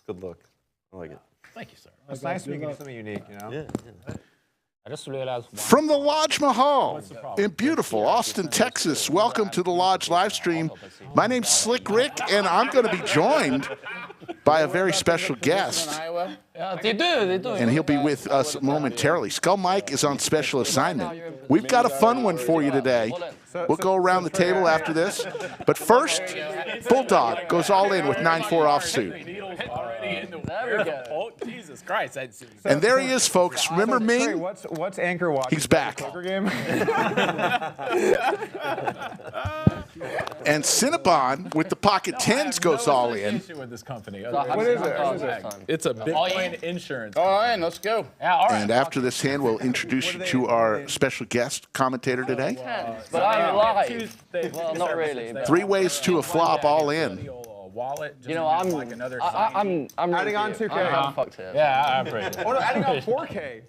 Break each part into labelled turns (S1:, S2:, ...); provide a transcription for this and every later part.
S1: good look. I like it.
S2: Thank you, sir.
S3: It's nice when you get something unique, you know?
S1: Yeah.
S2: I just realized.
S4: From the Lodge Mahal in beautiful Austin, Texas, welcome to the Lodge live stream. My name's Slick Rick, and I'm going to be joined by a very special guest.
S2: Yeah, they do.
S4: And he'll be with us momentarily. Skull Mike is on special assignment. We've got a fun one for you today. We'll go around the table after this. But first, Bulldog goes all in with 9-4 offsuit.
S2: There we go. Jesus Christ.
S4: And there he is, folks. Remember
S3: Trey,
S4: Ming?
S3: what's anchor watching?
S4: He's back.
S3: Poker game?
S4: And Cinnabon with the pocket tens goes all in.
S2: With this company.
S3: What is it?
S2: It's a Bitcoin insurance.
S5: All right, let's go.
S2: Yeah, all right.
S4: And after this hand, we'll introduce you to our special guest commentator today.
S6: But I'm live. Well, not really.
S4: 3 ways to a flop, all in.
S2: Wallet.
S6: You know, I'm
S3: Adding on 2K.
S6: I'm fucked here.
S2: Yeah, I appreciate it.
S3: Oh, no, adding on 4K.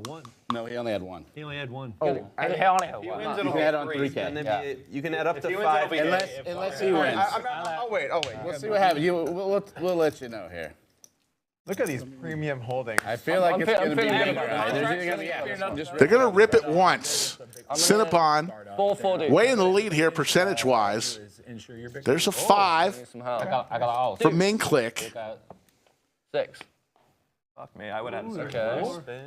S1: One.
S5: No, he only had one.
S1: He only had one.
S3: Oh,
S5: You can add on 3K.
S1: And then
S5: Yeah.
S1: you can add up to 5.
S5: Unless he wins.
S3: I'll wait.
S5: We'll see what happens. We'll let you know here.
S3: Look at these premium holdings.
S5: I feel like it's going to be
S6: feeling
S5: good.
S6: good.
S5: There's either going to be
S4: They're going to rip it once. Cinnabon
S6: 440.
S4: way in the lead here percentage-wise. There's a 5
S6: Some help.
S2: I got a house.
S4: for Ming Click.
S6: 6.
S1: Fuck me, I would have
S6: Okay.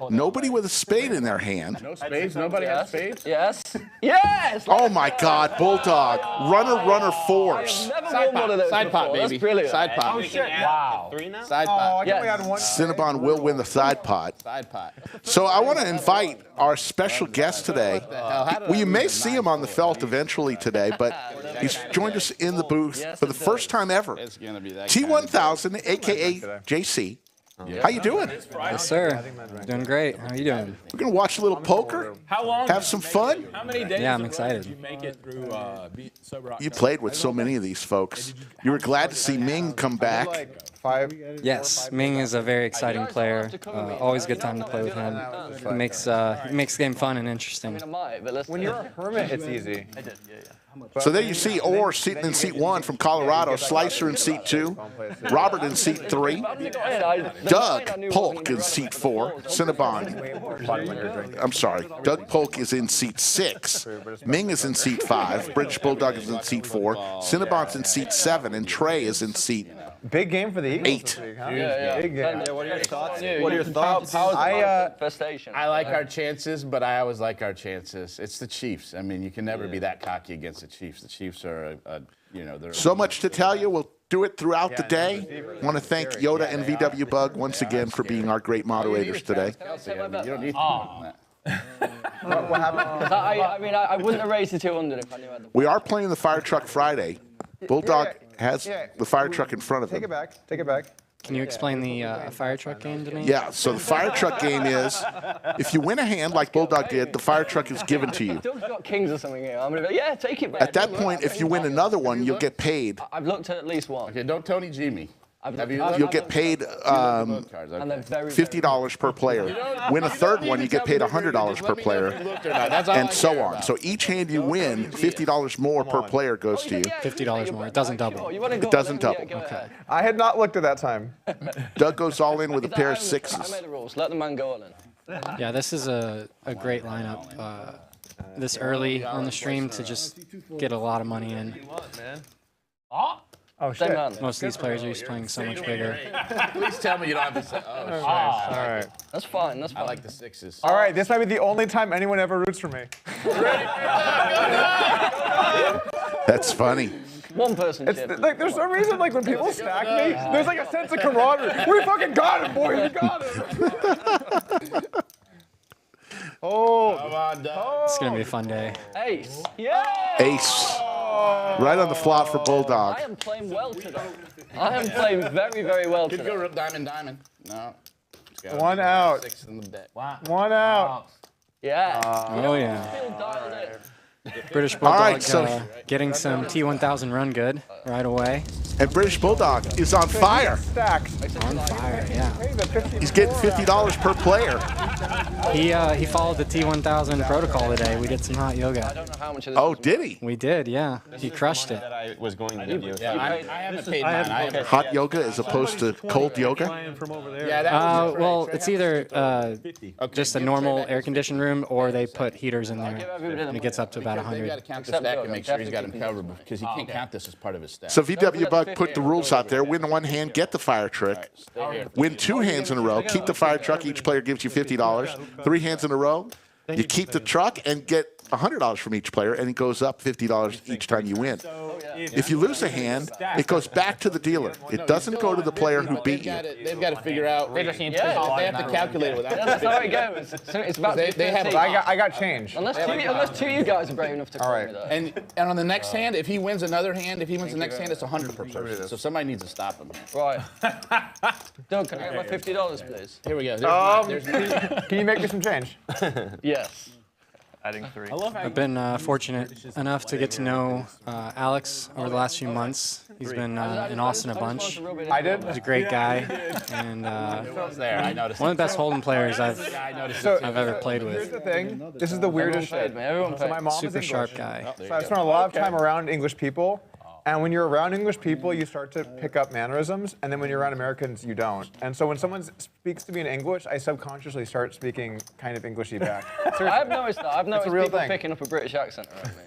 S4: Nobody with a spade in their hand.
S5: No spades. Nobody has spades.
S6: Yes. Yes.
S4: Oh my God, Bulldog. Runner, force.
S6: Never won one of those
S5: Side pot,
S6: before.
S5: baby.
S6: That's brilliant.
S5: Side pot.
S3: Oh, shit.
S2: Wow.
S1: 3 now?
S5: Side
S3: Oh, I
S5: pot.
S3: can only
S6: Yes.
S3: add one.
S4: Cinnabon will win the side pot.
S5: Side pot.
S4: So I want to invite our special guest today. Well, you may see him on the felt eventually today, but he's joined us in the booth for the first time ever.
S5: It's going to be that.
S4: T1000, a.k.a. JC. How you doing?
S7: Yes, sir. Doing great. How you doing?
S4: We're going to watch a little poker,
S2: How long?
S4: have some fun.
S2: How many days?
S7: Yeah, I'm
S2: in a row
S7: excited.
S2: Did you make it through sober?
S4: You played with so many of these folks. You were glad to see Ming come back.
S3: Like 5.
S7: Yes, Ming is a very exciting player. Always a good time to play with him. It makes the game fun and interesting.
S6: I might, but let's
S3: When you're a hermit, it's easy.
S6: I did, yeah.
S4: So there you see Orr sitting in seat 1 from Colorado, Slicer in seat 2, Robert in seat 3, Doug Polk in seat 4, Cinnabon. I'm sorry, Doug Polk is in seat 6, Ming is in seat 5, British Bulldog is in seat 4, Cinnabon's in seat 7, and Trey is in seat
S3: Big game for the Eagles.
S4: 8.
S3: This week, huh?
S6: Yeah.
S3: Big game.
S1: What are your thoughts?
S6: Yeah,
S1: What are your thoughts?
S6: Infestation.
S5: I like our chances, but I always like our chances. It's the Chiefs. I mean, you can never be that cocky against the Chiefs. The Chiefs are, they're
S4: So much to tell you. We'll do it throughout the day. I want to thank Yoda and VW Bug once again for being our great moderators today.
S5: You don't need to.
S3: What happened?
S6: I mean, I wouldn't have raised the 200 if I knew I had the.
S4: We are playing the Fire Truck Friday. Bulldog has the fire truck in front of
S3: Take it
S4: him.
S3: back. Take it back.
S7: Can you explain the fire truck game to me?
S4: Yeah, so the fire truck game is, if you win a hand like Bulldog did, the fire truck is given to you.
S6: Doug's got kings or something here. I'm gonna be like, yeah, take it, man.
S4: At that point, if you win another one, you'll get paid.
S6: I've looked at least one.
S5: Okay, don't Tony G me.
S4: You'll get paid
S6: And they're very,
S4: $50 per player. Win a third one, you get paid $100 per player, and so on. So each hand you win, $50 more per player goes to you.
S7: $50 more. It doesn't double.
S4: It doesn't double.
S6: Okay.
S3: I had not looked at that time.
S4: Doug goes all in with a pair of
S6: I
S4: sixes.
S6: made the rules. Let the man go all in.
S7: Yeah, this is a great lineup. This early on the stream to just get a lot of money in.
S3: Oh,
S6: Same
S3: shit.
S6: man.
S7: Most of these players are used to playing so much bigger.
S5: Please tell me you don't have the sixes. Oh, shit.
S3: All right.
S6: That's fine. That's fine.
S5: I like the sixes.
S3: All right, this might be the only time anyone ever roots for me.
S4: That's funny.
S6: One person.
S3: It's like there's some reason like when people stack me, there's like a sense of camaraderie. We fucking got it, boys. We got it. Oh,
S5: Come on, Doug.
S7: It's going to be a fun day.
S6: Ace. Yeah.
S4: Ace. Right on the flop for Bulldog.
S6: I am playing well today. I am playing very, very well
S5: Could
S6: today.
S5: go rip diamond. No. It's got
S3: One out.
S5: 6 in the deck.
S3: One out.
S6: Yeah.
S7: Oh, yeah.
S6: Feel dialed in.
S7: British Bulldog
S4: right, so-
S7: getting some T1000 run good right away.
S4: And British Bulldog is on fire.
S3: Stacks.
S7: On fire, yeah.
S4: He's getting $50 per player.
S7: He followed the T1000 protocol today. We did some hot yoga.
S6: don't know how much of this
S4: Oh,
S6: was
S4: did he?
S7: We did, yeah. He crushed it.
S1: That I was going to give you.
S5: Yeah, I haven't paid mine. I haven't.
S4: Hot yoga as opposed to cold yoga?
S5: Yeah, that was
S7: Well, it's either just a normal air-conditioned room or they put heaters in there, and it gets up to about
S5: They've got to
S7: 100.
S5: count the stack and make sure he's got him covered because he can't count this as part of his stack.
S4: So VW Bug put the rules out there. Win one hand, get the fire trick. Win 2 hands in a row, keep the fire truck. Each player gives you $50. 3 hands in a row, you keep the truck and get $100 from each player, and it goes up $50 each time you win. If you lose a hand, it goes back to the dealer. It doesn't go to the player who beat you.
S5: They've got to figure out. They have to calculate it without.
S6: That's how it goes. So it's about
S5: They have.
S3: I got change.
S6: unless two of you guys are brave enough to call me that.
S5: And on the next hand, if he wins another hand, if he wins the next hand, it's 100 per person. So somebody needs to stop him.
S6: Right. Doug, can I get my $50, please?
S5: Here we go.
S3: Can you make me some change?
S6: Yes.
S1: Adding 3.
S7: I've been fortunate enough to get to know Alex over the last few months. He's been in Austin a bunch.
S3: I did.
S7: He's a great guy, and
S5: There, I noticed.
S7: one of the best hold'em players I've ever played
S3: Here's
S7: with.
S3: the thing. This is the weirdest shit.
S6: Everyone
S3: So my mom
S7: Super
S3: is
S7: sharp
S3: English.
S7: guy.
S3: So I spent a lot of time around English people. And when you're around English people, you start to pick up mannerisms, and then when you're around Americans, you don't. And so when someone speaks to me in English, I subconsciously start speaking kind of Englishy back.
S6: I've noticed that. I've noticed
S3: real
S6: people
S3: thing.
S6: picking up a British accent around me.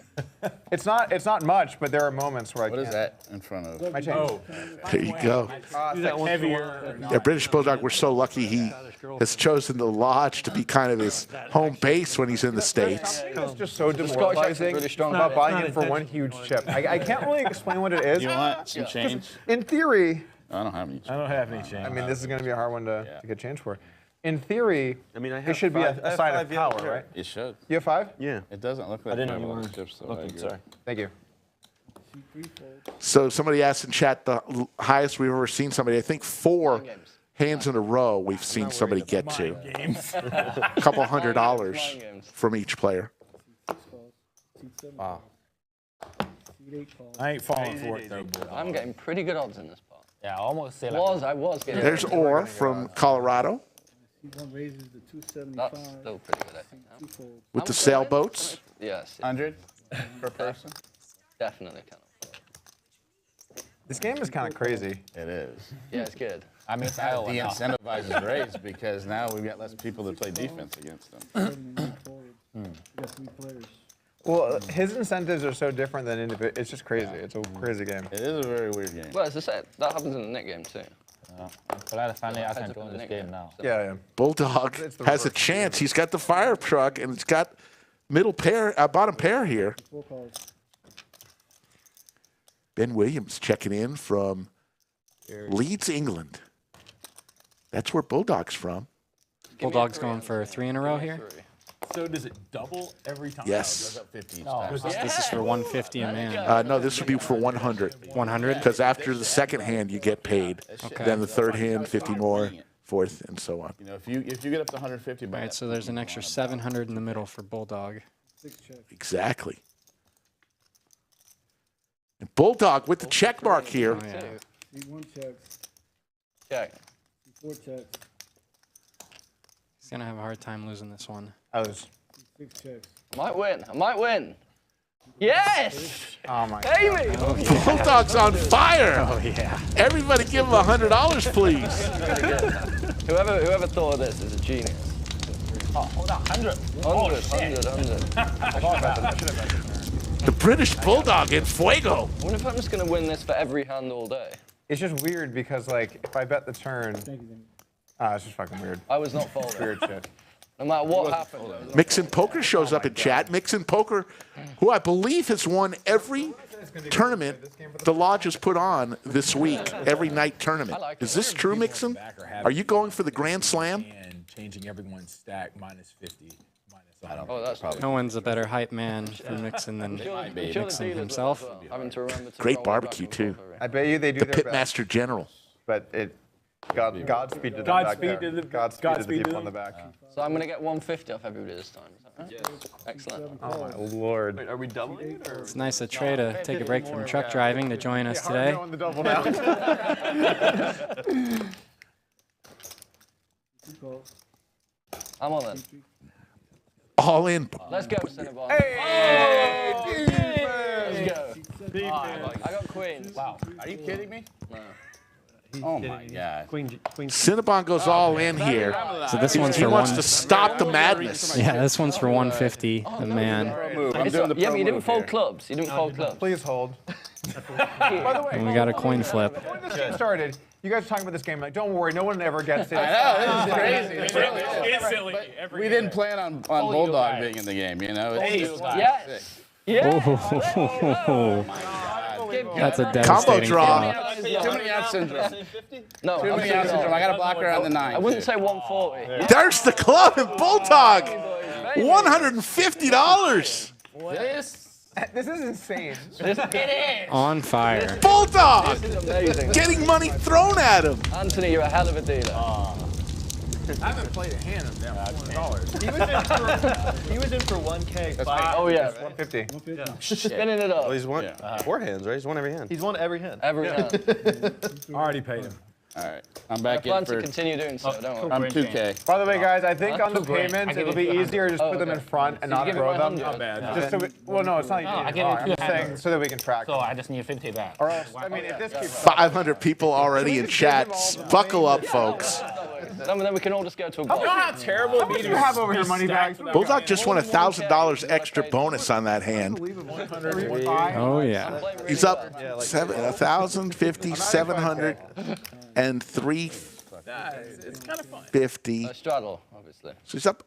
S3: It's not much, but there are moments where I
S5: What
S3: can't.
S5: is that in front of?
S3: My change.
S4: There you go. Yeah, British Bulldog, we're so lucky he has chosen the lodge to be kind of his home base when he's in the States.
S3: It's just so demoralizing
S6: really strong.
S3: about buying in for one huge chip. I can't really explain what it is.
S5: You want some change?
S3: In theory,
S5: I don't have any.
S2: I don't have any change.
S3: I mean, this is going to be a hard one to get change for. In theory,
S1: I mean, I
S3: it
S1: have
S3: should be
S1: five- I
S3: a
S1: have
S3: sign
S1: 5
S3: of
S1: yellow
S3: power,
S1: here.
S3: right?
S5: It should.
S3: You have 5?
S1: Yeah.
S5: It doesn't look like
S1: I didn't know
S5: five
S1: you
S5: on
S1: were
S5: the chips, though. I
S1: looking.
S5: agree.
S1: Sorry.
S3: Thank you.
S4: So somebody asked in chat the highest we've ever seen somebody. I think 4 hands in a row we've seen somebody get to. A couple $100 from each player.
S2: Wow. I ain't falling for it though, boy.
S6: I'm getting pretty good odds in this part.
S2: Yeah, I almost say
S6: I was getting.
S4: There's Orr from Colorado
S6: That's still pretty good, I think. Now.
S4: with the sailboats.
S6: Yes,
S5: 100 per person.
S6: definitely can.
S3: This game is kind of crazy.
S5: It is.
S6: Yeah, it's good.
S5: I mean, the incentivizes raise because now we've got less people to play defense against them.
S3: Well, his incentives are so different than individual. It's just crazy. It's a crazy game.
S5: It is a very weird game.
S6: Well, as I said, that happens in the net game too.
S2: Glad finally I
S6: Heads
S2: can
S6: up in
S2: join
S6: the
S2: this
S6: net
S2: game now.
S3: Yeah.
S4: Bulldog
S3: the
S4: has a
S3: reverse.
S4: chance. He's got the fire truck and it's got bottom pair here. Ben Williams checking in from Leeds, England. That's where Bulldog's from.
S7: Bulldog's going for 3 in a row here.
S2: So does it double every time?
S4: Yes.
S5: 50 each
S2: Oh,
S5: time.
S7: This is for 150 a man.
S4: No, this would be for 100.
S7: 100.
S4: Because after the second hand, you get paid.
S7: Okay.
S4: Then the third hand, 50 more, fourth, and so on.
S5: You know, if you get up to 150,
S7: All right, so there's an extra 700 in the middle for Bulldog.
S4: Exactly. And Bulldog with the check mark here.
S7: Oh, yeah.
S6: Check.
S7: He's gonna have a hard time losing this one.
S3: I was.
S6: I might win. I might win. Yes!
S3: Oh my.
S6: Amy!
S4: Bulldog's on fire. Oh, yeah. Everybody give him $100, please.
S6: Whoever thought of this is a genius.
S2: Oh, hold on, 100.
S6: 100.
S4: The British Bulldog in fuego.
S6: I wonder if I'm just going to win this for every hand all day.
S3: It's just weird because like if I bet the turn, it's just fucking weird.
S6: I was not folding.
S3: Weird shit.
S6: No matter what happened.
S4: Mixin Poker shows up in chat. Mixin Poker, who I believe has won every tournament the lodge has put on this week, every night tournament. Is this true, Mixin? Are you going for the Grand Slam?
S2: And changing everyone's stack minus 50.
S6: Oh, that's probably.
S7: No one's a better hype man for Mixon than Mixon himself.
S6: Having to remember to
S4: Great
S6: roll
S4: barbecue,
S6: back and
S4: too.
S6: forth.
S3: I bet you they do
S4: The
S3: their best,
S4: Pitmaster General.
S3: but it Godspeed to the
S2: Godspeed to the
S3: people on the back.
S6: So I'm going to get 150 off everybody this time. Is that right? Yes. Excellent.
S3: Oh my lord.
S1: Wait, are we doubling it? Or?
S7: It's nice of Trey to take a break from truck driving to join us today.
S3: On the double now.
S6: I'm all in.
S4: All in.
S6: Let's go, Cinnabon.
S3: Hey!
S6: Let's go. I got queens.
S5: Wow. Are you kidding me?
S6: No.
S5: Oh my God.
S4: Cinnabon goes all in here.
S7: So this one's
S4: He
S7: for
S4: wants
S7: one.
S4: to stop the madness.
S7: Yeah, this one's for 150. The man.
S6: Yeah, but you didn't fold clubs. You didn't fold clubs.
S3: Please hold. By the way,
S7: And we got a coin flip.
S3: when this game started, you guys were talking about this game. Like, don't worry, no one ever gets it.
S5: I know, this is crazy. It really is.
S2: Instantly.
S5: We didn't plan on Bulldog being in the game, you know? It's still
S6: Yes. Yeah.
S7: Oh, that's a
S4: Combo
S7: devastating
S4: draw.
S7: flip.
S5: too many out syndrome.
S6: No,
S5: Too many out syndrome. I got a blocker on the 9.
S6: I wouldn't say 140.
S4: There's the club in Bulldog. $150.
S3: This is insane.
S7: On fire.
S4: Bulldog
S6: Amazing.
S4: getting money thrown at him.
S6: Anthony, you're a hell of a dealer.
S3: I haven't played a hand of them. $400.
S1: He was in for 1K.
S6: Oh, yeah.
S3: 150.
S6: Spinning it up.
S1: Well, he's won 4 hands, right? He's won every hand. He's won every hand.
S6: Every hand.
S2: Already paid him.
S5: All right. I'm
S6: I
S5: back
S6: plan
S5: in
S6: to
S5: for.
S6: continue doing so, don't worry.
S5: I'm 2K.
S3: By the way, guys, I think on the payments, it'll be easier to just put them in front and not
S6: give me
S3: throw them.
S6: 100.
S2: Not bad.
S3: Just so we, well, no, it's not even.
S8: I give you
S3: I'm just
S8: 200.
S3: saying so that we can track.
S8: So I just need 50 back.
S3: Or else, I mean, if this keeps
S4: 500 people already in chat. Buckle up, folks.
S6: Then we can all just go to a
S2: You know
S6: box.
S2: how terrible it'd be
S3: much
S2: to
S3: do you have over here, money bags?
S4: Bulldog just won $1,000 extra bonus on that hand.
S7: Oh, yeah.
S4: He's up 1,050, 700, and 350.
S6: Straddle, obviously.
S4: So he's up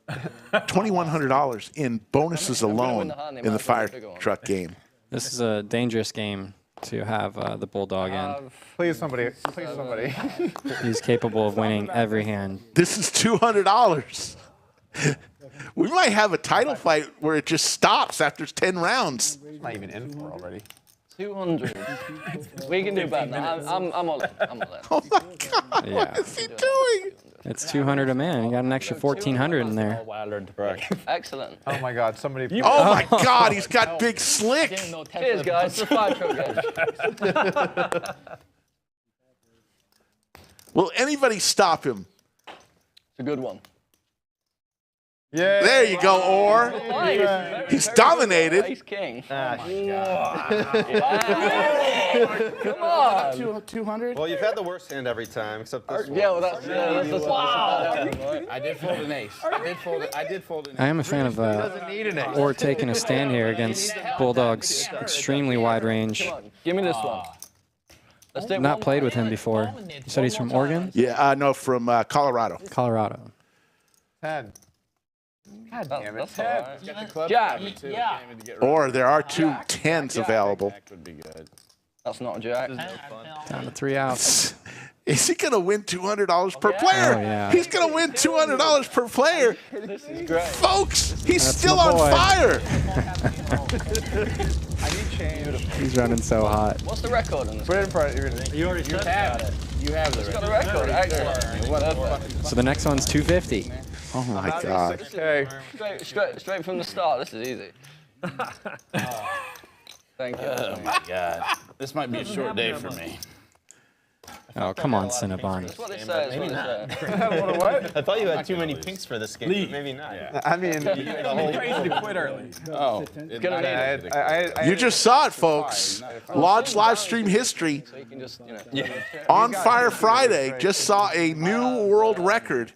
S4: $2,100 in bonuses alone in the fire truck game.
S7: This is a dangerous game to have the Bulldog in.
S3: Please, somebody. Please, somebody.
S7: He's capable of winning every hand.
S4: This is $200. We might have a title fight where it just stops after 10 rounds.
S3: Not even in for already.
S6: 200. We can do better. I'm all in. I'm all in.
S4: Oh my God,
S7: Yeah.
S4: what is he doing?
S7: It's 200 a man. You got an extra 1,400 in there.
S1: Why I learned to brag.
S6: Excellent.
S3: Oh my God, somebody.
S4: Oh my God, he's got big slick.
S6: Cheers, guys. The fire truck game.
S4: Will anybody stop him?
S6: It's a good one.
S3: Yeah.
S4: There you go, Orr.
S6: Nice.
S4: He's dominated.
S6: Ace King.
S1: Ah,
S6: Come on.
S5: 200?
S1: well, you've had the worst hand every time, except this one.
S6: Yeah, well, that's
S5: I did fold an ace. I did fold an ace.
S7: I am a fan of Orr taking a stand here against Bulldog's extremely wide range.
S6: Give me this one. Let's take
S7: Not
S6: one.
S7: played with him before. You said he's from Oregon?
S4: Yeah, no, from Colorado.
S7: Colorado.
S3: 10. God damn it.
S6: That's all right.
S5: Got the club.
S6: Jack.
S8: Yeah.
S4: Or there are 2 10s available.
S5: That would be good.
S6: That's not a jack.
S7: Down to 3 outs.
S4: Is he going to win $200 per player?
S7: Oh, yeah.
S4: He's going to win $200 per player.
S6: This is great.
S4: Folks, he's
S7: That's
S4: still
S7: my
S4: on
S7: boy.
S4: fire.
S3: I need change.
S7: He's running so hot.
S6: What's the record on this?
S3: Put it in front.
S5: You have it. You have the
S6: Got a record. Excellent. Perfect.
S7: So the next one's 250.
S4: Oh my God.
S3: Okay.
S6: Straight from the start. This is easy. Thank you.
S5: Oh my God. This might be a short day for me.
S7: Oh, come on, Cinnabon.
S6: That's what they say. That's what they say.
S3: What?
S1: I thought you had too many pinks for this game, but maybe not.
S3: I mean,
S2: Crazy to quit early.
S5: Oh.
S6: Gonna need it.
S4: You just saw it, folks. Lodge live stream history.
S6: So you can just, you know.
S4: On Fire Friday just saw a new world record.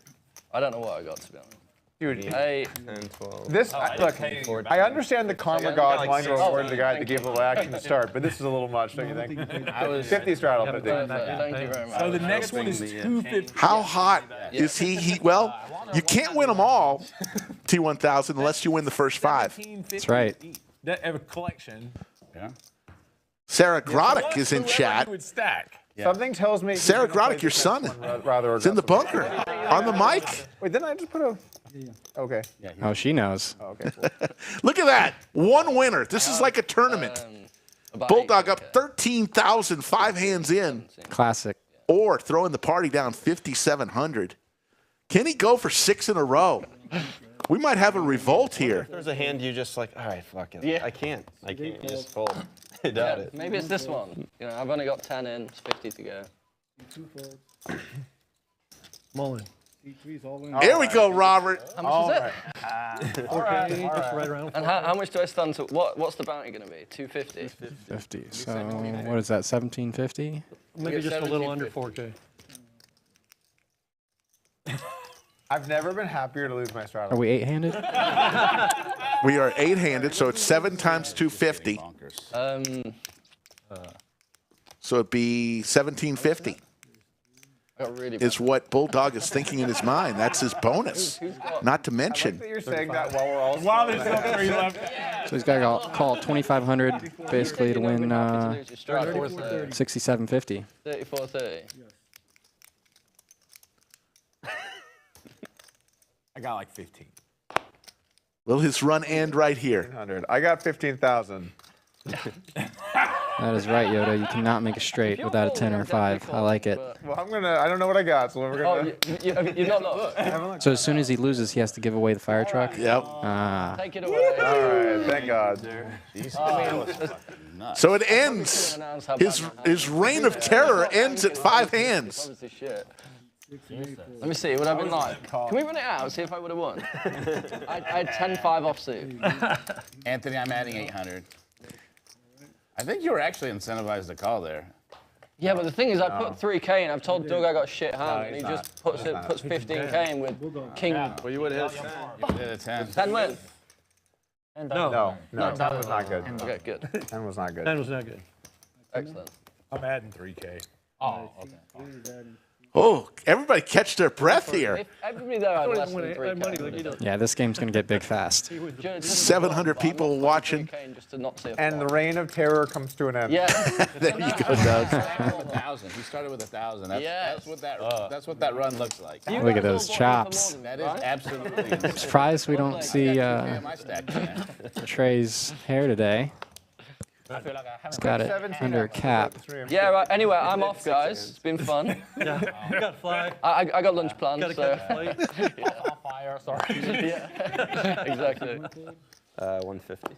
S6: I don't know what I got, to be honest.
S3: Dude,
S6: 8.
S1: 10, 12.
S3: this, look, I understand the karma gods wanting to reward the guy that gave the little action to start, but this is a little much, don't you think? 50 straddle, 50.
S6: Thank you very much.
S2: So the next one is 250.
S4: How hot is he? Well, you can't win them all, T1000, unless you win the first 5.
S7: That's right.
S2: That have a collection.
S5: Yeah.
S4: Sarah Groddick is in chat.
S2: Would stack.
S3: Something tells me.
S4: Sarah Groddick, your son,
S3: Rather
S4: is in the bunker on the mic.
S3: Wait, didn't I just put a? Okay.
S7: Oh, she knows.
S3: Oh, okay. Cool.
S4: Look at that. 1 winner. This is like a tournament.
S6: About
S4: Bulldog
S6: 8,
S4: up 13,000, 5 hands in.
S7: Classic.
S4: or throwing the party down 5,700. Can he go for 6 in a row? We might have a revolt here.
S1: If there's a hand you just like, all right, fuck it.
S6: Yeah.
S1: I can't. You just fold. I doubt it.
S6: Maybe it's this one. You know, I've only got 10 in, it's 50 to go.
S8: Mullen.
S4: Here we go, Robert.
S6: How much is it?
S8: All right. Just right around.
S6: And how much do I stand to? What's the bounty going to be? 250.
S7: 50. So what is that? 1750.
S8: Maybe just a little under 4K.
S3: I've never been happier to lose my straddle.
S7: Are we 8-handed?
S4: We are 8-handed, so it's 7 times 250. So it'd be 1750.
S6: Really
S4: is what Bulldog is thinking in his mind. That's his bonus. Not to mention.
S3: You're saying that while we're all
S2: Wow, there's still 3 left.
S7: So he's got to call 2,500 basically to win 6750.
S6: 34.30.
S2: I got like 15.
S4: Will his run end right here?
S3: 100. I got 15,000.
S7: That is right, Yoda. You cannot make a straight without a 10 or a 5. I like it.
S3: Well, I don't know what I got, so we're
S6: Oh,
S3: gonna.
S6: you're not looked.
S7: So as soon as he loses, he has to give away the fire truck?
S4: Yep.
S6: Take it away.
S3: All right, thank God.
S4: So it ends. His reign of terror ends at 5 hands.
S6: Obviously shit. Let me see, would I have been live? Can we run it out, see if I would have won? I had 10-5 offsuit.
S5: Anthony, I'm adding 800. I think you were actually incentivized to call there.
S6: Yeah, but the thing is, I put 3K in. I've told Doug I got a shit hand, and he just puts 15K in with King.
S1: Well, you would have hit 10.
S5: You did a 10.
S6: 10 win.
S3: No, 10 was not good.
S6: Okay, good.
S3: 10 was not good.
S8: 10 was not good.
S6: Excellent.
S2: I'm adding 3K. Oh, okay.
S4: Oh, everybody catch their breath here.
S6: If everybody there had less than 3K.
S7: Yeah, this game's going to get big fast.
S4: 700 people watching.
S3: And the reign of terror comes to an end.
S6: Yeah.
S4: There you go, Doug.
S5: 1,000. He started with 1,000. That's what that run looks like.
S7: Look at those chops.
S5: That is absolutely.
S7: I'm surprised we don't see Trey's hair today. He's got it under a cap.
S6: Yeah, right. Anyway, I'm off, guys. It's been fun.
S8: Yeah, you got to fly.
S6: I got lunch planned,
S8: Got to
S6: so.
S8: catch a flight.
S2: On fire, sorry.
S6: Yeah. Exactly.
S1: 150.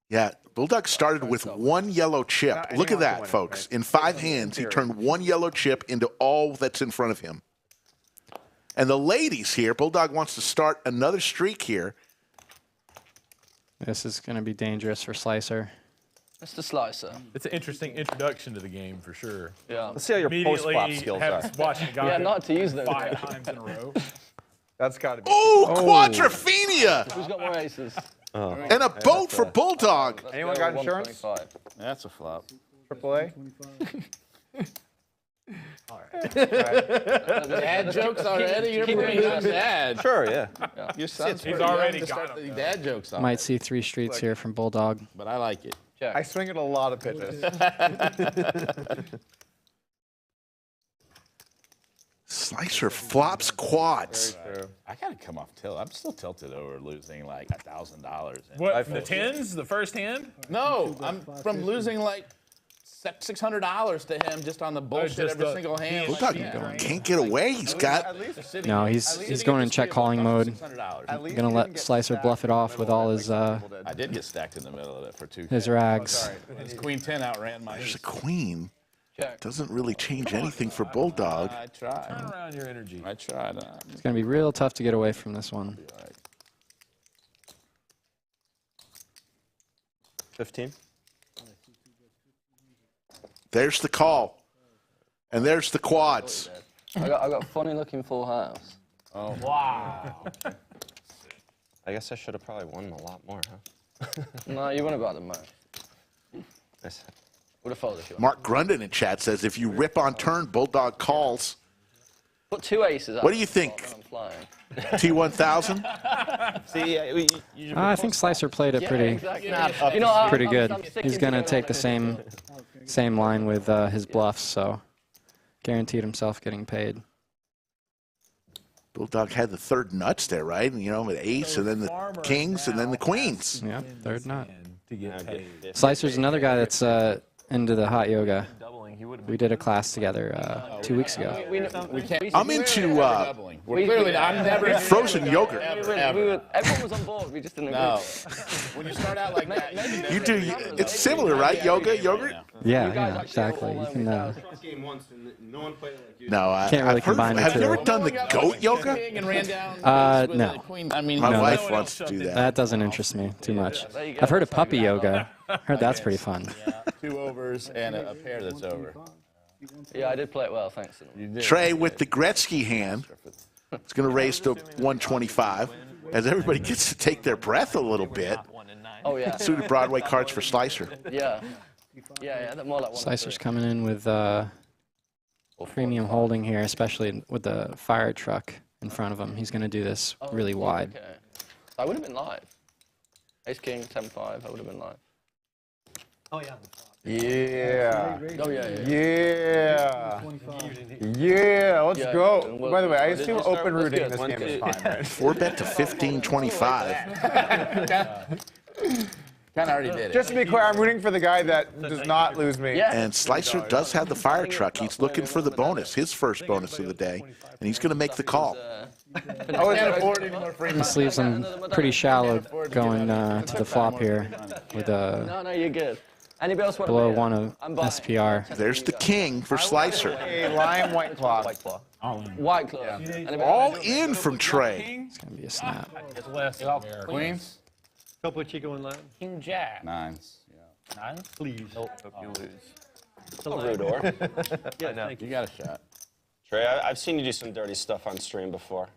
S4: Yeah, Bulldog started with 1 yellow chip. Look at that, folks. In 5 hands, he turned 1 yellow chip into all that's in front of him. And the ladies here, Bulldog wants to start another streak here.
S7: This is going to be dangerous for Slicer.
S6: Mr. Slicer.
S2: It's an interesting introduction to the game for sure.
S6: Yeah.
S1: Let's see how your post-flop skills are.
S2: Watching a guy
S6: Yeah, not to use them.
S2: 5 times in a row.
S3: That's got to be.
S4: Oh, Quadrophenia!
S6: Who's got more aces?
S4: And a boat for Bulldog.
S3: Anyone got insurance?
S6: 125.
S5: That's a flop.
S3: AAA?
S5: Dad jokes already? You're pretty good dad.
S1: Sure, yeah.
S5: Your son's
S2: He's already got
S5: the dad jokes on.
S7: Might see 3 streets here from Bulldog.
S5: But I like it.
S6: Check.
S3: I swing at a lot of pitches.
S4: Slicer flops quads.
S5: I gotta come off tilt. I'm still tilted over losing like $1,000.
S2: What, the 10s, the first hand?
S5: No, I'm from losing like $600 to him just on the bullshit
S2: just
S5: every
S2: the-
S5: single hand.
S4: Bulldog can't get away. He's got.
S7: No, he's going in check calling mode.
S5: $600.
S7: Gonna let Slicer bluff it off with all his
S5: I did get stacked in the middle of it for 2K.
S7: his rags.
S5: His Queen 10 outran my
S4: There's
S5: ace.
S4: a queen.
S6: Check.
S4: Doesn't really change anything for Bulldog.
S5: I tried.
S2: Turn around your energy.
S5: I tried.
S7: It's gonna be real tough to get away from this one.
S1: 15.
S4: There's the call. And there's the quads.
S6: I got funny looking full house.
S5: Oh,
S2: Wow.
S1: I guess I should have probably won a lot more, huh?
S6: No, you won about the match.
S1: Nice.
S6: Would have folded if you won.
S4: Mark Grundon in chat says if you rip on turn, Bulldog calls.
S6: Put 2 aces out.
S4: What do you think?
S6: I'm flying.
S4: T1000?
S1: See,
S7: I think Slicer played it pretty
S6: You know,
S7: pretty good.
S6: I'm sticking
S7: He's gonna
S6: to
S7: take the same line with his bluffs, so guaranteed himself getting paid.
S4: Bulldog had the 3rd nuts there, right? And, you know, with ace, and then the kings, and then the queens.
S7: Yeah, 3rd nut.
S2: To get paid.
S7: Slicer's another guy that's into the hot yoga. We did a class together 2 weeks ago.
S4: I'm into
S5: I'm never
S4: frozen yogurt.
S6: Everyone was on board. We just didn't agree.
S5: No. When you start out like that,
S4: You do. It's similar, right? Yoga, yogurt.
S7: Yeah, exactly. You can.
S4: No,
S7: Can't really combine the
S4: have you
S7: two.
S4: ever done the goat yoga?
S7: No.
S4: My wife wants to do that.
S7: That doesn't interest me too much. I've heard of puppy yoga. Heard that's pretty fun.
S5: 2 overs and a pair that's over.
S6: Yeah, I did play it well, thanks.
S4: Trey with the Gretzky hand. It's going to raise to 125 as everybody gets to take their breath a little bit.
S6: Oh, yeah.
S4: Suited Broadway cards for Slicer.
S6: Yeah. More like one.
S7: Slicer's coming in with premium holding here, especially with the fire truck in front of him. He's going to do this really wide.
S6: Okay. I would have been live. Ace King, 10-5, I would have been live.
S8: Oh, yeah.
S3: Yeah.
S6: Oh, yeah.
S3: Yeah, let's
S6: Yeah,
S3: go.
S6: well,
S3: By the way, I
S6: let's
S3: assume
S6: start-
S3: open
S6: let's
S3: rooting
S6: do
S3: in
S6: it.
S3: this game is
S6: 1, 2.
S3: fine, right?
S4: 4-bet to 15-25.
S5: Kind of already did it.
S3: Just to be clear, I'm rooting for the guy that does not lose me.
S6: Yeah.
S4: And Slicer does have the fire truck. He's looking for the bonus, his first bonus of the day, and he's going to make the call.
S5: Can't afford any more free
S7: This leaves him pretty shallow going to the flop here with a
S6: No, you're good. Anybody else want
S7: below
S6: to be?
S7: 1 of
S6: I'm buying.
S7: SPR.
S4: There's the king for Slicer.
S3: A lime white claw.
S6: White claw. White claw. Anybody
S4: All in from Trey.
S7: It's going to be a snap.
S8: It's less.
S5: Queens?
S8: Couple of Chico and Latin.
S2: King Jack.
S5: 9s.
S8: Please.
S1: Nope, you lose.
S8: It's a Rudor. Yeah, thank you.
S5: You got a shot.
S1: Trey, I've seen you do some dirty stuff on stream before.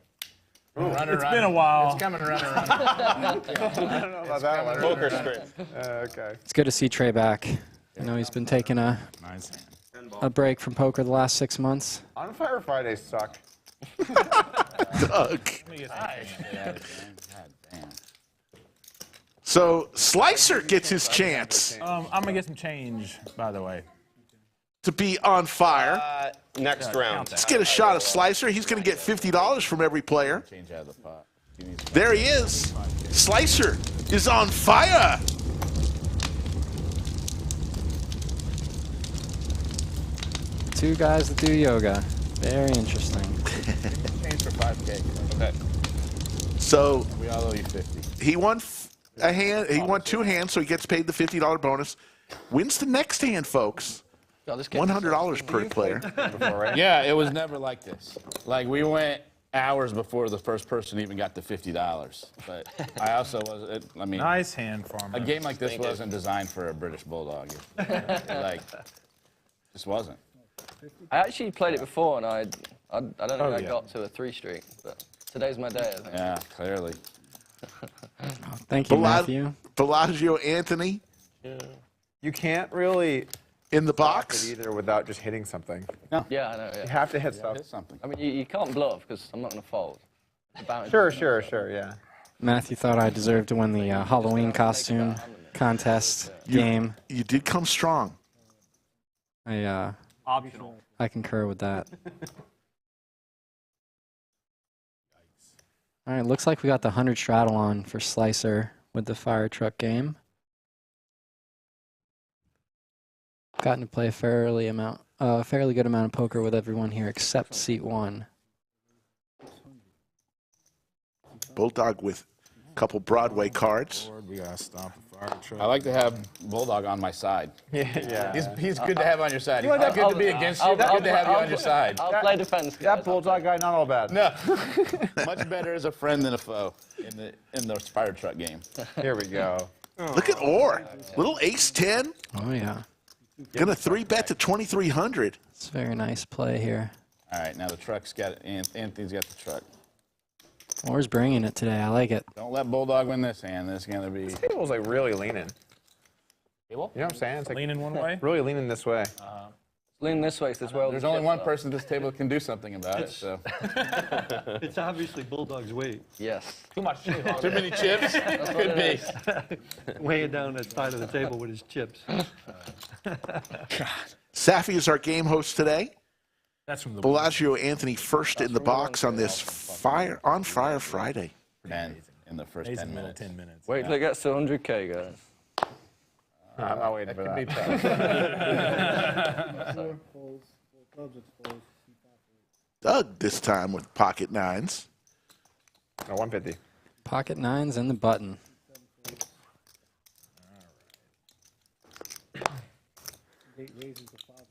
S2: It's been a while.
S5: It's coming running.
S3: I don't know about that one.
S1: Poker stream.
S3: Okay.
S7: It's good to see Trey back. I know he's been taking a break from poker the last 6 months.
S3: On Fire Fridays suck.
S4: Doug. So Slicer gets his chance
S2: I'm gonna get some change, by the way.
S4: to be on fire.
S1: Next round.
S4: Let's get a shot of Slicer. He's going to get $50 from every player.
S5: Change out of the pot.
S4: There he is. Slicer is on fire.
S7: Two guys that do yoga. Very interesting.
S5: Change for 5K.
S1: Okay.
S4: So
S5: We all owe you 50.
S4: he won a hand. He won 2 hands, so he gets paid the $50 bonus. Wins the next hand, folks.
S6: God, this game is
S4: $100 per player.
S5: Yeah, it was never like this. Like, we went hours before the first person even got the $50. But I also was, I mean,
S2: Nice hand for
S5: a
S2: me.
S5: game like this wasn't designed for a British Bulldog. Like, just wasn't.
S6: I actually played it before, and I don't think I
S3: yeah.
S6: got to a 3 streak, but today's my day, I think.
S5: Yeah, clearly.
S7: Thank you, Matthew.
S4: Bellagio Anthony
S3: You can't really
S4: in the
S3: block
S4: box.
S3: it either without just hitting something.
S6: Yeah, I know,
S3: You
S6: yeah.
S3: have to hit stuff.
S5: Hit something.
S6: I mean, you can't bluff, because I'm not going to fold. The bounty-
S3: Sure, yeah.
S7: Matthew thought I deserved to win the Halloween costume contest game.
S4: You did come strong.
S8: Optional.
S7: I concur with that. All right, looks like we got the 100 straddle on for Slicer with the fire truck game. Gotten to play a fairly good amount of poker with everyone here except seat 1.
S4: Bulldog with a couple Broadway cards.
S2: We gotta stop the fire truck.
S5: I like to have Bulldog on my side.
S3: Yeah.
S5: He's good to have on your side. He's
S3: know
S5: not
S3: what,
S5: good to be against you. Good to have you on your side.
S6: I'll play defense.
S3: That Bulldog guy, not all bad.
S5: No, much better as a friend than a foe in the fire truck game.
S3: Here we go.
S4: Look at Orr. Little ace 10.
S7: Oh, yeah.
S4: Gonna 3-bet to 2,300.
S7: It's a very nice play here.
S5: All right, now the truck's got it. Anthony's got the truck.
S7: Orr's bringing it today. I like it.
S5: Don't let Bulldog win this hand. This is gonna be.
S3: This table's like really leaning. You know what I'm saying? It's like
S2: Leaning one way.
S3: really leaning this way.
S6: Lean this way, as well.
S5: There's only one person at this table that can do something about it. So
S8: It's obviously Bulldog's weight.
S6: Yes.
S2: Too much shit.
S5: too many chips. Could be.
S8: Weighing down that side of the table with his chips.
S4: Safi is our game host today.
S2: That's from the
S4: Bellagio Anthony first in the box on this Fire Friday.
S5: 10 in the first 10 minutes.
S2: 10 minutes.
S6: Wait till it gets to 100K, guys.
S3: I'm not waiting for that.
S4: Doug this time with pocket nines.
S3: No, 150.
S7: Pocket nines and the button.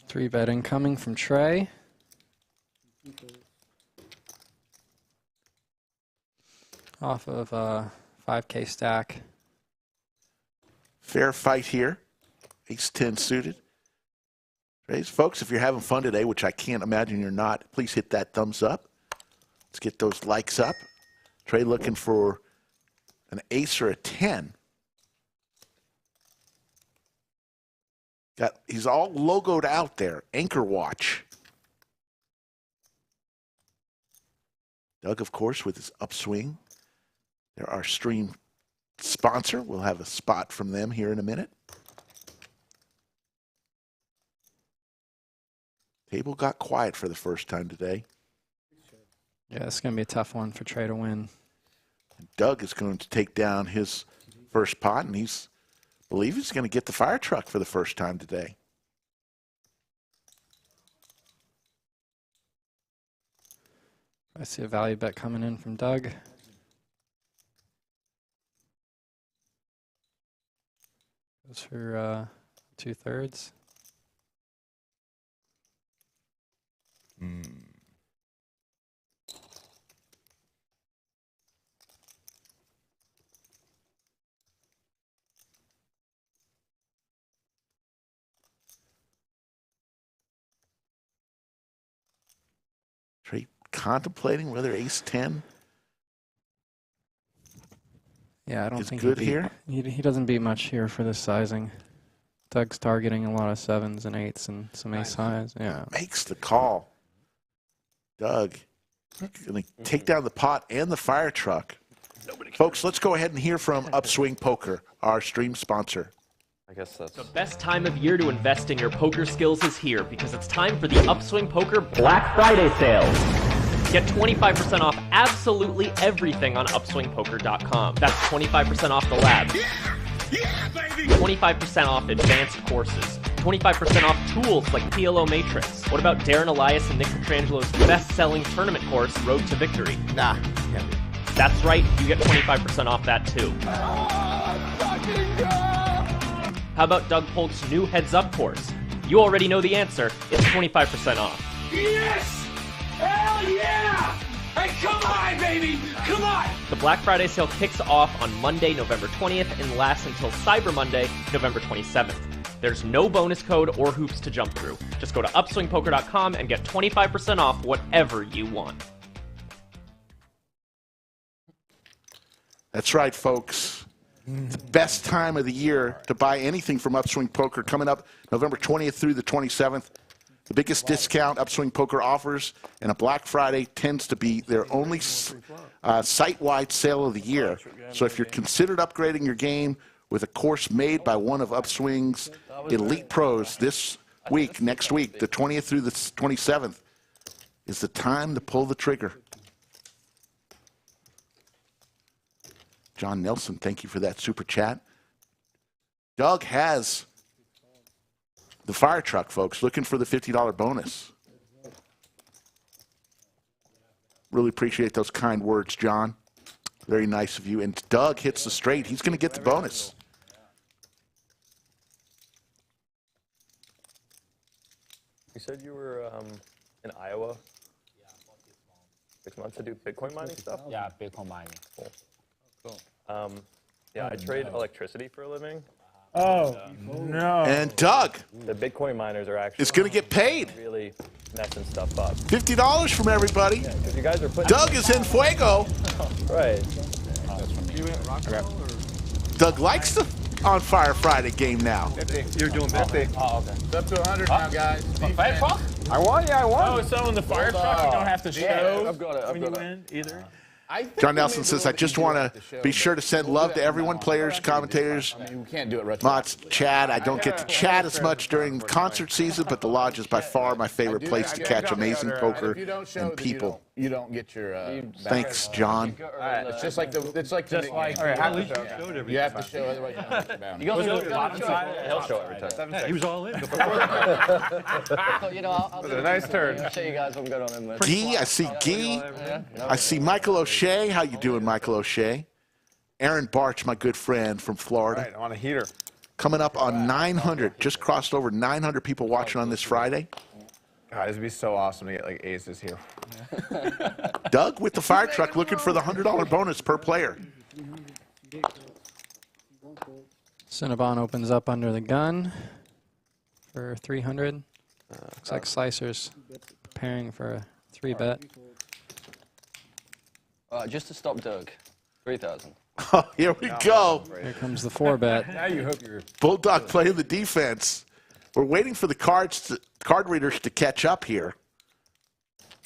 S7: Three bet incoming from Trey. Off of 5K stack.
S4: Fair fight here. Ace-10 suited. Raise, folks, if you're having fun today, which I can't imagine you're not, please hit that thumbs up. Let's get those likes up. Trey looking for an ace or a 10. He's all logoed out there. Anchor watch. Doug, of course, with his upswing. They're our stream sponsor. We'll have a spot from them here in a minute. Table got quiet for the first time today.
S7: Yeah, it's going to be a tough one for Trey to win.
S4: Doug is going to take down his first pot, and I believe he's going to get the fire truck for the first time today.
S7: I see a value bet coming in from Doug. Goes for 2/3.
S4: Trey contemplating whether ace-10
S7: Yeah, I don't
S4: is
S7: think
S4: good
S7: he
S4: here.
S7: He doesn't beat much here for this sizing. Doug's targeting a lot of 7s and 8s and some ace highs. Yeah.
S4: Makes the call. Doug going to take down the pot and the fire truck. Folks, let's go ahead and hear from Upswing Poker, our stream sponsor.
S1: I guess that's...
S9: The best time of year to invest in your poker skills is here because it's time for the Upswing Poker Black Friday sales. Get 25% off absolutely everything on upswingpoker.com. That's 25% off the lab. 25% off advanced courses. 25% off tools like PLO Matrix. What about Darren Elias and Nick Petrangelo's best-selling tournament course, Road to Victory?
S4: Nah.
S9: That's right, you get 25% off that too. How about Doug Polk's new Heads Up course? You already know the answer. It's 25% off.
S10: Yes! Hell yeah! Hey, come on, baby! Come on!
S9: The Black Friday sale kicks off on Monday, November 20th and lasts until Cyber Monday, November 27th. There's no bonus code or hoops to jump through. Just go to upswingpoker.com and get 25% off whatever you want.
S4: That's right, folks. It's the best time of the year to buy anything from Upswing Poker. Coming up November 20th through the 27th. The biggest discount Upswing Poker offers, and a Black Friday tends to be their only site-wide sale of the year. So if you're considered upgrading your game with a course made by one of Upswing's elite pros this week, next week, the 20th through the 27th, is the time to pull the trigger. John Nelson, thank you for that super chat. Doug has the fire truck, folks, looking for the $50 bonus. Really appreciate those kind words, John. Very nice of you. And Doug hits the straight. He's going to get the bonus.
S11: You said you were in Iowa 6 months to do Bitcoin mining stuff?
S5: Yeah, Bitcoin mining.
S11: Cool. Yeah, I trade electricity for a living.
S2: Oh, no.
S4: And Doug
S11: The Bitcoin miners are actually
S4: is going to get paid.
S11: really messing stuff up.
S4: $50 from everybody.
S11: Yeah, 'cause you guys are putting
S4: Doug is in fuego.
S11: right.
S4: Doug likes the On Fire Friday game now.
S2: You're doing 50.
S5: Oh, okay.
S2: It's up to 100 now, guys.
S5: Fire truck?
S3: I won, yeah, I won.
S2: Oh, so in the fire truck, you don't have to show
S1: I've got it.
S2: when you win either?
S4: John Nelson says, I just want to be sure to send love to everyone, players, commentators,
S5: I mean, we can't do it retro.
S4: mods, chat. I don't get to chat as much during concert season, but the lodge is by far my favorite place to catch amazing poker and people.
S5: you don't get your.
S4: Thanks, John.
S5: It's just like the. It's like the.
S3: All right,
S8: At least you showed everything.
S5: You have to show, otherwise you don't get your bounty.
S6: You got
S11: He'll show every time.
S8: Yeah, he was all in before.
S6: you know, I'll do
S3: a nice turn.
S6: I'll show you guys what I'm going on in with.
S4: Gee, I see Gee. I see Michael O'Shea. How you doing, Michael O'Shea? Aaron Barch, my good friend from
S3: All
S4: Florida.
S3: right, I want a heater.
S4: Coming up on 900. Just crossed over 900 people watching on this Friday.
S3: God, this would be so awesome to get like aces here.
S4: Doug with the fire truck looking for the $100 bonus per player.
S7: Cinnabon opens up under the gun for 300. Looks like Slicer's preparing for a 3-bet.
S6: Just to stop Doug, 3,000.
S4: Oh, here we go.
S7: Here comes the 4-bet.
S2: Now you hope you're.
S4: Bulldog playing the defense. We're waiting for the card readers to catch up here.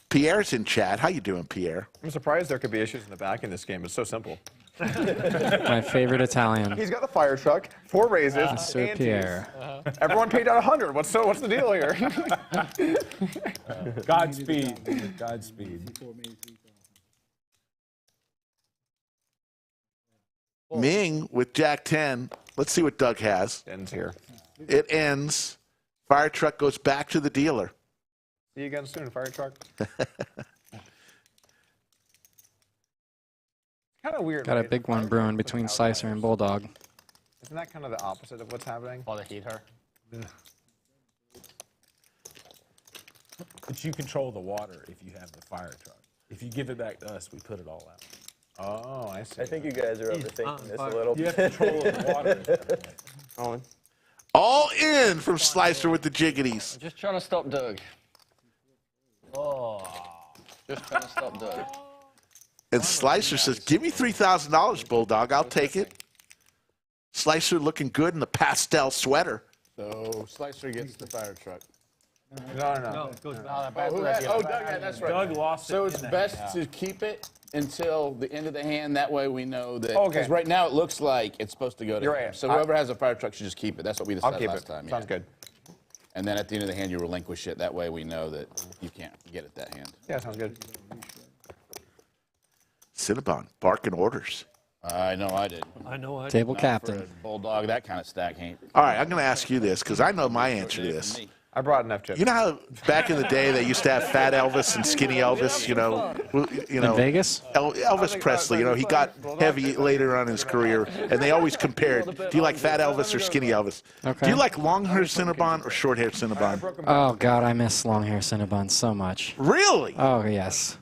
S4: Pierre's in chat. How you doing, Pierre?
S3: I'm surprised there could be issues in the back in this game. It's so simple.
S7: My favorite Italian.
S3: He's got the fire truck, 4 raises,
S7: Sir
S3: antes.
S7: Pierre.
S3: Everyone paid out 100. What's the deal here?
S2: Godspeed. Godspeed.
S4: Ming with Jack 10. Let's see what Doug has.
S3: Ends here.
S4: It ends. Fire truck goes back to the dealer.
S3: See you again soon, fire truck. Kind of weird.
S7: Got a
S3: right?
S7: big one brewing between Slicer and Bulldog.
S3: Isn't that kind of the opposite of what's happening?
S6: While they heat her.
S2: But you control the water if you have the fire truck. If you give it back to us, we put it all out.
S3: Oh, I see.
S11: I think you guys are overthinking this a little
S2: You
S11: bit.
S2: have control of the water.
S4: All in from Slicer with the jiggities.
S6: Just trying to stop Doug. Just trying to stop Doug.
S4: And Slicer says, give me $3,000, Bulldog. I'll take it. Slicer looking good in the pastel sweater.
S5: So Slicer gets the fire truck.
S3: No.
S8: No, it goes back.
S5: Doug, yeah, that's right.
S2: Doug lost
S5: So
S2: it
S5: it's
S2: in the
S5: best to keep it until the end of the hand. That way we know that.
S3: Okay.
S5: Because right now it looks like it's supposed to go to
S3: You're
S5: him.
S3: right.
S5: So whoever has a fire truck should just keep it. That's what we
S3: I'll
S5: decided
S3: keep
S5: last
S3: it.
S5: time.
S3: Sounds
S5: yeah.
S3: good.
S5: And then at the end of the hand, you relinquish it. That way we know that you can't get it that hand.
S3: Yeah, sounds good.
S4: Cinnabon, barking orders.
S5: I know I did.
S8: I know I
S7: Table
S5: For
S7: captain.
S5: a Bulldog, that kind of stack ain't.
S4: All right, I'm going to ask you this because I know my answer to this.
S3: I brought enough chips.
S4: You know how back in the day they used to have Fat Elvis and Skinny Elvis, you know,
S7: In Vegas?
S4: Elvis Presley, you know, he got heavy later on in his career, and they always compared, do you like Fat Elvis or Skinny Elvis?
S7: Okay.
S4: Do you like long hair Cinnabon or short hair Cinnabon?
S7: Oh, God, I miss long hair Cinnabon so much.
S4: Really?
S7: Oh, yes.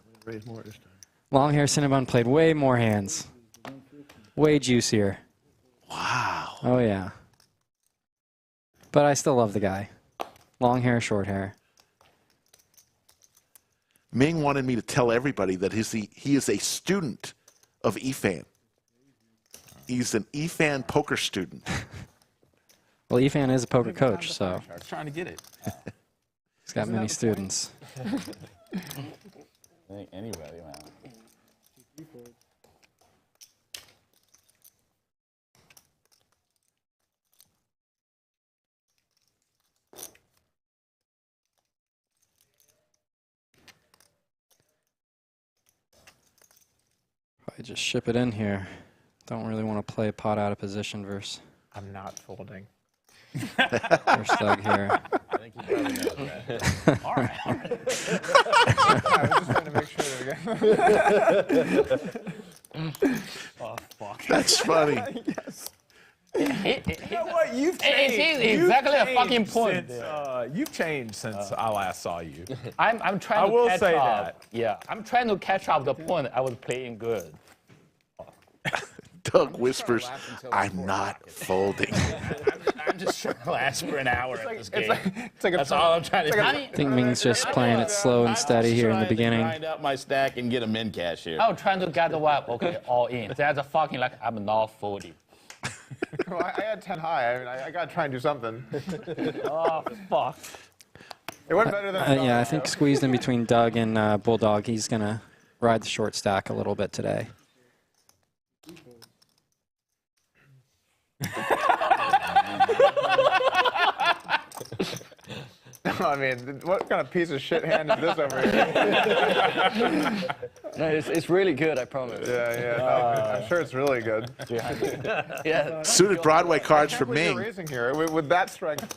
S7: Long hair Cinnabon played way more hands. Way juicier.
S4: Wow.
S7: Oh, yeah. But I still love the guy. Long hair, short hair.
S4: Ming wanted me to tell everybody that he is a student of EFAN. He's an EFAN poker student.
S7: Well, Efan is a poker coach, so
S2: I was trying to get it.
S7: he's got many students.
S5: I think anybody, man.
S7: Probably just ship it in here. Don't really want to play pot out of position versus
S3: I'm not folding.
S7: Doug here.
S5: I think he probably knows that.
S3: All right. I was just trying to make sure.
S8: Oh, fuck.
S4: That's funny.
S3: Yes.
S2: You know what? You've changed.
S6: It's exactly a fucking point.
S2: Since, you've changed since I last saw you.
S12: I'm trying
S2: I
S12: to
S2: will
S12: catch
S2: say
S12: up.
S2: that.
S12: Yeah, I'm trying to catch up the point. I was playing good.
S4: Doug whispers, I'm not folding.
S5: I'm just trying to last for an hour at this game.
S3: That's
S5: all I'm trying to do.
S7: I think Ming's just playing it slow and steady here in the beginning.
S5: Grind out my stack and get a min cash here.
S12: I was trying to get the wipe. Okay, all in. That's a fucking like I'm not folding.
S3: Well, I had 10 high. I mean, I got to try and do something.
S12: Oh fuck.
S3: It went better than I thought.
S7: Yeah, I think squeezed in between Doug and Bulldog. He's going to ride the short stack a little bit today.
S3: I mean, what kind of piece of shit hand is this over here?
S6: No, it's really good, I promise.
S3: Yeah. No, I'm sure it's really good.
S6: Yeah.
S4: Suited Broadway cards for
S3: Ming.
S4: Ming.
S3: Raising here with that strength.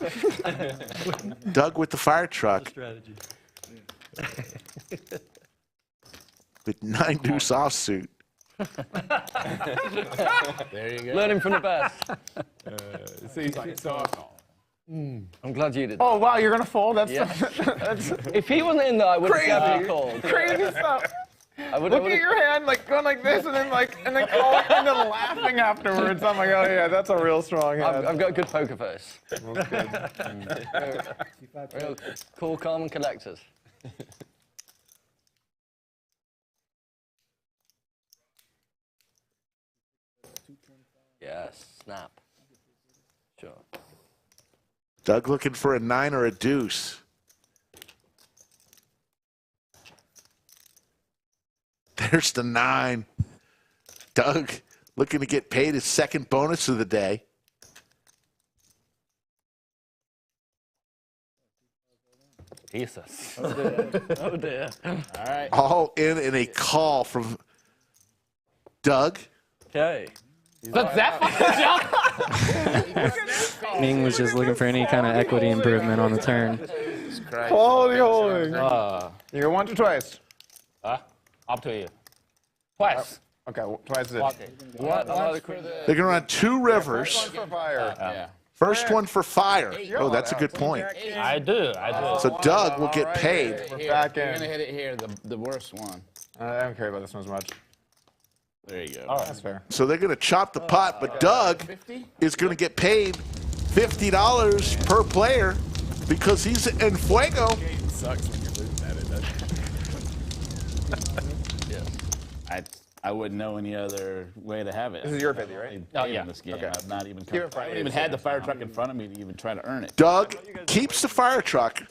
S4: Doug with the fire truck.
S8: Strategy.
S4: With 9 deuce offsuit.
S5: There you go.
S6: Learning from the best. I'm glad you did.
S3: Oh wow, you're gonna fold? That's,
S6: Yeah.
S3: that's
S6: If he wasn't in there, I would have definitely
S3: crazy.
S6: called.
S3: Crazy stuff.
S6: Look
S3: Look at your hand, like going like this, and then calling and then laughing afterwards. I'm like, oh yeah, that's a real strong hand.
S6: I've got a good poker face.
S3: That's good.
S6: Real cool, calm, and collected. Yes, snap. Sure.
S4: Doug looking for a 9 or a deuce. There's the 9. Doug looking to get paid his second bonus of the day.
S12: Jesus.
S6: Oh dear. Oh dear.
S5: All right.
S4: All in a call from Doug.
S6: Okay.
S12: But that fucking jump.
S7: Ming was just looking for any kind of equity improvement on the turn.
S3: Quality holding.
S12: You
S3: go once or twice?
S12: Up to you. Twice.
S3: Okay, twice is it.
S6: What?
S4: They're going to run 2 rivers.
S3: For fire.
S5: Yeah.
S4: First one for fire. Oh, that's a good point.
S12: I do.
S4: So Doug will get paid.
S3: We're back
S5: You're
S3: in.
S5: gonna hit it here, the worst one.
S3: I don't care about this one as much.
S5: There you go.
S12: All right.
S3: That's fair.
S4: So they're going to chop the pot, but Doug is going to get paid $50 per player because he's in fuego.
S2: Game sucks when you're losing at it.
S5: I wouldn't know any other way to have it.
S3: This is your 50, right?
S5: Oh yeah. This game.
S3: Okay.
S5: I've not even.
S3: Keep it in front
S5: I
S3: of
S5: haven't
S3: you.
S5: even had the fire truck in front of me to even try to earn it.
S4: Doug keeps the fire truck.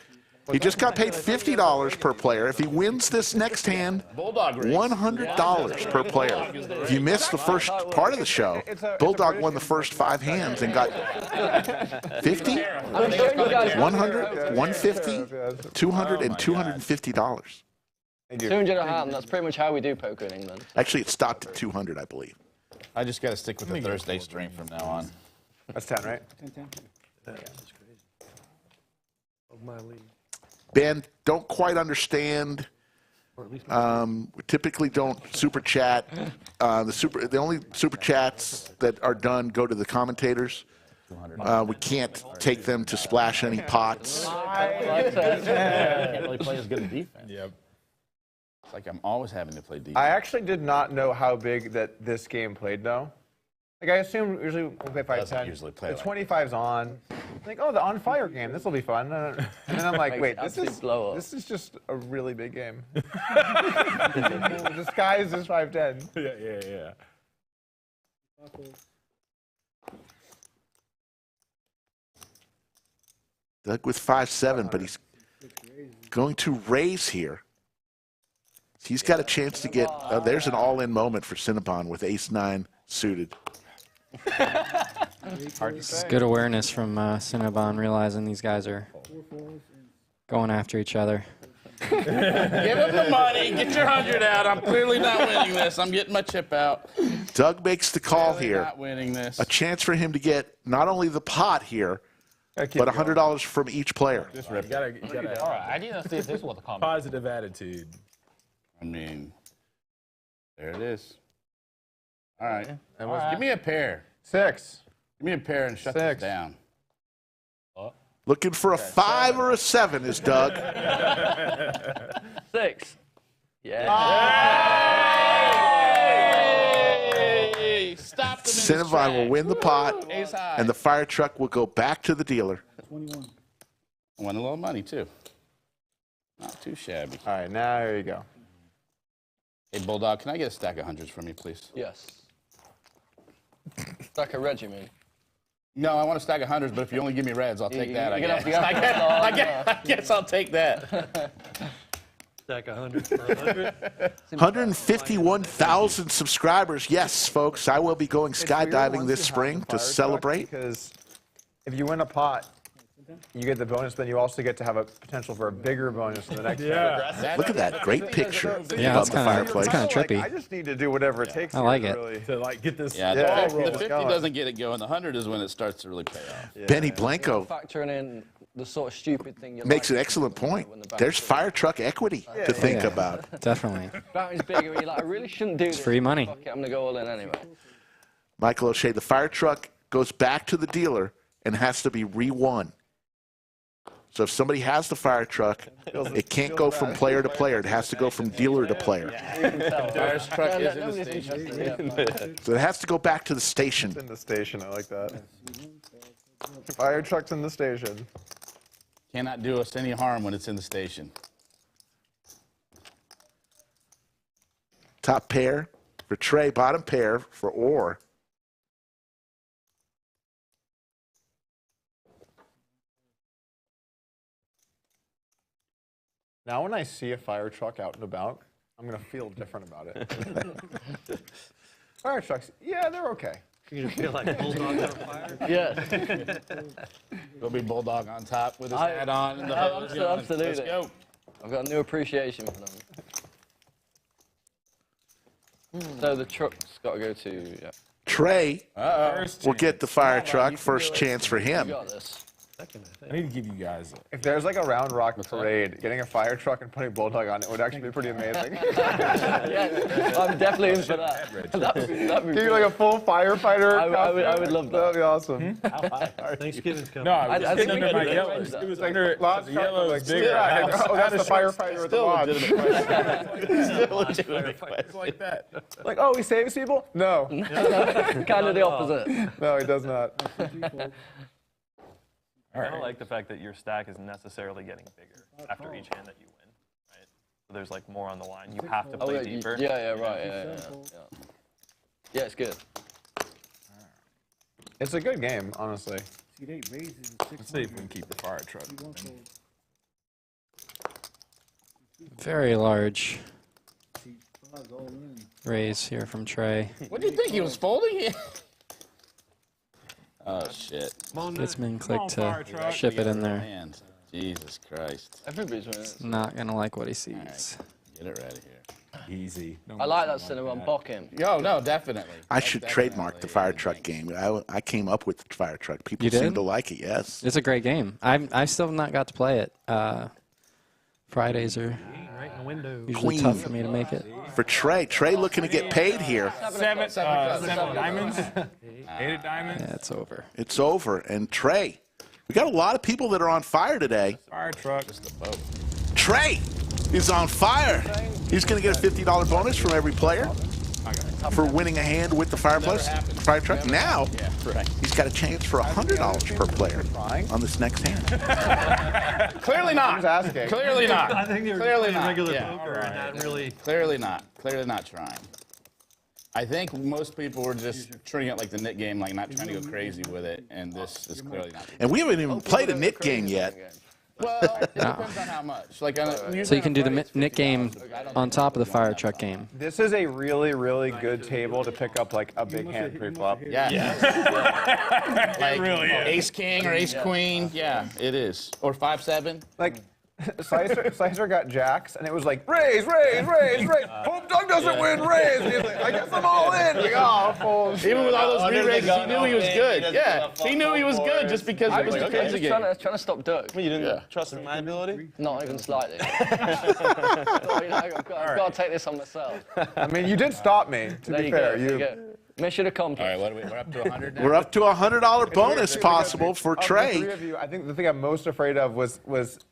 S4: He just got paid $50 per player. If he wins this next hand,
S5: Bulldog race.
S4: $100 per player. If you missed the first part of the show, Bulldog won the first 5 hands and got 50, 100, 150, 200, and $250.
S6: $200 a hand. That's pretty much how we do poker in England.
S4: Actually, it stopped at 200, I believe.
S5: I just got to stick with the Thursday stream from now on.
S3: That's 10, right?
S8: 10. That's crazy. Of my league.
S4: Ben, don't quite understand. We typically don't super chat. The only super chats that are done go to the commentators. We can't take them to splash any pots.
S5: Can't really play as good a defense.
S2: Yep.
S5: It's like I'm always having to play defense.
S3: I actually did not know how big that this game played, though. Like, I assume usually we play 5-10.
S5: Usually play
S3: the
S5: like
S3: 25's on. Like, oh, the on fire game. This will be fun. And then I'm like, wait, this is just a really big game. Disguised as 5-10.
S2: Yeah.
S4: Doug with 5-7, but he's going to raise here. He's got a chance to get. There's an all-in moment for Cinnabon with ace-9 suited.
S7: It's good awareness from Cinnabon, realizing these guys are going after each other.
S5: Give him the money. Get your 100 out. I'm clearly not winning this. I'm getting my chip out.
S4: Doug makes the call here.
S5: Not winning this.
S4: A chance for him to get not only the pot here, but $100 from each player.
S2: Just rip. You gotta
S12: All right. I didn't see if this was a comment.
S2: positive attitude.
S5: I mean, there it is. All right.
S12: All right.
S5: Give me a pair.
S3: 6.
S5: Give me a pair and shut this down.
S4: Looking for a 5 or a 7 is Doug.
S6: 6. Yeah.
S5: Hey! Stop them in his
S4: Cinnabon will win the pot,
S5: Ace high.
S4: and the fire truck will go back to the dealer.
S8: 21.
S5: I won a little money, too. Not too shabby.
S3: All right, now here you go.
S5: Hey, Bulldog, can I get a stack of hundreds from you, please?
S6: Yes. Stack of red, you mean?
S5: No, I want a stack of hundreds, but if you only give me reds, I'll take that, I guess.
S6: you're gonna have to
S5: I guess I'll take that.
S8: Stack 100 for 100.
S4: 151,000 subscribers. Yes, folks, I will be going skydiving this spring to celebrate.
S3: Because if you win a pot, you get the bonus, then you also get to have a potential for a bigger bonus in the next
S4: Yeah. Look at that great picture.
S7: Yeah,
S4: above the fireplace.
S7: It's kind of trippy.
S3: I just need to do whatever it takes.
S7: I like it.
S3: Really.
S2: To like get this.
S5: Yeah,
S3: Yeah,
S5: the 50
S3: going.
S5: doesn't get it going. The 100 is when it starts to really pay off.
S3: Yeah.
S4: Benny Blanco
S6: Factoring in the sort of stupid thing you
S4: makes
S6: like
S4: an excellent
S6: when
S4: point.
S6: the bank's
S4: There's
S6: big.
S4: fire truck equity to think about.
S7: Definitely.
S6: Battery's bigger, and you're like, I really shouldn't do this.
S7: It's free money.
S6: Fuck it, I'm gonna go all in anyway.
S4: Michael O'Shea, the fire truck goes back to the dealer and has to be re-won. So if somebody has the fire truck, it can't go from player to player. It has to go from dealer to player.
S5: Fire truck is in the station.
S4: So it has to go back to the station.
S3: It's in the station. I like that. Fire truck's in the station.
S5: Cannot do us any harm when it's in the station.
S4: Top pair for Trey, bottom pair for Orr.
S3: Now when I see a fire truck out and about, I'm going to feel different about it. Fire trucks, yeah, they're okay.
S8: You're going to feel like Bulldog on fire?
S6: Yeah.
S5: There'll be Bulldog on top with his hat on. And the hose going.
S6: Absolutely.
S5: Let's go.
S6: I've got a new appreciation for them. So the truck's got to go to, yeah.
S4: Trey will get the fire truck. First chance for
S6: You
S4: him.
S6: got this.
S2: I need to give you guys.
S3: If there's like a Round Rock parade, getting a fire truck and putting Bulldog on it would actually be pretty amazing.
S6: Yeah, I'm definitely in for that. That'd be
S3: Give you like a full firefighter
S6: I would love that.
S3: That'd be awesome.
S8: Thanksgiving's coming.
S2: No, I was
S6: I
S2: just
S6: think
S2: under
S6: we
S2: my
S6: could
S2: yellow.
S6: arrange that.
S2: It was under
S3: Lodge
S2: the yellow
S3: truck,
S2: is bigger.
S3: yeah, oh, that's the firefighter at the lodge.
S2: It's like that.
S3: Like, oh, he saves people? No.
S6: Kind of the opposite.
S3: No, he does not.
S11: I don't like the fact that your stack is necessarily getting bigger after each hand that you win, right? So there's like more on the line. You have to play deeper.
S6: Yeah, right. Yeah. Yeah, it's good.
S3: It's a good game, honestly.
S2: Let's see if we can keep the fire truck.
S7: Very large raise here from Trey.
S5: What do you think? He was folding it? Oh, shit.
S7: Gets Ming Click to ship it in there.
S5: Hands. Jesus Christ.
S6: Everybody's winning.
S7: Not going to like what he sees.
S5: Get it right here.
S2: Easy.
S6: I like that Cinnabon Pocket.
S5: Yo, no, definitely.
S4: I should trademark the fire truck game. I came up with the fire truck. People
S7: You did?
S4: seem to like it, yes.
S7: It's a great game. I still have not got to play it. Fridays are
S8: Right in the window.
S7: usually tough for me to make it.
S4: For Trey. Trey looking to get paid here.
S2: Seven diamonds. 8 of diamonds.
S7: Yeah, it's over.
S4: It's over. And Trey, we got a lot of people that are on fire today.
S2: Fire truck.
S4: Trey is on fire. He's going to get a $50 bonus from every player for winning a hand with the fire truck. Now, he's got a chance for $100 per player on this next hand.
S5: Clearly not.
S3: Asking.
S5: Clearly not.
S8: I think they were
S5: Clearly
S8: playing
S5: not.
S8: regular
S5: Yeah.
S8: poker and not really.
S5: Clearly not. Clearly not trying. I think most people were just treating it like the knit game, like not trying to go crazy with it, and this is clearly not.
S4: And we haven't even played a knit game yet.
S5: Well, it depends on how much. Like,
S7: So you can do the knit game on top of the fire truck game.
S3: This is a really, really good table to pick up like a big hand pre-flop.
S5: Yeah. Like
S2: really is.
S5: ace king or ace queen. Yeah, it is. Or 5-7.
S3: Like, Slicer got jacks, and it was like, raise, raise, raise, raise. Hope Doug doesn't win, raise. And he's like, I guess I'm all in. Like, oh, fold.
S5: Even with all those re-raises, he knew he was good. Yeah, he knew he was good just because it was a crazy game.
S6: Trying to stop Doug.
S11: You didn't trust in my ability?
S6: Not even slightly. I've got to take this on myself.
S3: I mean, you did stop me, to
S6: There
S3: be
S6: you
S3: fair.
S6: go. There you go. Mission accomplished.
S5: All right, what are we? We're up to 100 now.
S4: We're up to a $100 bonus possible for
S3: Of the three
S4: Trey.
S3: of you, I think the thing I'm most afraid of was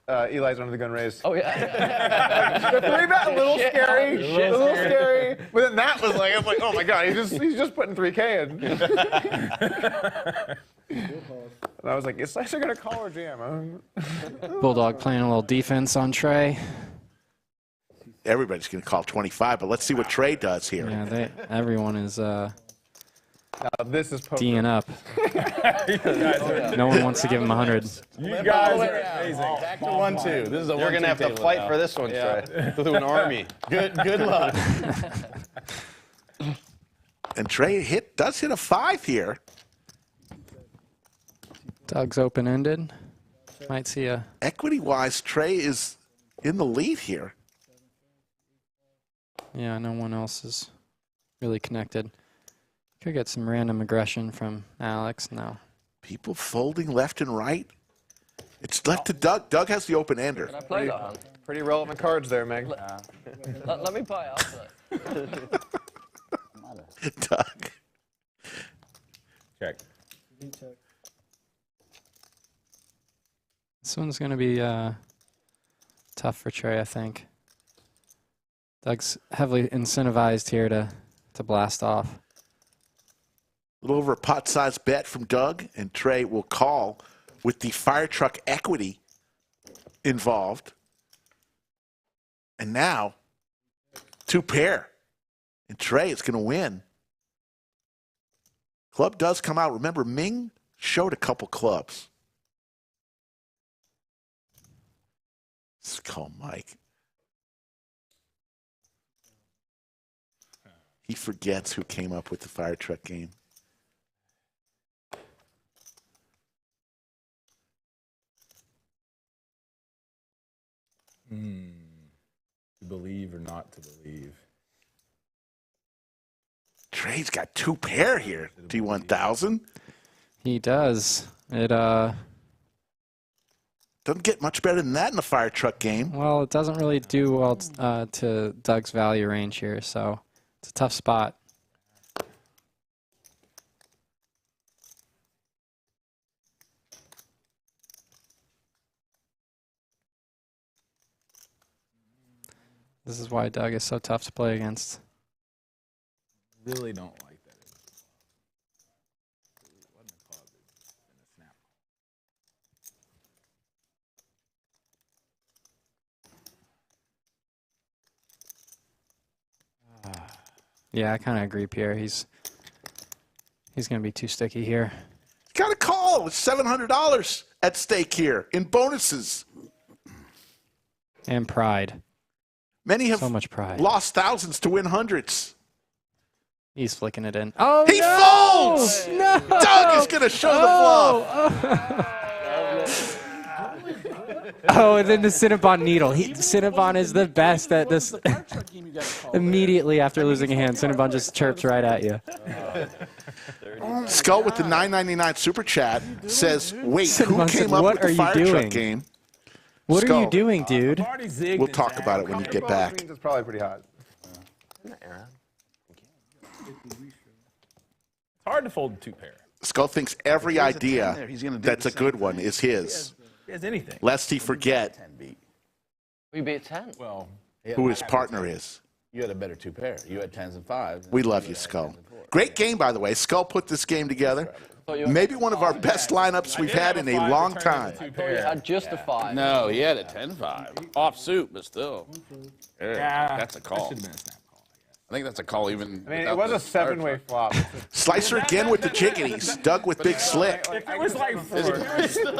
S3: Eli's under the gun raise.
S6: Oh, yeah.
S3: The three bet, a little
S6: Shit.
S3: scary,
S6: Oh,
S3: a
S6: shit.
S3: little scary. But then that was like, I was like, oh my god, he's just putting 3K in. And I was like, is Slicer gonna call or jam?
S7: Bulldog playing a little defense on Trey.
S4: Everybody's going to call 25, but let's see what Trey does here.
S7: Yeah, everyone is
S3: Now this is poker.
S7: D'ing up. No one wants to give him 100.
S2: You guys are amazing.
S5: Back to 1-2. This is a
S1: You're going to have to fight for this one, Trey. Through an army.
S5: Good luck.
S4: And Trey does hit a 5 here.
S7: Doug's open-ended. Might see a...
S4: Equity-wise, Trey is in the lead here.
S7: Yeah, no one else is really connected. Could get some random aggression from Alex now.
S4: People folding left and right. It's left to Doug. Doug has the open ender.
S6: Can I play that?
S3: Pretty relevant cards there, Meg.
S6: Let me play it.
S4: Doug.
S2: Check.
S7: This one's going to be tough for Trey, I think. Doug's heavily incentivized here to blast off.
S4: A little over a pot-sized bet from Doug, and Trey will call with the fire truck equity involved. And now, 2 pair. And Trey is going to win. Club does come out. Remember, Ming showed a couple clubs. Let's call Mike. He forgets who came up with the fire truck game.
S2: To believe or not to believe.
S4: Trey's got 2 pair here. T1000.
S7: He does. It
S4: doesn't get much better than that in the fire truck game.
S7: Well, it doesn't really do well to Doug's value range here, so it's a tough spot. This is why Doug is so tough to play against.
S2: Really don't like that.
S7: Yeah, I kind of agree, Pierre. He's going to be too sticky here.
S4: Got a call. It's $700 at stake here in bonuses.
S7: And pride.
S4: Many have
S7: so much pride.
S4: Lost thousands to win hundreds.
S7: He's flicking it in. Oh,
S4: he
S7: no!
S4: folds!
S7: No!
S4: Doug is going to show the bluff.
S7: Oh, and then the Cinnabon needle. Cinnabon is the best at this. Immediately after losing a hand, Cinnabon just chirps right at you.
S4: Skull with the $9.99 super chat says, wait,
S7: Cinnabon
S4: who came up with the fire truck game?
S7: What
S4: Skull.
S7: are you doing, dude?
S4: We'll talk about it when you get back.
S3: It's probably pretty hot.
S2: It's hard to fold 2 pair.
S4: Skull thinks every idea that's a good one is his.
S2: He has anything.
S4: Lest he forget
S6: We beat 10.
S12: Well,
S4: who his partner is.
S12: You had a better 2 pair. You had 10s and 5s.
S4: We love you, Skull. Great game, by the way. Skull put this game together. Maybe one of our best lineups we've had in a long time.
S6: I thought you had just a 5.
S5: No, he had a 10-5. Off suit, but still. Yeah, that's a call. I think that's a call even.
S3: I mean, it was a 7-way flop.
S4: Slicer again with the jiggities. Doug with big slick.
S2: If it was like 4.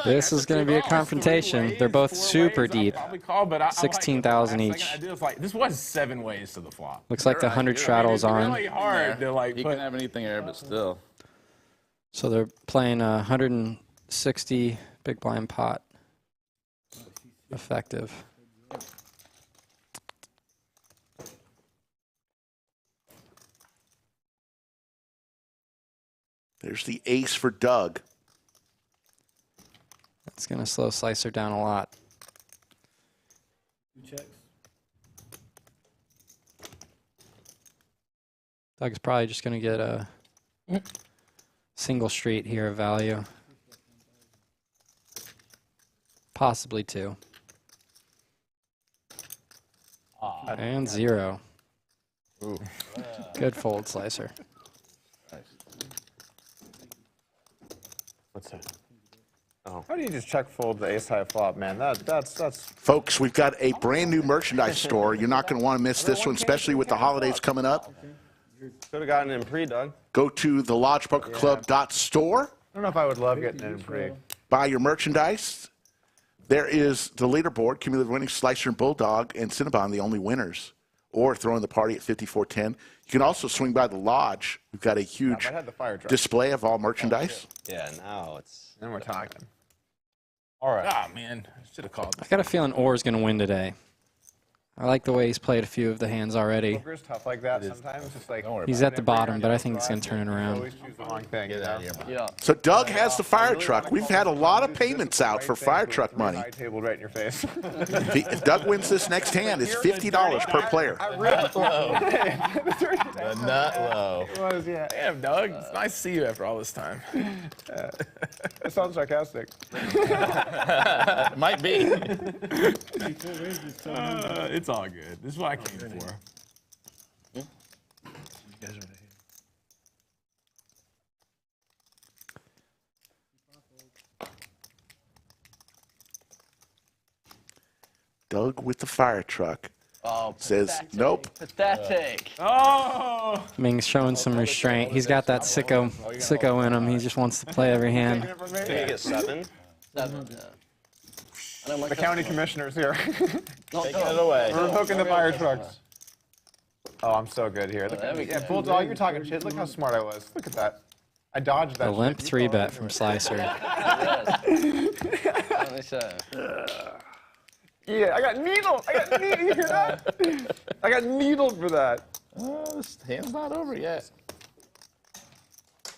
S7: This is going to be a confrontation. They're both super deep.
S2: Call, but
S7: 16,000 each.
S2: This was 7 ways to the flop.
S7: Looks like the 100 straddles on.
S2: Really hard to like.
S5: He can have anything there, but still.
S7: So they're playing a 160 big blind pot. Effective.
S4: There's the ace for Doug.
S7: That's going to slow Slicer down a lot.
S8: 2 checks.
S7: Doug's probably just going to get a single street here of value. Possibly 2. And 0.
S5: Ooh.
S7: Good fold, Slicer.
S1: What's that? Oh.
S3: How do you just check fold the ace high flop, man? That's.
S4: Folks, we've got a brand new merchandise store. You're not going to want to miss this one, especially with the holidays coming up.
S1: Could have gotten in pre, Doug.
S4: Go to the lodgepokerclub.store.
S3: I don't know if I would love getting it in pre.
S4: Buy your merchandise. There is the leaderboard, cumulative winnings, Slicer and Bulldog, and Cinnabon, the only winners. Or throwing the party at 5410. You can also swing by the lodge. We've got a huge display of all merchandise.
S1: Yeah, now it's.
S3: Then we're talking.
S2: All right. Ah, man. Should have called.
S7: I got a feeling Orr's going to win today. I like the way he's played a few of the hands already.
S3: Poker's tough like that sometimes. It's like
S7: He's at the bottom, but I think he's going to turn it around.
S3: always choose the wrong thing. You know?
S6: Yeah.
S4: So Doug has the fire truck. We've had a lot of payments out for fire truck money.
S3: I tabled right in your face.
S4: If Doug wins this next hand, it's $50 per player.
S2: Nut low. The nut low.
S3: It was, yeah.
S2: Damn, Doug. It's nice to see you after all this time.
S3: It sounds sarcastic.
S2: Might be. It's all good. This is what I came for.
S4: Doug with the fire truck
S6: Oh,
S4: says,
S6: pathetic.
S4: nope.
S6: Pathetic.
S2: Oh!
S7: Ming's showing some restraint. He's got that sicko in him. He just wants to play every hand.
S1: Can you get 7?
S6: 7, yeah.
S3: The county commissioner's here.
S6: Not
S2: Take it away.
S3: We're poking the fire trucks. Oh, I'm so good here. Look
S6: there
S3: at
S6: we
S3: me. Yeah,
S6: go.
S3: Bulldog, you're talking shit. Look how smart I was. Look at that. I dodged that
S7: The limp
S3: shit.
S7: 3-bet from Slicer.
S6: Apparently so.
S3: Yeah, I got needled. I got needled. You hear that? I got needled for that.
S5: This hand's not over yet.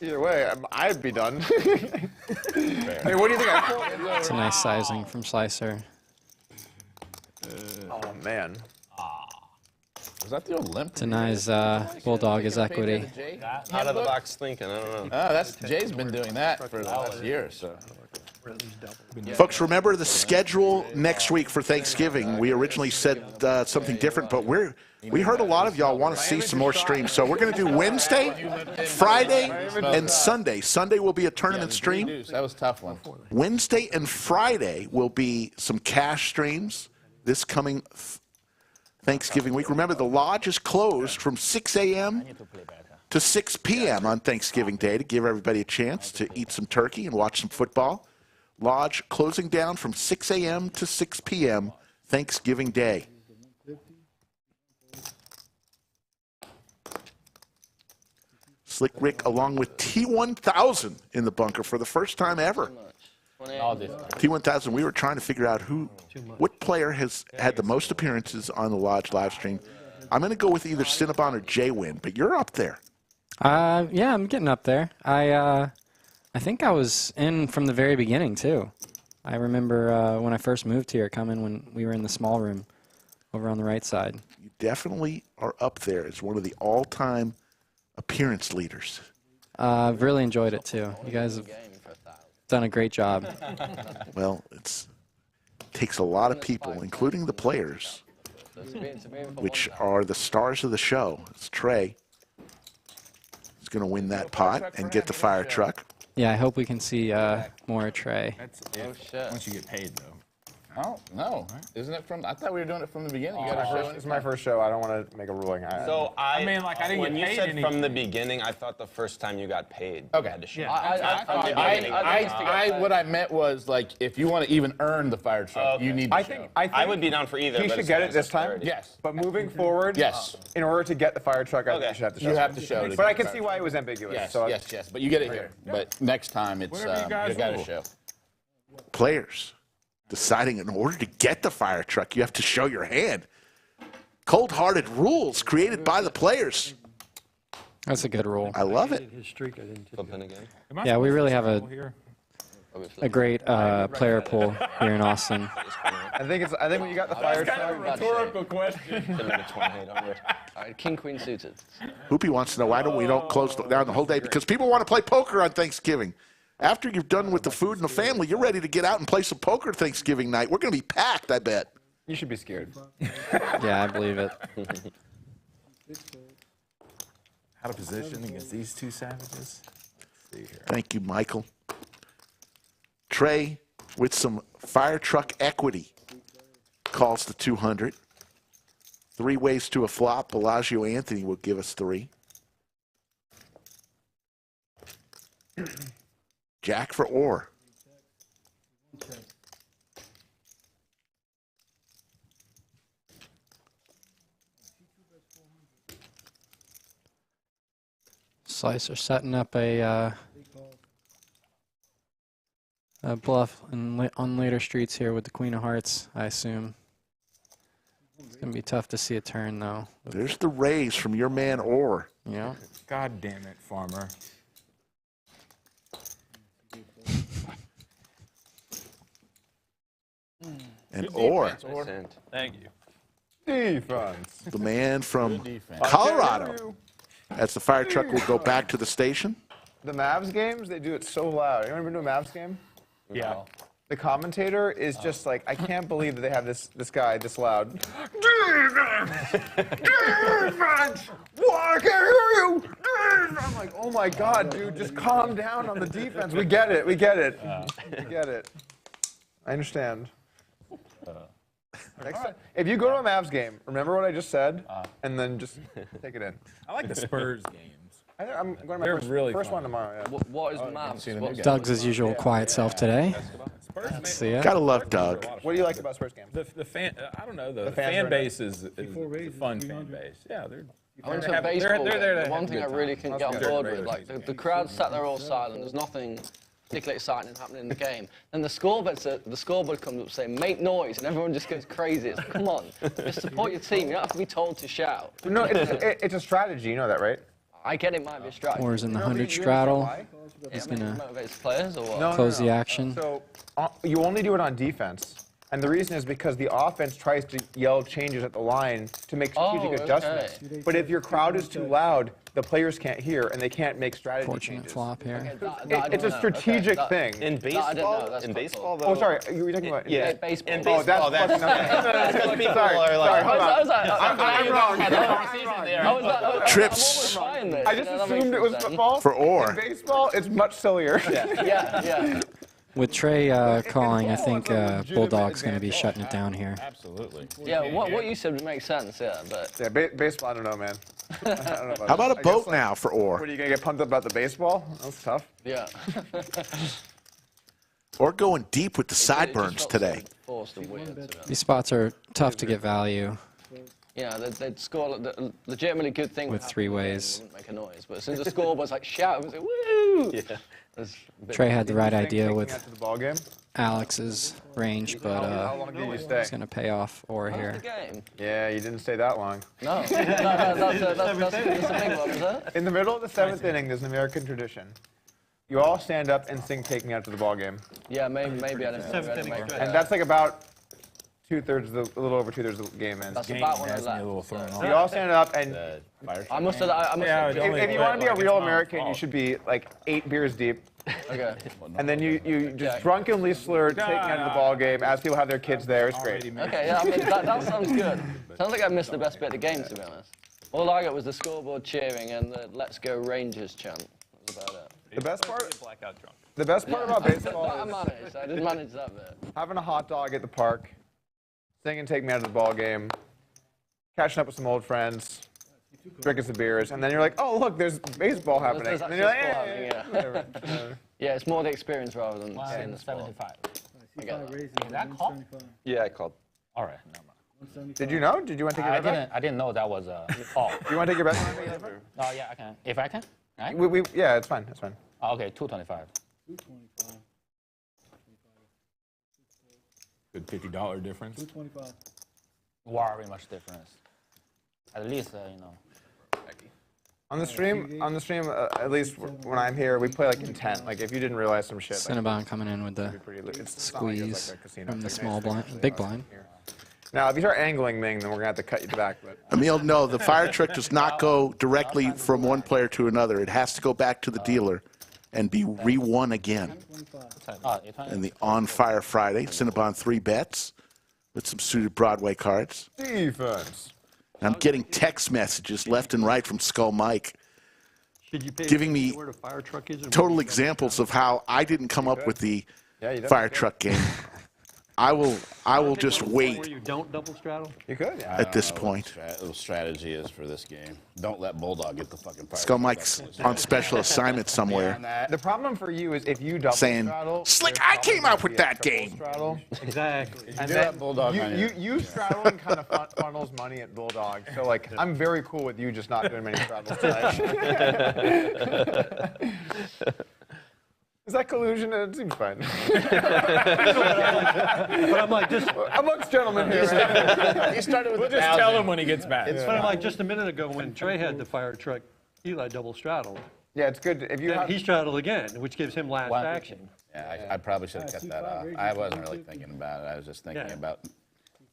S3: Either way, I'd be done. Hey, what do you think I pulled?
S7: It's a nice sizing from Slicer.
S3: Oh, man.
S5: Was that the old limp?
S7: Denies Bulldog his equity.
S1: Out of the box thinking, I don't know.
S5: Oh, that's Jay's been doing that for the last year or so.
S4: Folks, remember the schedule next week for Thanksgiving. We originally said something different, but we heard a lot of y'all want to see some more streams. So we're going to do Wednesday, Friday, and Sunday. Sunday will be a tournament stream.
S5: That was a tough one.
S4: Wednesday and Friday will be some cash streams this coming Thanksgiving week. Remember, the lodge is closed from 6 a.m. to 6 p.m. on Thanksgiving Day to give everybody a chance to eat some turkey and watch some football. Lodge closing down from 6 a.m. to 6 p.m. Thanksgiving Day. Slick Rick along with T1000 in the bunker for the first time ever. T1000, we were trying to figure out what player has had the most appearances on the Lodge live stream. I'm going to go with either Cinnabon or J-Win, but you're up there.
S7: Yeah, I'm getting up there. I think I was in from the very beginning, too. I remember when I first moved here, coming when we were in the small room over on the right side.
S4: You definitely are up there as one of the all-time appearance leaders.
S7: I've really enjoyed it, too. You guys have done a great job.
S4: Well, it takes a lot of people, including the players, which are the stars of the show. It's Trey. He's going to win that pot and get the fire truck.
S7: Yeah, I hope we can see more Trey.
S2: Once you get paid, though.
S5: Oh, no. Isn't it from? I thought we were doing it from the beginning. You got to show
S3: It's my first show. I don't want to make a ruling.
S1: So I
S2: mean, like, I didn't
S1: when
S2: get
S1: you
S2: paid
S1: said
S2: any-
S1: from the beginning, I thought the first time you got paid,
S5: Okay.
S1: you had to show.
S5: What I meant was, like, if you want to even earn the fire truck, you need to show.
S1: I would be down for either.
S3: He
S1: but
S3: should
S1: as
S3: get
S1: long
S3: it
S1: as
S3: this
S1: it's
S3: time.
S1: clarity.
S5: Yes.
S3: But moving forward,
S5: Yes.
S3: in order to get the fire truck, I think you should have to show.
S5: You have to show it.
S3: But I can see why it was ambiguous.
S5: Yes,
S3: so
S5: yes. But you get it here. But next time, it's you got to show.
S4: Players deciding in order to get the fire truck, you have to show your hand. Cold-hearted rules created by the players.
S7: That's a good rule.
S4: I love it.
S8: His streak, I didn't
S1: Flipping again.
S7: Yeah, we really have a great player pool here in Austin.
S3: I think when you got the fire truck,
S2: Rhetorical question.
S1: Couldn't have been 2800.
S6: All right, king, queen suited.
S4: Hoopy wants to know why we don't close down the whole day, because people want to play poker on Thanksgiving. After you're done with the food and the family, you're ready to get out and play some poker Thanksgiving night. We're going to be packed, I bet.
S3: you should be scared.
S7: Yeah, I believe it.
S2: Out of position against these two savages. Let's see here.
S4: Thank you, Michael. Trey with some fire truck equity calls the 200. 3 ways to a flop. Bellagio Anthony will give us 3. Jack for Orr.
S7: Slicer setting up a bluff on later streets here with the Queen of Hearts, I assume. It's going to be tough to see a turn, though.
S4: There's the raise from your man, Orr.
S7: Yeah.
S2: God damn it, Farmer.
S4: And Orr,
S11: Thank you.
S3: Defense.
S4: the man from Colorado. As the fire truck will go back to the station.
S3: The Mavs games, they do it so loud. You ever been to a Mavs game?
S2: Yeah.
S3: The commentator is just like, I can't believe that they have this guy this loud. Defense! Defense! Why I can't hear you? Defense! I'm like, oh my God, dude, just calm down on the defense. We get it. We get it. We get it. I understand. Next time, if you go to a Mavs game, remember what I just said, and then just take it in.
S2: I like the Spurs games.
S3: I'm going to
S2: They're
S3: my
S2: really
S3: first
S2: fun.
S3: one tomorrow. Yeah.
S6: What is Mavs?
S7: Doug's as usual quiet self today. Let's see it.
S4: Gotta love Doug.
S3: What do you like about Spurs games?
S2: The fan, I don't know, the
S3: fans
S2: fan
S3: are
S2: base is a fun fan base. Yeah, they're.
S6: I went to a baseball game. One thing I really couldn't get on board with, like the crowd sat there all silent. There's nothing particularly exciting happening in the game. Then the scoreboard comes up saying, "Make noise," and everyone just goes crazy. It's like, come on, just support your team. You don't have to be told to shout.
S3: No, it's a strategy. You know that, right?
S6: I get it might be a strategy.
S7: Orr's in the 100 straddle. He's
S6: Yeah,
S7: going to
S6: motivates players or what?
S7: close the action.
S3: So you only do it on defense. And the reason is because the offense tries to yell changes at the line to make strategic adjustments. But if your crowd is too loud, the players can't hear and they can't make strategy
S7: Fortunate
S3: changes.
S7: flop here.
S3: It's a strategic thing.
S1: In baseball, though.
S3: Oh, sorry. You were talking about
S6: baseball.
S1: In
S3: Oh,
S1: baseball,
S3: that's fucking okay. Sorry, hold on. I'm wrong.
S4: Trips
S3: I just assumed it was football.
S4: for Orr.
S3: In baseball, it's much sillier.
S6: Yeah.
S7: With Trey calling, I think Bulldog's going to be shutting it down here.
S5: Absolutely.
S6: Yeah, what you said would make sense, yeah, but...
S3: Yeah, baseball, I don't know, man. I don't know about
S4: How about
S3: that.
S4: a boat now for Orr?
S3: What, are you going to get pumped up about the baseball? That's tough.
S6: Yeah.
S4: Or going deep with the sideburns today.
S6: Forced and weird, to be honest.
S7: These spots are tough to get value.
S6: Yeah, they'd score the legitimately good thing
S7: With
S6: would happen,
S7: three
S6: they
S7: ways.
S6: wouldn't make a noise, but as soon as the score was like shout, it was like woo!
S1: Yeah.
S7: Trey had the right idea with
S3: After the ball game?
S7: Alex's range, but
S3: How long did you stay?
S7: it's going to pay off Orr
S6: How's
S7: here.
S6: the game?
S3: Yeah, you didn't stay that long.
S6: No, that's a big one, is it?
S3: In the middle of the seventh inning, there's an American tradition. You all stand up and sing "Take Me Out to the Ball Game,"
S6: Yeah, maybe I didn't make it.
S3: and that's like about a little over 2/3 of the game ends.
S6: That's about when I
S2: has me a little
S6: left.
S2: thrown
S6: So.
S2: off.
S3: You all stand up, and
S6: I must have.
S3: if you want to be a real American, you should be like 8 beers deep.
S6: Okay.
S3: And then you just drunkenly slur "Take Me Out to the Ball Game" as people have their kids there. It's great.
S6: Okay, yeah, I mean, that sounds good. Sounds like I missed the best bit of the game, to be honest. All I got was the scoreboard cheering and the "Let's Go Rangers" chant. That was about it.
S3: The best part.
S11: Blackout drunk.
S3: The best part about baseball
S6: I did manage that bit.
S3: having a hot dog at the park, singing "Take Me Out to the Ball Game," catching up with some old friends, drinking some beers, and then you're like, oh, look, there's baseball happening.
S6: There's
S3: And then you're like,
S6: actually
S3: yeah,
S6: baseball happening,
S3: whatever.
S6: Yeah, it's more the experience rather than seeing the sport.
S12: 75.
S6: I get that.
S12: Is that call?
S1: Yeah, I called.
S12: All right, never mind.
S3: Did you know? Did you want to take your bet back?
S12: I didn't know that was a call.
S3: Do you want to take your bet back?
S12: Oh yeah, I can. If I can, right?
S3: Yeah, it's fine. It's fine.
S12: Oh, okay, 225.
S2: Good $50 difference.
S8: 225.
S12: Very much difference. At least you know.
S3: On the stream, at least when I'm here, we play like intent. Like if you didn't realize some shit. Like,
S7: Cinnabon coming in with the
S3: it's not like it's
S7: squeeze
S3: like a casino.
S7: from the
S3: It's like
S7: small blind, big blind.
S3: Now, if you start angling Ming, then we're gonna have to cut you back. But
S4: Emil, no, the fire truck does not go directly from one player to another. It has to go back to the dealer and be re-won again. And the On Fire Friday, Cinnabon 3 bets with some suited Broadway cards.
S3: defense.
S4: I'm getting text messages left and right from Skull Mike giving me
S8: Where the fire truck is?
S4: total examples of how I didn't come up with the fire truck game. I will just wait
S8: Where you don't double straddle?
S3: You could.
S4: at this point.
S5: The strategy is for this game. Don't let Bulldog get the fucking fire.
S4: Skull Mike's on special assignment somewhere.
S3: The problem for you is if you double
S4: Saying,
S3: straddle,
S4: Slick,
S3: there's
S4: I came
S3: probably
S4: up with
S3: gonna
S4: that
S3: be a triple
S4: game.
S3: Straddle.
S8: Exactly.
S3: And
S5: do
S3: then
S5: that Bulldog on
S3: you straddling kind of funnels money at Bulldog. So like, I'm very cool with you just not doing many straddles tonight. Is that collusion? It seems fine.
S8: But I'm like, just
S3: amongst gentlemen here.
S5: He started with
S12: We'll just tell him when he gets back.
S8: But I'm like, just a minute ago when Trey had the fire truck, Eli double straddled.
S3: Yeah, it's good if you.
S8: And he straddled again, which gives him last action.
S5: Yeah, I probably should have cut that off. I wasn't really thinking about it. I was just thinking about.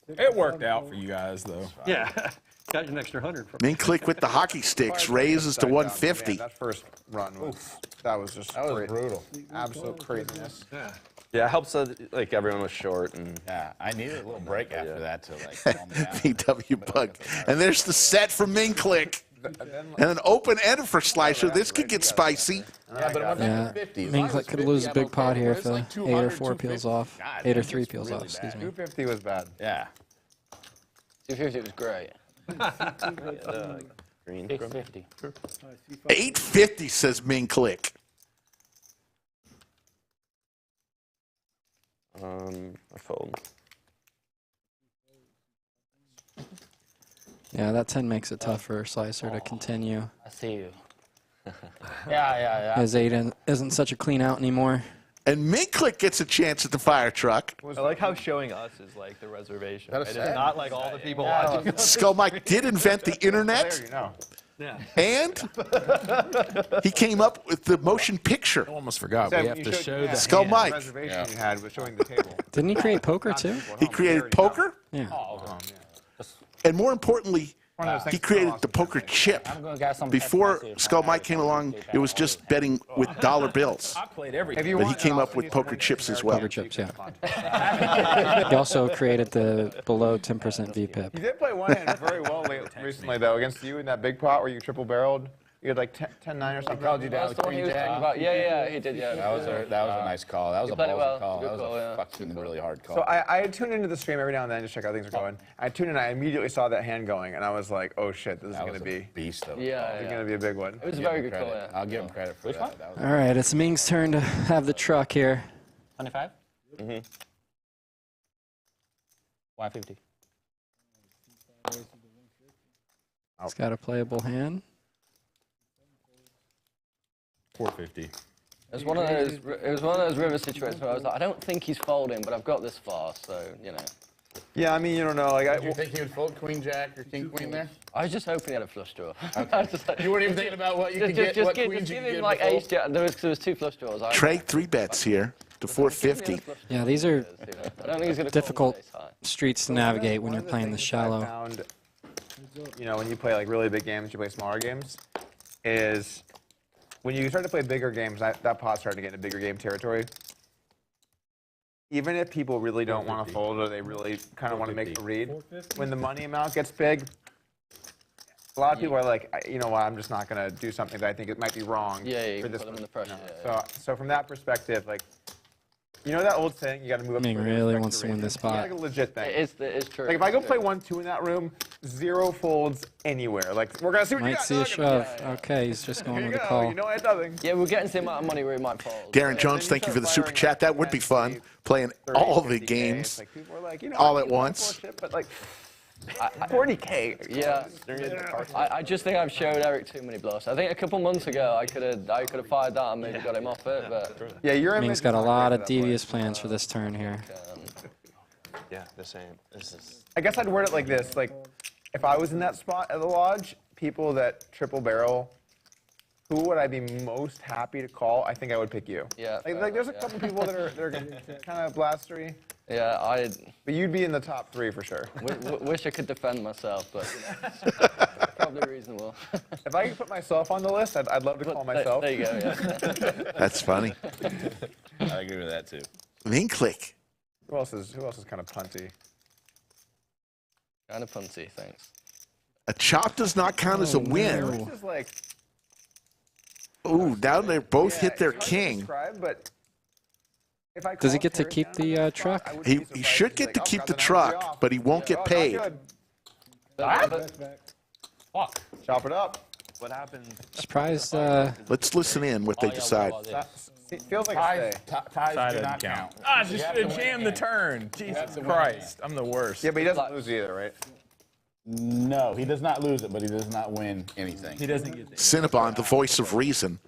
S12: It worked out for you guys, though.
S8: Yeah, got you an extra 100 from
S4: Ming Click with the hockey sticks raises to 150.
S3: Man, that first run was just
S1: brutal.
S3: Absolute craziness.
S1: Yeah, it helps that like everyone was short and.
S5: Yeah, I needed a little break after that to like calm down.
S4: VW bug. And there's the set for Ming Click. And an open-ended for Slicer. This could get spicy.
S5: Yeah, but it went 50.
S7: Ming Click could lose a big pot here if the 8 or 4 peels off. 8 or 3 peels off, excuse me.
S3: 250 was bad.
S5: Yeah.
S6: 250 was great.
S1: Green.
S12: 650.
S4: 850 says Ming Click.
S1: I fold.
S7: Yeah, that 10 makes it tough for Slicer to continue.
S12: I see you. Yeah.
S7: His 8 isn't such a clean out anymore.
S4: And Ming Click gets a chance at the fire truck.
S11: I like how showing us is like the reservation. Right? It's not like all the people
S4: Yeah.
S11: watching.
S4: Skull Mike did invent the internet.
S8: Yeah.
S4: And he came up with the motion picture.
S12: I almost forgot. We have to show the
S4: Skull Mike.
S3: Reservation you had was showing the table.
S7: Didn't he create poker too?
S4: He created poker.
S7: Yeah.
S4: And more importantly, he created the poker chip. Before Skull Mike came along, it was just betting with dollar bills.
S12: I played everything.
S4: But he came up with poker chips as well.
S7: Poker chips, yeah. He also created the below 10% VPIP.
S3: You did play one hand very well recently, though, against you in that big pot where you triple barreled. You had like 10-9 or something.
S5: Called you down.
S6: That's the one he was talking about. Yeah, he did. Yeah.
S5: That was a nice call. That was a
S6: played it
S5: ballsy
S6: well.
S5: call.
S6: Good
S5: That was
S6: call,
S5: a
S6: yeah.
S5: fucking really hard call.
S3: So I tune into the stream every now and then to check how things are going. I tuned in, I immediately saw that hand going, and I was like, oh shit, this is going to be
S5: beast of
S6: Yeah,
S3: This is going to be a big one.
S6: It was a very good call, yeah.
S5: I'll give him credit for that. That was
S7: All right, it's Ming's turn to have the truck here.
S12: 25? Mm-hmm. 150.
S7: He's got a playable hand.
S12: 450.
S6: It was one of those river situations where I was like, I don't think he's folding, but I've got this far, so you know.
S3: Yeah, I mean, you don't know. Like,
S5: Did you think he would fold queen jack or king queen there?
S6: I was just hoping he had a flush draw.
S5: Okay. You weren't even thinking about what you could get, what queens you
S6: give
S5: could
S6: him
S5: get
S6: like
S5: to fold?
S6: ace jack. There was 2 flush draws.
S4: Trey 3-bets here to 450.
S7: Yeah, these are
S6: I don't think he's gonna
S7: difficult streets to navigate when you're playing this shallow.
S3: Found, you know, when you play like really big games, you play smaller games, is when you start to play bigger games, that pot's starting to get into bigger game territory. Even if people really don't want to fold or they really kind of want to make a read, when the money amount gets big, a lot of people are like, you know what, I'm just not going to do something that I think it might be wrong for this
S6: put them in the pressure.
S3: So from that perspective, like, you know that old saying, you got to move up.
S7: Ming really wants to win this
S3: It's
S7: spot.
S3: like a legit thing.
S6: It's true.
S3: Like if I go play 1-2 in that room, 0 folds anywhere. Like we're gonna see what you
S7: Might
S3: got.
S7: see a shove. Okay, he's just going with the call.
S3: You know what, nothing.
S6: Yeah, we're getting to the amount of money where he might fold.
S4: Darren Jones, thank you for the super chat. That would be fun, playing all the games
S3: Like people are like, you know,
S4: all at once.
S3: But like 40K.
S6: Yeah, I just think I've showed Eric too many bluffs. I think a couple months ago I could have fired that and maybe got him off it, but
S3: yeah,
S7: Ming's got a lot of devious plans for this turn here.
S1: Yeah, the same. This is.
S3: I guess I'd word it like this: like if I was in that spot at the lodge, people that triple barrel, who would I be most happy to call? I think I would pick you.
S6: Yeah.
S3: Like there's a couple people that are kind of blastery.
S6: yeah,
S3: But you'd be in the top 3 for sure.
S6: wish I could defend myself, but you know, it's probably reasonable.
S3: If I could put myself on the list, I'd love to call myself.
S6: There you go. Yeah.
S4: That's funny.
S5: I agree with that too.
S4: Ming Click.
S3: Who else is kind of punty?
S6: Kind of punty, thanks.
S4: A chop does not count as a win.
S3: This is like.
S4: Ooh, now they both hit their
S3: it's hard to
S4: king.
S3: describe, but if I
S7: Does he
S3: call
S7: get to
S3: Terry
S7: keep
S3: down on
S7: the
S3: that
S7: truck?
S3: spot, I wouldn't
S4: He
S3: be surprised
S4: should
S3: if
S4: get
S3: he's
S4: to
S3: like,
S4: keep
S3: oh,
S4: the
S3: got the knockout
S4: truck,
S3: off.
S4: but he won't get
S3: Oh, not
S4: paid.
S3: good.
S12: Fuck.
S3: Chop it up.
S11: What happened?
S7: Surprised.
S4: Let's listen in what they decide.
S3: It feels like a stay.
S5: Ties do not count.
S12: Ah, just should have jammed the turn. Jesus Christ. I'm the worst.
S3: Yeah, but he doesn't lose either, right?
S5: No, he does not lose it, but he does not win anything.
S8: He doesn't get that.
S4: Cinnabon, the voice of reason.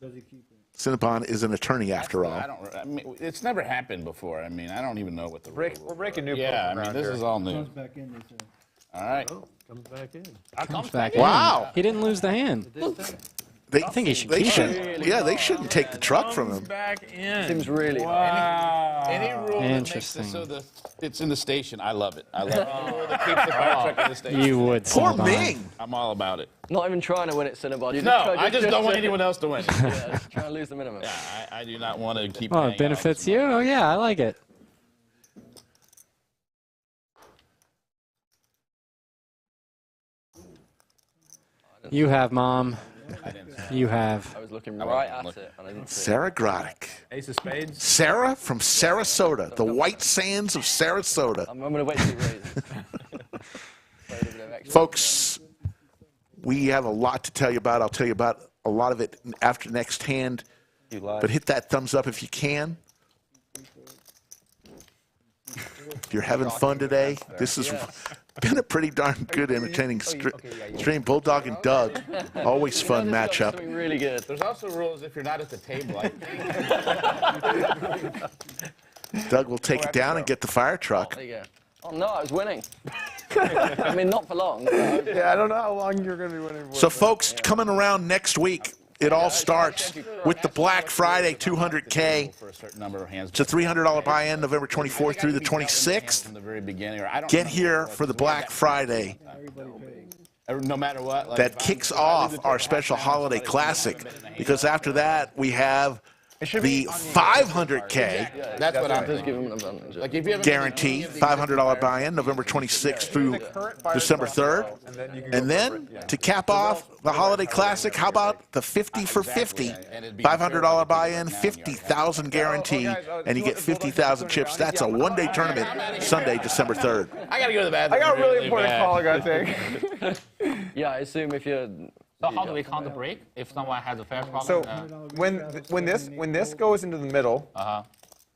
S8: Does he keep
S4: Cinnabon is an attorney after all.
S5: I mean, it's never happened before. I mean, I don't even know what the rules.
S3: We're breaking new.
S5: Yeah, I mean, this is all new. All right.
S8: Comes back in.
S7: Comes back in.
S4: Wow.
S7: He didn't lose the hand. I think he should keep it.
S4: Yeah, they shouldn't take the truck from him.
S11: Back in.
S6: Seems really
S5: Any rule that makes it so it's in the station, I love it. I love it. Any rule that keeps the fire truck in the station.
S7: You would.
S4: Poor
S7: Cinnabon.
S4: Ming.
S5: I'm all about it.
S6: Not even trying to win it, Cinnabon.
S5: No, I just don't want anyone else to win.
S6: Yeah, just trying to lose the minimum.
S5: Yeah, I do not want to keep.
S7: Oh, it benefits you? Oh, yeah, I like it. You have, Mom. You have.
S6: I was looking right at it, and I didn't see
S4: Sarah Groddick.
S2: Ace of spades.
S4: Sarah from Sarasota, the White Sands of Sarasota.
S6: I'm going to wait till he raises.
S4: Folks, we have a lot to tell you about. I'll tell you about a lot of it after next hand. But hit that thumbs up if you can. If you're having fun today, this has been a pretty darn good, entertaining stream. Bulldog and Doug, always fun matchup.
S6: Really good.
S5: There's also rules if you're not at the table.
S4: Doug will take it down and get the fire truck.
S6: There you go. Oh, no, I was winning. I mean, not for long.
S3: Yeah, I don't know how long you're going to be winning for.
S4: So, folks, coming around next week, it all starts with the Black Friday 200K. It's a $300 buy-in November 24th through the 26th. Get here for the Black Friday.
S5: No matter what.
S4: That kicks off our special holiday classic, because after that we have the 500K
S5: That's what I'm
S6: just
S5: thinking.
S6: give him an advantage.
S5: Like if you have
S4: guarantee, $500 buy-in November 26th through December 3rd. And then to cap off the holiday classic, how about the 50 for 50? $500 buy-in, 50,000 guarantee, and you get 50,000 chips. That's a one-day tournament, Sunday, December 3rd.
S5: I got to go to the bathroom.
S3: I got a really important call I got to take.
S6: Yeah, I assume if you're...
S12: So how do we count the break if someone has a fair problem?
S3: So when this goes into the middle,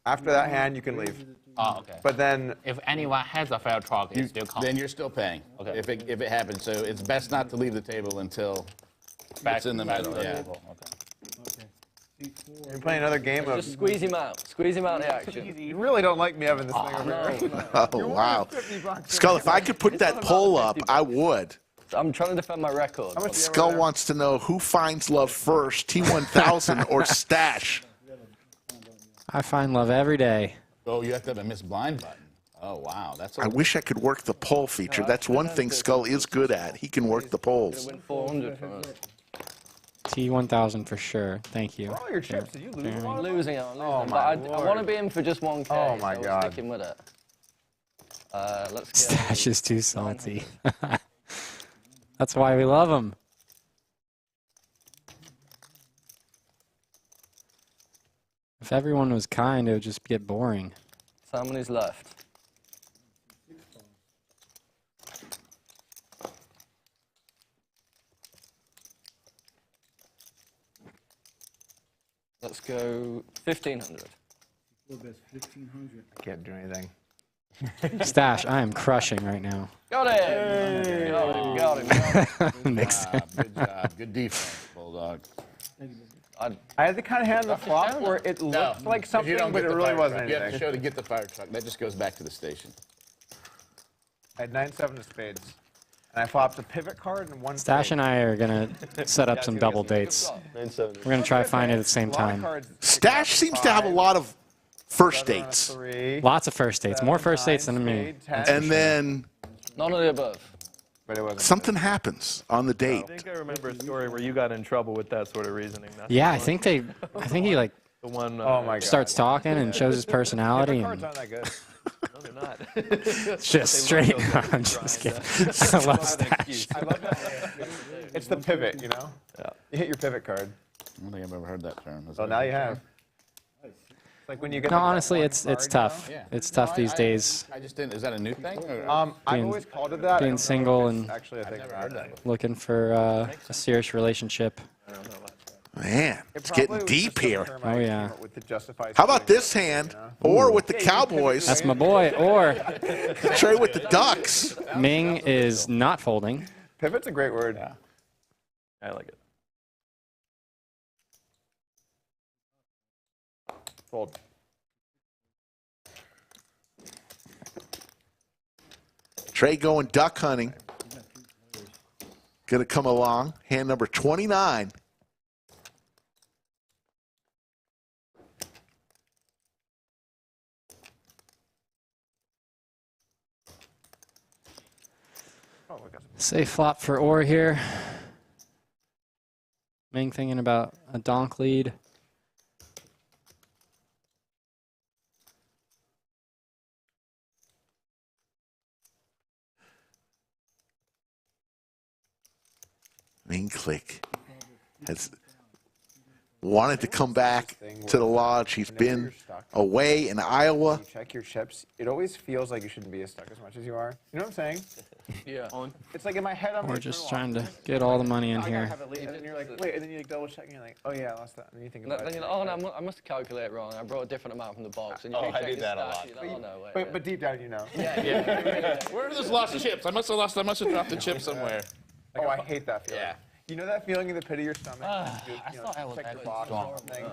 S3: after that hand you can leave.
S12: Oh, okay.
S3: But then
S12: if anyone has a fair truck, it still counts.
S5: Then you're still paying.
S12: Okay.
S5: If it happens, so it's best not to leave the table until it's in the middle. Yeah.
S3: you're playing another game of.
S6: Just squeeze him out. Squeeze him out of the action.
S3: You really don't like me having this thing over here.
S4: Oh, wow. Skull, if I could put that poll up, I would.
S6: I'm trying to defend my record.
S4: Skull wants to know who finds love first, T1000 or Stash?
S7: I find love every day.
S5: Oh, you have to have a miss blind button. Oh, wow. That's.
S4: I wish I could work the poll feature. That's one thing Skull is good at. He can work the polls.
S6: Win 400 from us.
S7: T1000 for sure. Thank you.
S3: For all your chips, did you lose?
S6: I'm losing.
S3: Oh,
S6: But
S3: my
S6: I want to be in for just 1K.
S3: Oh, my
S6: so
S3: God.
S6: I'm sticking with it. Let's go.
S7: Stash is too salty. That's why we love him. If everyone was kind, it would just get boring.
S6: So how many's left? Let's go 1,500.
S3: I can't do anything.
S7: Stash, I am crushing right now.
S6: Got him! Hey. Got him.
S7: Mixed.
S5: Good job. Good defense, Bulldog.
S3: I had the kind of hand on the flop where it looked like something, but it really wasn't
S5: You have to
S3: anything.
S5: show to get the fire truck. That just goes back to the station.
S3: I had 9-7 of spades. And I flopped a pivot card and one.
S7: Stash and I are going to set up some double dates. We're going to try to find it at the same time.
S4: Stash seems to have a lot of first dates.
S7: Lots of first dates. More first dates than me.
S4: And then
S6: None of the above.
S3: But it wasn't.
S4: something happens on the date.
S11: I think I remember a story where you got in trouble with that sort of reasoning. That's
S7: Yeah,
S11: the
S7: I
S11: one.
S7: think he like
S11: The one.
S3: Oh my God.
S7: starts talking and shows his personality.
S3: Pivot cards
S7: And
S3: aren't that good.
S11: No, they're not.
S7: it's just straight. I'm just kidding. I love Stash.
S3: I love that. It's the pivot, you know?
S11: Yeah.
S3: You hit your pivot card.
S5: I don't think I've ever heard that term.
S3: So now you have. It's like when you get.
S7: No,
S3: like that
S7: honestly,
S3: one
S7: it's
S3: card,
S7: tough.
S5: Yeah.
S7: It's tough these days.
S5: I just didn't. Is that a new thing? Or?
S3: I've
S7: Being-
S3: always called it that. I
S7: being
S3: don't know
S7: single
S3: if it's
S7: and-
S3: actually, I think
S5: Heard that.
S7: Looking for a serious relationship.
S4: Man, it's getting deep here.
S7: Oh, yeah.
S4: How about this hand? Or with the Cowboys.
S7: That's my boy. Or
S4: Trey with the Ducks.
S7: Ming is not folding.
S3: Pivot's a great word.
S11: I like it.
S3: Fold.
S4: Trey going duck hunting. Going to come along. Hand number 29.
S7: Safe flop for Orr here. Ming thinking about a donk lead.
S4: Ming Click has wanted to come back to the lodge. He's been away in Iowa.
S3: You check your chips. It always feels like you shouldn't be as stuck as much as you are. You know what I'm saying?
S6: Yeah.
S3: It's like in my head, I'm
S7: We're
S3: like,
S7: just trying to get all the money in
S3: I gotta
S7: here.
S3: have it late. And then you're like, wait, and then you like double check and you're like, oh yeah, I lost that. And then you think about
S6: Then
S3: it.
S6: you're like, oh no, I must have calculated wrong. I brought a different amount from the box. And you
S12: Oh, I
S6: check
S12: do
S6: your
S12: that a
S6: stats,
S12: lot.
S6: you're like, oh, no, wait,
S3: But deep down, you know.
S5: Where are those lost chips? I must have dropped the chip somewhere.
S3: Oh, I hate that feeling.
S5: Yeah.
S3: You know that feeling in the pit of your stomach?
S12: I thought I was
S3: check your
S12: actually
S3: box
S12: strong.
S3: or something,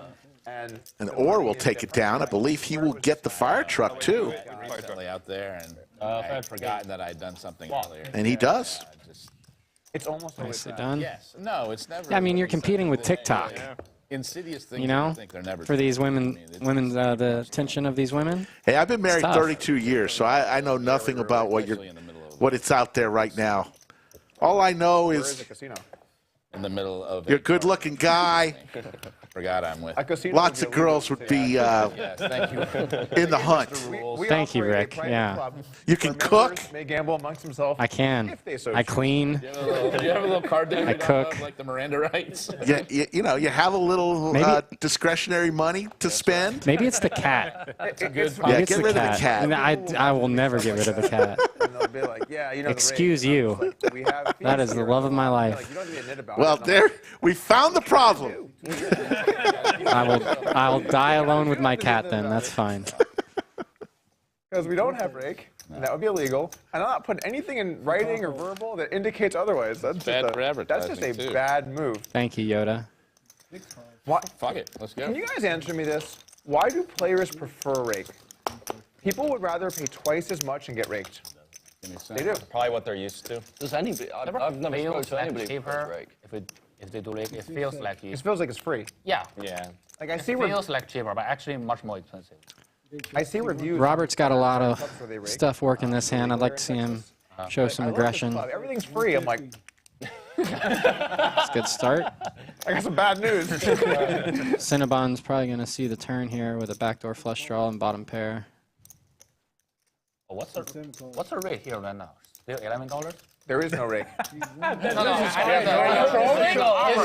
S3: and
S4: Orr will take it down. I believe he will get the fire truck, too.
S5: Recently out there, and I had forgotten that I'd done something earlier.
S4: And he does.
S3: it's almost always
S7: Nicely
S3: that.
S7: done.
S5: Yes. No, it's never.
S7: Yeah, I mean, you're competing with TikTok.
S5: Insidious things.
S7: You know,
S5: I think they're never
S7: for these women's the attention of these women.
S4: Hey, I've been married
S7: tough.
S4: 32 years, so I know nothing about what it's out there right now. All I know
S3: Where is
S4: is
S3: the casino?
S5: in the middle of.
S4: you're a good-looking guy.
S5: Forgot I'm with.
S3: A casino
S4: Lots
S3: would
S4: of
S3: be illegal
S4: girls
S3: to
S4: would
S3: say
S4: be
S5: Yes, thank you.
S4: in the hunt.
S3: We
S7: Thank you,
S3: operate a
S7: Rick.
S3: private
S7: Yeah.
S3: club
S4: You can
S3: where
S4: cook.
S3: members may gamble amongst themselves.
S7: I can.
S3: If they so
S7: I
S3: choose.
S7: clean.
S5: Do you have a little card there?
S7: I cook.
S5: Like the Miranda rights.
S4: You know, you have a little
S7: Maybe-
S4: discretionary money to spend.
S7: Maybe it's the cat.
S3: It's
S4: Yeah,
S7: Maybe it's
S4: get rid of the cat.
S7: And I will never get rid of the cat.
S3: And they'll be like, yeah, you know.
S7: Excuse
S3: the rate.
S7: you.
S3: And I'm just like, we have
S7: That
S3: fees
S7: is the
S3: here.
S7: love of my
S3: They're
S7: life.
S3: like, you don't need to knit about
S4: Well,
S3: it. And I'm
S4: there we found the problem.
S7: I will die alone with my cat then. That's fine.
S3: Because we don't have rake, and that would be illegal. And I'm not putting anything in writing or verbal that indicates otherwise. That's just
S5: Bad
S3: a,
S5: for
S3: that's just a
S5: advertising, too.
S3: bad move.
S7: Thank you, Yoda.
S3: Why,
S5: Fuck it. Let's go.
S3: can you guys answer me this? Why do players prefer rake? People would rather pay twice as much and get raked. They do.
S1: Probably what they're used to.
S6: Does anybody? I've never spoken to anybody who plays rake.
S12: If they do rake, it feels like
S3: It feels like it's free.
S12: yeah.
S1: Yeah.
S3: Like I
S12: It
S3: see,
S12: feels like cheaper, but actually much more expensive.
S3: I see reviews.
S7: Robert's got a lot of
S3: Where they rake.
S7: stuff working this hand. I'd like to see him show some
S3: I love this
S7: aggression.
S3: club. Everything's free. I'm like,
S7: It's a good start.
S3: I got some bad news.
S7: Cinnabon's probably going to see the turn here with a backdoor flush draw and bottom pair.
S12: Oh, what's the rate here right now? Still $11?
S3: There is no rake.
S5: Is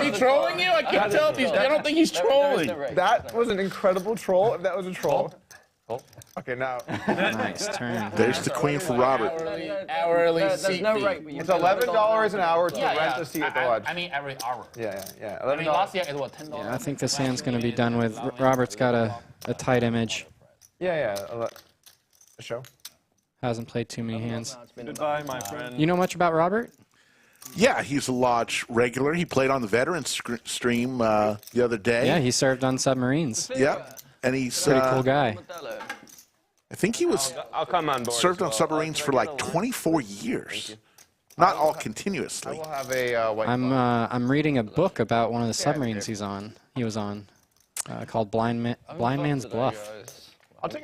S5: he trolling you? I can't tell if he's. I don't think he's trolling.
S3: That was an incredible troll. If that was a troll.
S12: Oh.
S3: Okay, now.
S7: Nice turn.
S4: There's the queen for Robert.
S5: Hourly
S6: There's
S5: seat
S6: no
S5: fee.
S6: rate. But you
S3: It's
S6: pay
S3: $11 an hour to
S12: Yeah,
S3: rent
S12: yeah.
S3: a seat at the lodge.
S12: I mean, every hour.
S3: Yeah.
S12: I mean,
S3: $11.
S12: last year it was $10.
S7: Yeah, I think this hand's going to be done with. Robert's got a tight image.
S3: Yeah. A show.
S7: Hasn't played too many hands.
S11: Goodbye, my friend.
S7: You know much about Robert?
S4: Yeah, he's a lodge regular. He played on the veteran stream the other day.
S7: Yeah, he served on submarines.
S4: Yep. And he's
S7: Pretty cool guy.
S4: I think he was
S1: I'll come on board.
S4: served on submarines for like 24 years. Not all continuously.
S3: I will have a white.
S7: I'm reading a book about one of the submarines he was on, called Blind Man's Bluff.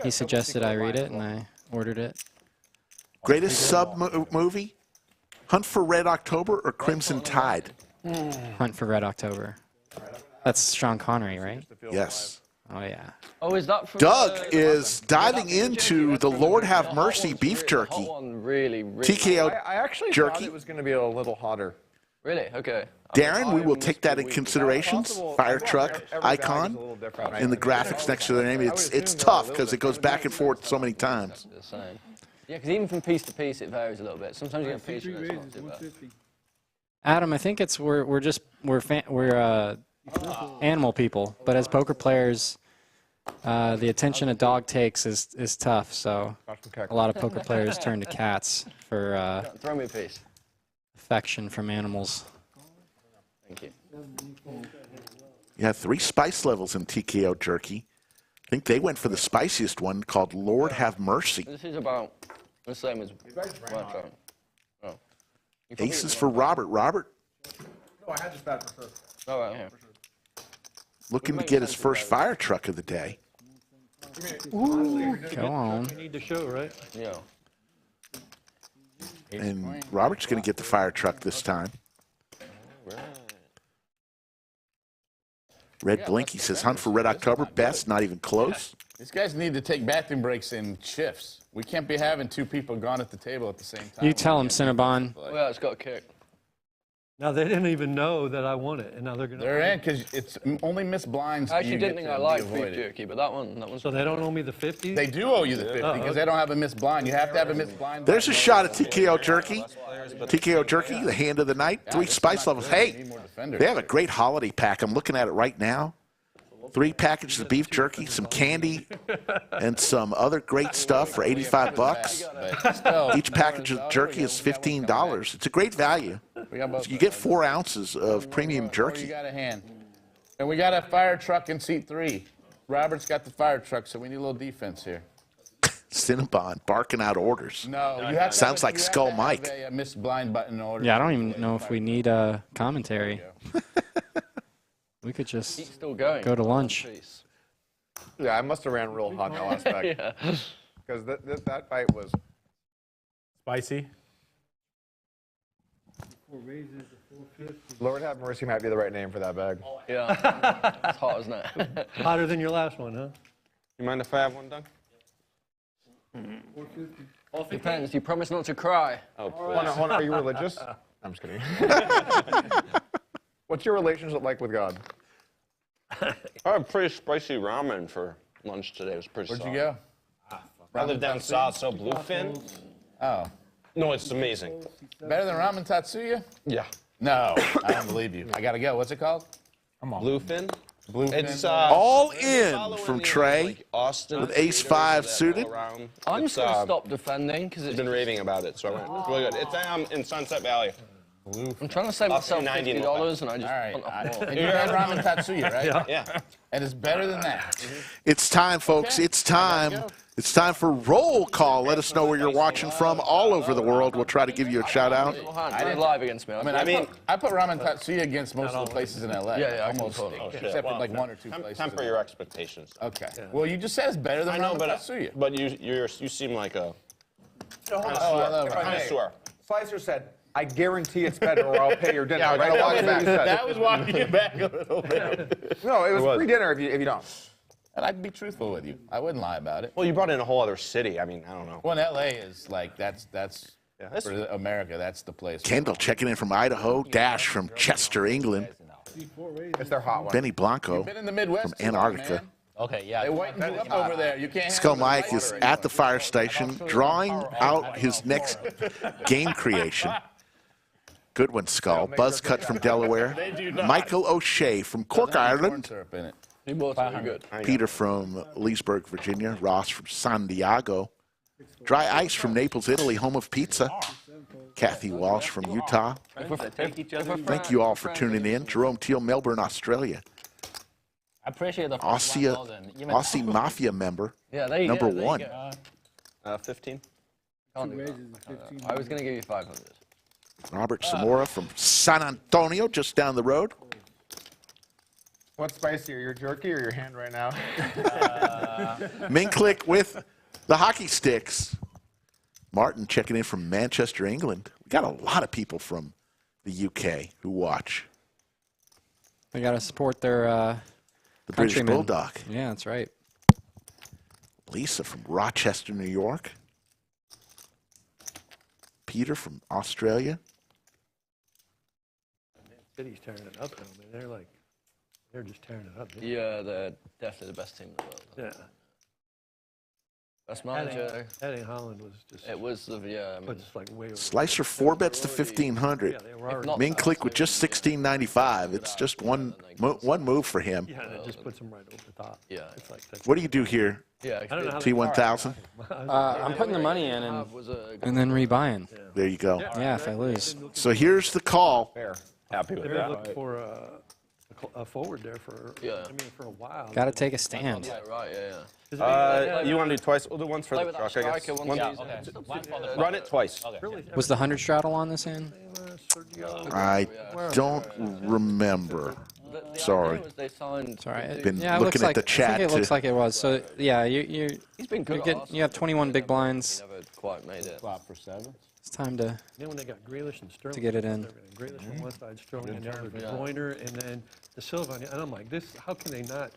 S7: He suggested I read it, and I ordered it.
S4: Greatest sub movie? Hunt for Red October or Crimson Tide?
S7: Hunt for Red October. That's Sean Connery, right?
S4: Yes.
S7: Oh, yeah.
S6: Oh, is that from
S4: Doug is diving into the Lord Have Mercy beef jerky.
S6: Really.
S4: TKO
S3: I actually
S4: jerky.
S3: thought it was going to be a little hotter.
S6: Really? Okay.
S4: Darren, we will take that in considerations. Fire truck
S3: Every bag is a
S4: icon
S3: little different, right?
S4: in the graphics next to their name. It's tough because it goes back and forth so many times.
S6: Yeah, because even from piece to piece, it varies a little bit. Sometimes you get a piece that's not too bad.
S7: Adam, I think it's we're animal people, but as poker players, the attention a dog takes is tough. So a lot of poker players turn to cats for
S6: Throw me a piece.
S7: affection from animals.
S6: Thank you.
S4: You have 3 spice levels in TKO jerky. I think they went for the spiciest one called Lord Have Mercy.
S6: This is about the same as. Oh.
S4: Aces for Robert. Robert
S3: No, I had this bad for sure.
S6: All right, here.
S4: looking to get his first fire truck of the day.
S7: Ooh, go on.
S8: You need to show, right?
S6: Yeah.
S4: And Robert's going to get the fire truck this time. Red Blinky says, hunt for Red October. Best, not even close.
S5: These guys need to take bathroom breaks in shifts. We can't be having two people gone at the table at the same time.
S7: You tell them, Cinnabon.
S6: Well, it's got a kick.
S8: Now, they didn't even know that I won it, and now they're going to.
S5: They're in because it's only missed blinds.
S6: I actually didn't think I liked beef jerky, but that one.
S8: So they don't owe me the 50?
S5: They do owe you the 50 because they don't have a missed blind. You have to have a missed blind.
S4: There's a shot at TKO Jerky. TKO Jerky, the hand of the night. 3 spice levels. Hey, they have a great holiday pack. I'm looking at it right now. 3 packages of beef jerky, some candy, and some other great stuff for $85. Each package of jerky is $15. It's a great value. So you get 4 ounces of premium jerky.
S5: You got a hand. And we got a fire truck in seat 3. Robert's got the fire truck, so we need a little defense here.
S4: Cinnabon barking out orders.
S5: No, you have to
S4: sounds like Skull Mike.
S5: A missed blind button order.
S7: Yeah, I don't even know if we need a commentary. We could just go to lunch.
S3: Yeah, I must have ran real hot that last pack.
S6: Yeah.
S3: Because that fight was
S2: spicy.
S3: Lord Have Mercy might be the right name for that bag.
S6: Yeah. It's hot, isn't it?
S8: Hotter than your last one, huh?
S1: You mind if I have one, Doug?
S6: Depends. You promise not to cry.
S1: Oh,
S3: Hold on. Are you religious? I'm just kidding. What's your relationship like with God?
S1: I had a pretty spicy ramen for lunch today. It was pretty
S5: Where'd
S1: solid.
S5: you go?
S1: I live down south, so Bluefin.
S5: Oh.
S1: No, it's amazing.
S5: Better than ramen Tatsuya?
S1: Yeah.
S5: No, I don't believe you. I got to go. What's it called?
S3: Come on.
S1: Bluefin.
S5: Bluefin.
S1: It's
S4: all in from Trey
S1: like Austin
S4: with ace 5 suited.
S6: I'm just going to stop defending because
S1: I've been raving about it, so I went. It's really good. It's in Sunset Valley.
S6: I'm trying to save myself $50 and I just
S5: All right. And you had ramen Tatsuya, right?
S1: Yeah.
S5: And it's better than that.
S4: It's time, folks.
S5: Okay.
S4: It's time. It's time for roll call. Let us know where you're watching from all over the world. We'll try to give you a shout out.
S6: I didn't live against me.
S5: I put ramen Tatsuya against most of the places in LA.
S6: Yeah,
S5: almost. Except for like 1 or 2 places.
S1: Temper your expectations.
S5: Okay. Well, you just said it's better than ramen Tatsuya.
S1: But you seem like a
S3: connoisseur. Slicer said, I guarantee it's better or I'll pay your dinner.
S5: Yeah, that was walking you back a little bit.
S3: No, it was free dinner if you don't.
S5: And I'd be truthful with you. I wouldn't lie about it.
S1: Well, you brought in a whole other city. I mean, I don't know.
S5: Well, LA is like, that's for America, that's the place.
S4: Kendall checking in from Idaho. Dash from Chester, England.
S3: It's their hot one.
S4: Benny Blanco
S5: Been in the Midwest
S4: from Antarctica.
S12: Okay, yeah.
S5: They whiten you up over there. You can't.
S4: Skull Mike is at the fire station drawing out his next game creation. Good one, Skull. Buzz Cut from Delaware. Michael O'Shea from Cork, Ireland.
S6: You both are good.
S4: Peter from Leesburg, Virginia. Ross from San Diego. Dry Ice from Naples, Italy, home of pizza. Kathy Walsh from Utah. Thank you all for tuning in. Jerome Teal, Melbourne, Australia.
S12: I appreciate the
S4: Aussie Mafia member.
S6: Yeah, there you
S4: number
S6: go.
S4: 1.
S1: 15.
S6: I was going to give you 500.
S4: Robert Zamora from San Antonio, just down the road.
S3: What's spicier, your jerky or your hand right now?
S4: Ming Click with the hockey sticks. Martin checking in from Manchester, England. We got a lot of people from the UK who watch.
S7: They got to support their
S4: The British
S7: countrymen.
S4: Bulldog.
S7: Yeah, that's right.
S4: Lisa from Rochester, New York. Peter from Australia.
S8: City's tearing it up, though, man. They're just tearing it up.
S6: Yeah, they're definitely the best team in the world.
S8: Yeah.
S6: Best manager.
S8: Heading Holland was just.
S6: It was the
S8: like way over.
S4: Slicer 4 bets to 1,500. Ming Click with just $16.95. It's just one move for him.
S8: Yeah, it just puts him right over the top.
S6: Yeah.
S8: It's like
S4: What do you do here?
S6: Yeah,
S8: I don't know how
S4: T1000?
S7: I'm putting the money in and then rebuying.
S4: There you go.
S7: Yeah, if I lose.
S4: So here's the call.
S1: Happy with
S8: They're
S1: that.
S8: looking for a forward there for, I mean, for a while.
S7: Got to take a stand.
S6: Yeah, right, yeah.
S1: You want to do twice? We'll do once for the truck, I guess. Run it twice.
S7: Was the 100 straddle on this hand?
S4: I don't remember. Sorry.
S7: Sorry.
S4: Been
S7: yeah, it
S4: looking at the chat.
S7: I think it looks like it was. So yeah,
S6: He's been good.
S7: You have 21 big blinds.
S6: Never quite made it.
S5: Flop for 7.
S7: It's time to
S8: Then when they got Grealish and Sterling,
S7: to get it in.
S8: Grealish on one side, Sterling and the other, De Bruyne, and then the Silva. And I'm like, this. How can they not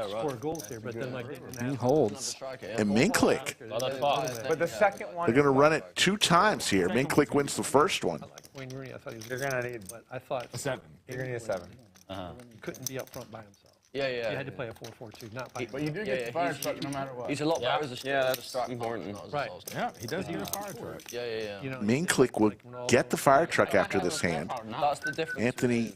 S8: score goals here? But then like they didn't have
S7: holds.
S4: And Ming Click.
S3: But the second one.
S4: They're going to run it 2 times here. Ming Click wins the first one.
S8: Wayne Rooney, I thought he was.
S3: You're gonna need.
S8: But I thought
S2: A 7.
S3: You're gonna need a 7.
S8: He couldn't be up front by himself.
S6: Yeah, yeah.
S8: He had to play a 4-4-2, not by.
S5: But you do get the fire truck no matter what.
S6: He's a lot better as a striker.
S1: Yeah, that's important.
S8: Right.
S2: Yeah, he does get a fire truck.
S6: Yeah, yeah, yeah.
S8: You know,
S4: Ming Click will get the fire truck after this hand.
S6: That's the difference.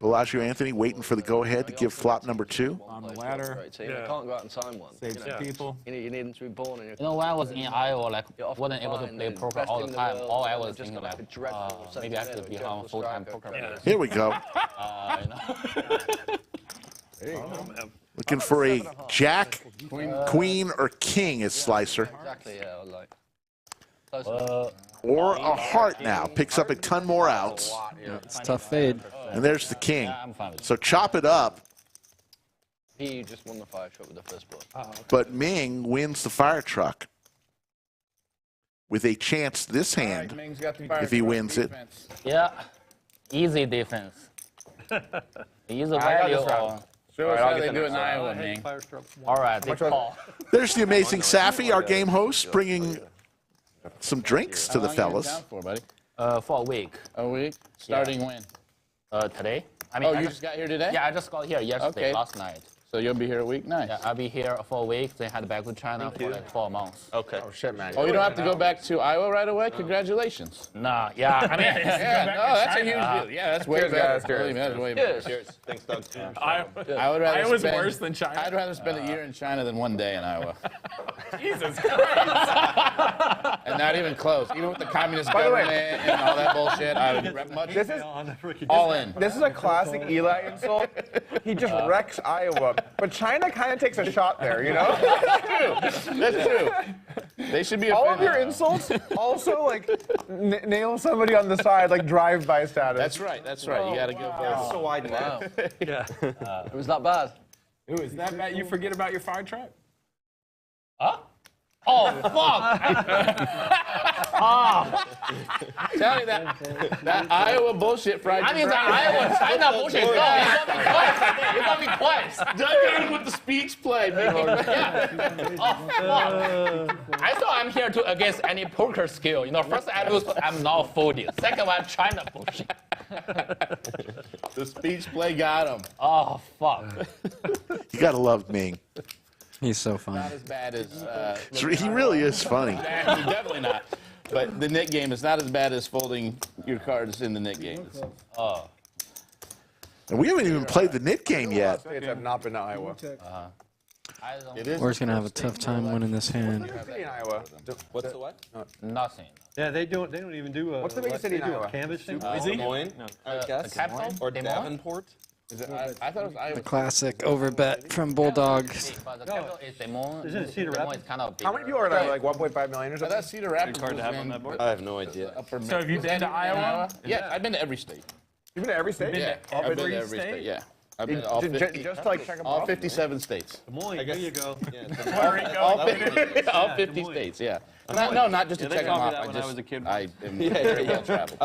S4: Bellagio Anthony waiting for the go-ahead to give flop number 2.
S2: On the ladder.
S6: You can't go out and sign one.
S2: Saves people.
S6: You need them to be born in your.
S12: You know, when I was in Iowa, like, wasn't able to play poker all the time. All I was thinking, like, maybe I should become a full-time poker player.
S4: Here we go. Looking for a jack, queen, or king as slicer.
S6: Exactly, yeah. Like.
S4: Or a heart now. Picks up a ton more outs.
S7: It's a tough fade.
S4: And there's the king. So chop it up.
S6: He just won the fire truck with the first blood.
S4: But Ming wins the fire truck with a chance this hand if he wins it.
S12: Yeah, easy defense. Easy value or...
S5: Show us how they do it in Iowa, Ming.
S12: All right, they call.
S4: There's the amazing Safi, our game host, bringing some drinks to the fellas.
S5: For, buddy?
S12: For a week.
S5: A week? Starting when?
S12: Today. I mean,
S5: Oh, you just got here today?
S12: Yeah, I just got here yesterday, last night.
S5: So you'll be here a week? Nice.
S12: Yeah, I'll be here for a week, then head back to China for like 4 months.
S1: Okay.
S3: Oh shit, man.
S5: Oh, you don't have to go back to Iowa right away? Congratulations.
S12: Nah, yeah, I mean,
S5: Yeah, no, that's a huge deal. Yeah, that's way
S3: Cheers,
S5: better.
S3: guys, cheers.
S5: Believe me, that's way better.
S1: Cheers. Thanks, Doug.
S5: I would rather
S2: Iowa's
S5: spend,
S2: worse than China?
S5: I'd rather spend a year in China than 1 day in Iowa.
S2: Jesus Christ.
S5: And not even close. Even with the communist government and all that bullshit, I would much all in.
S3: This is a classic Eli insult. He just wrecks Iowa, but China kind of takes a shot there, you know?
S5: That's true. They should be
S3: All of
S5: offended.
S3: your insults also like nail somebody on the side, like drive-by status.
S5: That's right. That's right. You got to go for
S1: So wide now.
S8: Yeah.
S6: It was that bad.
S2: Ooh, is that bad? You forget about your fire truck?
S12: huh? Oh, fuck!
S5: Tell you that Iowa bullshit fried
S12: I mean,
S5: your
S12: the
S5: brain.
S12: Iowa China bullshit. No, you got me twice.
S5: Doug got him with the speech play.
S12: Oh, fuck. I thought I'm here to against any poker skill. You know, first I lose, I'm now folding. Second one, China bullshit.
S5: The speech play got him.
S12: Oh, fuck.
S4: You gotta love Ming.
S7: He's so fun.
S5: Not as bad as.
S4: He really is funny.
S5: Definitely not. But the Nick game is not as bad as folding your cards in the Nick game.
S12: Oh.
S4: And we haven't even played the knit game yet.
S3: States have not been to Iowa.
S5: It is.
S7: We're gonna have a tough time winning this hand.
S3: City in Iowa.
S1: What's the what?
S12: Nothing.
S8: Yeah, they don't even do a.
S3: What's the biggest city in
S8: they do a
S3: Iowa?
S8: canvas thing?
S1: Is Des Moines, I guess.
S12: capital?
S1: Or
S12: Des Moines?
S1: Davenport.
S5: Is it, I thought it was Iowa.
S7: Classic overbet from Bulldog.
S12: But the capital is Des Moines.
S8: Isn't it Cedar
S12: Des Moines
S8: Rapids?
S12: is kind of
S3: How many people are in Iowa? Like 1.5 million or
S5: I
S3: something?
S5: thought Cedar Rapids was
S1: I have no idea.
S5: upper
S2: So have you been to Iowa?
S5: Yeah, I've been to every state.
S3: You've been to every state?
S5: Yeah,
S2: All
S5: I've been to
S2: 50
S5: every
S2: states?
S5: state. Yeah, I've been to all 50.
S3: Just to like check them
S5: All
S3: off?
S5: 57 states.
S8: Des Moines, there you go.
S5: All 50 states, yeah. No, not just to check them off. I am well traveled.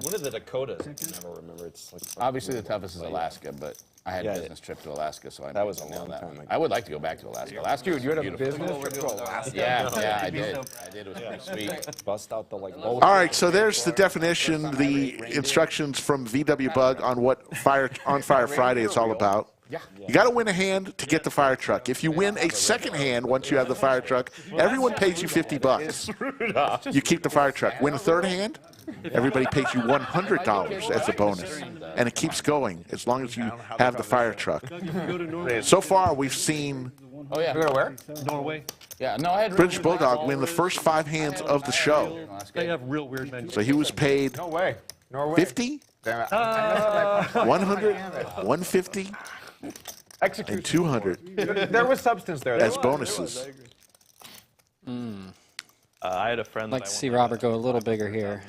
S1: One of the Dakotas. I can never remember. It's like
S5: Obviously, the toughest is Alaska, but I had a business trip to Alaska, so I
S1: That was a
S5: nailed
S1: long
S5: that
S1: time
S5: one.
S1: ago.
S5: I would like to go back to Alaska. Alaska,
S3: Dude, you had a
S5: beautiful.
S3: business trip to Alaska?
S5: Yeah, I did. I did. It was pretty sweet.
S1: bust out the like.
S4: All right, so there's the definition, the instructions from VW Bug on what On Fire Friday is all about. You got to win a hand to get the fire truck. If you win a second hand once you have the fire truck, everyone pays you $50. You keep the fire truck. Win a third hand, everybody pays you $100 as a bonus. And it keeps going as long as you have the fire truck. So far, we've seen
S5: Oh, yeah.
S3: You go to where?
S8: Norway.
S5: Yeah, no, I had
S4: British Bulldog win the first 5 hands of the show.
S8: They have real weird menus.
S4: So he was paid
S3: No way. Norway.
S4: 50,
S3: Damn it. I messed up my
S4: 100, 150, and 200
S3: There was substance there.
S4: as bonuses.
S11: I had a friend.
S7: I'd like to see Robert go a little bigger here,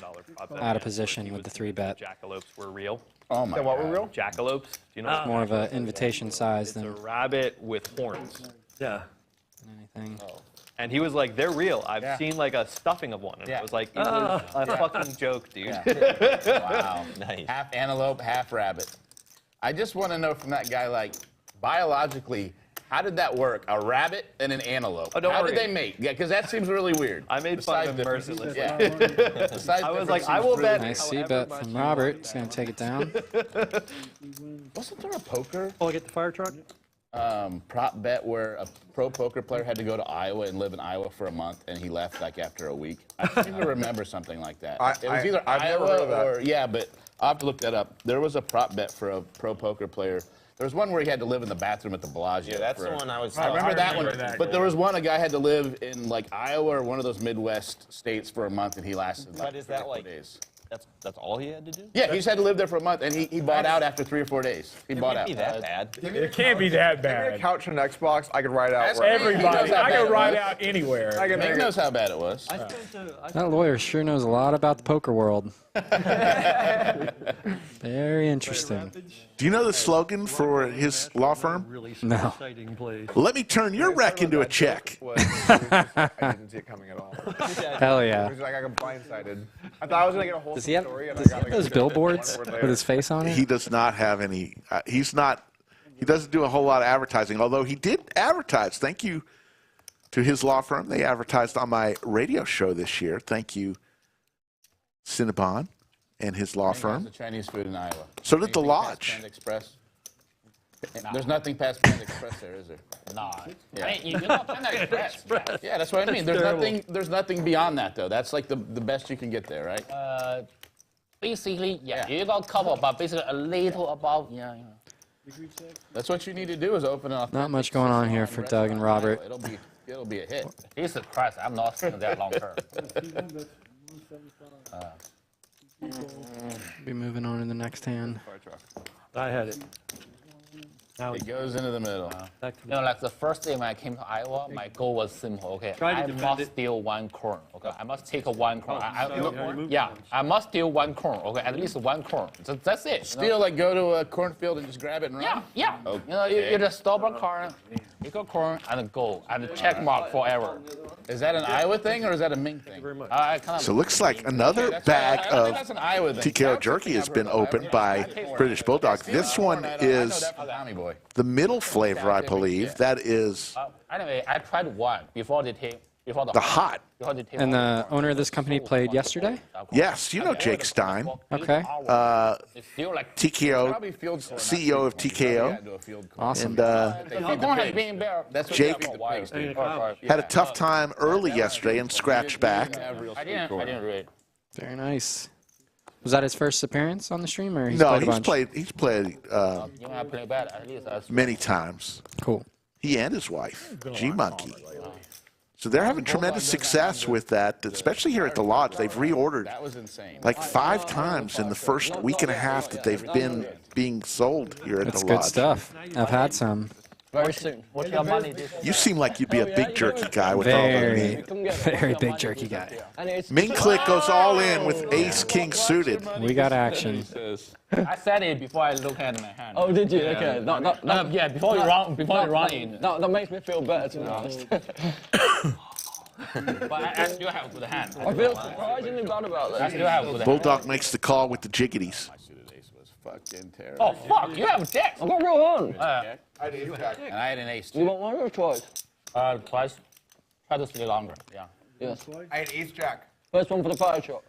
S7: out of position with the 3-bet.
S11: Jackalopes were real.
S5: Oh my
S3: What
S5: God.
S3: were real?
S11: Jackalopes. Do you know?
S7: More of an invitation size
S11: It's a
S7: than
S11: rabbit with horns.
S8: Yeah.
S7: anything.
S11: And he was like, "They're real. I've seen like a stuffing of one." And I was like, "It was a fucking joke, dude."
S5: Wow.
S1: Nice.
S5: Half antelope, half rabbit. I just want to know from that guy, like, biologically, how did that work? A rabbit and an antelope.
S11: Oh, don't
S5: how
S11: worry.
S5: did they mate? Yeah, because that seems really weirard.
S11: I made fun of him
S5: Size difference.
S11: mercilessly.
S5: Yeah. The size
S11: I was
S5: difference
S11: like, I
S5: seems
S11: will
S5: really
S11: bet.
S7: Nice C
S11: however
S7: bet
S11: much
S7: from
S11: you
S7: Robert.
S11: want.
S7: He's going to take it down.
S5: Wasn't there a poker
S8: Oh, I get the fire truck?
S5: prop bet where a pro poker player had to go to Iowa and live in Iowa for a month, and he left like after a week? I seem to remember something like that. It was either
S3: I've never heard of
S5: Iowa
S3: that.
S5: or yeah, but I'll have to look that up. There was a prop bet for a pro poker player. There was one where he had to live in the bathroom at the Bellagio.
S1: Yeah, that's the one I was.
S5: I remember that one. But there was one, a guy had to live in like Iowa or one of those Midwest states for a month, and he lasted like
S1: But is that
S5: 3 or 4
S1: like?
S5: days.
S1: That's all he had to do?
S5: Yeah, he just had to live there for a month, and he bought out after 3 or 4 days. He bought out.
S1: Can't be that bad.
S2: It can't be that
S3: Give me a
S2: bad.
S3: couch and an Xbox. I could ride out.
S5: That's
S3: wherever.
S2: Everybody,
S5: He knows how
S2: I
S5: bad
S2: can
S5: it
S2: ride
S5: was.
S2: out anywhere.
S3: I can
S5: Ming
S3: make
S5: knows how bad it was.
S7: That lawyer sure knows a lot about the poker world. Very interesting.
S4: Do you know the slogan for his law firm?
S8: Really
S7: No.
S8: exciting place.
S4: Let me turn your wreck into a check.
S3: I didn't see it coming at all.
S7: Hell
S3: It
S7: yeah.
S3: was like I got blindsided. I thought I was gonna get a whole
S7: Does he have,
S3: story, and
S7: does
S3: I
S7: he
S3: got
S7: have
S3: like
S7: those billboards with his face on it?
S4: He does not have any. He doesn't do a whole lot of advertising, although he did advertise. Thank you to his law firm. They advertised on my radio show this year. Thank you, Cinnabon and his law
S5: Ming has
S4: firm.
S5: the Chinese food in Iowa.
S4: So did the
S5: Anything past
S4: lodge.
S5: Panda Express? There's nothing past Panda Express there, is there?
S12: No.
S5: Yeah.
S12: I mean, you know Panda Express.
S5: Yeah, that's what I mean. There's nothing beyond that though. That's like the best you can get there, right?
S12: Basically, yeah, you got cover, but basically a little above, yeah.
S5: That's what you need to do is open up.
S7: Not much going on here for Doug and Robert.
S5: It'll be a hit.
S12: Jesus Christ, I'm not staying there long term.
S7: Be moving on to the next hand.
S8: I had it. Now
S5: It goes into the middle.
S8: back to
S12: You know, like the first day when I came to Iowa, my goal was simple. Okay,
S8: Try to
S12: I
S8: defend
S12: must
S8: it.
S12: steal 1 corn. Okay, I must take a 1 corn.
S8: you
S12: Yeah, I must steal 1 corn. Okay, at least 1 corn. That's it. you know?
S5: Still, like go to a cornfield and just grab it and run.
S12: Yeah.
S5: Okay.
S12: You know, you just stop a corn, pick a corn, and go, and check mark forever.
S5: Is that an Iowa thing or is that a Ming thing?
S8: very much.
S12: I kind of.
S4: So it looks like another bag
S5: I don't think
S4: of
S5: that's an Iowa thing.
S4: TKO jerky has been opened by British Bulldog. This one is
S5: Boy.
S4: the middle flavor, I believe. That is
S12: Anyway, I tried 1 before they take. Before
S4: the hot.
S12: Before they take
S7: And
S12: one
S7: the owner of this company played yesterday?
S4: Yes, you know Jake Stein,
S7: Okay.
S12: It's still like
S4: TKO,
S5: Probably field
S4: CEO of TKO.
S7: Awesome.
S4: And
S12: the corn has been bare.
S5: That's what
S4: Jake
S5: they feed the pigs, dude.
S4: had a tough time early yesterday and scratched back.
S12: I didn't read.
S7: Very nice. Was that his first appearance on the stream, or
S4: No,
S7: played a bunch?
S4: he's played
S12: You know, I play bad. At least that's
S4: many times.
S7: Cool.
S4: He and his wife, G Monkey. So they're having tremendous success with that, especially here at the lodge. They've reordered
S5: That was insane.
S4: like 5 times in the first week and a half that they've been being sold here at
S7: That's
S4: the
S7: good
S4: lodge.
S7: stuff. I've had some.
S6: Very soon. What's your money this
S4: You seem like you'd be a big jerky guy with all the
S7: Very,
S4: meat.
S7: very big jerky guy.
S6: And it's
S4: Ming Click goes all in with ace king suited.
S7: We got action.
S12: I said it before I look at my hand.
S6: Oh, did you? Okay.
S12: Yeah, before you run in.
S6: That makes me feel better, to be honest.
S12: But I still have a good hand.
S6: I feel surprisingly bad about
S12: I
S6: that.
S12: still have a good hand.
S4: Bulldog makes the call with the jiggities.
S5: Ace was fucking terrible.
S12: Oh fuck! You have a deck.
S6: I've got a real hand.
S5: And I had an ace
S6: You
S5: too.
S6: want 1 or twice?
S12: Twice. Try to stay longer. Yeah.
S6: Yes.
S3: I had ace jack.
S6: First one for the fire shot.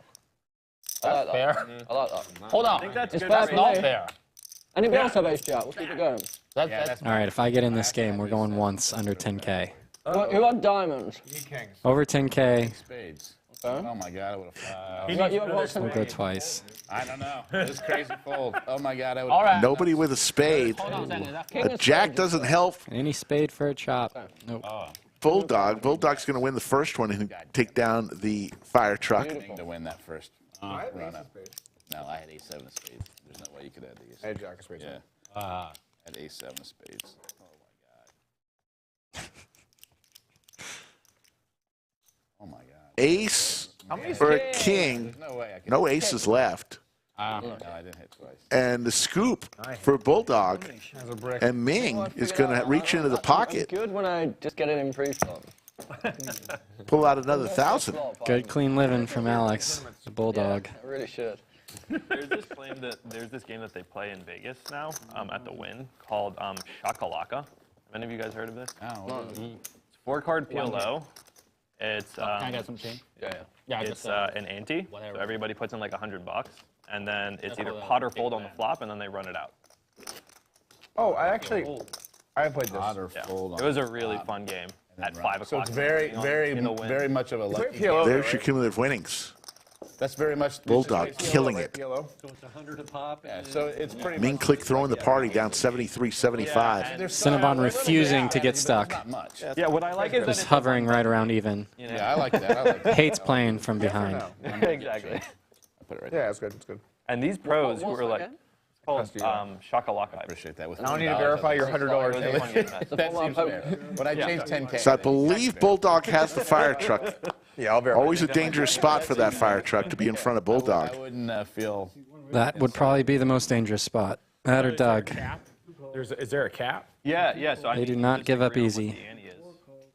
S6: I like
S12: That's fair.
S6: I like that.
S12: Hold on.
S6: It's fair
S12: That's
S6: for
S12: not
S6: me.
S12: fair.
S6: Anybody else have ace jack? We'll keep it going.
S12: That's
S7: All right, if I get in this game, we're going once under 10K.
S6: Who had diamonds?
S7: Over 10K,
S5: Spades.
S6: Okay.
S5: Oh my god, I would have.
S6: You have lots
S7: we'll
S6: of
S7: go twice.
S5: I don't know. This crazy fold. Oh my god, I would.
S12: all right.
S4: Nobody with a spade.
S12: Hold on a second.
S6: King
S4: A
S6: of
S4: jack
S6: spades.
S4: doesn't help
S7: Any spade for a chop. Nope.
S4: Bulldog. Bulldog's going to win the first one and take down the fire truck.
S5: To win that first run up. No, I had A7 of spades. There's no way you could add the
S3: I had Jack of spades.
S5: Yeah. I had A7 of spades. Oh my god. Oh my god.
S4: Ace for a king.
S5: No way I could.
S4: No aces left.
S5: No, I didn't hit twice.
S4: And the scoop for Bulldog. And Ming is going to reach into the pocket.
S6: Good when I just get it in pre-flop.
S4: Pull out another 1,000.
S7: Good clean living from Alex, the Bulldog.
S6: Yeah, I really should.
S11: There's this game that they play in Vegas now at the Wynn called Shakalaka. Have any of you guys heard of this? It's 4-card PLO. It's
S12: Can I get some change?
S6: Yeah.
S11: it's an ante. So everybody puts in like $100, and then it's either pot or fold on the flop, and then they run it out.
S3: Oh, I played this.
S5: Pot or fold.
S11: It was a really fun game at 5 o'clock.
S5: So it's very much of a lucky game.
S4: There's your cumulative winnings.
S5: That's very much
S4: Bulldog killing it.
S8: So it's 100 a pop.
S5: Yeah, so it's pretty
S4: Ming Click throwing the party down 73-75.
S7: Cinnabon refusing to get stuck.
S5: Not much.
S11: Yeah, what I like is
S7: Just hovering right around even.
S5: Yeah, I like that. I like that.
S7: Hates playing from behind.
S11: Exactly.
S5: I put it right
S3: Yeah, it's good. It's good.
S11: And these pros who are like, it's called Shakalaka. I
S5: appreciate that. With
S3: I don't need to verify your $100
S11: It was a fun game.
S5: that seems fair. But I changed 10K.
S4: So I believe Bulldog has the fire truck.
S3: Yeah, I'll verify.
S4: Always a dangerous spot for that fire truck to be in front of Bulldog.
S5: I wouldn't feel.
S7: That would probably be the most dangerous spot. That or Doug.
S2: Is there a cap?
S11: Yeah. So I
S7: They
S11: think
S7: do
S11: you
S7: not
S11: just
S7: give up
S11: agree on what
S7: easy.
S11: the ante is,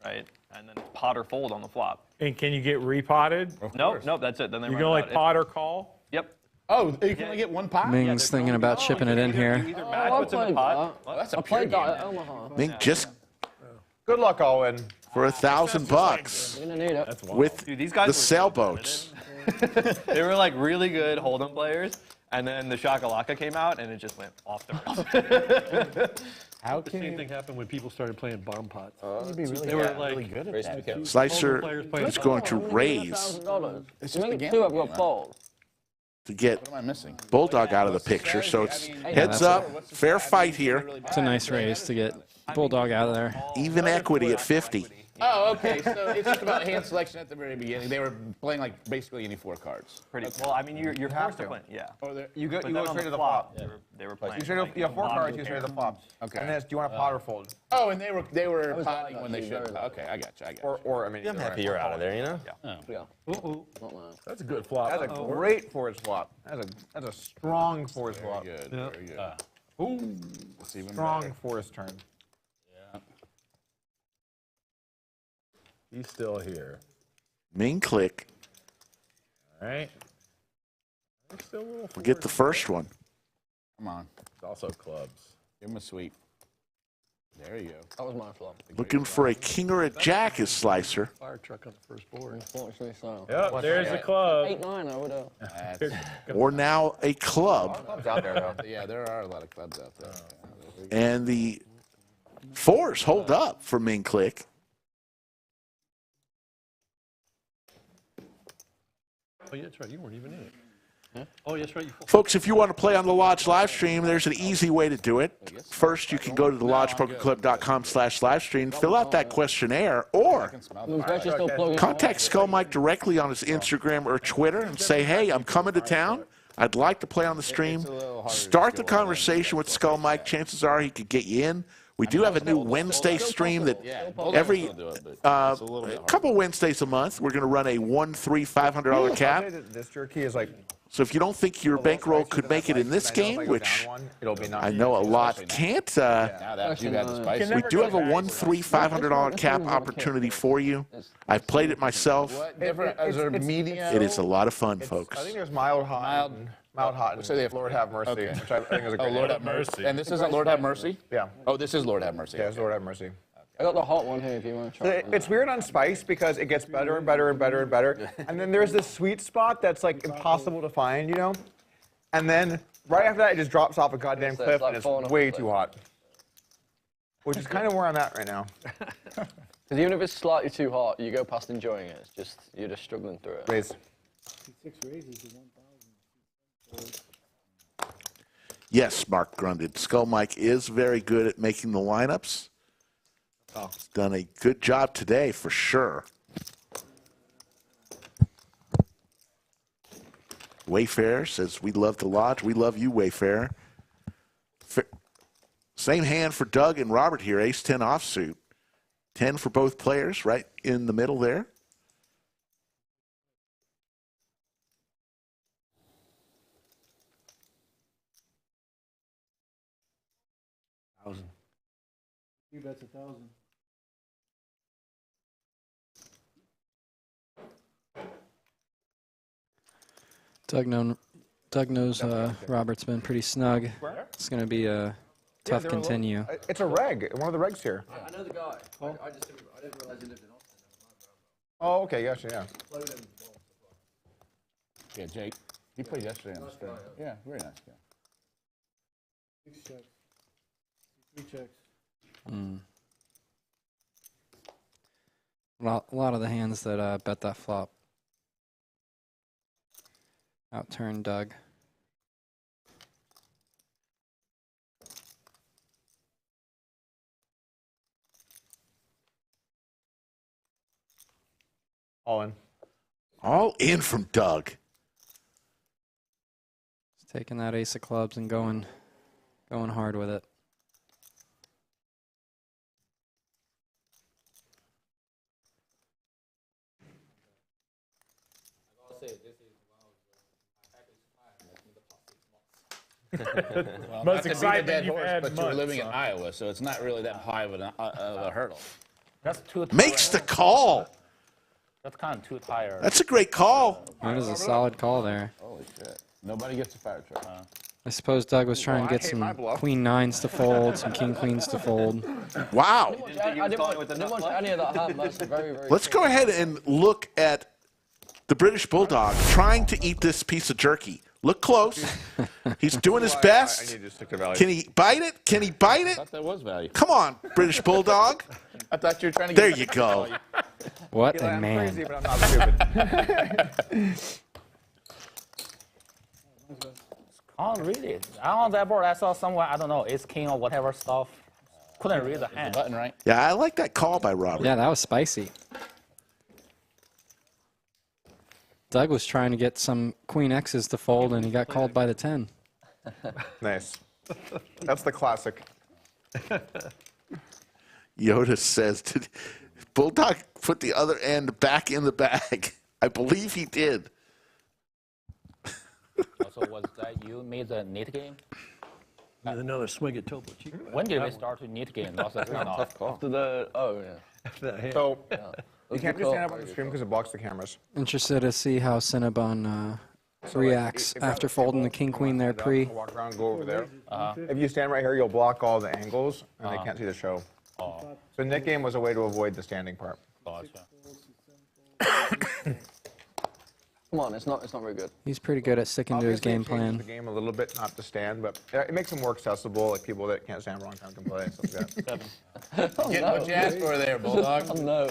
S11: right? And then pot or fold on the flop.
S2: And can you get repotted?
S11: Nope, that's it. Then they
S2: You
S11: run
S2: can only
S11: it out.
S2: pot or call?
S11: Yep.
S5: Oh, you can only get one pot?
S7: Ming's thinking about chipping it in here.
S11: Either match what's in the pot.
S5: Oh, that's a
S6: I
S5: pure
S6: played
S5: game.
S6: that at Omaha.
S4: Ming just
S3: Good luck, Owen.
S4: for $1,000
S6: You're gonna need it.
S4: with
S11: Dude, these guys
S4: the
S11: were so
S4: sailboats.
S11: They were like really good Hold'em players, and then the Shakalaka came out, and it just went off the rails.
S8: How can the same thing happened when people started playing bomb pots.
S5: They
S8: were like
S5: good at that.
S4: Slicer is going to raise
S6: $1,000.
S5: It's
S6: You
S5: just a
S6: make
S5: game.
S6: two, I've got fold.
S4: to get
S5: What am I missing?
S4: Bulldog out of the picture. So it's heads up, fair fight here.
S7: It's a nice race to get Bulldog out of there.
S4: Even equity at 50.
S5: Oh, okay. So it's just about hand selection at the very beginning. They were playing like basically any 4 cards.
S11: Pretty well. I mean, you're forced to play. Yeah.
S3: You go
S11: But then on
S3: straight to
S11: the
S3: the flop.
S11: They were playing.
S3: You have 4 cards. You straight to the flop.
S5: Okay.
S3: And then it's, do you want a pot or fold?
S5: Oh, and they were potting when they should. Okay, I got you.
S3: Or I mean,
S1: I'm happy you're out of there, you know?
S6: Yeah. Not mine.
S2: That's a good flop.
S3: That's a great forward flop. That's a strong forward flop.
S5: Very good. Very good.
S3: Ooh,
S5: It's even
S3: strong
S5: better.
S3: forest turn.
S2: He's still here.
S4: Ming Click.
S2: All right. There's still a little
S4: We'll get the first one.
S5: Come on.
S2: It's also clubs.
S5: Give him a sweep. There you go.
S6: That was my flop.
S4: Looking for a king or a jack is Slicer.
S8: Fire truck on the first board.
S6: Unfortunately, so.
S2: Yep, there's the club.
S6: 8-9, I would have.
S4: Or now a club.
S3: Clubs out there though.
S5: Yeah, there are a lot of clubs out there.
S4: And the 4s hold up for Ming Click.
S8: Oh, yeah, that's right. You weren't even in it. Huh? Oh, yeah, that's right. You
S4: Folks, if you want to play on the Lodge live stream, there's an easy way to do it. First, you can go to the lodgepokerclub.com/livestream, fill out that questionnaire, or contact Skull Mike directly on his Instagram or Twitter and say, hey, I'm coming to town. I'd like to play on the stream. Start the conversation with Skull Mike. Chances are he could get you in. We do have a new Wednesday stream that every couple Wednesdays a month, we're going to run a $1,300 cap.
S3: This jerky is like.
S4: So if you don't think your bankroll could make it in this game, which I know a lot can't, we do have a $1,300 cap opportunity for you. I've played it myself. It is a lot of fun, folks.
S3: I think there's mild, hot, and
S5: So they have
S3: Lord Have Mercy,
S5: Okay.
S3: which I think is a great
S5: Lord Have Mercy. And this isn't Lord Have Mercy?
S3: Yeah.
S5: Oh, this is Lord Have Mercy.
S3: Yeah, it's Lord Have Mercy.
S6: I got the hot one here if you want to try it.
S3: It's weird on Spice because it gets better and better and better and better. And then there's this sweet spot that's like impossible to find, you know? And then right after that, it just drops off a goddamn
S6: So
S3: cliff
S6: it's like
S3: and it's
S6: falling off
S3: way
S6: a cliff.
S3: too hot. Which is kind of where I'm at right now.
S6: Because even if it's slightly too hot, you go past enjoying it. It's just, you're just struggling through it.
S3: Raise.
S13: 6 raises to 1,000.
S4: Yes, Mark Grunded. Skull Mike is very good at making the lineups. He's done a good job today for sure. Wayfair says, we love the lodge. We love you, Wayfair. Same hand for Doug and Robert here. Ace-10 offsuit. 10 for both players, right in the middle there.
S13: He bets 1,000.
S7: Doug knows Robert's been pretty snug. It's going to be a tough continue.
S3: It's a reg, one of the regs here.
S6: I know the guy. I didn't realize he lived in Austin.
S3: Oh, okay, gotcha, yeah.
S5: Yeah, Jake. He played yesterday on the stream. Yeah, very nice guy.
S13: 6 checks. 3 checks.
S7: A lot of the hands that bet that flop outturned Doug.
S3: All in.
S4: All in from Doug.
S7: He's taking that ace of clubs and going hard with it.
S5: Well, most exciting you've had, but you're living in Iowa, so it's not really that high of a hurdle.
S12: That's too
S4: Makes the call.
S12: That's kind of too tired.
S4: That's a great call.
S7: That is a solid call there.
S5: Holy shit. Nobody gets a fire truck.
S7: I suppose Doug was trying to get some queen nines to fold, some king queens to fold.
S4: Wow.
S6: I didn't watch any of that hand. That's very, very
S4: Let's go ahead and look at the British Bulldog trying to eat this piece of jerky. Look close. He's doing his best.
S1: I need to stick to value.
S4: Can he bite it? Can he bite
S5: I
S4: it?
S5: thought that was value.
S4: Come on, British Bulldog.
S5: I thought you were trying to
S4: There
S5: get
S4: you go.
S7: What a
S3: I'm
S7: man.
S3: crazy, but I'm not stupid.
S12: Can't read it. On that board, I saw somewhere, I don't know, ace king or whatever stuff. Couldn't read the hand.
S5: Button, right?
S4: Yeah, I like that call by Robert.
S7: Yeah, that was spicy. Doug was trying to get some queen X's to fold, and he got called by the 10.
S3: Nice. That's the classic.
S4: Yoda says, did Bulldog put the other end back in the bag? I believe he did.
S12: So was that you made the knit game?
S8: With another swing at Topo Chico.
S12: When did we start to knit game? Was it
S6: tough call. After the, oh, yeah.
S8: After that hand.
S3: So, you can't just stand up on the stream because it blocks the cameras.
S7: Interested to see how Cinnabon reacts after folding the king queen there pre.
S3: Walk around, go over there. If you stand right here, you'll block all the angles, and they can't see the show. So knit game was a way to avoid the standing part.
S6: Come on, it's not very good.
S7: He's pretty good at sticking to his
S3: Obviously,
S7: game
S3: it changes
S7: plan.
S3: the game a little bit, not to stand, but it makes them more accessible. Like people that can't stand for a long time can play. Stuff like that.
S5: Get what you asked for there, Bulldog.
S6: Oh, no.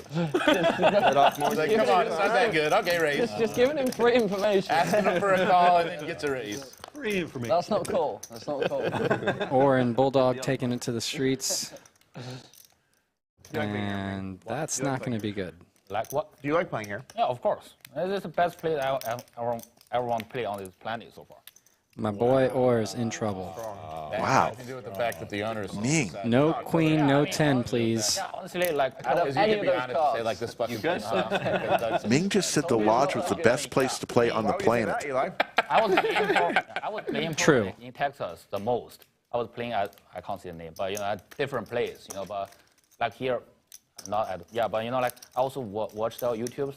S5: Like, come on, it's not that good. Okay, raise.
S6: Just giving him free information.
S5: Asking him for a call and then gets a raise.
S8: Free information.
S6: That's not cool. That's not cool.
S7: Or in Bulldog taking it to the streets. And that's not going to be good.
S12: Like what?
S3: Do you like playing here?
S12: Yeah, of course. This is the best play I ever want to play on this planet so far.
S7: My boy Orr is in trouble.
S4: Wow.
S5: To do with the fact that the owners.
S4: Ming.
S7: No queen, no 10, please.
S12: Yeah, honestly, like,
S6: Out of
S5: Because you
S6: any
S5: can
S6: of
S5: be
S6: those
S5: honest and
S6: cards.
S5: say like this fucking place sucks.
S4: Ming just said the lodge was the best place to play on the
S3: Why would you say that,
S4: planet.
S3: Eli?
S12: I was playing
S7: True.
S12: in Texas the most. I was playing at, I can't see the name, but at different places, but like here, not at, but like I also watched our YouTubes,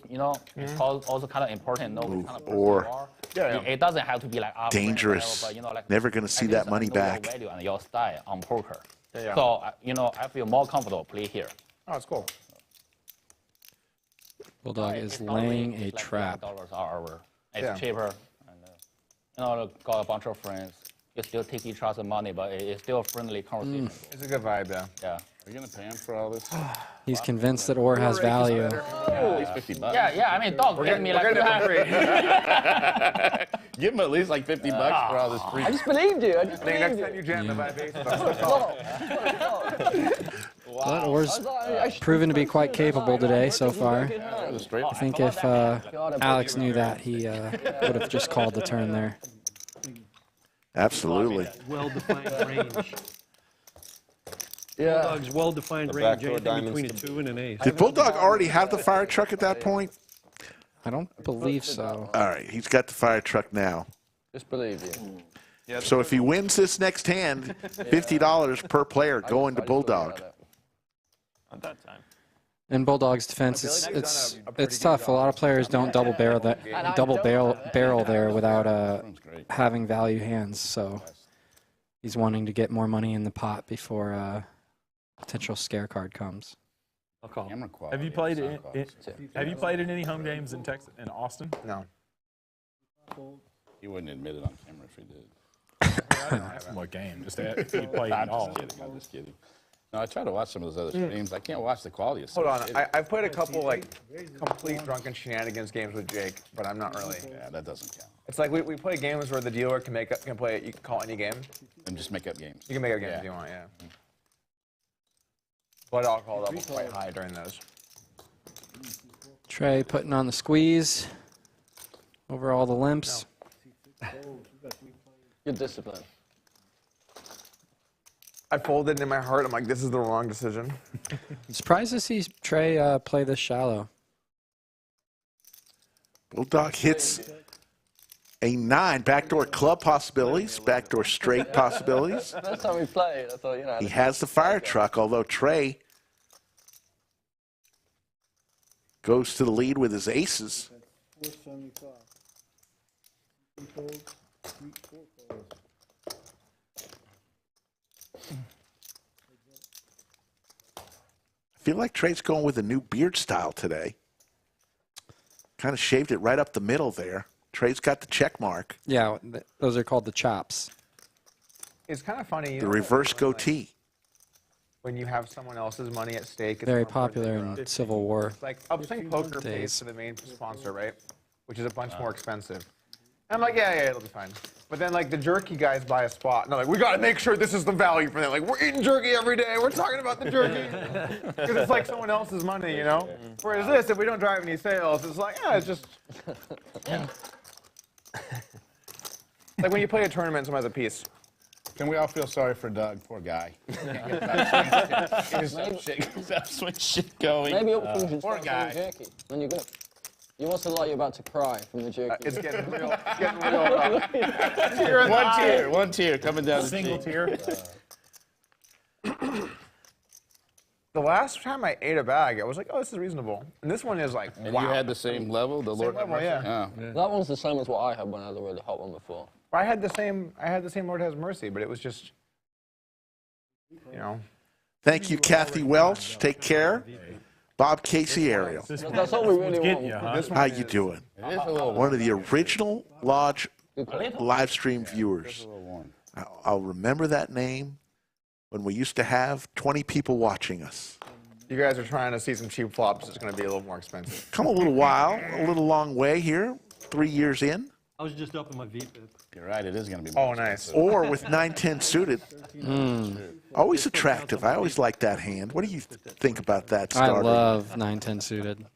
S12: it's also kind of important, know what kind of person
S4: Or-
S12: you are.
S3: Yeah.
S12: It doesn't have to be like
S4: Dangerous.
S12: but like
S4: Never gonna see
S12: at
S4: that
S12: least
S4: money
S12: know
S4: back.
S12: Your value and your style on poker.
S3: Yeah.
S12: So I feel more comfortable play here.
S3: Oh, it's cool.
S7: Bulldog is
S12: It's not
S7: laying
S12: really-
S7: a
S12: it's like
S7: trap.
S12: $11 an hour. It's
S3: Yeah.
S12: cheaper. And, got a bunch of friends. You still take each other's money, but it's still a friendly conversation.
S3: It's a good vibe, yeah.
S12: Yeah.
S5: Are you going to pay him for all this?
S7: He's convinced that Orr has value.
S5: At least $50.
S12: Yeah, I mean, dog gave me like
S3: We're getting it for free.
S5: Give him at least like $50 for all this free.
S6: I just believed you. I just
S3: I think next
S6: believed
S3: time you
S6: you.
S3: jam the vibe ace,
S6: That's what I thought.
S7: But Orr's proven to be quite capable today so far. I think if Alex knew that, he would have just called the turn there.
S4: Absolutely.
S8: Well-defined range.
S6: Yeah.
S8: Bulldog's well-defined range, anything between a 2 and an ace.
S4: Did Bulldog already have the fire truck at that point?
S7: I don't believe so.
S4: All right, he's got the fire truck now.
S6: Just believe you.
S4: So if he wins this next hand, $50 per player going to Bulldog.
S11: At that time.
S7: In Bulldog's defense, it's tough. A lot of players don't double barrel there without having value hands. So he's wanting to get more money in the pot before potential scare card comes.
S2: I'll call. Have you played in any home games in Texas, in Austin?
S3: No.
S5: He wouldn't admit it on camera if he did.
S2: What game? Just if you played at all.
S5: I'm just kidding. No, I try to watch some of those other streams. I can't watch the quality of
S3: Hold
S5: some
S3: on,
S5: shit.
S3: I've played a couple like complete drunken shenanigans games with Jake, but I'm not really.
S5: Yeah, that doesn't count.
S3: It's like we play games where the dealer can play it. You can call any game.
S5: And just make up games.
S3: You can make up games if you want, yeah. But I'll call double quite high during those.
S7: Trey putting on the squeeze over all the limps.
S6: Good discipline.
S3: I folded in my heart. I'm like, this is the wrong decision.
S7: Surprised to see Trey play this shallow.
S4: Bulldog hits a 9. Backdoor club possibilities, backdoor straight possibilities.
S6: First time we played, I thought, you know.
S4: He has the fire truck, although Trey goes to the lead with his aces.
S13: 475.
S4: I feel like Trey's going with a new beard style today. Kind of shaved it right up the middle there. Trey's got the check mark.
S7: Yeah, those are called the chops.
S3: It's kind of funny.
S4: The reverse goatee.
S3: When you have someone else's money at stake. It's
S7: Very
S3: more important
S7: popular
S3: than your own.
S7: in Civil War.
S3: It's like Upswing Poker pays
S7: days.
S3: for the main sponsor, right? Which is a bunch more expensive. And I'm like, yeah, it'll be fine. But then, like, the Jerky guys buy a spot. And they're like, we got to make sure this is the value for them. Like, we're eating jerky every day. We're talking about the jerky. Because it's like someone else's money, you know? Whereas this, if we don't drive any sales, it's like, yeah, it's just... Yeah. Like when you play a tournament, someone has a piece.
S5: Can we all feel sorry for Doug? Poor guy.
S11: Upswing shit going.
S6: Maybe Upswing should
S5: poor
S6: start
S5: guy.
S6: doing jerky. Then you're good. You must have like you're about to cry from the jerky.
S3: It's getting real. It's getting real.
S5: One tear coming down
S2: Single
S5: the cheek.
S2: tier.
S3: The last time I ate a bag, I was like, oh, this is reasonable. And this one is like,
S5: And
S3: wow.
S5: you had the same level, the Lord
S3: level, yeah.
S6: That one's the same as what I had when I had the really hot one before.
S3: I had the same Lord has mercy, but it was just, you know.
S4: Thank you, Kathy Welch. Take care. Bob Casey Ariel.
S6: That's all we really want.
S4: How you doing? One of the original Lodge live stream viewers. I'll remember that name when we used to have 20 people watching us.
S3: You guys are trying to see some cheap flops. It's going to be a little more expensive.
S4: Come a little while, a little long way here, 3 years in.
S8: I was just up in my VPIP.
S5: You're right, it is going to be
S3: more nice.
S4: Or with 9-10 suited. Always attractive. I always like that hand. What do you think about that starter?
S7: I love 9-10 suited.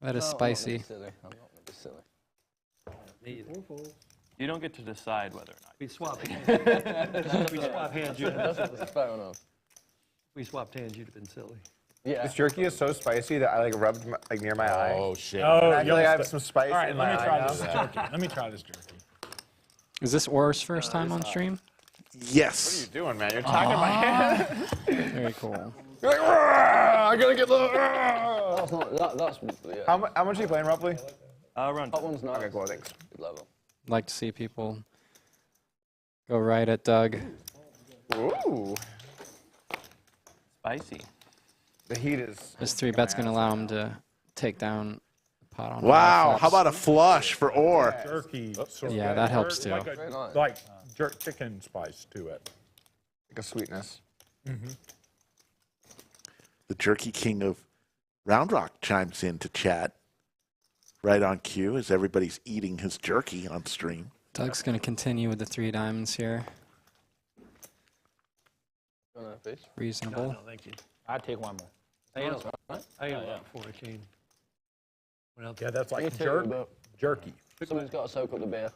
S7: That is spicy.
S11: You don't get to decide whether or not.
S8: We swap hands. We swap hands.
S6: That's fair enough.
S8: We swapped hands. You'd have been silly.
S6: Yeah.
S3: This jerky is so spicy that I like rubbed like near my eye.
S5: Oh shit!
S3: And I feel like I have some spice
S2: All right,
S3: in
S2: let
S3: my
S2: me
S3: eye
S2: try
S3: now.
S2: this jerky. Let me try this jerky.
S7: Is this Orr's first time on stream?
S4: Yes.
S3: What are you doing, man? You're attacking my hand.
S7: Very cool.
S3: You're like, I gotta get the.
S6: That's yeah.
S3: How much are you playing roughly?
S11: Around.
S6: That one's nice.
S3: Okay, cool. Thanks.
S6: Good level.
S7: Like to see people go right at Doug.
S3: Ooh.
S11: Spicy.
S3: The heat is.
S7: This 3-bet's going to allow him to take down the pot on
S4: Wow,
S7: all
S4: how about a flush for Orr?
S2: Jerky.
S7: Yeah, that helps too.
S2: Like chicken spice to it.
S3: Like a sweetness.
S4: The Jerky King of Round Rock chimes in to chat. Right on cue as everybody's eating his jerky on stream.
S7: Doug's going to continue with the 3 diamonds here. Reasonable.
S8: No, thank you.
S12: I'll take one more.
S8: I ate a lot before I came.
S2: Yeah, that's like jerky.
S6: Someone's got to soak up the beer.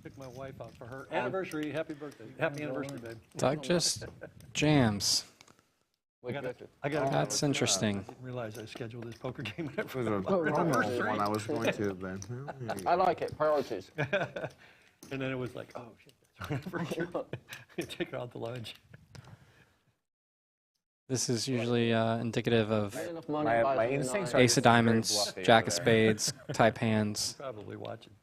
S8: Took my wife out for her anniversary. Happy birthday. Happy anniversary, babe.
S7: Doug just jams.
S3: That's
S7: interesting.
S8: I didn't realize I scheduled this poker game.
S3: It was a normal one I was going to, but
S6: I like it. Priorities.
S8: And then it was like, oh, shit, that's our anniversary. Take her out to lunch.
S7: This is usually indicative of
S3: my instincts are
S7: ace of diamonds,
S3: bluffy,
S7: jack of
S3: but
S7: spades, type hands.
S8: Probably watching.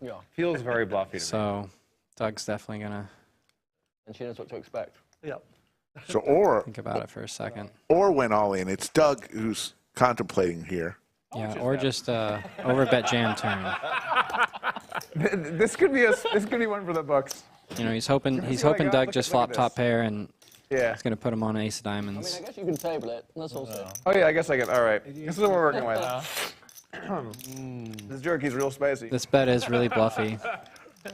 S6: Yeah.
S3: feels very bluffy to me.
S7: So Doug's definitely going to
S6: And she knows what to expect.
S8: Yep.
S4: So or
S7: think about it for a second.
S4: Or went all in. It's Doug who's contemplating here.
S7: Yeah, or just overbet jam turn.
S3: This could be one for the books.
S7: You know, he's hoping Doug just flop top pair and he's going to put him on ace of diamonds.
S6: I guess you can table it. That's also.
S3: Oh yeah, I guess I can. All right, this is what we're working with. This jerky's real spicy.
S7: This bet is really bluffy.
S3: I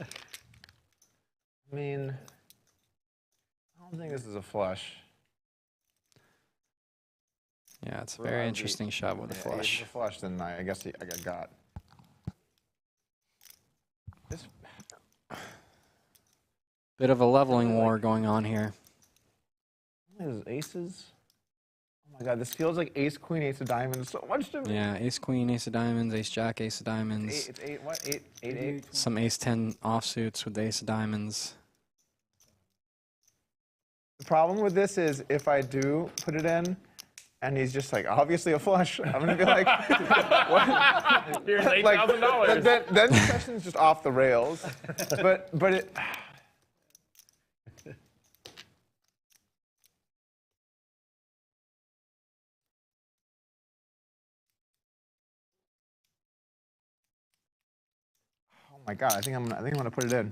S3: mean, I don't think this is a flush.
S7: Yeah, it's a very interesting shot with a flush.
S3: If it's a flush, then I guess I got. This
S7: Bit of a leveling war going on here.
S3: is aces. Oh my God, this feels like ace queen ace of diamonds so much to me.
S7: Yeah, ace queen ace of diamonds, ace jack ace of diamonds.
S3: It's eight. What? Eight.
S7: Some ace 10 offsuits with the ace of diamonds.
S3: The problem with this is if I do put it in, and he's just like obviously a flush, I'm gonna be like, what?
S2: Here's $8,000.
S3: Then the session's just off the rails. But it. Oh my God! I think I'm gonna put it in.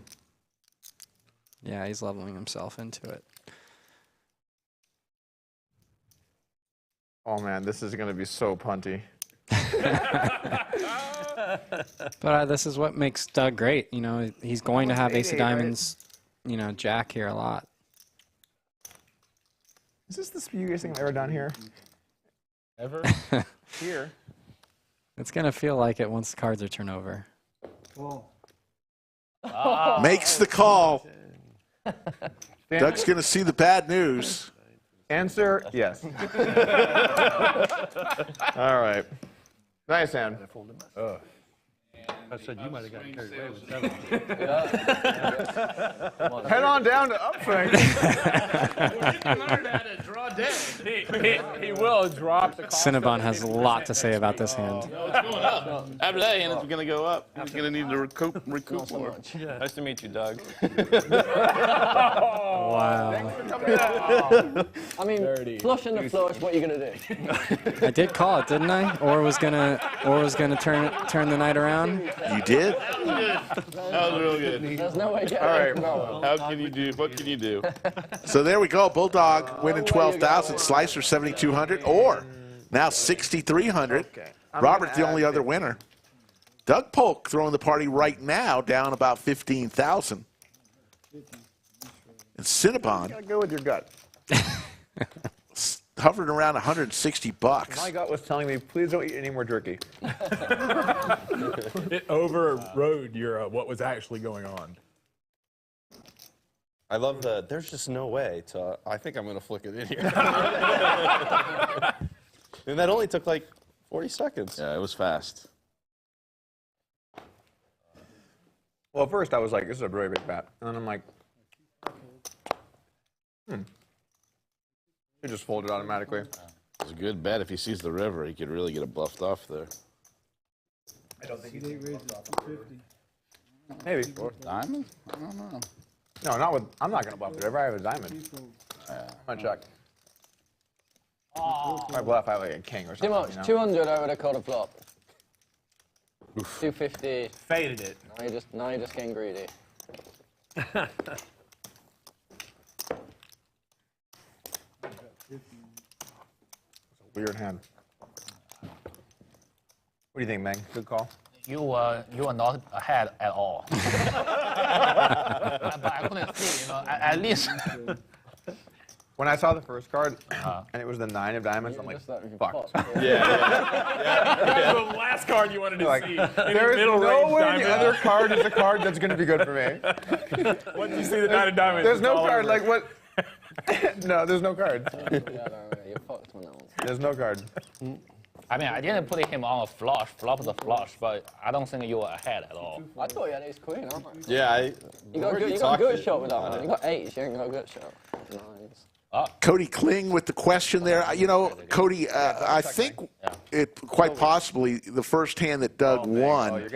S7: Yeah, he's leveling himself into it.
S3: Oh man, this is gonna be so punty.
S7: But this is what makes Doug great. You know, he's going to have ace of
S3: 8-8,
S7: diamonds, you know, jack here a lot.
S3: Is this the spookiest thing I've ever done here?
S12: Ever?
S3: Here.
S7: It's going to feel like it once the cards are turned over.
S13: Well,
S4: Makes the call. Doug's going to see the bad news.
S3: Answer, yes. All right. Nice hand.
S8: I said you might have gotten carried away with 7.
S3: Head on down to Upswing.
S2: He will drop the call.
S7: Cinnabon has a lot to say about this hand.
S5: It's going up. After that hand, it's going to go up. He's going to need to recoup more.
S11: Yeah. Nice to meet you, Doug.
S7: Wow.
S6: I mean, flush in the flush. What are you gonna do?
S7: I did call it, didn't I? Or was gonna turn the night around.
S4: You did?
S5: That was real good.
S6: There's no way.
S3: All right.
S5: How can you do? What can you do?
S4: So there we go. Bulldog winning 12,000, Slicer 7,200, or now 6,300. Robert, the only other winner. Doug Polk throwing the party right now, down about 15,000. And Cinnabon
S3: Gotta go with your gut.
S4: hovering around 160 bucks.
S3: My gut was telling me, please don't eat any more jerky.
S2: It overrode your what was actually going on.
S1: I love the, there's just no way to, I think I'm going to flick it in here. And that only took like 40 seconds.
S5: Yeah, it was fast.
S3: Well, at first I was like, this is a very big bet. And then I'm like, it just folded automatically.
S5: It's a good bet. If he sees the river, he could really get it bluffed off there.
S3: I don't think
S13: they raised it to 250.
S3: Maybe.
S5: Diamond? I don't know.
S3: No, not with, I'm not going to bluff the river. I have a diamond. I'm going to check. My bluff, I have like a king or something.
S6: Too much.
S3: You know?
S6: 200 I would have called a flop. 250.
S2: Faded it.
S6: Now you're just getting greedy.
S3: Weird hand. What do you think, Meng? Good call.
S12: You are not ahead at all. But I couldn't see, at least.
S3: When I saw the first card, and it was the 9 of diamonds, I'm like, fuck.
S2: That's the last card you wanted to see.
S3: There is no way the other card is a card that's going to be good for me.
S2: Once you see the 9 of diamonds,
S3: there's no card. Like what? No, there's no card. There's no card.
S12: I mean, I didn't put him on a flush, flop the flush, but I don't think you were ahead at all.
S6: I thought you had ace queen, aren't I?
S1: Yeah,
S6: you got a good shot with that one. You got 8s, you ain't got a good shot. 9s.
S4: Cody Kling with the question there. You know, Cody, I think it quite possibly the first hand that Doug won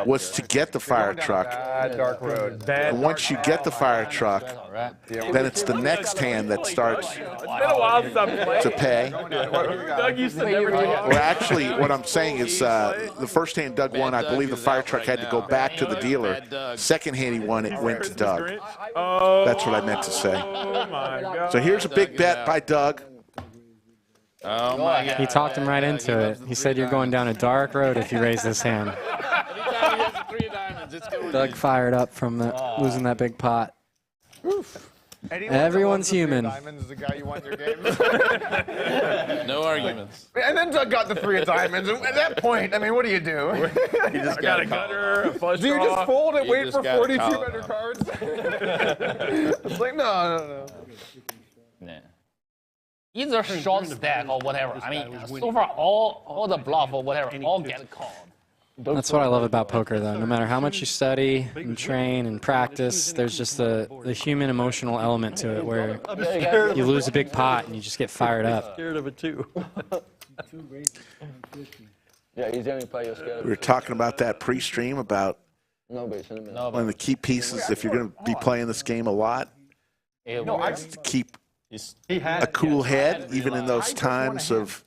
S4: was to get the fire truck.
S3: Dark road.
S4: And once you get the fire truck, then it's the next hand that starts to pay.
S2: Doug used to never do that.
S4: Well, actually, what I'm saying is the first hand Doug won, I believe the fire truck had to go back to the dealer. Second hand he won, it went to Doug. That's what I meant to say.
S2: Oh, my God.
S4: So here's a big bet by Doug.
S5: Oh my God.
S7: He talked him right into it. He said you're going down a dark road if you raise this hand. Doug fired up from losing that big pot. Everyone's human.
S3: Diamonds is the guy you want in your games.
S5: No arguments.
S3: And then Doug got the 3 of diamonds. And at that point, I mean, what do you do?
S2: You just got a gutter, a flush
S3: Do you
S2: draw.
S3: just fold and wait for 42
S5: call
S3: better cards? It's like, no.
S12: Yeah. Either short stack or whatever. I mean, so far all the bluff or whatever all get called.
S7: That's what I love about poker, though. No matter how much you study and train and practice, there's just the human emotional element to it where you lose a big pot and you just get fired up.
S8: Scared of it too.
S6: Yeah, he's the only player you're scared of.
S4: We were talking about that pre-stream about one of the key pieces if you're going to be playing this game a lot. Is to keep a cool head, even in those times of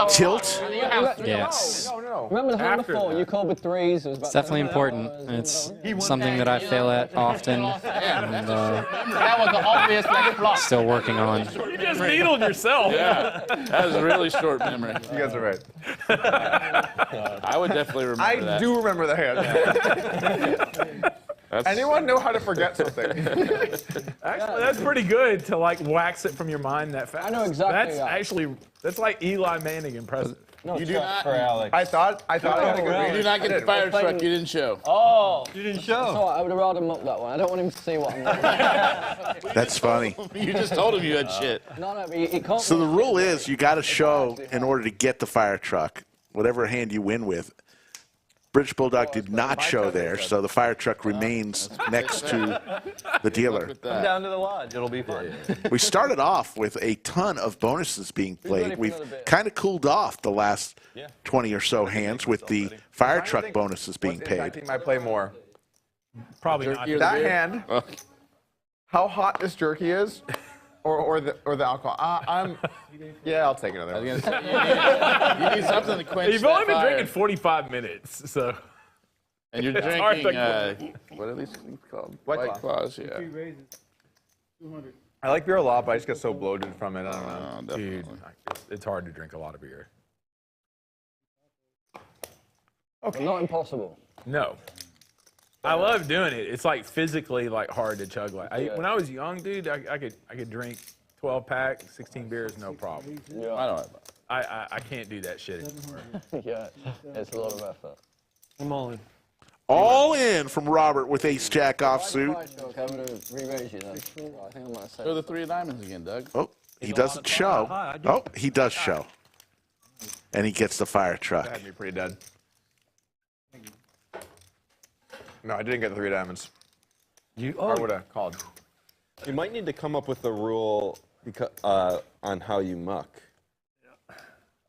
S4: tilt.
S7: Yes.
S6: Remember the hand before? You called with 3s.
S7: It's definitely important. And it's something that I fail at often. And
S12: That was the obvious flop.
S7: still working on.
S2: You just needled yourself.
S5: Yeah, that was a really short memory.
S3: You guys are right.
S5: I would definitely remember that.
S3: I do remember the hand. Anyone know how to forget something?
S2: Actually, that's pretty good to like wax it from your mind that fast.
S6: I know exactly.
S2: That's like Eli Manning impressive.
S6: No,
S5: You do not.
S1: For Alex.
S3: I thought I
S5: You do not get the fire truck. You didn't show.
S12: Oh,
S8: You didn't show.
S6: So I would have rather mucked that one. I don't want him to see what I'm doing.
S4: That's funny.
S5: You just told him you had shit.
S6: No, but he can't.
S4: So the rule is you got to show in order to get the fire truck, whatever hand you win with. British Bulldog did not show there, so the fire truck remains next to the dealer.
S1: Come down to the lodge. It'll be fun.
S4: We started off with a ton of bonuses being played. We've kind of cooled off the last 20 or so hands with the fire truck bonuses being paid.
S3: I play more.
S2: Probably not.
S3: That hand, how hot this jerky is, or the alcohol. Yeah, I'll take another one.
S5: You need something to quench
S2: You've only
S5: that
S2: been
S5: fire.
S2: drinking 45 minutes, so.
S5: And you're
S2: It's hard
S5: drinking,
S2: to-
S5: what are these things called?
S3: White
S5: Claws, yeah.
S13: 200.
S3: I like beer a lot, but I just get so bloated from it. I don't know.
S2: Dude, it's hard to drink a lot of beer.
S6: Okay. Not impossible.
S2: No. I love doing it. It's like physically like hard to chug. Like when I was young, dude, I could drink 12 pack, 16 beers, no problem.
S6: Yeah.
S5: I don't know.
S2: I can't do that shit anymore.
S6: Yeah, it's a lot of effort.
S8: I'm all in.
S4: All in from Robert with ace jack offsuit.
S6: I'm going to re-raise you then. I think I might say.
S5: Show the 3 of diamonds again, Doug.
S4: Oh, he doesn't show. Oh, he does show. And he gets the fire truck.
S3: That had me pretty dead. No, I didn't get the 3 diamonds. I would have called.
S1: You might need to come up with a rule on how you muck.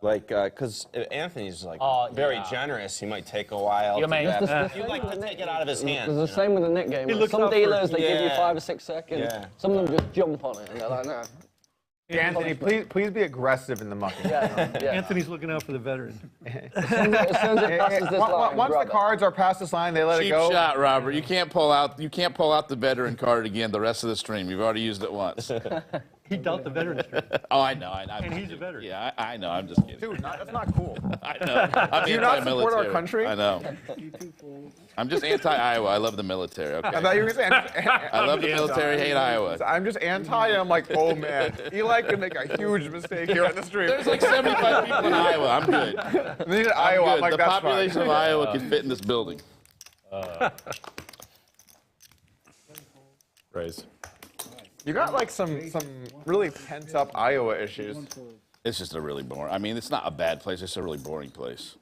S1: Like, because Anthony's like very generous. He might take a while.
S12: You
S1: You'd like to take it out of his hand.
S6: It's the same with the Nick game. Like some dealers, they give you
S1: Yeah.
S6: 5 or 6 seconds.
S1: Yeah.
S6: Some of them just jump on it, and they're like, no.
S3: Anthony, please be aggressive in the mucking.
S6: Yeah.
S8: Anthony's looking out for the veteran.
S6: As soon as it passes this line,
S3: Once
S6: grab
S3: the cards are past this line, they let it
S5: Cheap
S3: go.
S5: shot, Robert. You can't pull out the veteran card again the rest of the stream. You've already used it once.
S8: He dealt the veteran streak.
S5: Oh, I know.
S8: And he's a veteran.
S5: Yeah, I know. I'm just kidding.
S3: Dude, that's not cool.
S5: I know. I'm
S3: Do you not support our
S5: anti-military.
S3: country?
S5: I know. I'm just anti-Iowa. I love the military. Okay.
S3: I thought you were saying.
S5: I love the military. Hate Iowa.
S3: I'm just anti, and I'm like, oh man, Eli could make a huge mistake here on the stream.
S5: There's like 75 people in Iowa. I'm good.
S3: Iowa, I'm like,
S5: the
S3: that's
S5: population
S3: fine.
S5: of Iowa could fit in this building.
S2: Raise.
S3: You got like some really pent up Iowa issues.
S5: It's just a really boring. I mean, it's not a bad place. It's a really boring place.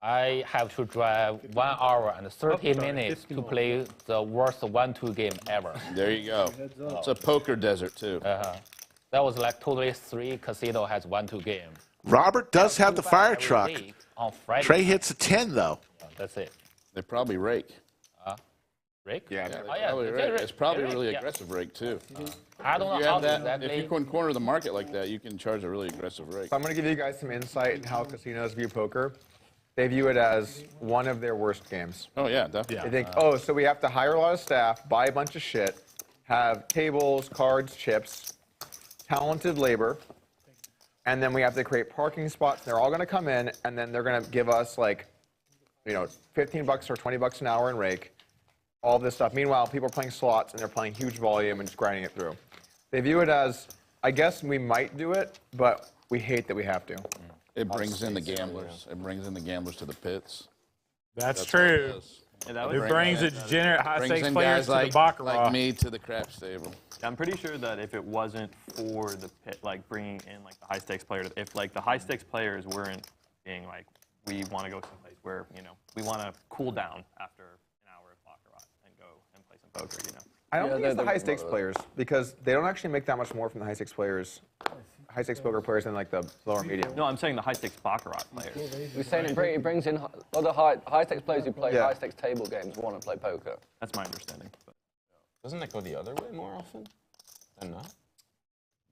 S12: I have to drive 1 hour and 30 minutes to play the worst 1-2 game ever.
S5: There you go. It's a poker desert too.
S12: That was like totally 3 casino has 1-2 game.
S4: Robert does have the fire truck.
S12: On Friday.
S4: Trey hits a 10 though.
S12: That's it.
S5: They probably rake.
S12: Rake?
S5: Yeah,
S12: Oh, yeah.
S5: it's probably
S12: they
S5: really
S12: rake,
S5: aggressive rake too.
S12: I don't
S5: If you
S12: know how
S5: have that,
S12: exactly.
S5: if you can corner the market like that, you can charge a really aggressive rake.
S3: So I'm going to give you guys some insight in how casinos view poker. They view it as one of their worst games.
S5: Oh yeah, definitely.
S3: They think, oh, so we have to hire a lot of staff, buy a bunch of shit, have tables, cards, chips, talented labor, and then we have to create parking spots. They're all going to come in, and then they're going to give us like, you know, $15 or $20 an hour in rake. All this stuff. Meanwhile, people are playing slots and they're playing huge volume and just grinding it through. They view it as, I guess we might do it, but we hate that we have to.
S5: It brings in the gamblers. It brings in the gamblers to the pits.
S2: That's
S5: what
S2: true.
S5: it is.
S2: It brings the degenerate high-stakes players
S5: guys
S2: to
S5: like,
S2: the baccarat.
S5: like me to the craps table.
S11: I'm pretty sure that if it wasn't for the pit, like bringing in like the high stakes players, if like the high stakes players weren't being like, we want to go someplace where, you know, we want to cool down after an hour of baccarat and go and play some poker, you know.
S3: I don't think it's the high stakes players because they don't actually make that much more from the high stakes players, high stakes poker players than like the lower medium.
S11: No, I'm saying the high stakes baccarat players.
S6: We're saying it brings in other high stakes players who play high stakes table games want to play poker.
S11: That's my understanding. But
S1: doesn't it go the other way more often than not?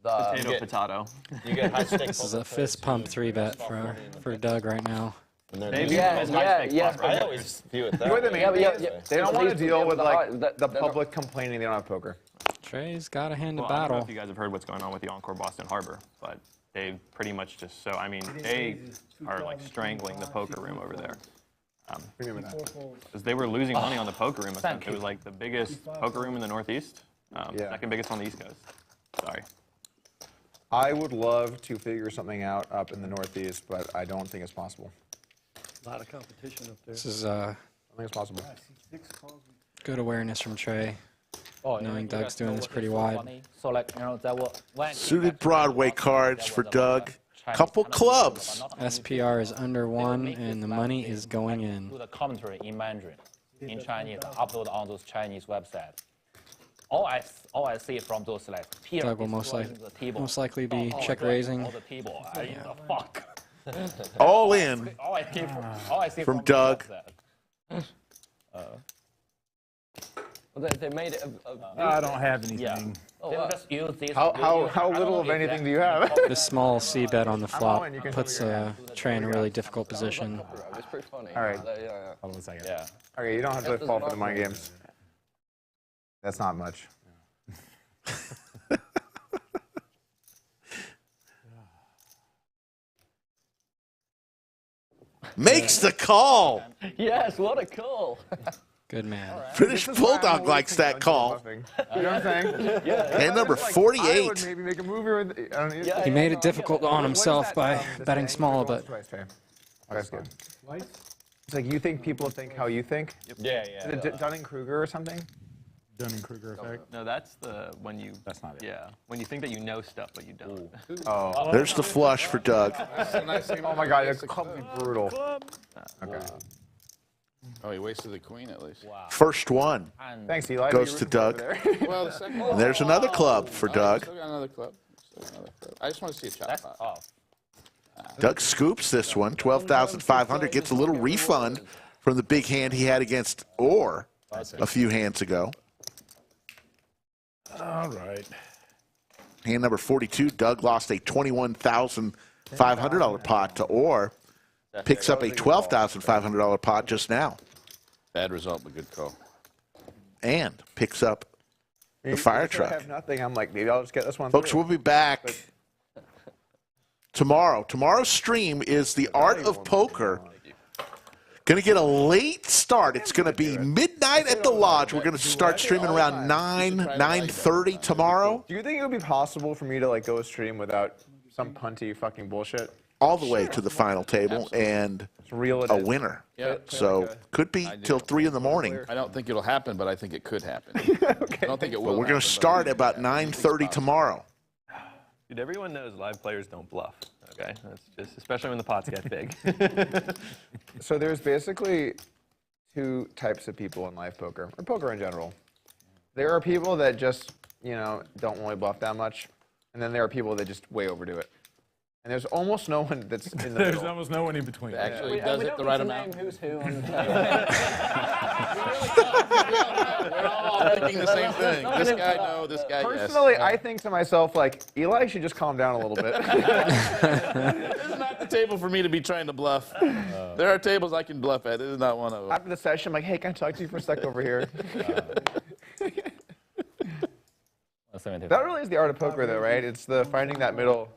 S11: Potato.
S1: You get high stakes.
S7: This is a fist pump 3-bet for Doug right now.
S1: I always view it that way.
S3: They don't want to deal with like the public complaining they don't have poker.
S7: Trey's got a hand to
S11: I don't know
S7: battle.
S11: if you guys have heard what's going on with the Encore Boston Harbor, but they pretty much just I mean, they are like strangling the poker room over there. Because they were losing money on the poker room. It was like the biggest poker room in the Northeast, second biggest on the East Coast. Sorry.
S3: I would love to figure something out up in the Northeast, but I don't think it's possible.
S8: A lot of competition up there.
S7: This is
S3: I think it's possible.
S7: good awareness from Trey. Knowing Doug's doing this pretty wide.
S12: So like, you know, that was
S4: Suited Broadway cards for Doug. Couple clubs.
S12: SPR is under 1, and the money is going in. Do the commentary in Mandarin, in Chinese, upload on those Chinese websites. All I see from those like
S7: Doug will most likely be check raising.
S12: The fuck.
S4: All in
S12: All I see
S4: from Doug.
S6: They made it.
S2: I don't have anything.
S12: Just use these.
S3: How little of anything do you have?
S7: This small C bet on the flop puts Trey in a really difficult position.
S6: It's pretty funny.
S3: All right.
S2: Hold on a second.
S12: Yeah.
S3: Okay, you don't have to fall for the mind games. That's not much.
S4: Makes the call.
S6: Yes, what a call.
S7: Good man.
S4: British Bulldog likes that call.
S3: You know what I'm saying?
S4: And number
S3: I
S4: 48.
S3: would maybe make a movie with.
S7: He made it difficult on himself by betting small, but
S3: That's good. It's like you think people think how you think.
S11: Yeah.
S3: Is it Dunning-Kruger or something?
S2: Dunning-Kruger effect.
S11: No, that's when you. That's not it. Yeah, when you think that you know stuff but you don't.
S3: Oh.
S4: There's the flush for Doug.
S3: Oh my God, it's brutal. Okay.
S5: Oh, he wasted the queen at least.
S12: Wow.
S4: First one
S3: Thanks, Eli.
S4: goes to Doug.
S5: Well, the second
S4: And there's another club for Doug.
S5: Still got another club. I just want to see a chop pot.
S4: Doug scoops this one, 12,500, gets a little refund from the big hand he had against Orr a few hands ago.
S2: All right.
S4: Hand number 42, Doug lost a $21,500 pot to Orr. Picks up a $12,500 pot just now.
S5: Bad result, but good call.
S4: And picks up the fire truck.
S3: I have nothing. I'm like, maybe I'll just get this one.
S4: Folks, we'll be back tomorrow. Tomorrow's stream is the Art of Poker. Going to get a late start. It's going to be midnight at the lodge. We're going to start streaming around 9:30 tomorrow.
S3: Do you think it would be possible for me to like go stream without some punty fucking bullshit?
S4: All the way to the final table and a winner.
S5: Yeah.
S4: So could be till 3 in the morning.
S5: I don't think it'll happen, but I think it could happen.
S3: Okay.
S5: I don't think it will.
S4: But we're going to start at about 9:30 tomorrow.
S11: Dude, everyone knows live players don't bluff. Okay, that's just especially when the pots get big.
S3: So there's basically two types of people in live poker, or poker in general. There are people that just, you know, don't really bluff that much, and then there are people that just way overdo it. And there's almost no one that's in the middle.
S2: There's almost no one in between.
S5: Actually does it the right amount.
S6: Who's who on the
S5: We're all thinking the same thing. This guy, no. This guy, yes.
S3: Personally, I think to myself, like, Eli should just calm down a little bit.
S5: This is not the table for me to be trying to bluff. There are tables I can bluff at. This is not one of them.
S3: After the session, I'm like, hey, can I talk to you for a sec over here? That really is the art of poker, though, right? It's the finding that middle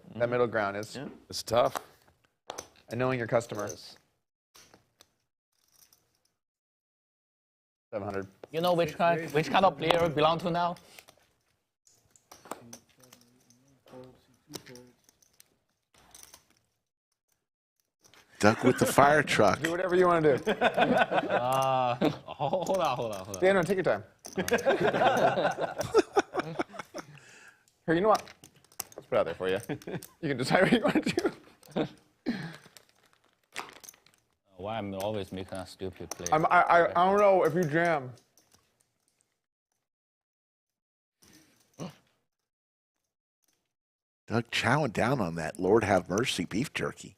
S3: ground.
S5: It's tough.
S3: And knowing your customer. 700.
S12: You know which kind of player you belong to now?
S4: Duck with the fire truck.
S3: Do whatever you want to do.
S12: Hold on.
S3: Yeah, no, take your time. Here, you know what? Let's put it out there for you. You can decide what you want to do.
S12: Why I'm always making a stupid play?
S3: I don't know if you jam.
S4: Doug chowing down on that Lord have mercy beef jerky.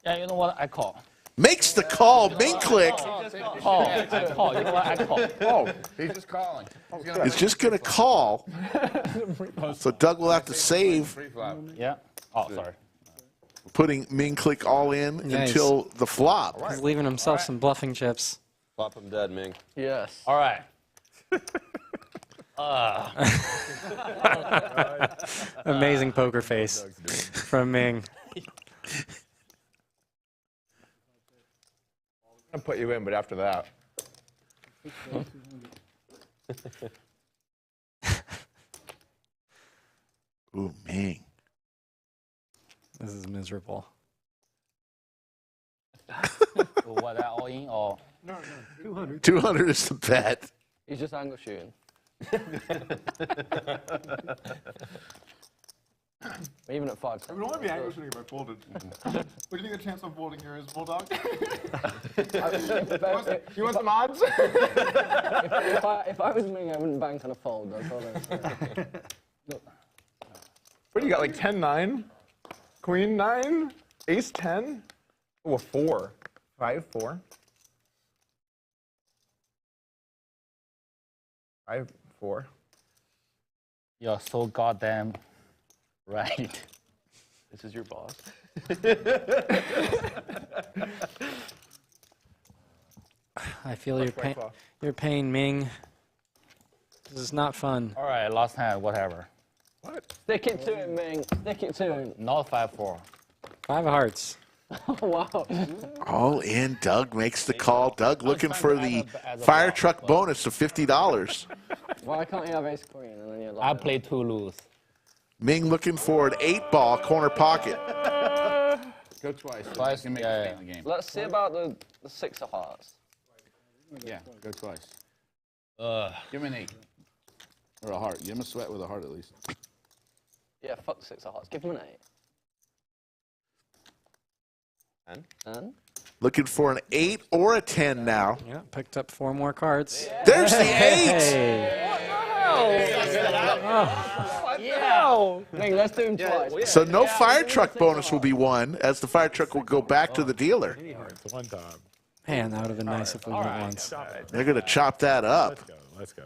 S12: Yeah, you know what? I call.
S4: Makes the call. Ming Click.
S12: I call. You know what? I call.
S4: Oh,
S5: he's just calling.
S4: He's just going to call. So Doug will have to save.
S12: Yeah. Oh, sorry.
S4: Putting Ming Click all in until the flop.
S7: He's leaving himself some bluffing chips.
S1: Flop him dead, Ming.
S6: Yes.
S12: All right.
S7: Amazing poker face from Ming.
S3: I'll put you in, but after that.
S4: Ooh, Ming.
S7: This is miserable.
S12: What, that all in or?
S8: No, 200.
S4: 200 is the bet.
S6: He's just angle shooting. Even at 5.
S3: It would only be angle shooting if I folded. What do you think the chance of folding here is, Bulldog? You want some odds?
S6: if I was Ming, I wouldn't bank on a fold. That's all I'm saying.
S3: What do you got, like 10-9? Queen 9? Ace 10? Oh, a 4. 5-4. 5-4.
S12: You're so goddamn right.
S11: This is your boss.
S7: I feel your pain, Ming. This is not fun.
S12: All right, last hand, whatever.
S3: What?
S6: Stick it to him, Ming. Stick it to him.
S12: Not 5-4.
S7: 5 of hearts.
S6: Wow.
S4: All in. Doug makes the call. Doug looking for the fire truck bonus of $50.
S6: Why can't you have ace queen and then you're
S12: I
S6: like?
S12: play 2 lose.
S4: Ming looking for an 8-ball corner pocket.
S5: Go twice.
S12: Twice,
S5: You can make
S12: yeah,
S5: it in the game.
S6: Let's see about the 6 of hearts.
S5: Yeah, go twice. Give him an 8. Or a heart. Give him a sweat with a heart at least.
S6: Yeah, fuck the 6 of hearts. Give him an 8. And?
S4: Looking for an 8 or a 10 now.
S7: Yeah, picked up 4 more cards.
S4: There's the 8!
S7: Hey.
S6: Yeah. Ming, let's do him twice.
S4: So no fire truck bonus will be won, as the fire truck will go back to the dealer.
S2: One time.
S7: Man, that would have been nice if we went once.
S4: They're going to chop that up.
S2: Let's go.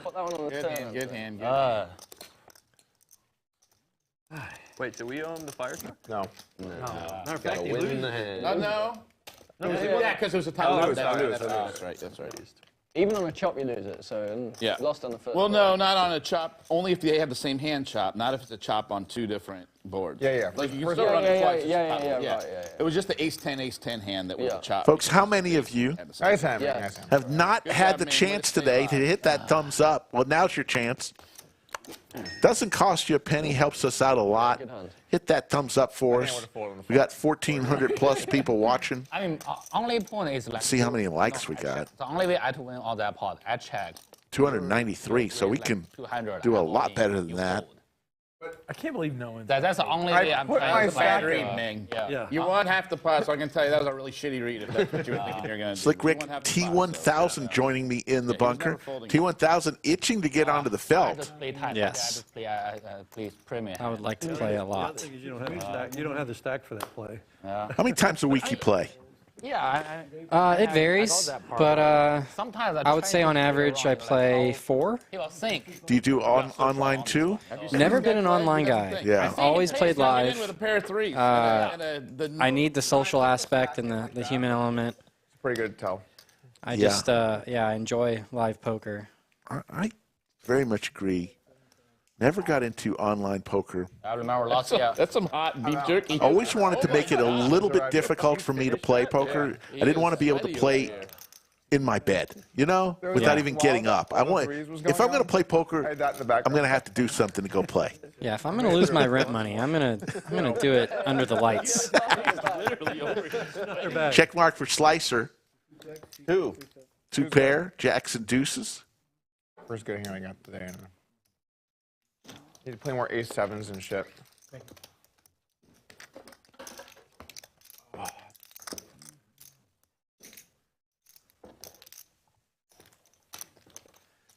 S6: Put that one on the
S5: Good
S6: turn.
S5: hand, good hand, good hand.
S11: Wait, do we owe him the fire truck?
S3: No.
S8: Matter of fact, he
S1: Win
S8: loses.
S1: the hand.
S5: No. Yeah, because it was a tie.
S11: Oh,
S5: That's
S11: sorry.
S5: right. That's right.
S6: Even on a chop, you lose it. So
S5: Yeah.
S6: lost on the first.
S5: Well, no, not on a chop. Only if they have the same hand chop. Not if it's a chop on 2 different boards.
S3: Yeah.
S5: Like you can still run it twice.
S6: Yeah.
S5: It was just the ace-10 hand that was a chop.
S4: Folks, how many of you
S3: Nice
S4: have not had the chance today to hit that thumbs up? Well, now's your chance. Doesn't cost you a penny, helps us out a lot. Hit that thumbs up for us. We got 1,400 plus people watching.
S12: I mean, only point is like.
S4: See how many likes we got.
S12: The only way I to win all that pot, I check.
S4: 293, so we can do a lot better than that.
S2: I can't believe no one.
S12: That's the only way I'm trying to
S5: Bad
S12: find
S5: read, Ming.
S12: Yeah.
S5: You won half the pot, so I can tell you that was a really shitty read if that's what you were thinking you're going to do.
S4: Slick Rick, T1000 joining me in the bunker. T1000 itching to get onto the felt.
S7: Yes.
S12: Please premium.
S7: I would like to play a lot.
S8: You don't have the stack for that play.
S4: How many times a week you play?
S12: Yeah.
S7: It varies, but
S12: sometimes
S7: I would say on average I play 4.
S4: Do you do online too?
S7: Never been an online guy.
S4: Yeah.
S7: Always played live.
S5: With a pair of threes.
S7: I need the social aspect and the human element.
S3: It's pretty good to tell.
S7: I just, I enjoy live poker.
S4: I very much agree. Never got into online poker.
S12: I remember last year.
S5: That's some hot beef jerky.
S4: Always wanted to make it a little bit difficult for me to play poker. I didn't want to be able to play in my bed, you know, without even getting up. I want. If I'm going to play poker, I'm going to have to do something to go play.
S7: Yeah, if I'm going to lose my rent money, I'm gonna do it under the lights.
S4: Check mark for Slicer.
S1: 2
S4: pair, jacks and deuces.
S3: First good hand I got today. Need to play more ace-7s and shit.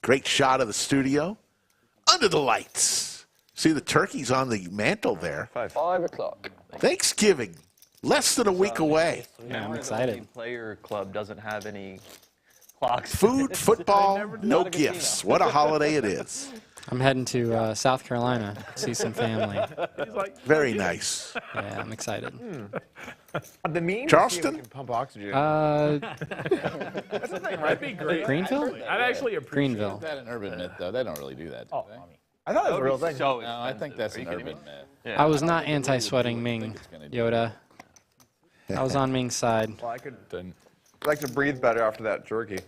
S4: Great shot of the studio. Under the lights. See the turkeys on the mantle there.
S6: 5 o'clock.
S4: Thanksgiving. Less than a week away.
S7: Yeah, I'm excited.
S11: Player club doesn't have any clocks.
S4: Food, football, no gifts. What a holiday it is.
S7: I'm heading to South Carolina, see some family.
S4: Very nice.
S7: Yeah, I'm excited.
S3: The meme
S4: Charleston?
S3: can pump oxygen.
S2: That's the thing, right? That'd be great.
S7: Greenville?
S2: I'd actually appreciate
S7: Greenville.
S5: That an urban myth, though. They don't really do that, do they?
S3: I thought it was a real thing.
S5: No, I think that's an urban myth.
S7: I was not anti-sweating Ming, Yoda. I was on Ming's side.
S3: Well, I could like to breathe better after that jerky.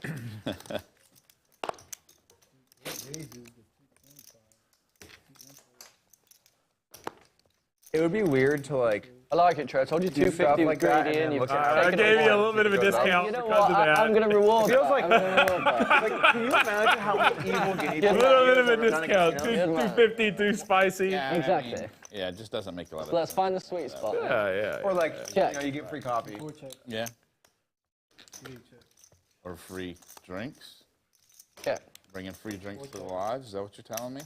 S3: It would be weird to like.
S6: I like it, Trey. I told you 250
S3: like
S6: with
S3: that
S6: greedy, and you've
S2: I gave you a little bit of a discount
S6: You know
S2: because
S6: what?
S2: of that.
S6: I'm going to reward
S3: Feels
S6: that.
S3: like,
S6: I'm gonna reward that.
S3: like, can you imagine how many evil guinea pigs?
S2: A little bit of a discount.
S6: Good man.
S2: 250, too spicy.
S5: Yeah,
S6: Exactly.
S5: Yeah, it just doesn't make a lot of
S6: So let's find the sweet spot.
S2: Yeah.
S3: Or like,
S6: Check.
S3: you know, you get free coffee.
S5: Yeah. Or free drinks.
S6: Yeah.
S5: Bringing free drinks to the lodge. Is that what you're telling me?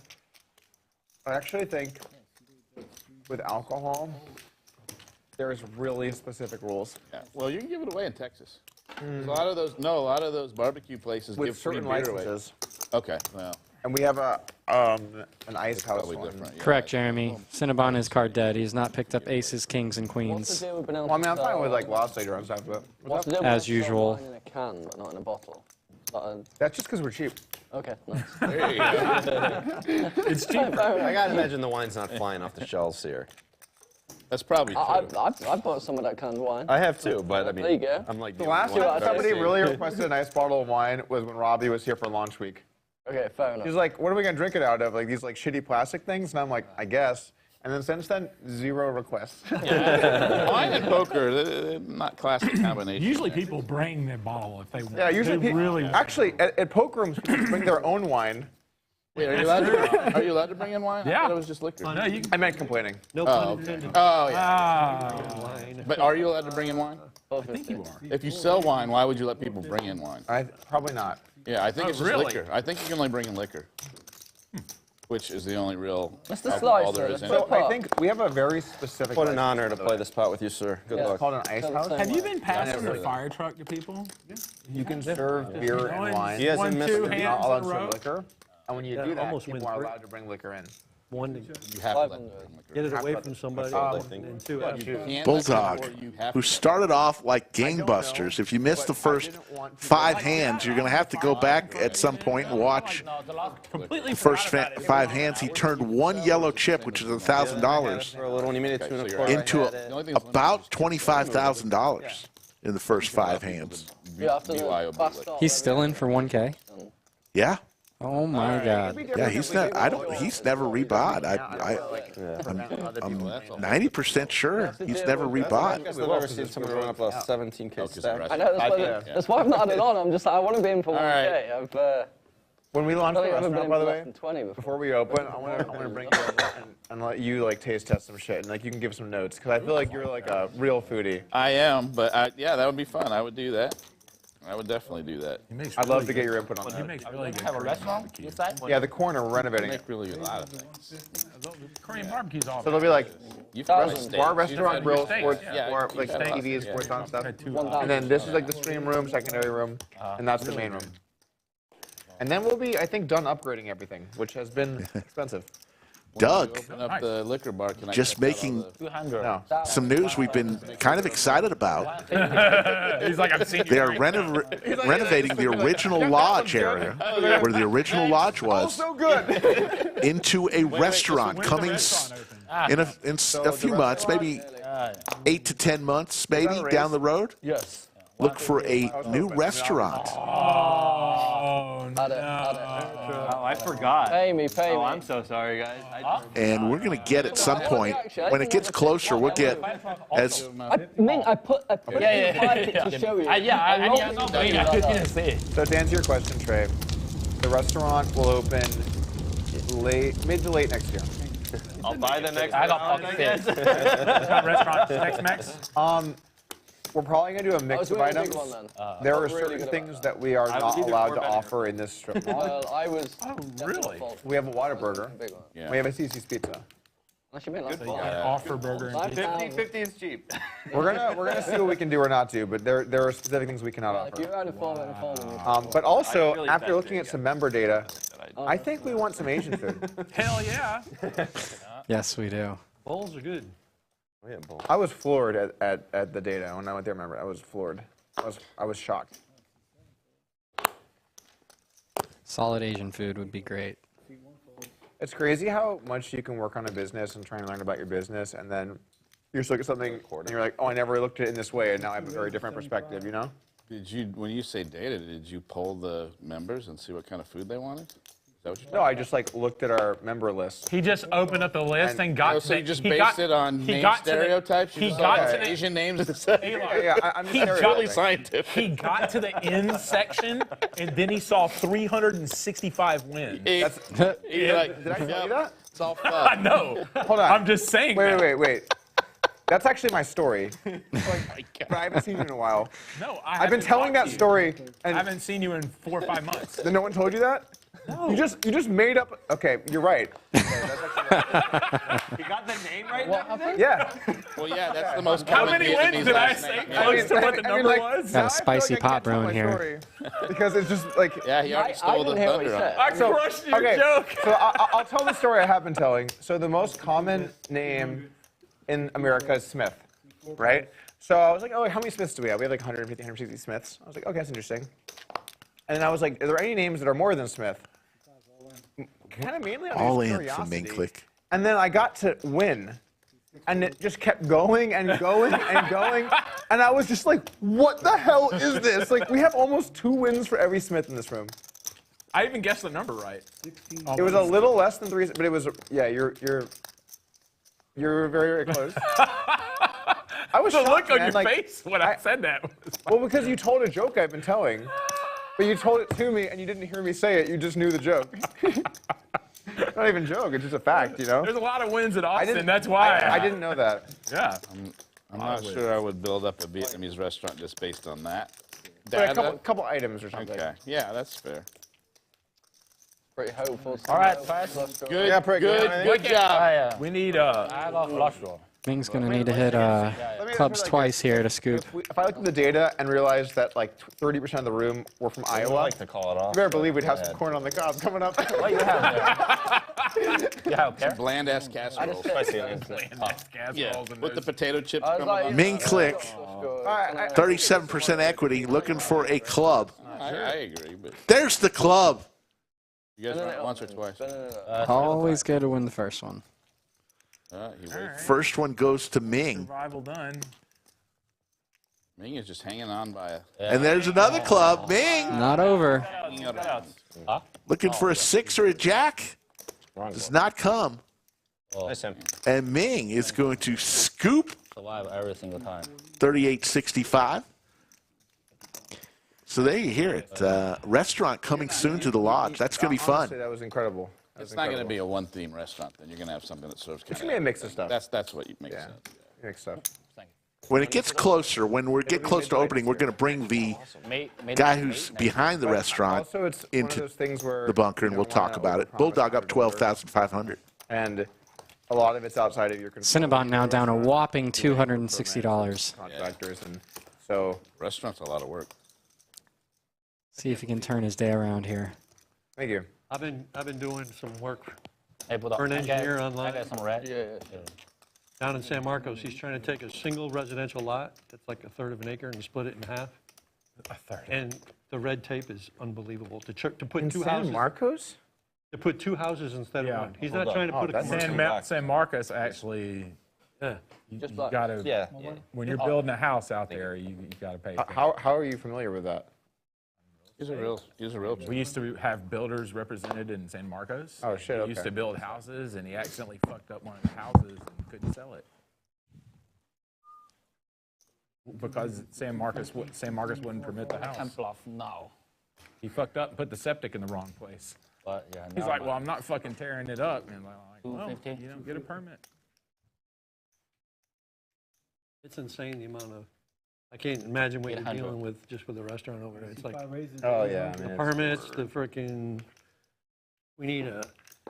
S3: I actually think with alcohol, there's really specific rules.
S5: Yeah. Well, you can give it away in Texas. A lot of those barbecue places
S3: With
S5: give free
S3: certain
S5: beer away.
S3: licenses.
S5: Okay. Well.
S3: And we have an ice house
S5: Probably
S3: one.
S5: different. Yeah.
S7: Correct, Jeremy. Cinnabon is card dead. He's not picked up aces, kings, and
S6: What's
S7: queens.
S6: the deal with being able
S3: Well, I mean,
S6: to
S3: I'm fine with
S6: sell-
S3: like lost later on stuff, but
S6: What's the deal
S7: As
S6: with
S7: usual.
S6: wine in a can, but not in a bottle? Not a-
S3: that's just because we're cheap.
S6: Okay, nice.
S5: There you go.
S2: It's cheaper.
S1: I gotta imagine the wine's not flying off the shelves here.
S5: That's probably true.
S6: I bought some of that canned wine.
S1: I have too, but I mean,
S6: There you go.
S1: I'm like
S3: The last
S1: only one
S3: time
S1: that I've
S3: somebody
S1: seen.
S3: really requested a nice bottle of wine was when Robbie was here for launch week.
S6: Okay, fair enough.
S3: He was like, what are we going to drink it out of? Like these like shitty plastic things? And I'm like, I guess. And then since then, 0 requests.
S5: Wine and poker, they're not classic combinations.
S14: Usually people bring their bottle if they want.
S3: Yeah, usually
S14: They really
S3: actually at poker rooms, people bring their own wine.
S5: Wait, are you allowed to bring in wine? I
S14: Yeah.
S5: thought it was just liquor.
S14: Oh, no, you
S3: I meant complaining.
S8: No
S5: Oh,
S8: pun
S5: okay.
S8: intended.
S5: Oh, yeah.
S14: Ah.
S5: But are you allowed to bring in wine?
S14: I think you are.
S5: If you sell wine, why would you let people bring in wine?
S3: Probably not.
S5: Yeah, I think
S14: Oh,
S5: it's just
S14: really?
S5: liquor. I think you can only bring in liquor, which is the only real
S6: Mr.
S5: alcohol
S6: Slicer,
S5: there is in
S3: So
S5: it.
S3: I think we have a very specific.
S1: What an
S3: license,
S1: honor to
S3: by the
S1: play
S3: way.
S1: this pot with you, sir. Good
S6: Yeah.
S1: luck.
S3: It's called an ice
S6: Tell
S3: house.
S6: the
S14: Have
S6: same
S14: you
S6: way.
S14: been passing the fire truck to people?
S3: You can serve beer and wine.
S1: He hasn't
S14: One,
S1: missed
S14: two
S1: it.
S3: You're
S14: hands
S3: not
S14: in
S3: allowed
S14: a
S3: to serve
S14: row.
S3: liquor. And when you
S8: Yeah,
S3: do that,
S8: almost
S3: people
S8: wins
S3: are
S8: three.
S3: allowed to bring liquor in.
S8: One, to
S5: You have to let
S8: get it away from somebody, and two, after.
S4: Bulldog, who started off like gangbusters. If you missed the first 5 hands, you're going to have to go back at some point and watch the first 5 hands. He turned 1 yellow chip, which is $1,000, into about $25,000 in the first 5 hands.
S7: He's still in for 1K?
S4: Yeah.
S7: Oh my God!
S4: Yeah, he's not. He's never rebought. I'm 90% sure he's never rebought.
S1: I've never seen someone run up a 17K stack.
S6: I know, that's why I've not had it on. I'm just like, I want to be in for 1K.
S3: When we launch the
S6: I've never
S3: restaurant,
S6: been
S3: by the
S6: less
S3: way,
S6: than 20
S3: before we open, I want to bring you over and let you like taste test some shit, and like you can give some notes, because I feel like you're like a real foodie.
S5: I am, but yeah, that would be fun. I would do that. I would definitely do that.
S3: I'd love to get your input on that.
S14: He makes really good.
S12: Have a restaurant inside?
S3: Yeah, the corner, we're renovating it.
S5: Really a lot of things.
S14: Korean barbecue's off.
S3: So there'll be like bar, restaurant, grill,
S14: steaks,
S3: sports,
S14: yeah,
S3: bar, like TVs, sports on stuff. And then this is like the stream room, secondary room, and that's the main room. And then we'll be, I think, done upgrading everything, which has been expensive.
S4: Doug,
S5: Open up the liquor bar. Can I
S4: just making
S3: No.
S4: some news we've been kind of excited about.
S14: He's like, I've seen you.
S4: They are renovating the original lodge area, where the original lodge was, into a restaurant coming in a few months, maybe 8 to 10 months, maybe down the road.
S3: Yes.
S4: Look for a new restaurant.
S14: Oh, no.
S11: Oh, I forgot.
S6: Pay me.
S11: Oh, I'm so sorry, guys.
S4: And we're going to get at some point, when it gets closer, we'll get as...
S6: Ming, I put it to show you.
S12: I didn't see it.
S3: So to answer your question, Trey, the restaurant will open mid to late next year.
S11: I'll buy the next
S12: I got
S11: round, I guess.
S14: Restaurant, Tex-Mex?
S3: We're probably going to do a mix of items. There are certain things that we are not allowed to offer in this strip mall.
S6: Well, I was.
S14: Oh, really?
S3: We have a Whataburger.
S5: Yeah.
S3: We have a CC's Pizza.
S14: Offer burger.
S11: 50 is cheap.
S3: We're gonna see what we can do or not do, but there are specific things we cannot
S6: If you're
S3: offer.
S6: out of form,
S3: But also, after looking at some member data, I think we want some Asian food.
S14: Hell yeah.
S7: Yes, we do.
S8: Bowls are good.
S3: I was floored at the data when I went there. Remember, I was floored. I was shocked.
S7: Solid Asian food would be great.
S3: It's crazy how much you can work on a business and try and learn about your business, and then you just look at something and you're like, oh, I never looked at it in this way, and now I have a very different perspective, you know?
S5: Did you, when you say data, did you poll the members and see what kind of food they wanted? Is that what you're
S3: No, I just like looked at our member list.
S14: He just opened up the list and got to
S5: so
S14: the,
S5: you just
S14: he
S5: based
S14: got,
S5: it on
S14: he
S5: name
S14: got to the-
S5: stereotypes?
S14: He got to the
S5: Asian names.
S3: I'm
S14: He got,
S5: really scientific.
S14: He got to the end section, and then he saw 365 wins.
S5: Did
S3: I tell you that?
S5: It's all
S14: I
S5: fun.
S14: know.
S3: Hold on.
S14: I'm just saying.
S3: Wait. That's actually my story. But I haven't seen you in a while.
S14: No,
S3: I've been telling that story.
S14: I
S3: And
S14: haven't seen you in 4 or 5 months.
S3: then no one told you that? No. You just made up. Okay, you're right.
S1: You got the name right now?
S3: Yeah.
S5: Well, yeah, that's the most
S14: How
S5: common
S14: many
S5: Vietnamese
S14: wins did I
S5: last
S14: say
S5: name.
S14: close to what the number was?
S7: Got a spicy pot brewing here.
S3: Because it's just like.
S5: Yeah, he already stole the thunder on it.
S14: I crushed your joke.
S3: So I'll tell the story I have been telling. So the most common name in America is Smith, right? So I was like, oh, how many Smiths do we have? We have like 150, 160 Smiths. I was like, okay, that's interesting. And then I was like, are there any names that are more than Smith? Kind of mainly
S4: All
S3: on
S4: in
S3: curiosity.
S4: from Ming Click.
S3: And then I got to win. And it just kept going and going and going. And I was just like, what the hell is this? Like, we have almost 2 wins for every Smith in this room.
S14: I even guessed the number right.
S3: It was a little less than 3, but it was, yeah, you're very, very close. I was
S14: The
S3: shocked,
S14: look on
S3: man.
S14: your
S3: Like,
S14: face when I said that.
S3: Well, because you told a joke I've been telling. But you told it to me, and you didn't hear me say it. You just knew the joke. It's not even a joke. It's just a fact, you know?
S14: There's a lot of wins at Austin. That's why.
S3: I didn't know that.
S14: Yeah.
S5: I'm not sure I would build up a Vietnamese restaurant just based on that.
S3: But a couple items or something.
S5: Okay, yeah, that's fair.
S6: Pretty hopeful.
S12: All right, guys.
S5: Good,
S3: Yeah, pretty
S5: good
S3: good.
S5: job.
S14: We need
S12: I love flush draw.
S7: Ming's going to need to hit clubs twice here to scoop.
S3: If I looked at the data and realized that like 30% of the room were from Iowa,
S1: like to call it off.
S3: you better believe we'd have some corn on the cob coming up.
S12: What you have there? You have pear?
S5: Bland-ass casseroles. Yeah, with the potato chips coming up.
S4: Ming Click, 37% equity, looking for a club.
S5: I agree, but
S4: There's the club.
S5: you guys went once or twice.
S7: Always good to win the first one.
S4: First one goes to Ming.
S2: Survival done.
S5: Ming is just hanging on by a...
S4: And there's another club, Ming.
S7: Not over.
S4: Looking for a 6 or a jack. Does not come. And Ming is going to scoop.
S12: Survive every single time.
S4: 38.65. So there you hear it. Restaurant coming soon to the lodge. That's going to be fun.
S3: Honestly, that was incredible.
S5: It's not going to be a one-theme restaurant. Then you're going to have something that serves.
S3: It's going to be a mix of stuff.
S5: That's what you make sense.
S3: Mix stuff.
S4: When it gets closer, when we get close to opening, we're going to bring the guy who's behind the restaurant into the bunker, and we'll talk about it. Bulldog up 12,500.
S3: And a lot of it's outside of your control.
S7: Cinnabon now down a whopping $260.
S3: Contractors, and so
S5: restaurant's a lot of work.
S7: See if he can turn his day around here.
S3: Thank you.
S8: I've been doing some work
S12: Hey,
S8: for an engineer online.
S12: I got some red.
S6: Yeah.
S8: Down in San Marcos, he's trying to take a single residential lot that's like 1/3 of an acre and split it in half.
S2: A third.
S8: And the red tape is unbelievable. To put
S3: In
S8: two
S3: San
S8: houses.
S3: Marcos?
S8: To put two houses instead of one. He's not trying to put a commercial.
S2: San Marcos actually.
S8: Yeah.
S2: You gotta. When you're building a house out there, you gotta pay.
S3: How are you familiar with that?
S5: He's a real.
S2: We used to have builders represented in San Marcos.
S3: Oh shit!
S2: He used to build houses, and he accidentally fucked up one of the houses and couldn't sell it because San Marcos wouldn't permit the house.
S12: I can't bluff now.
S2: He fucked up and put the septic in the wrong place.
S12: But yeah,
S2: He's like, well, I'm not fucking tearing it up. And I'm like, well, you don't get a permit.
S8: It's insane the amount of. I can't imagine what you're dealing with just with a restaurant over there. It's like,
S3: oh yeah,
S8: the permits, the freaking. We need a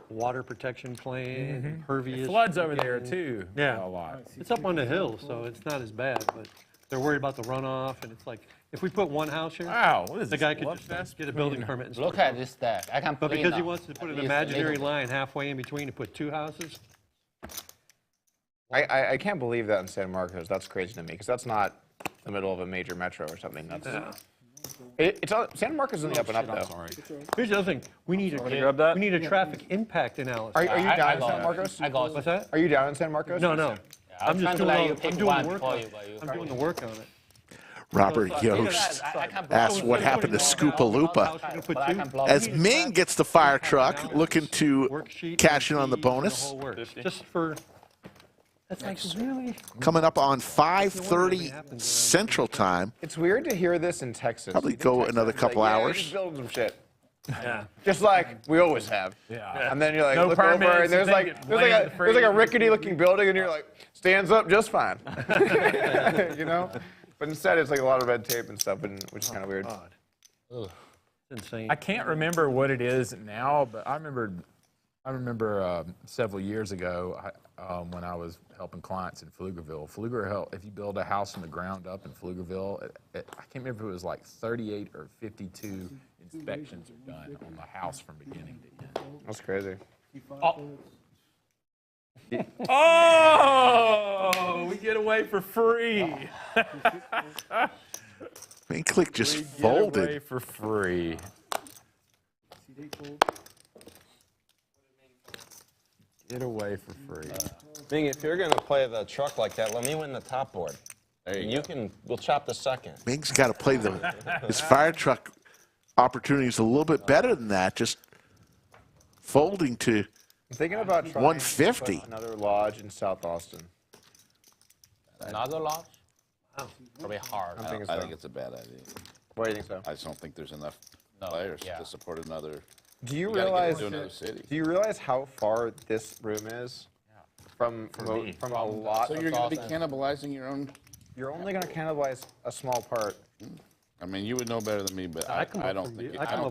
S8: water protection plan, impervious.
S2: It floods over there too.
S8: Yeah,
S2: a lot.
S8: It's up on the hill, so it's not as bad. But they're worried about the runoff, and it's like if we put one house here,
S2: wow, what is
S8: the
S2: this,
S8: guy could just get a building permit. And
S12: Look at this stack. I can.
S8: But because he wants to put an imaginary line halfway in between to put two houses.
S3: I can't believe that in San Marcos. That's crazy to me because that's not the middle of a major metro or something. That's San Marcos is in the up and up though.
S8: Here's the other thing: we need a traffic impact analysis.
S3: Are you down in San Marcos?
S12: I got.
S8: What's that?
S3: Are you down in San Marcos?
S8: No. Yeah, I'm just doing the work on it. I'm doing the work on it.
S4: Robert Yost asks what happened to Scoopaloopa. As Ming gets the fire truck, looking to cash in on the bonus.
S8: Just for. That's like really.
S4: Coming up on 5:30 Central Time.
S3: It's weird to hear this in Texas.
S4: Probably go another couple hours.
S3: Just building some shit.
S8: Yeah.
S3: Just like we always have.
S2: Yeah.
S3: And then you're like,
S2: no
S3: look
S2: permits,
S3: over, and there's like a rickety-looking building, and you're like, stands up just fine. You know. But instead, it's like a lot of red tape and stuff, which is kind of weird.
S8: Ugh. Insane.
S2: I can't remember what it is now, but I remember several years ago when I was helping clients in Pflugerville. If you build a house from the ground up in Pflugerville, I can't remember if it was like 38 or 52 inspections are done on the house from beginning to end.
S3: That's crazy.
S2: Oh, we get away for free.
S4: Ming Click just
S2: we
S4: folded.
S2: Get away for free. Get away for free.
S1: Ming, if you're going to play the truck like that, let me win the top board. We'll chop the second.
S4: Ming's got to play his fire truck opportunities a little bit better than that. Just folding to
S3: I'm thinking about trying
S4: 150.
S3: To put another lodge in South Austin.
S12: Another lodge? Wow. Probably hard.
S5: I think it's a bad idea.
S3: Why do you think so?
S5: I just don't think there's enough players to support another.
S3: Do you realize how far this room is from a lot?
S5: So you're going to be cannibalizing your own.
S3: You're only going to cannibalize a small part.
S5: I mean, you would know better than me, but I don't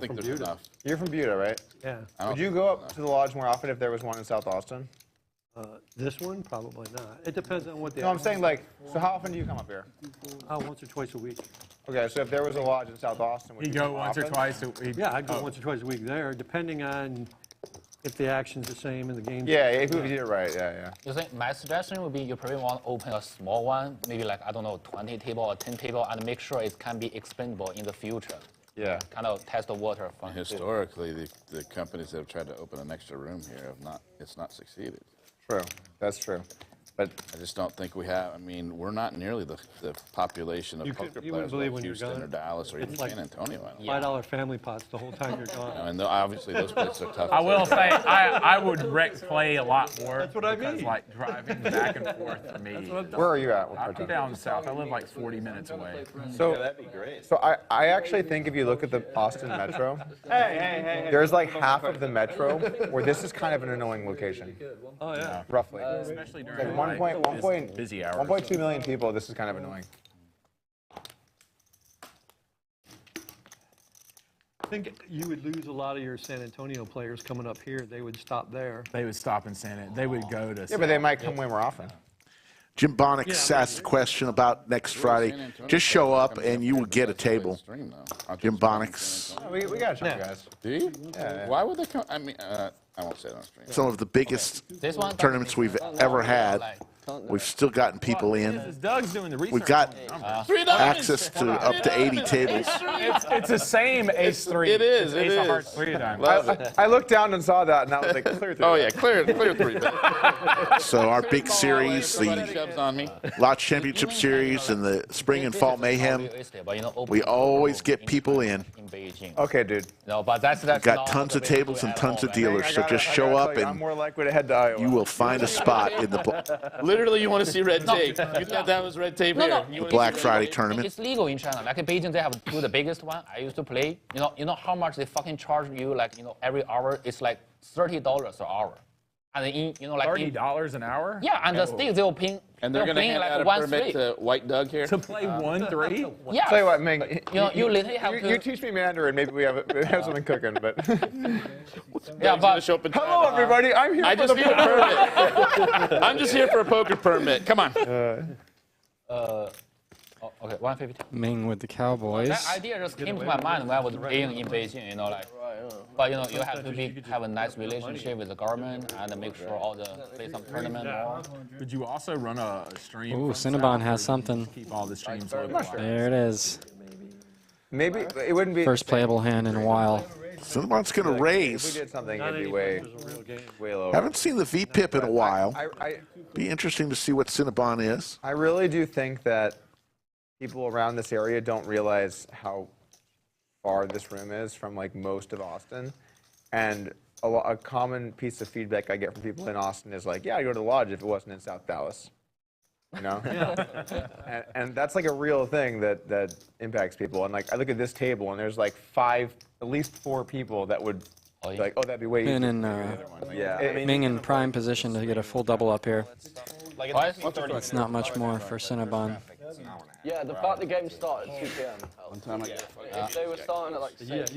S5: think there's enough.
S3: You're from Buda, right?
S8: Yeah.
S3: Would you go up to the lodge more often if there was one in South Austin?
S8: This one, probably not. It depends on what the.
S3: No, I'm saying like, so how often do you come up here?
S8: Once or twice a week.
S3: Okay, so if there was a lodge in South Austin, would
S2: You
S3: you
S2: go
S3: come
S2: once or
S3: often?
S2: twice a week.
S8: Yeah, I'd go once or twice a week there, depending on if the action's the same and the game's
S3: Yeah, if you did it right, yeah.
S12: You think my suggestion would be you probably want to open a small one, maybe like, I don't know, 20 table or 10 table, and make sure it can be explainable in the future.
S3: Yeah.
S12: Kind of test the water from
S5: Historically, the companies that have tried to open an extra room here it's not succeeded.
S3: True, that's true. But
S5: I just don't think we have. I mean, we're not nearly the population of poker
S8: you
S5: players
S8: wouldn't believe
S5: like
S8: when you're
S5: Houston
S8: gone.
S5: or Dallas or even
S8: It's like
S5: San Antonio.
S8: $5 family pots the whole time you're gone.
S5: And obviously those places are tough.
S2: I will say, I would play a lot more.
S8: That's what I
S2: because,
S8: mean.
S2: like, driving back and forth for me.
S3: where are you at?
S2: I'm down south. I live like 40 minutes away.
S3: So,
S1: that'd be great.
S3: So I actually think if you look at the Austin Metro, there's like half of the Metro where this is kind of an annoying location.
S8: Oh, yeah.
S3: Roughly.
S2: Especially during
S3: Like 1.2
S2: busy hours.
S3: 1.2 million people, this is kind of annoying.
S8: I think you would lose a lot of your San Antonio players coming up here. They would stop there.
S2: They would stop in Santa. They would go to.
S3: Yeah, but they might come way more often.
S4: Jim Bonnick asked a question about next Friday. Just show up and you will get a table. Jim Bonnick's.
S3: We got a shot, guys.
S5: Do you?
S3: Yeah.
S5: Why would they come? I mean, I won't say it on stream.
S4: Some of the biggest tournaments we've ever had. We've still gotten people in.
S2: Doug's doing the research.
S4: We've got access to up to 80 tables.
S2: It's the same ace three.
S5: It is.
S2: It's
S5: it
S2: ace of hearts
S5: is.
S2: 3 times.
S3: I looked down and saw that, and I was like, clear 3.
S5: Oh yeah, clear 3.
S4: So our big series, the
S5: Shoves on me.
S4: Lodge Championship Series and the Spring and Fall Mayhem, we always get people in.
S3: Okay, dude.
S12: No, but that's
S4: We've got tons of tables and tons of dealers, so just show up
S3: I'm
S4: and
S3: more likely to head to Iowa.
S4: you will find a spot in the
S5: Literally, you want to see red tape. You thought that was red tape here. You wanna
S4: Black
S5: see
S4: Friday
S5: red tape?
S4: tournament.
S12: It's legal in China. Like in Beijing, they have two the biggest one. I used to play. You know how much they fucking charge you? Like every hour, it's like $30 an hour. And in like
S2: $30 an hour?
S12: Yeah, and the sticks they'll ping.
S5: And they're going to hand out a permit to White Doug here?
S2: To play 1-3?
S12: Yeah.
S3: Tell you what, Ming.
S12: You literally have to.
S3: You teach me Mandarin, maybe we have something cooking. But
S12: yeah, but
S3: hello, everybody. I'm here for the
S5: permit. I'm just here for a poker permit. Come on.
S12: Okay, 150.
S7: Ming with the Cowboys.
S12: That idea just came to my mind when I was playing in Beijing. But you have to have a nice relationship with the government and make sure all the play some tournament more.
S2: Would you also run a stream?
S7: Ooh, Cinnabon has something.
S2: Keep all the streams local.
S7: There it is.
S3: maybe it wouldn't be
S7: First playable hand in a while.
S4: Cinnabon's going to
S3: If
S4: raise.
S3: we did something, it'd be way lower.
S4: Haven't seen the V-Pip in a while. Be interesting to see what Cinnabon is.
S3: I really do think that people around this area don't realize how far this room is from like most of Austin. And a common piece of feedback I get from people in Austin is like, yeah, I'd go to the lodge if it wasn't in South Dallas. You know? and that's like a real thing that impacts people. And like I look at this table and there's like at least 4 people that would be like, oh, that'd be way easier.
S7: Ming in prime position to get a full double up here.
S6: Like
S7: It's not much more for Cinnabon.
S6: Yeah, the fact the game started at 2 p.m. If they were starting at like 6,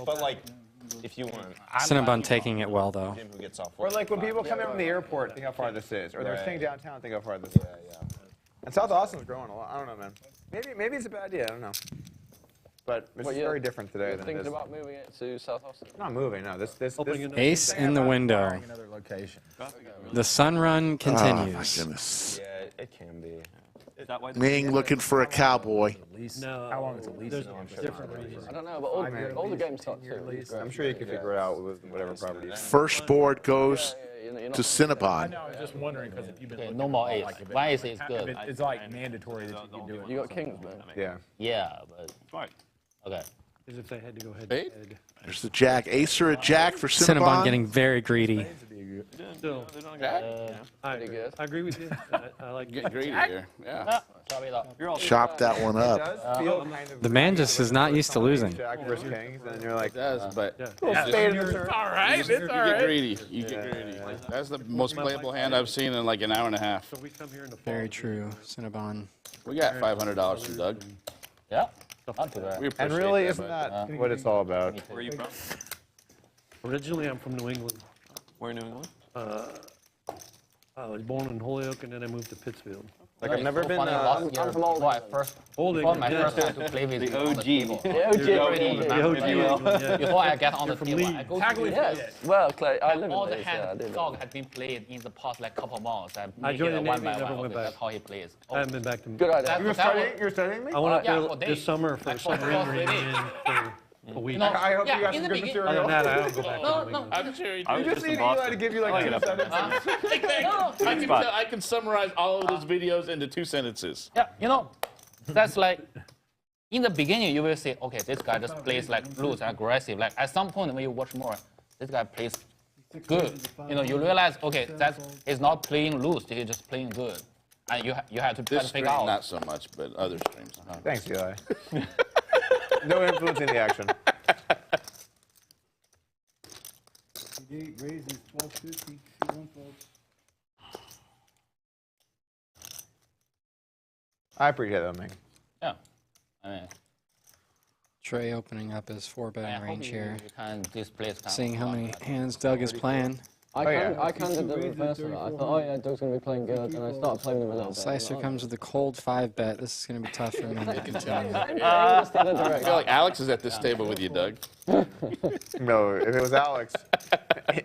S1: but like, if you want.
S7: Cinnabon taking it well, though.
S3: Or like when people come in from the airport, think how far this is. Or they're staying downtown, think how far this is. And South Austin's growing a lot. I don't know, man. Maybe it's a bad idea. I don't know. But it's very different today than it is.
S6: Thinking about moving it to South Austin?
S3: Not moving, no. This
S7: Ace in the window.
S2: Another location.
S7: The sun run continues.
S4: Oh, my goodness.
S1: Yeah, it can be.
S4: Ming looking for a cowboy.
S8: No.
S2: How long is it lease?
S8: Different reasons.
S6: I don't know, but all the games start too.
S3: I'm sure you can figure it out with whatever property.
S4: First board goes to Cinnabon.
S2: I was just wondering because if you've been
S12: no more ace. One ace is good.
S2: It's like mandatory that you can do it.
S6: You got kings, man.
S3: Yeah.
S12: Yeah, but okay.
S8: As if they had to go head to head.
S4: There's the jack. Ace or a jack for
S7: Cinnabon
S4: Cinnabon.
S7: getting very greedy.
S8: Still, I agree with you. I like
S5: Getting greedy here. Yeah.
S4: Chop that one up.
S7: The man just is not used to losing.
S3: Jack versus kings, and you're like,
S5: It does, but
S2: It's all right. It's all
S5: you get
S2: right.
S5: greedy. You get greedy. That's the most playable hand I've seen in like an hour and a half.
S8: So we come here in the fall.
S7: Very true, Cinnabon.
S5: We got $500 from Doug.
S12: Yeah. Not too bad.
S5: We appreciate
S3: and really,
S5: that,
S3: isn't
S5: but-
S3: that what it's all about?
S11: Where are you from?
S8: Originally, I'm from New England.
S11: Where in New England?
S8: I was born in Holyoke, and then I moved to Pittsfield.
S1: Like, I've never been.
S12: I'm from Old. My first time to play with
S11: the OG.
S12: Before I get on the table, I go to
S6: Yes. Well, Clay, I live
S12: all
S6: in
S12: the
S6: Leeds,
S12: hand dog had been played in the past like couple months.
S8: I joined the Navy,
S12: one by
S8: never
S12: one.
S8: went
S12: Okay,
S8: back.
S12: that's how he plays.
S8: I haven't been back to.
S6: Good idea.
S3: You're studying me?
S8: I went up
S12: yeah,
S8: there
S12: for
S8: this
S12: days.
S8: summer for a
S12: Like, for
S8: submarine
S12: 12
S8: reunion
S12: days.
S8: for a week.
S12: No,
S3: I hope you got
S12: in
S3: some
S12: the
S3: good
S12: beginning.
S8: Other than
S3: material.
S8: that, I don't go back to
S12: No,
S8: New
S12: no.
S8: England.
S5: I'm sure you
S3: You just need Eli to give you like 2 sentences.
S5: I can summarize all of those videos into 2 sentences.
S12: Yeah, you know, that's like, in the beginning, you will say, okay, this guy just plays like loose and aggressive. Like at some point when you watch more, this guy plays good. You know, you realize, okay, that is not playing loose, he's just playing good. And you have to try
S5: This
S12: to
S5: stream,
S12: figure out.
S5: not so much, but other streams.
S3: Thanks, Eli. No influence in the action.
S13: Raises 1250. Shoot one, folks.
S3: I appreciate that, Ming.
S12: Yeah, I mean,
S7: Trey opening up his 4-betting range here.
S12: You can display
S7: Seeing how many hands Doug is playing.
S6: I kind of did the reverse of that. I thought, oh yeah, Doug's going to be playing good, and I started playing them a little bit.
S7: Slicer comes with a cold 5-bet. This is going to be tough for me to continue.
S5: I feel like Alex is at this table with you, Doug.
S3: No, if it was Alex,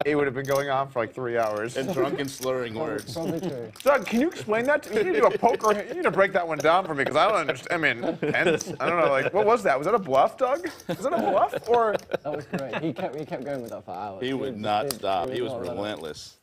S3: it would have been going on for like 3 hours.
S5: And drunk and slurring words.
S6: Probably true.
S3: Doug, can you explain that to me? You need to do a poker. You need to break that one down for me because I don't understand. I mean, hence, I don't know. Like, what was that? Was that a bluff, Doug? Was that a bluff or?
S6: That was great. He kept going with that for hours.
S5: He would not stop. He was relentless.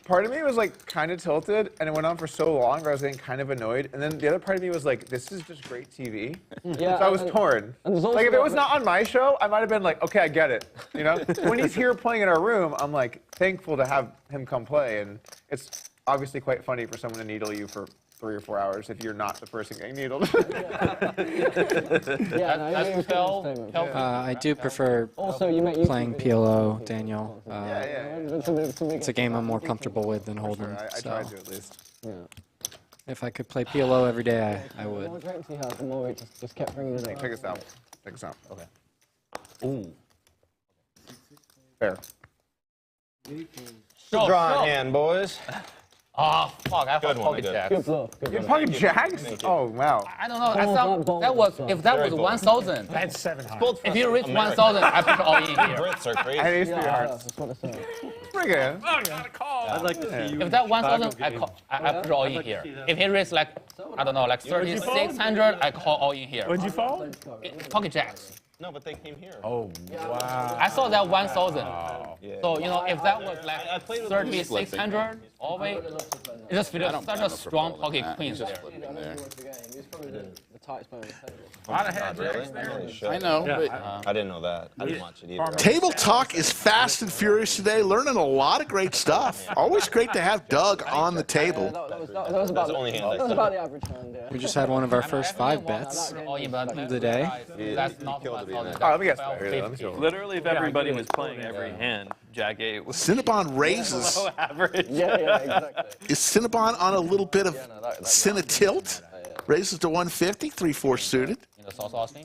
S3: Part of me was like kind of tilted, and it went on for so long where I was getting kind of annoyed. And then the other part of me was like, this is just great TV.
S6: Yeah,
S3: so I was torn. Like if it was not on my show, I might have been like, okay, I get it. You know, when he's here playing in our room, I'm like thankful to have him come play, and it's obviously quite funny for someone to needle you for 3 or 4 hours if you're not the person getting needled.
S7: I do prefer playing PLO, Daniel. It's a game I'm more comfortable with than Hold'em.
S3: I tried to at least.
S6: Yeah.
S7: If I could play PLO every day, I would.
S6: The more drinks he had, the more it just kept bringing it up.
S3: Take us out. Take us out.
S12: Okay.
S3: Ooh. Fair.
S1: Still drawing hand, boys.
S12: Oh, fuck, I
S1: Good
S12: thought
S1: one,
S12: pocket
S1: good.
S12: jacks.
S6: Good bluff.
S3: You're pocket jacks? Oh, wow.
S12: I don't know. I thought that was, if that was 1,000.
S14: That's 700.
S12: If you reach 1,000, I put all in here.
S1: Brits are crazy.
S3: I need to be hard.
S6: That's what I said.
S3: Pretty good.
S14: Oh, you got a call.
S8: I'd like to see you.
S12: If that 1,000,
S8: Chicago
S12: I put all in here. If he reaches like, I don't know, like 3,600, I call all in here.
S14: What'd you fall?
S12: Pocket jacks.
S1: No, but they came here.
S14: Oh, wow.
S12: I saw that 1,000.
S1: Yeah.
S12: So, you know, if that was like 3,600, always, it just feels such a strong pocket queens there.
S1: A lot of heads, really?
S5: I know, but
S1: I didn't know that. I didn't watch it either.
S4: Table Talk is fast and furious today, learning a lot of great stuff. Always great to have Doug on the table.
S6: That was about the average hand, yeah.
S7: We just had one of our first 5-bets of the day.
S12: That's not 1,000.
S3: Let me guess. Let me see.
S11: Literally, if everybody was playing every hand, Jack 8 was
S4: Cinnabon raises.
S11: below average.
S6: Yeah, exactly.
S4: Is Cinnabon on a little bit of Cinna tilt? Raises to 150, 3-4 suited.
S12: You know, Sauce Austin?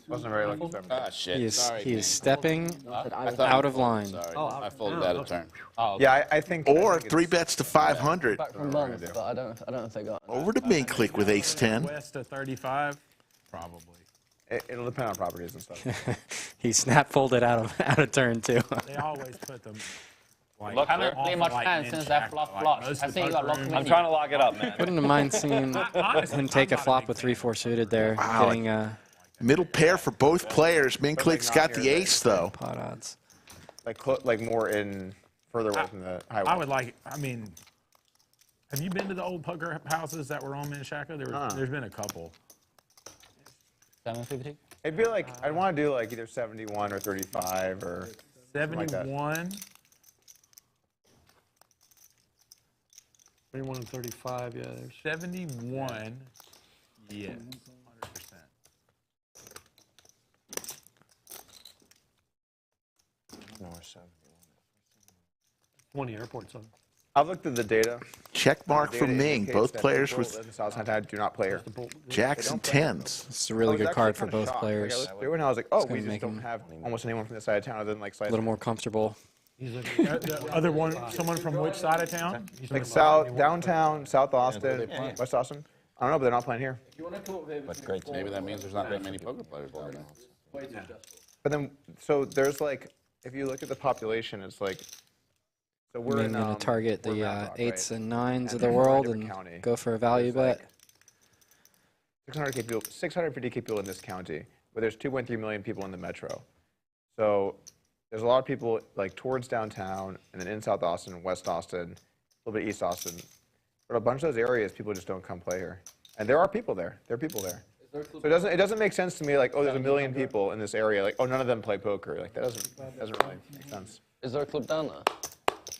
S3: Wasn't very lucky.
S5: ah, shit. Sorry.
S7: He is stepping
S5: I thought-
S7: out of line.
S5: Sorry, I folded out a turn.
S12: Oh, okay.
S3: Yeah, I think.
S4: Or 3 bets to 500.
S6: Back from months, but I don't know if they got.
S4: Over to Ming Click with ace 10.
S14: West to 35? Probably.
S3: It'll depend on properties and stuff.
S7: He snap folded out of turn too.
S14: They always put them. Like,
S11: Look,
S12: I haven't played much
S14: like
S12: hand
S14: in
S12: since that
S14: check,
S12: flop
S14: like
S12: flush.
S14: most
S12: I
S14: of
S12: think you
S14: the
S12: got
S14: poker
S12: locked
S14: rooms.
S11: I'm trying to lock it up, man.
S7: Wouldn't have mind seeing him take a flop with 3-4 suited there,
S4: Wow.
S7: getting
S4: Middle pair for both players. Ming Click's got the ace, though.
S7: pot odds.
S3: Like more in further away from the highway.
S14: I would like, I mean, have you been to the old poker houses that were on Minnetonka? There's been a couple.
S12: 750?
S3: It'd be like, I'd want to do like either 71 or 35 or
S14: 71.
S8: 21 and 35, yeah. There's
S14: 71. Yes. 100%.
S8: 20 airports on.
S3: I've looked at the data.
S4: Check mark
S3: The
S4: for
S3: data
S4: Ming.
S3: indicates
S4: Both
S3: that
S4: players
S3: people
S4: with
S3: in South Santa do not play here.
S4: jacks and tens.
S7: It's a really good card for both players.
S3: And I was like, oh,
S7: It's
S3: we
S7: gonna
S3: just
S7: make
S3: don't
S7: him
S3: have almost anyone from this side of town other than like
S7: A
S3: Slicer.
S7: little more comfortable.
S14: The other one, someone from which side of town?
S3: Like downtown, South Austin, West Austin. I don't know, but they're not playing here.
S5: But great. Maybe that means there's not that many poker players down there.
S3: But then, so there's like, if you look at the population, it's like, so we're
S7: going to target the 8s and 9s of the world and go for a value bet.
S3: 650 people in this county, but there's 2.3 million people in the metro. So there's a lot of people like towards downtown and then in South Austin, West Austin, a little bit East Austin. But a bunch of those areas, people just don't come play here. And there are people there. There are people there. So it doesn't make sense to me like, oh, there's 1 million people in this area. Like, oh, none of them play poker. Like, that doesn't really make sense.
S6: Is there a club down there?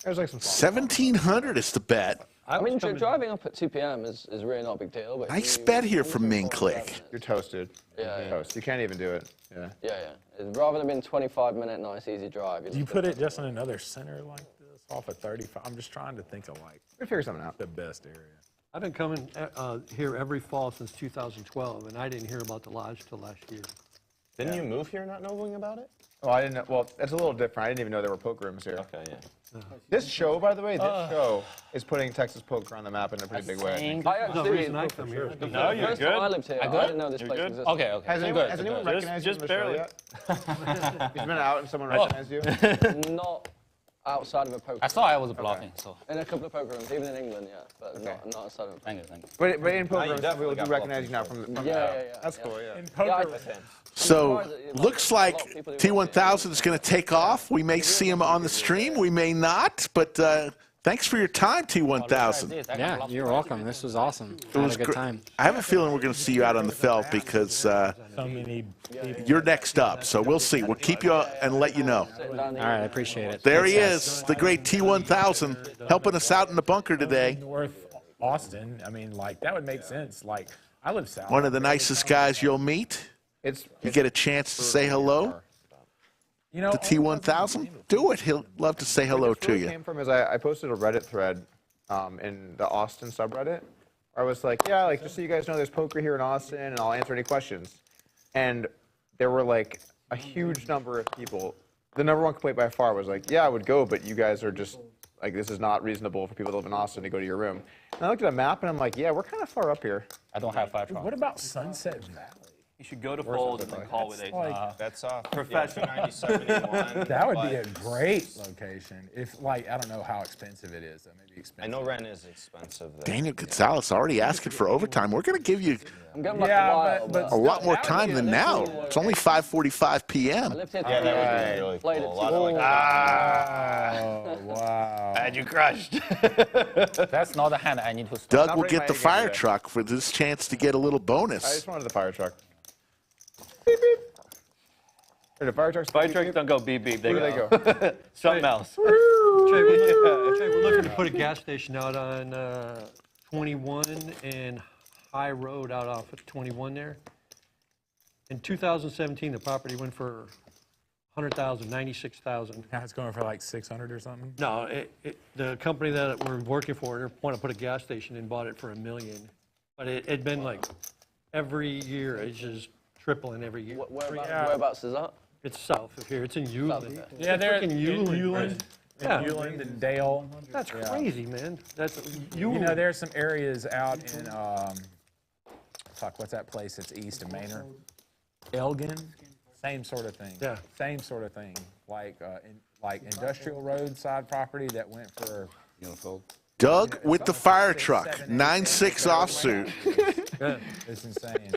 S3: There's like some
S4: 1,700 is the bet.
S6: I mean, driving up at 2 p.m. is really not a big deal. But
S4: Nice bet here from Ming Click.
S3: You're toasted.
S6: Yeah.
S3: Toast. You can't even do it. Yeah.
S6: Yeah. Rather than being 25-minute, nice, easy drive.
S14: Do you put it just in another center like this, off of 35? I'm just trying to think of like.
S3: We'll figure something out.
S14: The best area.
S8: I've been coming here every fall since 2012, and I didn't hear about the lodge till last year.
S1: Didn't you move here not knowing about it?
S3: Oh, I didn't know. Well, that's a little different. I didn't even know there were poker rooms here.
S1: Okay, yeah.
S3: This show, by the way, show is putting Texas poker on the map in a pretty big way.
S8: No reason I come here.
S11: No, you're good.
S6: I lived here. I didn't know this place existed.
S12: Okay.
S3: Has anyone recognized you
S11: just
S3: from the show
S11: barely.
S3: yet? You've been out and someone recognized you?
S6: Not outside of a poker.
S12: I saw I was blocking, so.
S6: In a couple of poker rooms, even in England, yeah, but not outside of a poker.
S12: Thank you.
S3: But in poker rooms, people do recognize you now from the
S6: Yeah.
S3: That's cool, yeah.
S14: In poker,
S4: So looks like T1000 is going to take off. We may see him on the stream. We may not. But thanks for your time, T1000.
S7: Yeah, you're welcome. This was awesome. I had a good time.
S4: I have a feeling we're going to see you out on the felt because you're next up. So we'll see. We'll keep you and let you know.
S7: All right, I appreciate it.
S4: There he is, the great T1000, helping us out in the bunker today.
S14: North Austin. I mean, like, that would make sense. Like, I live south.
S4: One of the nicest guys you'll meet. You get a chance to say hello to T1000, do it. He'll love to say hello to you.
S3: Where it came from is I posted a Reddit thread in the Austin subreddit. Where I was like, yeah, like just so you guys know, there's poker here in Austin, and I'll answer any questions. And there were like a huge number of people. The number one complaint by far was like, yeah, I would go, but you guys are just like, this is not reasonable for people that live in Austin to go to your room. And I looked at a map, and I'm like, yeah, we're kind of far up here.
S12: I don't have 5 trumps.
S14: What about Sunset Valley?
S11: You should go to Fold and then call with a
S1: That's off.
S11: professional.
S1: 9071.
S14: That would be a great location. If, like, I don't know how expensive it is. That may be expensive.
S1: I know rent is expensive there.
S4: Daniel Gonzalez already asking for overtime. We're going to give you
S6: but
S4: a lot more time than now. It's only 5:45 p.m.
S1: Yeah, that would be really cool. A lot of
S14: wow.
S11: And you crushed.
S12: That's not the hand I need to start.
S4: Doug will get the fire truck for this chance to get a little
S3: I
S4: bonus.
S3: just wanted the fire truck. Beep, beep. The fire trucks.
S11: Fire trucks don't go beep beep. They
S3: Where do
S11: go.
S3: they go?
S11: Something else.
S8: Trey, we're looking to put a gas station out on 21 and High Road out off of 21 there. In 2017, the property went for 100,000, 96,000.
S14: Now it's going for like 600 or something?
S8: No, the company that we're working for want to put a gas station and bought it for $1 million. But it'd been like every year, it's just tripling every year.
S6: Whereabouts is that?
S8: It's south of here. It's in Euland.
S14: Yeah, they're in
S8: Euland.
S14: Euland and Dale.
S8: That's crazy, man. That's
S14: you know, there's some areas out in what's that place that's east of Manor? Elgin. Same sort of thing.
S8: Yeah.
S14: Same sort of thing. Like industrial roadside property that went for.
S4: Doug with the fire truck, 9.6 offsuit.
S14: It's insane.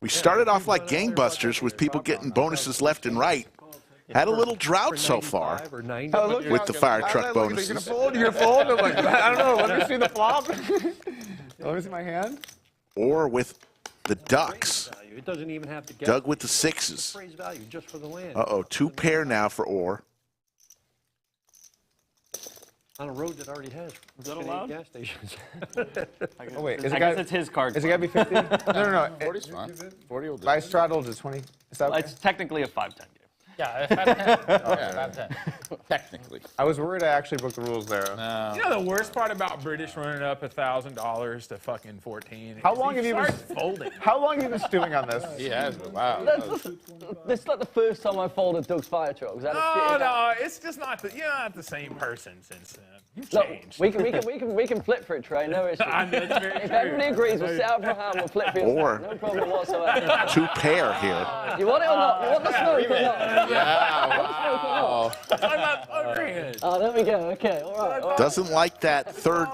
S4: We started off like gangbusters with people getting bonuses left and right. Had a little drought so far with the fire truck bonuses.
S3: You're fold? I'm like, I don't know. Let me see the flop. Let me see my hand.
S4: Or with the ducks.
S8: It doesn't even have to get
S4: Doug with the 6s.
S8: appraised value just for the land.
S4: Uh-oh, 2 pair now for Orr.
S8: On a road that already has gas stations.
S3: Oh, wait.
S11: I guess it's his card.
S3: Is it got to be 50? No.
S5: 40's fine. 40 will do.
S3: By straddles is 20.
S11: It's technically a 5-10 game.
S12: Yeah, 5-10.
S5: Technically.
S3: I was worried I actually broke the rules there.
S2: No. You know the worst part about British running up $1,000 to fucking 14?
S3: How long have you been
S2: folding?
S3: How long have you been stewing on this?
S5: He has been. Wow.
S6: This is like the first time I folded Doug's fire truck.
S2: No, it's just not you're not the same person since then. You've changed.
S6: We can flip for it, Trey. No issue. If everybody agrees, we'll sit out for a hand, we'll flip for it. No problem whatsoever.
S4: 2 pair here.
S6: You want it or not? You want the smoke or not?
S5: Yeah.
S6: Oh, there we go. Okay, all right.
S4: Doesn't like that third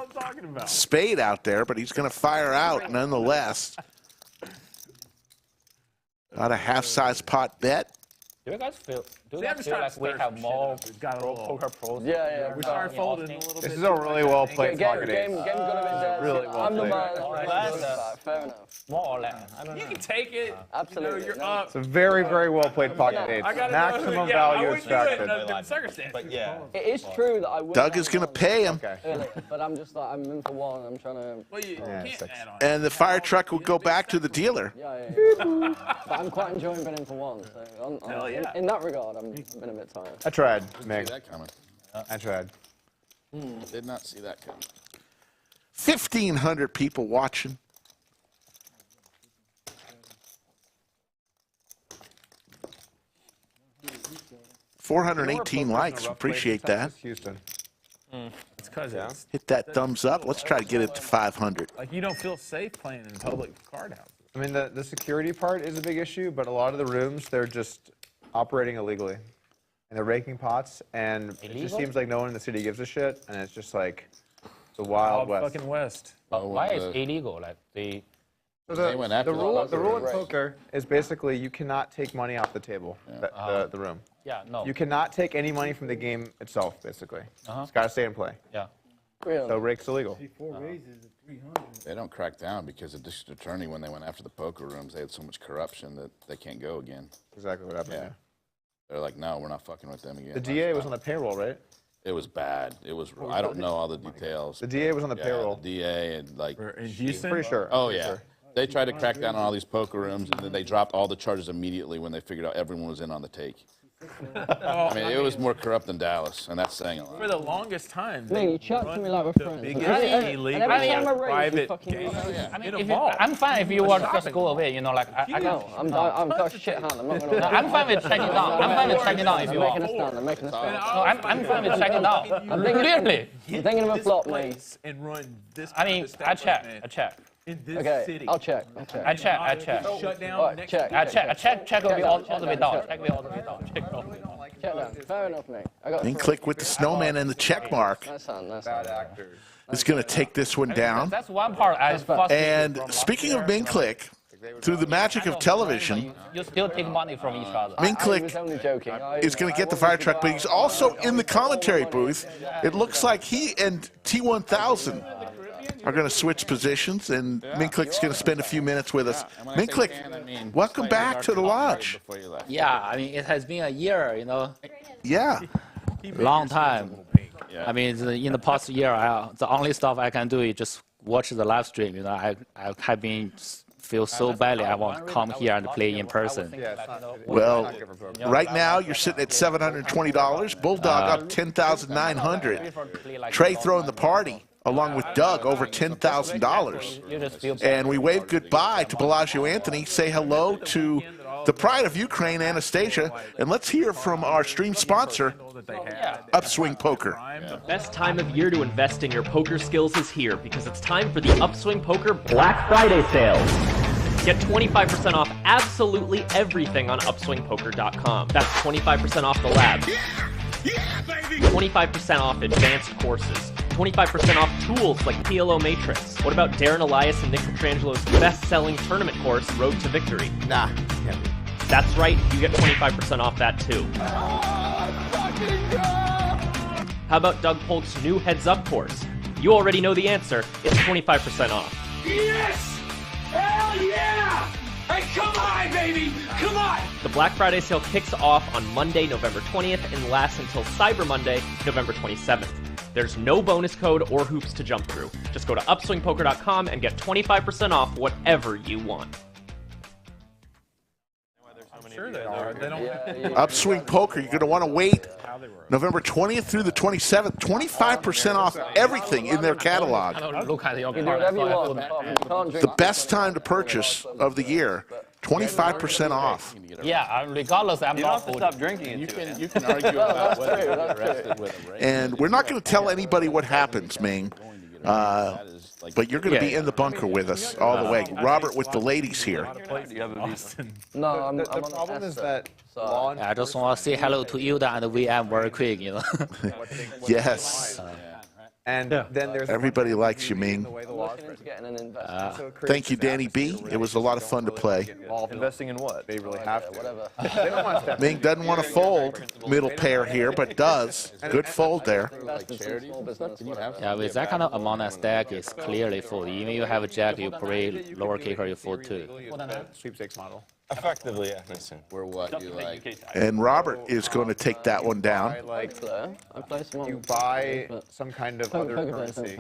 S4: spade out there, but he's going to fire out nonetheless. Got a half-size pot bet.
S12: Do you guys feel like we have more poker pros?
S6: Yeah.
S2: We started folding a little bit.
S3: This is a really well played pocket ace.
S6: Game's got a bit
S3: really well
S6: I'm the
S3: played.
S6: man. Fair enough.
S12: More or less. I don't know.
S2: You can take it.
S6: Absolutely.
S2: You're up.
S3: It's a very, very well played pocket ace. Maximum value extracted.
S1: But yeah.
S6: It is true that I would.
S4: Doug is going to pay him.
S6: Earlier, but I'm just like, I'm in for one. I'm trying to.
S2: Well, you can't add on.
S4: And the fire truck will go back to the dealer.
S6: Yeah. But I'm quite enjoying being in for one. So in that regard, I've been a bit tired.
S3: I tried,
S5: See
S3: Meg.
S5: that coming.
S3: I tried.
S5: Did not see that coming.
S4: 1,500 people watching. $418 likes. Appreciate that.
S3: Houston.
S2: It's because it's
S4: Hit that thumbs up. Let's try to get it to 500.
S2: like you don't feel safe playing in public card houses.
S3: I mean, the security part is a big issue, but a lot of the rooms, they're just operating illegally. And they're raking pots, and it just seems like no one in the city gives a shit, and it's just like the Wild West.
S2: Fucking West.
S12: But why is it illegal? Like
S5: They went after
S3: The rule in poker is basically you cannot take money off the table, the room.
S12: Yeah, no.
S3: You cannot take any money from the game itself, basically. It's got to stay in play.
S12: Yeah.
S6: Really?
S3: So rake's illegal.
S13: 4 raises at 300.
S5: They don't crack down because the district attorney, when they went after the poker rooms, they had so much corruption that they can't go again.
S3: Exactly what happened.
S5: Yeah. They're like, no, we're not fucking with them again.
S3: The DA was on the payroll, right?
S5: It was bad. It was. I don't know all the details.
S3: The DA was on the payroll.
S5: The DA and like.
S2: In Houston?
S3: Pretty sure.
S5: Oh yeah. They tried to crack down on all these poker rooms, and then they dropped all the charges immediately when they figured out everyone was in on the take. I mean, it was more corrupt than Dallas, and that's saying a lot.
S2: For the longest time,
S6: Man, you chat to me like we're friends.
S2: biggest
S6: And
S2: illegal
S6: every time I raise, you
S2: private
S6: fucking
S2: game.
S12: I mean, I'm fine if you want to just go away. You know, like I
S6: No, I'm a shit hand. I'm not going to.
S12: I'm fine with checking down. I'm fine with checking down if you
S6: I'm making
S12: want.
S6: a stand. I'm making a stand.
S12: No, I'm fine with checking down. Clearly.
S6: I'm thinking of a flop, mate.
S2: And run this.
S12: I mean, I check.
S2: In this
S6: Okay,
S2: city.
S6: I'll check.
S12: I check.
S2: Shut down.
S6: Alright,
S2: next
S6: check.
S12: Check will be all the way down. Check will be all the way down. Check all the way down.
S6: Check down. Fair enough, mate. I got
S4: Ming Click with the snowman and the check mark.
S6: Nice hand, nice hand.
S4: Is going to take this one down.
S12: That's one part I
S4: And speaking of Ming Click, through the magic of television,
S12: you still take money from each other.
S4: Ming
S6: I
S4: Click
S6: was only joking.
S4: is going to get the fire truck, but he's also in the commentary booth. It looks like he and T1000 are going to switch positions, and Ming Click's going to spend a few minutes with us. Ming Click, welcome back to the lodge.
S12: Yeah, I mean, it has been a year, you know.
S4: Yeah.
S12: Long time. I mean, in the past year, the only stuff I can do is just watch the live stream. You know, I have been feel so badly. I want to come here and play in person.
S4: Well, right now you're sitting at $720. Bulldog up $10,900. Trey throwing the party, along with Doug, over $10,000. And we wave goodbye to Bellagio Anthony, say hello to the pride of Ukraine, Anastasia, and let's hear from our stream sponsor, Upswing Poker.
S9: The best time of year to invest in your poker skills is here because it's time for the Upswing Poker Black Friday sales. Get 25% off absolutely everything on upswingpoker.com. That's 25% off the lab. 25% off advanced courses. 25% off tools like PLO Matrix. What about Darren Elias and Nick Petrangelo's best-selling tournament course, Road to Victory?
S3: Nah.
S9: That's right, you get 25% off that too. How about Doug Polk's new Heads Up course? You already know the answer, it's 25% off.
S10: Yes! Hell yeah! Hey, come on, baby! Come on!
S9: The Black Friday sale kicks off on Monday, November 20th and lasts until Cyber Monday, November 27th. There's no bonus code or hoops to jump through. Just go to upswingpoker.com and get 25% off whatever you want.
S14: I'm sure they are. They don't.
S4: Upswing Poker, you're going to want to wait November 20th through the 27th. 25% off everything in their catalog.
S12: Look at your
S4: The best time to purchase of the year. 25% off.
S12: Yeah, regardless, I'm not
S11: have to stop drinking.
S5: You can argue about whether you're arrested with a race.
S4: And we're not going to tell anybody what happens, Ming. But you're going to be in the bunker with us all the way. Robert with the ladies here.
S6: No,
S3: the problem is that
S12: I just want to say hello to Ilda and VM very quick, you know.
S4: Yes.
S3: And then there's
S4: everybody likes you, Ming. Thank you, Danny B. It was a lot of fun to play.
S11: Investing in what?
S3: They really have to. They don't want to
S4: Ming doesn't want to fold middle pair here, but does. Good fold there.
S12: Yeah, with that kind of amount of stack, it's clearly fold. Even you have a jack, you play lower kicker, you fold too.
S3: Sweepstakes model.
S1: Effectively, yeah.
S5: We're what you like.
S4: And Robert is going to take that one down.
S3: You buy some kind of other currency,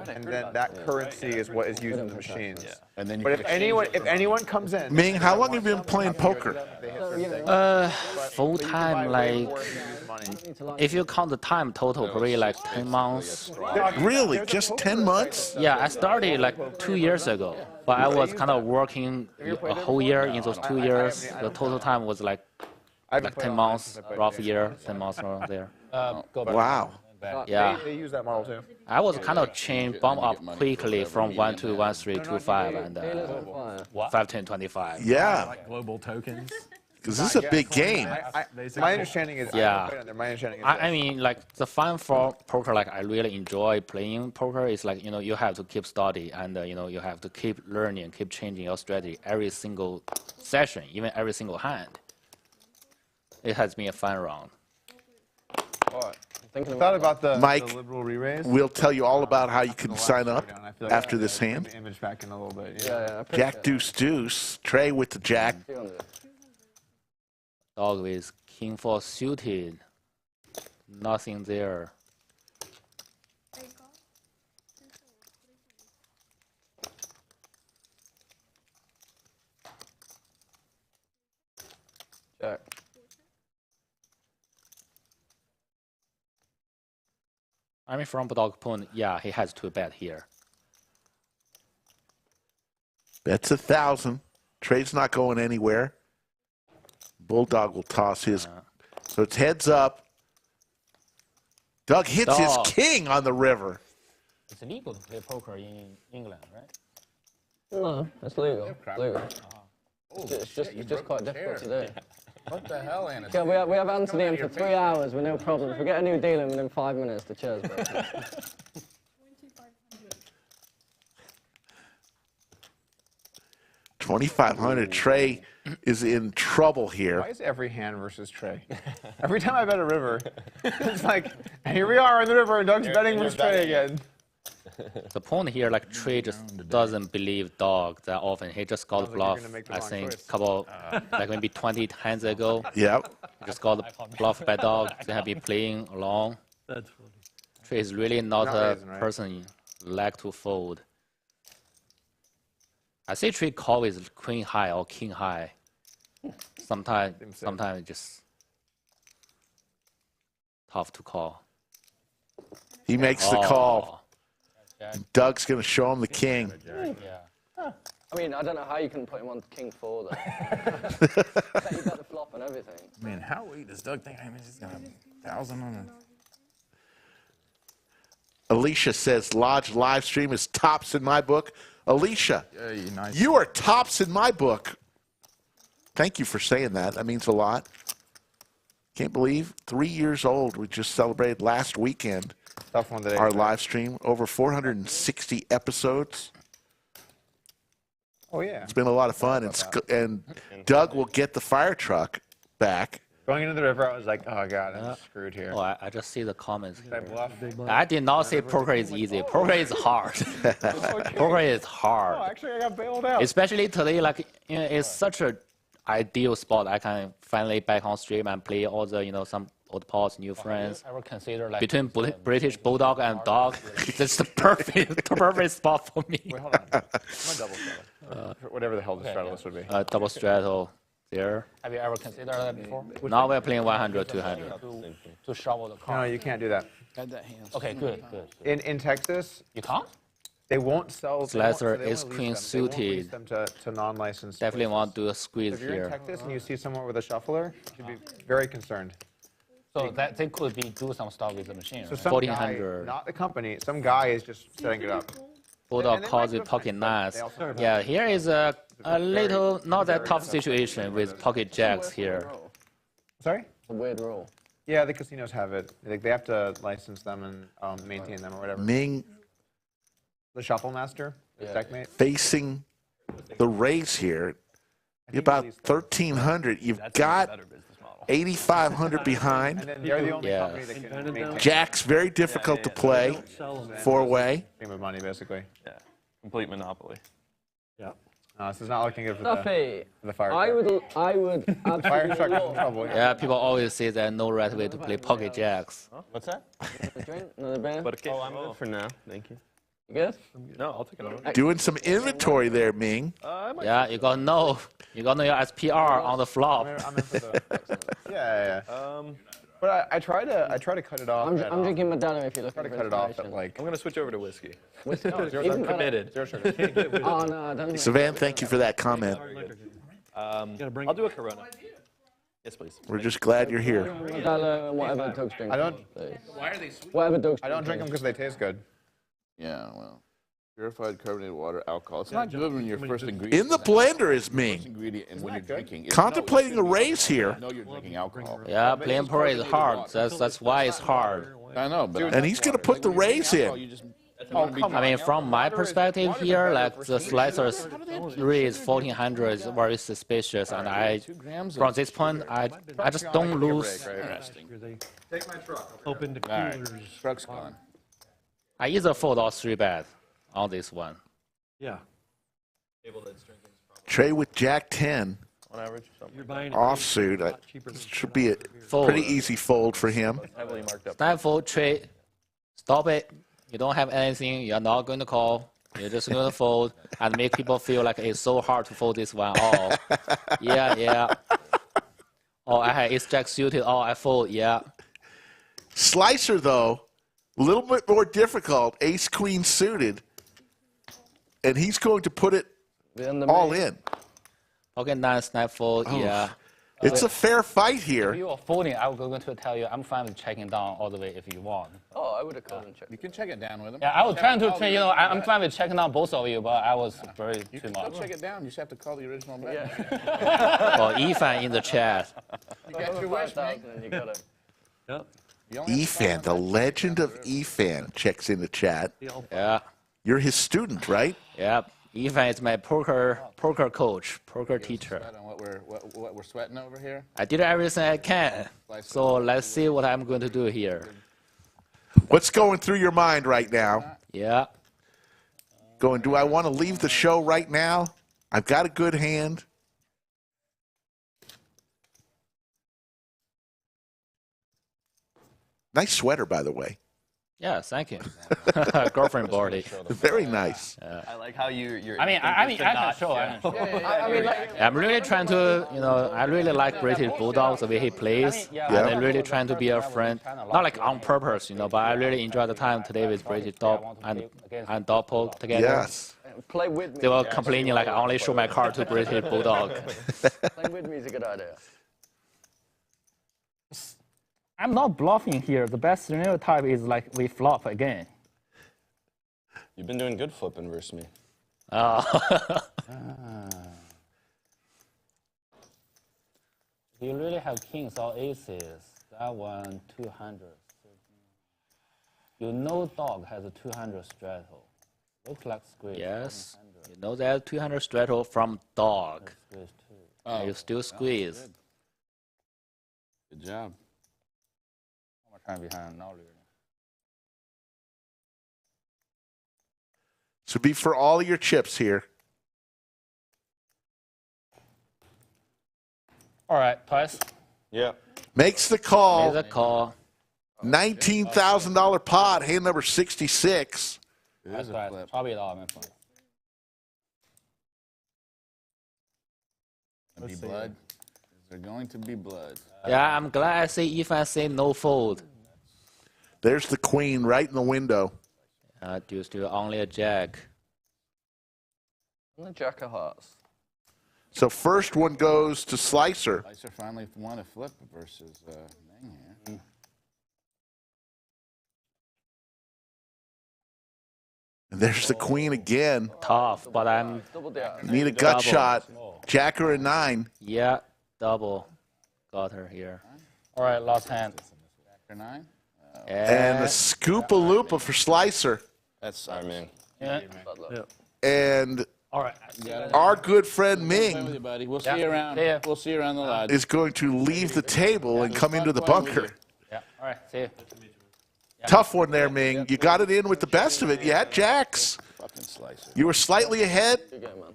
S3: and then that currency is what is used in the machines.
S5: And then
S3: but if anyone comes in,
S4: Ming, how long have you been playing poker?
S12: Full time, like, if you count the time total, probably like 10 months.
S4: Really? Just 10 months?
S12: Yeah, I started like 2 years ago, but I was kind of working a whole year in those 2 years. The total time was like 10 months, rough year, 10 months around there.
S4: Wow.
S12: Yeah.
S3: They use that model too.
S12: I was kind of bump up quickly from 1 to 1, 3, 2, 5, and 5, 10, 25.
S4: Yeah.
S14: Like global tokens.
S4: Because this is a big game.
S3: My understanding is,
S12: yeah.
S3: My understanding is
S12: I mean, like the fun for poker, like I really enjoy playing poker. Is like you have to keep study and you have to keep learning, keep changing your strategy every single session, even every single hand. It has been a fun round.
S3: Thought about the
S4: Mike,
S3: liberal re-raise.
S4: we'll tell you all about how you can sign up after this hand.
S3: Image back in a little bit.
S4: Jack deuce deuce. Trey with the jack.
S12: Dog with king 4 suited. Nothing there.
S6: Jack.
S12: I mean, from Bulldog opponent, yeah, he has to bet here.
S4: That's 1,000. Trey's not going anywhere. Bulldog will toss his. So it's heads up. Doug hits his king on the river.
S12: It's illegal to play poker in England, right?
S6: No, it's legal. Legal. It's just quite difficult to do.
S5: What the hell, Anna?
S6: Yeah, we have Anthony in for 3 hours with no problems. We get a new deal in within 5 minutes to cheers.
S4: 2,500. Trey is in trouble here.
S3: Why is every hand versus Trey? Every time I bet a river, it's like, here we are in the river, and Doug's betting versus Trey again.
S12: The point here, like Trey just doesn't believe Dog that often. He just got bluff, I think, couple, like maybe 20 hands ago.
S4: Yep.
S12: He just got bluff by Dog. They have been playing along.
S8: That's funny.
S12: Trey is really not a person like to fold. I say Trey call with queen high or king high. Sometimes it's just tough to call.
S4: He makes the call. Doug's going to show him the king.
S6: I mean, I don't know how you can put him on king 4 though. You bet the flop and everything.
S2: Man, how weak does Doug think? I mean, he's got 1,000 on it.
S4: Alicia says Lodge live stream is tops in my book. Alicia, you are tops in my book. Thank you for saying that. That means a lot. Can't believe 3 years old. We just celebrated last weekend.
S3: Tough one today.
S4: Our live stream, over 460 episodes.
S3: Oh yeah.
S4: It's been a lot of fun, and Doug will get the fire truck back.
S3: Going into the river, I was like, oh god, I'm screwed here.
S12: Oh, I just see the comments here.
S3: Bluff?
S12: I did not say poker is easy. Poker is hard. Poker is hard.
S3: Oh, actually, I got bailed out.
S12: Especially today, like it's such a ideal spot. I can finally back on stream and play all the some old pots, new friends. I would consider like between British Bulldog and Dog, it's the perfect spot for me.
S3: Wait, hold on. I'm a double straddle. Whatever the hell the straddle would be.
S12: Double straddle. here. Have you ever considered that before? Now we're playing 100, 200. To shovel the card.
S3: No, you can't do that.
S12: Okay, good.
S3: In Texas,
S12: you can't?
S3: They won't sell.
S12: Slicer is queen suited.
S3: Them to non-licensed.
S12: Definitely want to do a squeeze
S3: if you're
S12: here.
S3: in Texas and you see someone with a shuffler, you should be very concerned.
S12: So that they could be do some stuff with the machine.
S3: So some
S12: 1400.
S3: guy, not the company, some guy is just setting it up.
S12: Bulldog calls it pocket nines. Yeah, here is a little not that tough situation with pocket jacks here.
S3: Sorry?
S6: It's a weird rule.
S3: Yeah, the casinos have it. They have to license them and maintain them or whatever.
S4: Ming.
S3: The shuffle master, the deckmate.
S4: Facing the raise here, about 1,300. You've got 8,500 behind.
S3: And then they're the only company that can maintain.
S4: Jack's very difficult to play. Four-way.
S3: Game of money, basically.
S11: Yeah, complete monopoly.
S3: Yeah. This is not looking good for the fire.
S6: I would
S3: fire truck is in trouble.
S12: Yeah, people always say that no right way to play pocket jacks.
S1: What's that?
S6: Another beer?
S1: Oh, I'm good for now. Thank you.
S6: You good?
S11: No, I'll take another.
S4: Doing some inventory there, Ming.
S12: Yeah, you got no your SPR on the flop.
S3: I'm in for the, yeah. But I try to cut it off.
S6: I'm drinking Modelo if you're looking
S3: to
S6: for
S3: cut it off at like.
S11: I'm gonna switch over to whiskey.
S6: Whiskey?
S11: I'm committed.
S3: Zero sugar.
S6: Oh no, I don't.
S4: Savan, thank you for that comment.
S11: I'll do a Corona. Yes, please.
S4: We're just glad you're here.
S6: Modelo and whatever Doug's drinking.
S3: I don't.
S6: Why are they sweet? Whatever Doug's
S3: I don't drink them because they taste good.
S5: Yeah, well, purified carbonated water, alcohol. It's not good when your first ingredient.
S4: In the blender is Ming.
S5: Ingredient and when you're drinking.
S4: Contemplating a raise here.
S5: No, you're drinking alcohol.
S12: Yeah, playing parade is hard. That's why it's hard.
S5: I know, but
S4: And he's going to put the raise in.
S12: I mean, from my perspective here, like the slicers raise 1400 is very suspicious, and from this point, I just don't lose.
S3: Take my truck.
S8: Open the
S5: All
S8: coolers.
S5: right, truck's gone.
S12: I either fold or 3-bet on this one.
S8: Yeah.
S4: Trey with Jack 10.
S11: On average,
S8: You're buying it
S4: Offsuit.
S8: a lot cheaper than
S4: Should be a
S12: Fold.
S4: pretty easy fold for him.
S11: heavily marked up.
S12: Time fold, trade. Stop it. You don't have anything. You're not going to call. You're just going to fold and make people feel like it's so hard to fold this one. Oh, yeah. Oh, I had ace jack suited. Oh, I fold. Yeah.
S4: Slicer, though, a little bit more difficult. Ace queen suited. And he's going to put it all in.
S12: Okay, nice, snap fold.
S4: Oh.
S12: Yeah.
S4: It's a fair fight
S12: If
S4: here.
S12: you are folding, I'm going to tell you I'm fine with checking down all the way if you want.
S6: Oh, I would have called and checked.
S5: You can check it down with him.
S12: Yeah, I was trying to, I'm fine with checking down both of you, but I was very
S5: You
S12: too
S5: can still
S12: much.
S5: check it down. You just have to call the original bet.
S12: Or Ifan in the chat.
S5: You got your wish, Ming.
S6: You got it.
S8: Yep.
S4: Efan, the legend of Efan, checks in the chat.
S12: Yeah.
S4: You're his student, right?
S12: Yep. Ifan is my poker coach, poker teacher.
S5: Sweat on what we're sweating over here.
S12: I did everything I can. So let's see what I'm going to do here.
S4: What's going through your mind right now?
S12: Yeah.
S4: Going, do I want to leave the show right now? I've got a good hand. Nice sweater, by the way.
S12: Yeah, thank you. Girlfriend body.
S4: Very nice.
S11: I like how you're.
S12: I can show. I'm really trying to, I really like British Bulldog, the way he plays. And I'm really trying to be a friend. Not like on purpose, but I really enjoy the time today with British Dog and Dog Polk together.
S4: Yes.
S6: Play with me.
S12: They were complaining like I only show my card to British Bulldog.
S6: Playing with me is a good idea.
S12: I'm not bluffing here. The best scenario type is like we flop again.
S1: You've been doing good flipping versus me.
S12: You really have kings or aces. That one, 200. You know dog has a 200 straddle. Looks like squeeze. Yes. You know that 200 straddle from dog. And you still squeeze.
S5: Good job. Time behind now,
S4: So be for all your chips here.
S12: All right, twice.
S1: Yeah.
S4: Makes the call.
S12: Makes the call.
S4: $19,000 pot, hand number 66.
S12: That's right. Probably it all, man.
S5: Empty blood. There's going to be blood.
S12: Yeah, I'm glad I see if I say no fold.
S4: There's the queen right in the window.
S12: Deuce to only a jack.
S6: And the jack of hearts.
S4: So first one goes to Slicer.
S5: Slicer finally won a flip versus Ming here.
S4: And there's the queen again.
S12: Tough, but I'm...
S4: Need a gut shot. Jacker a 9.
S12: Yeah, double. Got her here.
S5: All right, last hand. Jacker 9.
S4: And a scoop-a-loopa for Slicer.
S5: That's,
S11: I mean.
S5: Yeah.
S4: And
S14: all right.
S4: our good friend Ming
S5: You, buddy. We'll see you around. We'll see you around the lodge.
S4: is going to leave the table and come into the bunker.
S12: Yeah, all right, see you.
S4: Tough one there, Ming. You got it in with the best of it. You had jacks. You were slightly ahead,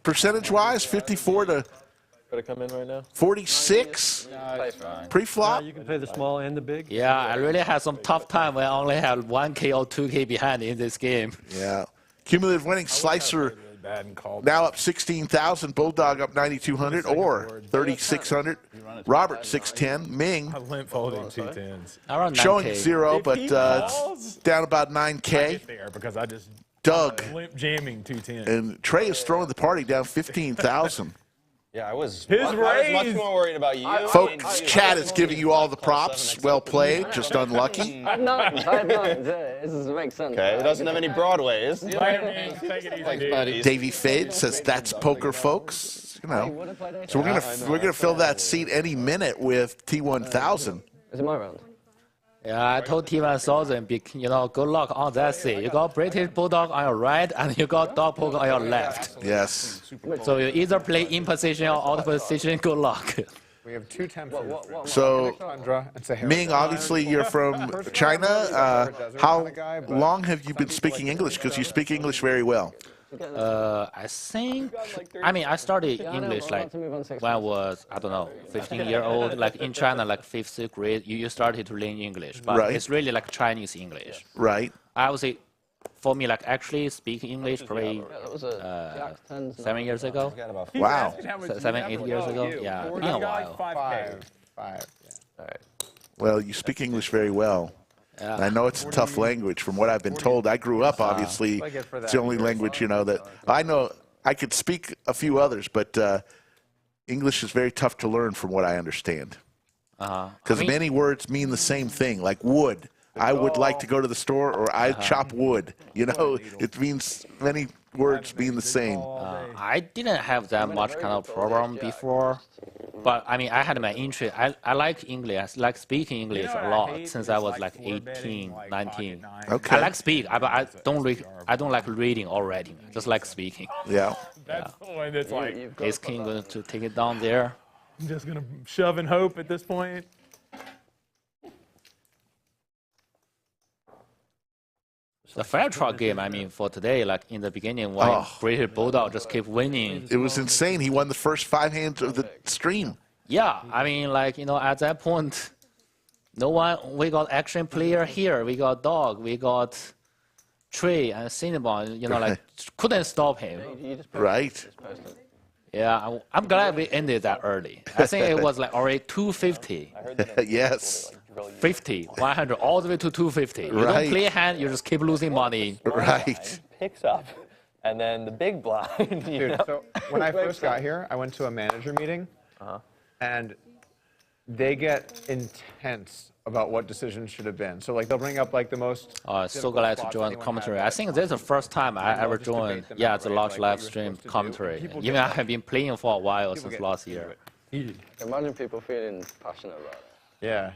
S4: percentage-wise, 54 to
S11: Better come in right now.
S4: 46 pre-flop.
S8: You can play the small and the big.
S12: Yeah, I really had some tough time when I only had 1K or 2K behind in this game.
S4: Yeah. Cumulative winning, Slicer now up 16,000, Bulldog up 9,200 or 3,600. Robert 610, Ming
S2: limp folding 210s.
S4: showing 0, but it's down about 9K.
S2: There because I just
S4: Doug
S2: limp jamming 210.
S4: and Trey is throwing the party down 15,000.
S1: Yeah, I was
S2: His raise.
S1: much more worried about you.
S4: Folks, chat is giving you all the props. Well played, just unlucky.
S6: I had nines. This makes sense.
S1: Okay, it doesn't have any Broadways.
S2: Take it easy, dude.
S4: Davey Fade says that's poker, folks. You know, so we're gonna fill that seat any minute with T1000.
S6: Is it my round?
S12: Yeah, I told T1000, you know, good luck on that seat. You got British Bulldog on your right, and you got Dog Poker on your left.
S4: Yes.
S12: So you either play in position or out of position. Good luck.
S3: We have 2 tempers.
S4: So, Ming, obviously you're from China. How long have you been speaking English? Because you speak English very well.
S12: I think, I mean, I started English like when I was, I don't know, 15-year-old, like in China, like 5th, 6th grade, you started to learn English, but
S4: Right.
S12: it's really like Chinese English.
S4: Right.
S12: I would say, for me, like actually speaking English probably 7 years ago.
S4: Wow.
S12: 7, 8 years ago. Yeah, in a while.
S3: 5.
S4: Well, you speak English very well.
S12: Yeah.
S4: I know it's a tough language from what I've been told. I grew up, obviously, it's the only language, you know, that I know. I could speak a few others, but English is very tough to learn from what I understand. Because many words mean the same thing, like wood. I would like to go to the store, or I chop wood. You know, it means many words mean the same.
S12: I didn't have that much kind of problem before, but I mean, I had my interest. I like English. I like speaking English a lot since I was like 18, 19.
S4: Okay.
S12: I like speak, but I don't like reading or writing. I just like speaking.
S4: Yeah.
S2: That's the one that's like,
S12: Ace King going to take it down there.
S2: I'm just going to shove and hope at this point.
S12: The fire truck game, I mean, for today, like in the beginning, when British Bulldog just kept winning.
S4: It was insane. He won the first 5 hands of the stream.
S12: Yeah, I mean, like, you know, at that point, no one, we got action player here. We got Dog, we got Trey and Cinnabon, you know, like, couldn't stop him.
S4: Right.
S12: Yeah, I'm glad we ended that early. I think it was like already 250.
S4: Yes.
S12: 50, 100, all the way to 250. You
S4: Right.
S12: don't play a hand, you just keep losing money.
S4: Right.
S11: Picks up, and then the big blind.
S3: Dude, so when I first got here, I went to a manager meeting, and they get intense about what decisions should have been. So like they'll bring up like the most.
S12: So glad to join the commentary. I think this is the first time I ever joined. Yeah, it's a large live stream commentary. Even I have been playing for a while since last year.
S6: Imagine people feeling passionate about it.
S3: Yeah.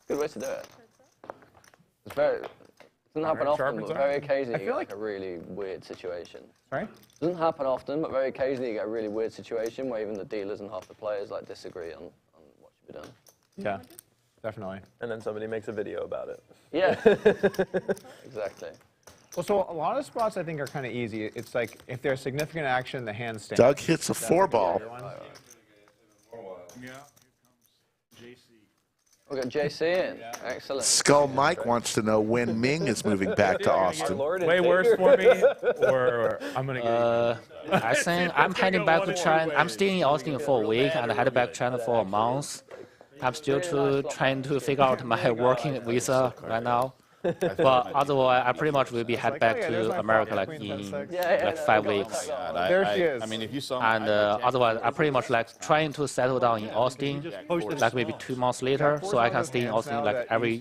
S6: Good way to do it. It's very. It doesn't happen often, but very occasionally you get like a really weird situation.
S3: Right?
S6: It doesn't happen often, but very occasionally you get a really weird situation where even the dealers and half the players like disagree on what should be done.
S3: Yeah, definitely.
S11: And then somebody makes a video about it.
S6: Yeah. Exactly.
S3: Well, so a lot of spots I think are kind of easy. It's like if there's significant action, the hand stands.
S4: Doug hits a 4-ball.
S6: We've got JC in. Excellent.
S4: Skull Mike wants to know when Ming is moving back to Austin.
S14: Way worse for me, or I'm going to get
S12: I think I'm heading back to China. I'm staying in Austin for a week and headed back to China for a month. I'm still trying to figure out my working visa right now. But otherwise, I pretty much will be head back to America like in like 5 weeks.
S3: There she is.
S5: I mean, if you saw.
S12: And otherwise, I pretty much like trying to settle down in Austin, like maybe 2 months later, so I can stay in Austin like every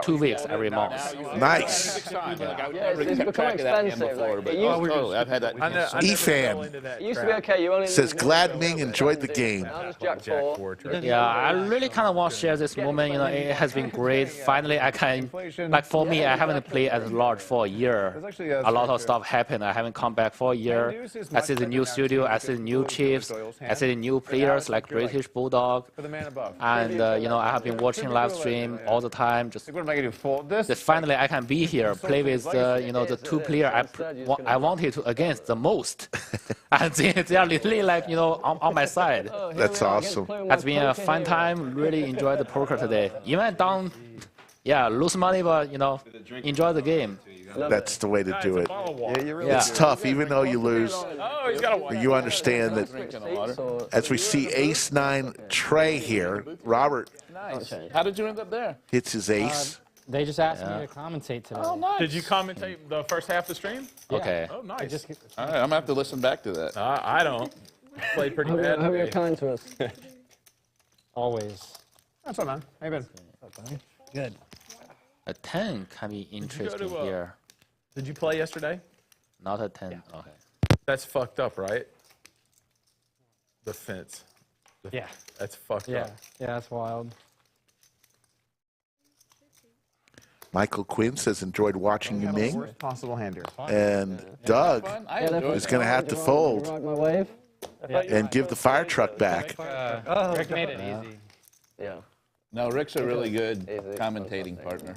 S12: 2 weeks every month.
S4: Nice.
S6: It's become expensive.
S5: I've had that.
S4: E-Fan
S6: It used to be okay. You only
S4: says, glad Ming enjoyed the game.
S12: Yeah, I really kind of want to share this moment. You know, it has been great. Finally, I can, like for me, I haven't played as large for a year. A lot of stuff happened. I haven't come back for a year. I see the new studio. I see the new chiefs. I see the new players like British Bulldog. And you know, I have been watching live stream all the time. Just finally, I can be here, play with you know, the 2 players I wanted to against the most. And they are literally like, you know, on my side.
S4: That's awesome.
S12: It's been a fun time. Really enjoyed the poker today. Even down, yeah, lose money, but you know, enjoy the game.
S4: That's the way to do it. It's tough, even though you lose. You understand that as we see Ace-9 Trey here, Robert.
S5: Nice. How did you end up there?
S4: Hits his ace.
S7: They just asked me to commentate today.
S5: Oh, nice.
S14: Did you commentate the first half of the stream?
S12: Yeah. Okay.
S14: Oh, nice.
S5: All right, I'm going to have to listen back to that.
S14: I don't. Played pretty bad.
S6: I hope you're kind to us.
S7: Always.
S3: That's all, man. How you been?
S7: Good.
S12: A 10 can be interesting here.
S14: Did you play yesterday?
S12: Not a 10. Okay.
S14: That's fucked up, right? The fence.
S7: Yeah.
S14: That's fucked up.
S7: Yeah, that's wild.
S4: Michael Quinn says, enjoyed watching you, Ming.
S3: Worst possible hand here.
S4: And Doug is going to have to fold and give the fire truck back.
S7: Rick made it easy.
S6: Yeah.
S5: No, Rick's a really good commentating partner.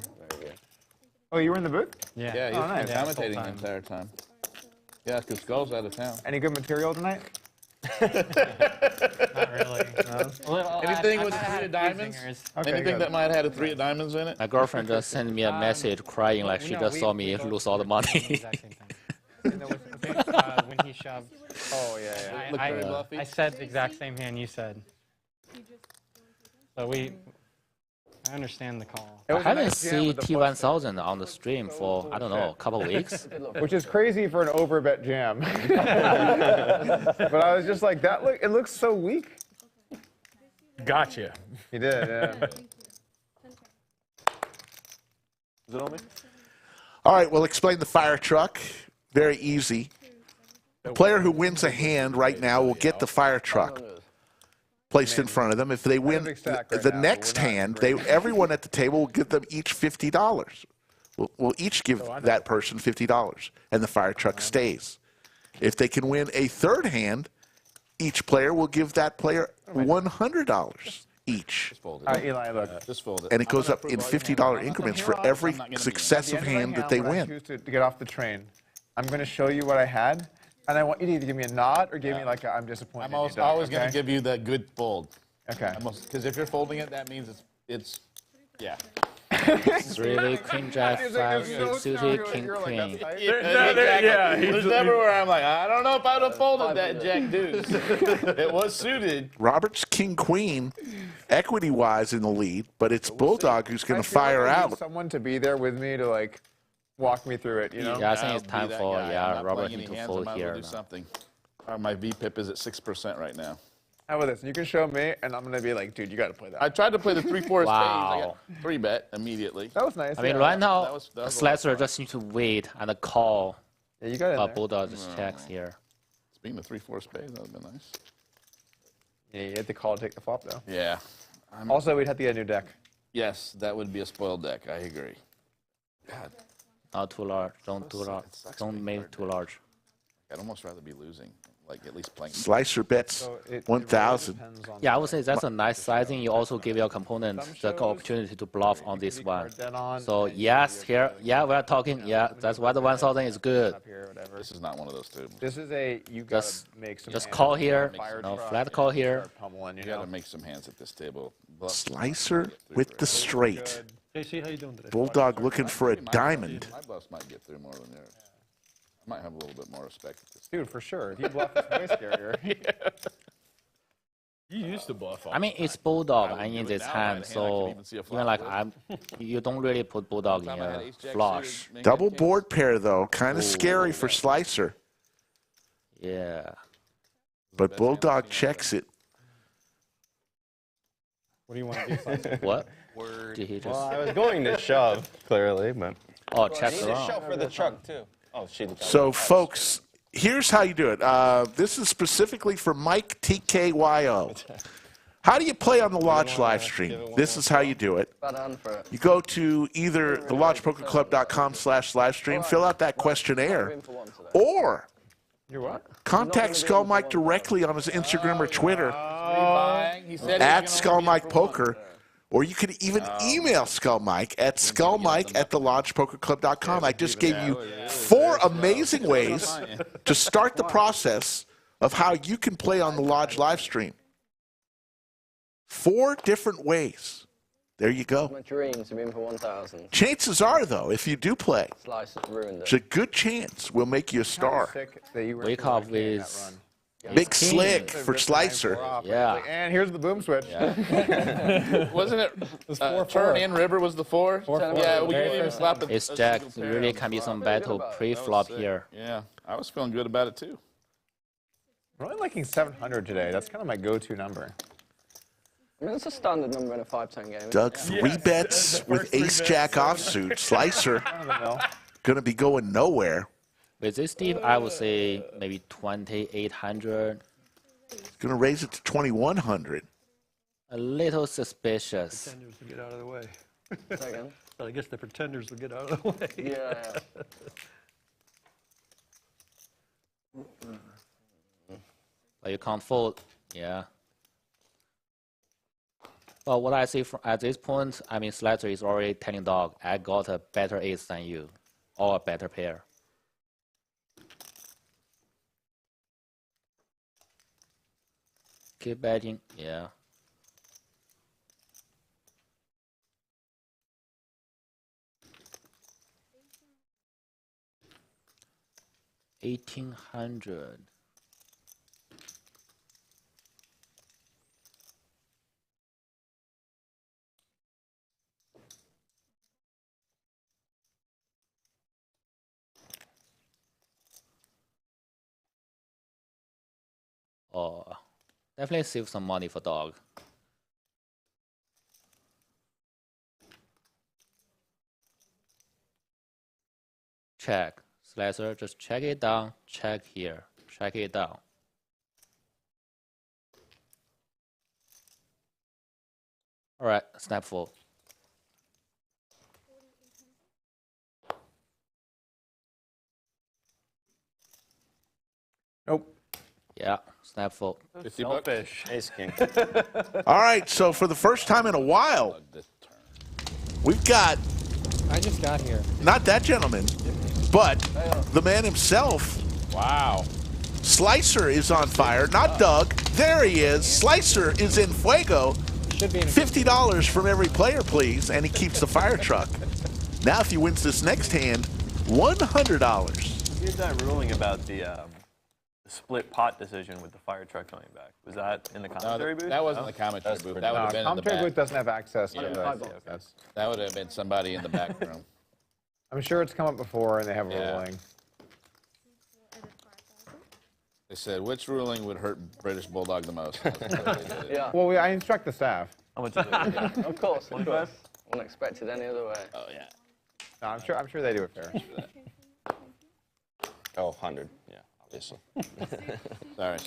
S3: Oh, you were in the booth?
S5: Yeah, he was commentating the entire time. Yeah, because Skull's out of town.
S3: Any good material tonight?
S7: Not really.
S5: Anything with a 3 of diamonds? Anything that might have had a 3 of diamonds in it?
S12: My girlfriend just sent me a message crying like she just saw me lose all the money.
S7: When he shoved.
S3: Oh, yeah.
S7: I said the exact same hand you said. So I understand the call.
S12: I haven't seen T1000 on the stream for, I don't know, a couple of weeks.
S3: Which is crazy for an overbet jam. But I was just like, it looks so weak.
S14: Gotcha.
S3: He did, yeah.
S4: Is it on me? All right, we'll explain the fire truck. Very easy. The player who wins a hand right now will get the fire truck placed in front of them. If they win the next hand, everyone at the table will give them each $50. We'll each give that person $50, and the fire truck stays. If they can win a third hand, each player will give that player $100 each.
S3: Eli, look.
S5: Just fold it.
S4: And it goes up in $50 increments for every successive hand that they win.
S3: To get off the train, I'm going to show you what I had. And I want you to either give me a nod or give me like a, I'm disappointed.
S5: I'm always going to give you the good fold.
S3: Okay.
S5: Because if you're folding it, that means it's yeah.
S12: It's really Queen Jack 5, 6 suited, King Queen.
S5: There's never where I'm like, I don't know if I'd have folded that Jack Deuce. It was suited.
S4: Robert's King Queen, equity-wise in the lead, but it's Bulldog who's going to fire out.
S3: Someone to be there with me to like walk me through it, you know?
S12: Yeah, I think it's time for Robert to fold here.
S5: My VPIP is at 6% right now.
S3: How about this? You can show me, and I'm going to be like, dude, you got to play that.
S5: I tried to play the 3-4 spades. I got 3-bet immediately.
S3: That was nice.
S12: I mean, right now, Slicer just need to wait and call.
S3: Yeah, you got it.
S12: But Bulldog just checks here.
S5: Speaking of 3-4 spades, that would have been nice.
S3: Yeah, you had to call to take the flop, though.
S5: Yeah.
S3: Also, we'd have to get a new deck.
S5: Yes, that would be a spoiled deck. I agree. God.
S12: Not too large. Don't too large. Don't make it too large.
S5: I'd almost rather be losing. Like at least playing.
S4: Slicer bets 1,000.
S12: Yeah, I would say that's a nice sizing. You also give your component the opportunity to bluff on this one. So yes, here, yeah, we're talking. Yeah, that's why the 1,000 is good.
S5: This is not one of those two.
S3: This is a you gotta make some.
S12: Just call here. No, flat call here.
S5: You gotta make some hands at this table.
S4: Slicer with the straight.
S8: JC, how you doing today?
S4: Bulldog looking for a diamond.
S5: My bluffs might get through more than yours. I might have a little bit more respect for this.
S3: Dude, for sure. If you bluff, it's way scarier.
S2: You used to bluff.
S12: I mean, it's Bulldog in this hand, so even like you don't really put Bulldog in a flush.
S4: Double board pair, though. Kind of scary for Slicer.
S12: Yeah.
S4: But Bulldog checks it.
S3: What do you want to do, Slicer?
S12: What?
S1: Did he just... Well, I was going to shove, clearly, but...
S12: Oh, check
S1: it out. Shove for the truck, too. Oh,
S4: So, folks, here's how you do it. This is specifically for Mike TKYO. How do you play on the Lodge live stream? This is how you do it. You go to either thelodgepokerclub.com/livestream, fill out that questionnaire, or contact Skull Mike directly on his Instagram or Twitter at Skull Mike Poker, or you could even email Skull Mike at skullmike@thelodgepokerclub.com. I just gave you 4 amazing ways to start the process of how you can play on the Lodge live stream. 4 different ways. There you go.
S6: My dreams have been for 1,000.
S4: Chances are, though, if you do play,
S6: Slice ruined it.
S4: there's a good chance we'll make you a star.
S12: Wake up with
S4: Big slick for Slicer.
S12: Yeah.
S3: And here's the boom switch.
S5: Wasn't it? Tourney and River was the 4. Yeah, we didn't even slap it.
S12: It's Jack. Really can be some battle pre-flop here.
S5: Yeah, I was feeling good about it too.
S3: I'm really liking 700 today. That's kind of my go-to number.
S6: I mean, it's a standard number in a 5-10 game.
S4: Doug 3 bets with Ace-Jack offsuit. Slicer going to be going nowhere.
S12: With this deep, I would say maybe 2,800.
S4: Going to raise it to 2,100.
S12: A little suspicious.
S8: Pretenders will get out of the way.
S6: Second.
S8: But I guess the pretenders will get out of the way.
S6: Yeah.
S12: But you can't fold. Yeah. Well, what I see from at this point, I mean, Slicer is already telling Dog, I got a better ace than you, or a better pair. Keep betting, yeah. $1,800. Oh, definitely save some money for Dog. Check. Slicer, just check it down. Check here. Check it down. All right, snap fold.
S3: Nope.
S12: Yeah, snap fold.
S1: Selfish. Ace king.
S4: All right, so for the first time in a while, we've got...
S7: I just got here.
S4: Not that gentleman, but the man himself.
S2: Wow.
S4: Slicer is on fire, not Doug. There he is. Slicer is in fuego. $50 from every player, please, and he keeps the fire truck. Now, if he wins this next hand, $100.
S11: You did that ruling about the split pot decision with the fire truck coming back. Was that in the commentary booth?
S5: That wasn't the commentary booth. That would have been in the
S3: commentary
S5: back.
S3: booth doesn't have access to
S5: That would have been somebody in the back room.
S3: I'm sure it's come up before and they have a ruling.
S5: They said, which ruling would hurt British Bulldog the most?
S6: Yeah.
S3: Well, I instruct the staff.
S11: How much is it?
S6: Of course, of course. Wouldn't expect it any other way.
S5: Oh, yeah.
S3: No, I'm sure they do it fair.
S1: Oh, 100. Yeah, obviously.
S5: Sorry.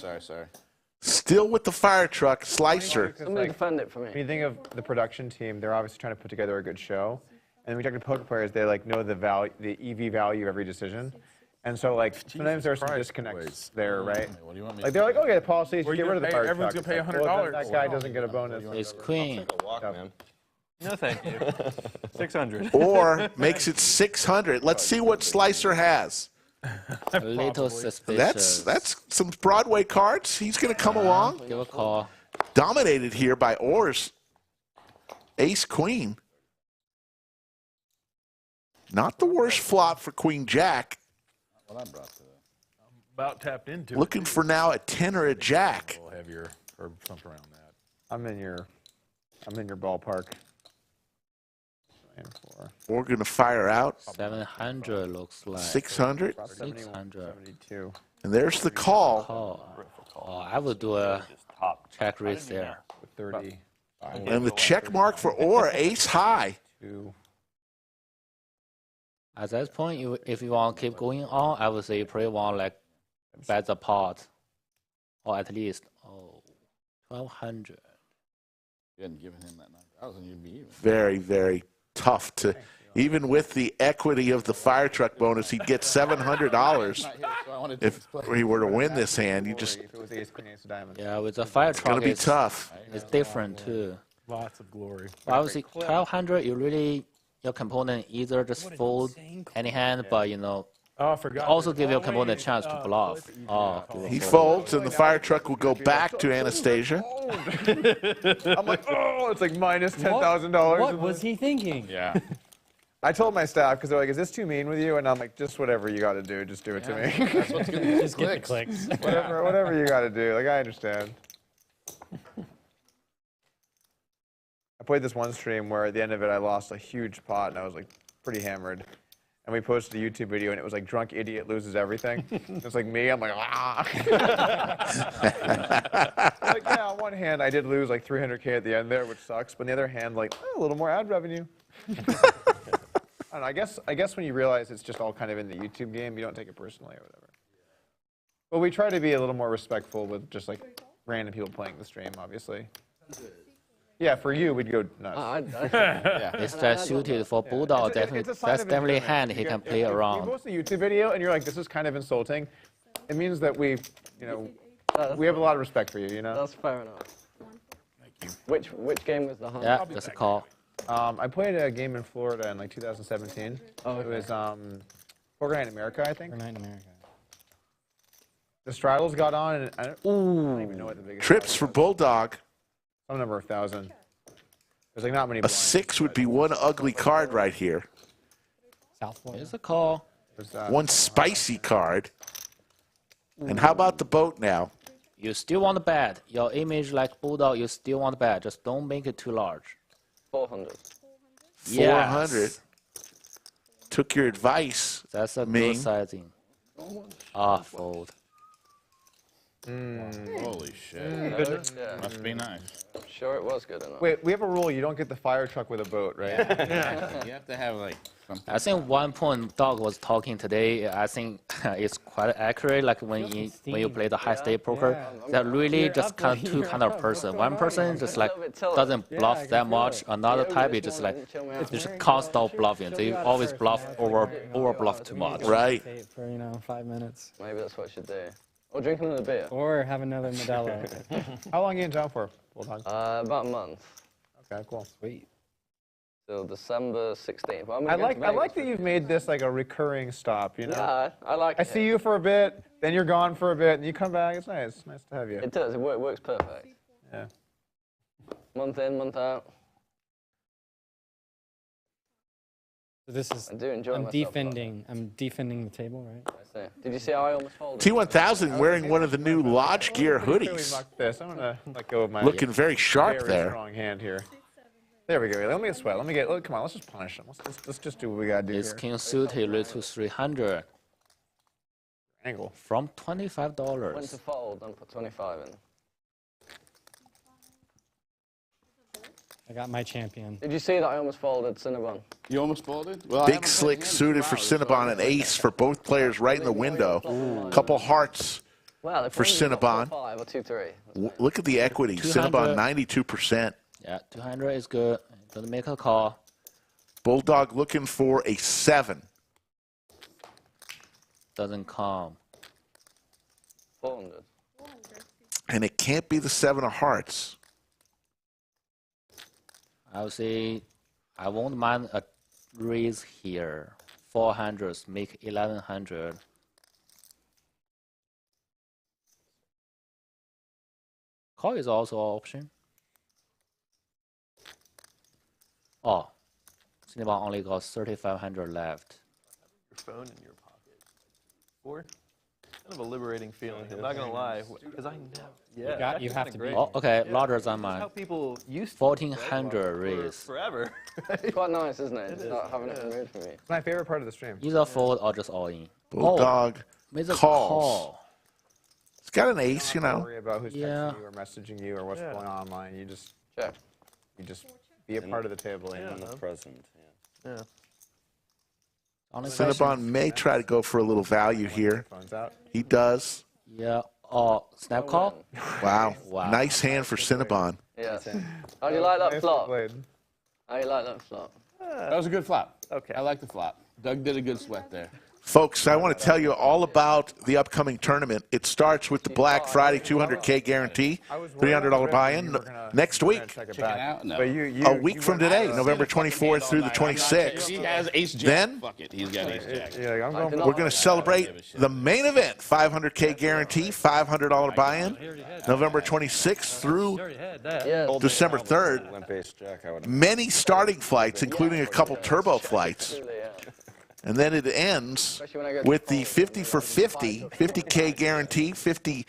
S4: Still with the fire truck, Slicer.
S6: Somebody defend it for me.
S3: When you think of the production team, they're obviously trying to put together a good show. And when we talk to poker players, they like know the value, the EV value of every decision. And so, like, sometimes there's some disconnects there, right?
S5: What do you want me
S3: Like, they're like, okay, the policy is get rid of the fire truck.
S14: Everyone's going to pay $100.
S3: Well, that guy doesn't get a bonus.
S12: It's queen.
S1: Walk, man.
S11: No, thank you. 600.
S4: Or makes it 600. Let's see what Slicer has.
S12: A little suspicious.
S4: That's some Broadway cards. He's going to come along.
S12: Give a call.
S4: Dominated here by Ors. Ace Queen. Not the worst flop for Queen Jack.
S5: Well, I brought to it.
S14: About tapped into.
S4: Looking for now a 10 or a jack.
S2: A little heavier or something around that.
S3: I'm in your ballpark.
S4: We're going to fire out.
S12: 700 looks like.
S4: 600.
S12: 600.
S3: 72.
S4: And there's the call.
S12: Oh, I would do a check raise there.
S3: 30.
S4: And the check mark for Or, ace high.
S12: At that point, if you want to keep going on, I would say you probably want like bet the pot, or at least 1,200.
S5: You hadn't given him that 9,000, you'd be even.
S4: Very, very tough to, even with the equity of the fire truck bonus, he'd get $700 if he were to win this hand. You just,
S12: yeah, with the fire truck,
S4: it's going to be tough.
S12: It's different too.
S2: Lots of glory.
S12: Obviously, 1,200, you really, your component either just fold any hand, but you know,
S14: Oh, I forgot.
S12: also give your component a chance to bluff.
S4: He folds, and the fire truck will go back to Anastasia.
S3: I'm like, oh, it's like minus $10,000.
S7: What was he thinking?
S5: Yeah.
S3: I told my staff, because they're like, is this too mean with you? And I'm like, just whatever you got to do, just do it to me.
S5: That's what's going to
S7: Just get the clicks.
S3: whatever you got to do. Like, I understand. I played this one stream where at the end of it, I lost a huge pot, and I was like pretty hammered. And we posted a YouTube video, and it was like drunk idiot loses everything. It's like me. I'm like, ah. Like, yeah, on one hand, I did lose like 300K at the end there, which sucks. But on the other hand, like a little more ad revenue. I don't know. I guess when you realize it's just all kind of in the YouTube game, you don't take it personally or whatever. But we try to be a little more respectful with just like random people playing the stream, obviously. Yeah, for you, we'd go nuts.
S12: Yeah. It's just suited for Bulldog. That's definitely a hand he can play around.
S3: If you post a YouTube video and you're like, this is kind of insulting, it means that we have a lot of respect for you, you know?
S6: That's fair enough. Thank you. Which game was the hunt?
S12: Yeah, that's a call.
S3: I played a game in Florida in like 2017.
S6: Oh, okay.
S3: It was Poker Night in America, I think.
S7: Poker Night in America.
S3: The straddles got on, and I don't even know what the biggest
S4: Trips for Bulldog.
S3: Some number of thousand. There's like not many.
S4: A 6 would be one ugly card right here.
S7: South Florida.
S12: It's a call.
S4: One spicy card. And how about the boat now?
S12: You still want to bet. Your image like Bulldog, you still want to bet. Just don't make it too large.
S6: 400.
S4: 400.
S12: Yes.
S4: Took your advice.
S12: That's a
S4: Ming.
S12: good sizing. Fold.
S5: Holy shit.
S6: Yeah.
S5: Must be nice.
S6: Sure it was good enough.
S3: Wait, we have a rule. You don't get the fire truck with a boat, right?
S5: You have to have like something.
S12: I think one point Dog was talking today, I think it's quite accurate. Like when you play the high stake poker, that really just kind of two kind of person. One person just like doesn't bluff that much. Another type is just like just can't stop bluffing. They always bluff over bluff too much.
S4: Right.
S7: For 5 minutes.
S6: Maybe that's what I should do. Or drink another beer.
S7: Or have another Modelo.
S3: How long are you in town for?
S6: About a month.
S3: Okay, cool.
S7: Sweet.
S6: Till December 16th. Well,
S3: I like that you've made this like a recurring stop, you know?
S6: Yeah, I like it.
S3: I see you for a bit, then you're gone for a bit, and you come back. It's nice. It's nice to have you.
S6: It does. It works perfect.
S3: Yeah.
S6: Month in, month out.
S7: So this is.
S6: I do enjoy
S7: I'm
S6: myself.
S7: I'm defending the table, right?
S6: I see. Did you see how I almost folded?
S4: T1000 wearing one of the new Lodge Gear
S3: Really
S4: hoodies.
S3: mucked this. I'm gonna let go of my
S4: Looking very sharp
S3: very
S4: there.
S3: strong hand here. There we go. Let me get sweat. Come on. Let's just punish him. Let's just do what we gotta do
S12: It's
S3: here.
S12: king suited raised to 300
S3: Angle.
S12: from $25.
S6: Went to fold and put 25 in.
S7: I got my champion.
S6: Did you see that I almost folded Cinnabon?
S5: You almost folded? Well,
S4: Big slick suited for Cinnabon and ace for both players right in the window. Couple hearts
S6: Well,
S4: for Cinnabon.
S6: 5 or 2-3.
S4: Look at the equity.
S12: 200.
S4: Cinnabon 92%.
S12: Yeah, 200 is good. Don't make a call.
S4: Bulldog looking for a 7.
S12: Doesn't come.
S6: 400.
S4: And it can't be the 7 of hearts.
S12: I would say I won't mind a raise here. 400s make 1100. Call is also an option. Oh, Cinnabon only got 3,500 left.
S11: Your phone in your pocket. Kind of a liberating feeling. I'm not gonna lie, because I never.
S7: You have to be.
S12: Oh, okay, larger than mine.
S11: How people used to
S12: 1,400 raise.
S11: forever.
S6: It's quite nice, isn't it? Not having it removed from you.
S3: It's my favorite part of the stream.
S12: Either fold or just all in.
S4: Bulldog
S12: With a
S4: calls.
S12: call.
S4: It's got an ace, you
S3: Don't
S4: know.
S3: worry about who's texting you or messaging you or what's going on online. You just be a part of the table.
S1: In the present.
S11: Yeah.
S4: Cinnabon may try to go for a little value here. He does.
S12: Yeah. Oh, snap call?
S4: Wow. Nice hand for Cinnabon.
S6: Yeah. How do you like that flop? How do you like that flop?
S5: That was a good flop. Okay. I like the flop. Doug did a good sweat there.
S4: Folks, I want to tell you all about the upcoming tournament. It starts with the Black Friday 200K guarantee, $300 buy-in next week. A week from today, November 24th through the 26th.
S5: He has ace jack.
S4: Then,
S5: Fuck it. He's got ace jack.
S4: we're going to celebrate the main event, 500K guarantee, $500 buy-in, November 26th through December 3rd. Many starting flights, including a couple turbo flights. And then it ends with the 50 for 50, 50K guarantee, 50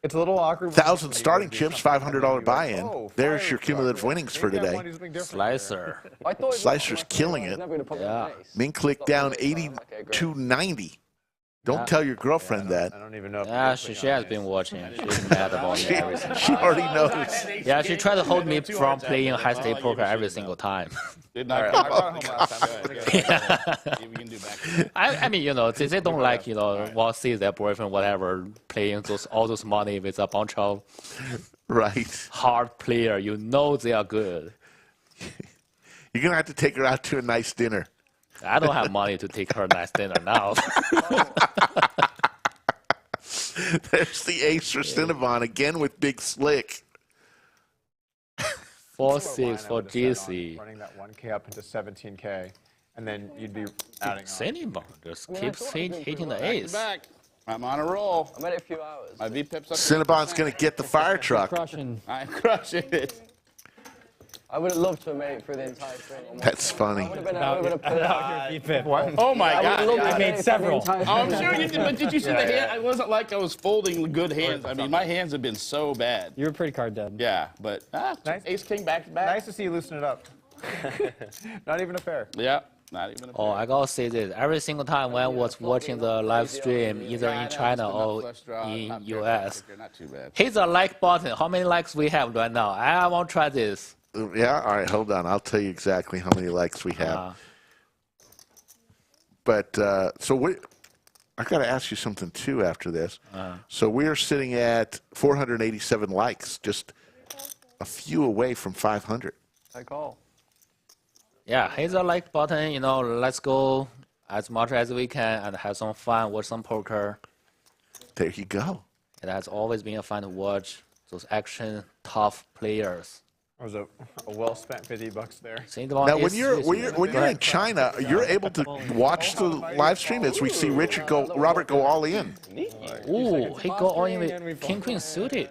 S3: It's a little awkward.
S4: 1,000 starting chips, $500 buy-in. There's your cumulative winnings for today.
S12: Slicer.
S4: Slicer's killing it.
S12: Yeah.
S4: Ming Click down 82.90. Don't tell your girlfriend that.
S3: I don't even know.
S12: Yeah, she has been watching. She's mad about me every single
S4: She already knows.
S12: Yeah, she tried to hold me from playing high-stakes poker every single time.
S5: Did not
S12: I mean, you know, they don't like, you know, want to see their boyfriend, whatever, playing all those money with a bunch of hard player. You know they are good.
S4: You're going to have to take her out to a nice dinner.
S12: I don't have money to take her nice dinner now.
S4: There's the ace for Cinnabon, again with Big Slick.
S12: 4-6 for GC.
S3: Running that 1K up into 17K, and then you'd be adding on.
S12: Cinnabon just keeps hitting the ace.
S5: Back. I'm on a roll.
S6: I'm at a few hours.
S5: My VPIP's up.
S4: Cinnabon's going to get the fire truck.
S5: I'm crushing it.
S6: I would have loved to have made it through the entire stream.
S4: That's funny.
S5: Oh my God.
S6: I made several.
S5: I'm sure you did, but did you see the hand? I wasn't like I was folding good hands. I mean, my hands have been so bad.
S7: You were pretty card dead.
S5: Yeah, but ace king back to back.
S3: Nice to see you loosen it up. Not even a fair.
S5: Yeah, not even a fair.
S12: Oh, I gotta say this. Every single time when I was watching the live stream, either in China or in US, hit the like button. How many likes we have right now? I want to try this.
S4: Yeah, all right, hold on. I'll tell you exactly how many likes we have. But, so I got to ask you something, too, after this. So we're sitting at 487 likes, just a few away from 500.
S6: I call.
S12: Yeah, hit the like button. You know, let's go as much as we can and have some fun, watch some poker.
S4: There you go.
S12: It has always been a fun to watch those action, tough players.
S3: That was a well-spent $50 there.
S4: Now, when you're in China, you're able to watch the live stream as we see Robert go all in.
S12: Ooh, he go all in with King Queen suited.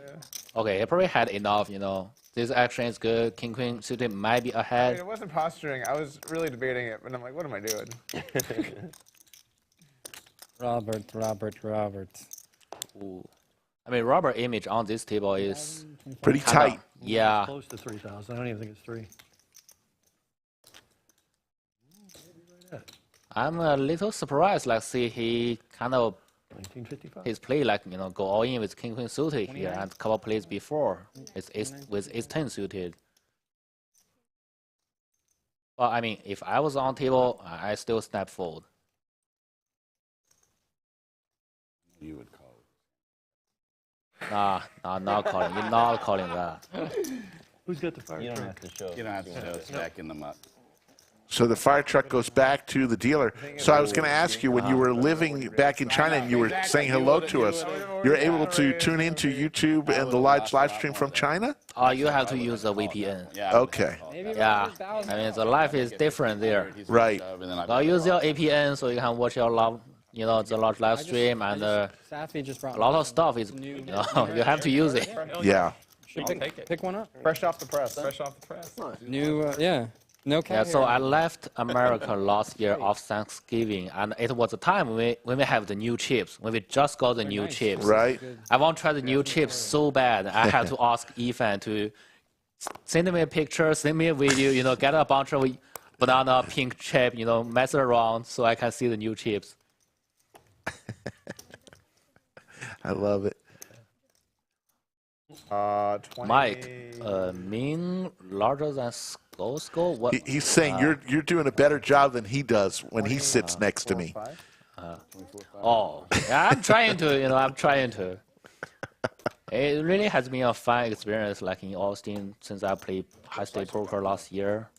S12: Okay, he probably had enough. You know, this action is good. King Queen suited might be ahead.
S3: I mean, it wasn't posturing. I was really debating it, but I'm like, what am I doing?
S7: Robert.
S12: Ooh. I mean, Robert image on this table is
S4: pretty tight.
S12: Yeah.
S8: Close to 3,000. I don't even think it's 3.
S12: I'm a little surprised. Like, see, he kind of
S8: 1955.
S12: his play like, you know, go all in with King Queen suited here, and a couple plays before it's with Ace-10 suited. Well, I mean, if I was on table, I still snap fold.
S5: You would call.
S12: Nah, not calling. You're not calling that.
S8: Who's got the fire?
S5: You don't have to show. You don't have to show. It's backing them up.
S4: So the fire truck goes back to the dealer. So I was going to ask you, when you were living back in China and you were saying hello to us, you're able to tune into YouTube and the live stream from China?
S12: You have to use a VPN.
S4: Okay.
S12: Yeah. I mean, the life is different there.
S4: Right.
S12: Use your VPN so you can watch your the large live stream, and a lot of stuff is, you have to use it.
S4: Yeah.
S7: Should pick one up.
S3: Fresh off the press.
S7: New, yeah. No cat
S12: Yeah, so
S7: hair.
S12: I left America last year of Thanksgiving, and it was the time when we have the new chips, when we just got the new chips.
S4: Right.
S12: I want to try the new chips so bad. I had to ask Ethan to send me a picture, send me a video, you know, get a bunch of banana pink chip, you know, mess around so I can see the new chips.
S4: I love it.
S3: 20.
S12: Mike, Ming larger than Skull? What?
S4: He's saying you're doing a better job than he does when he sits next to me.
S12: Oh, yeah, I'm trying to, you know, I'm trying to. It really has been a fun experience, like in Austin, since I played high state poker last year.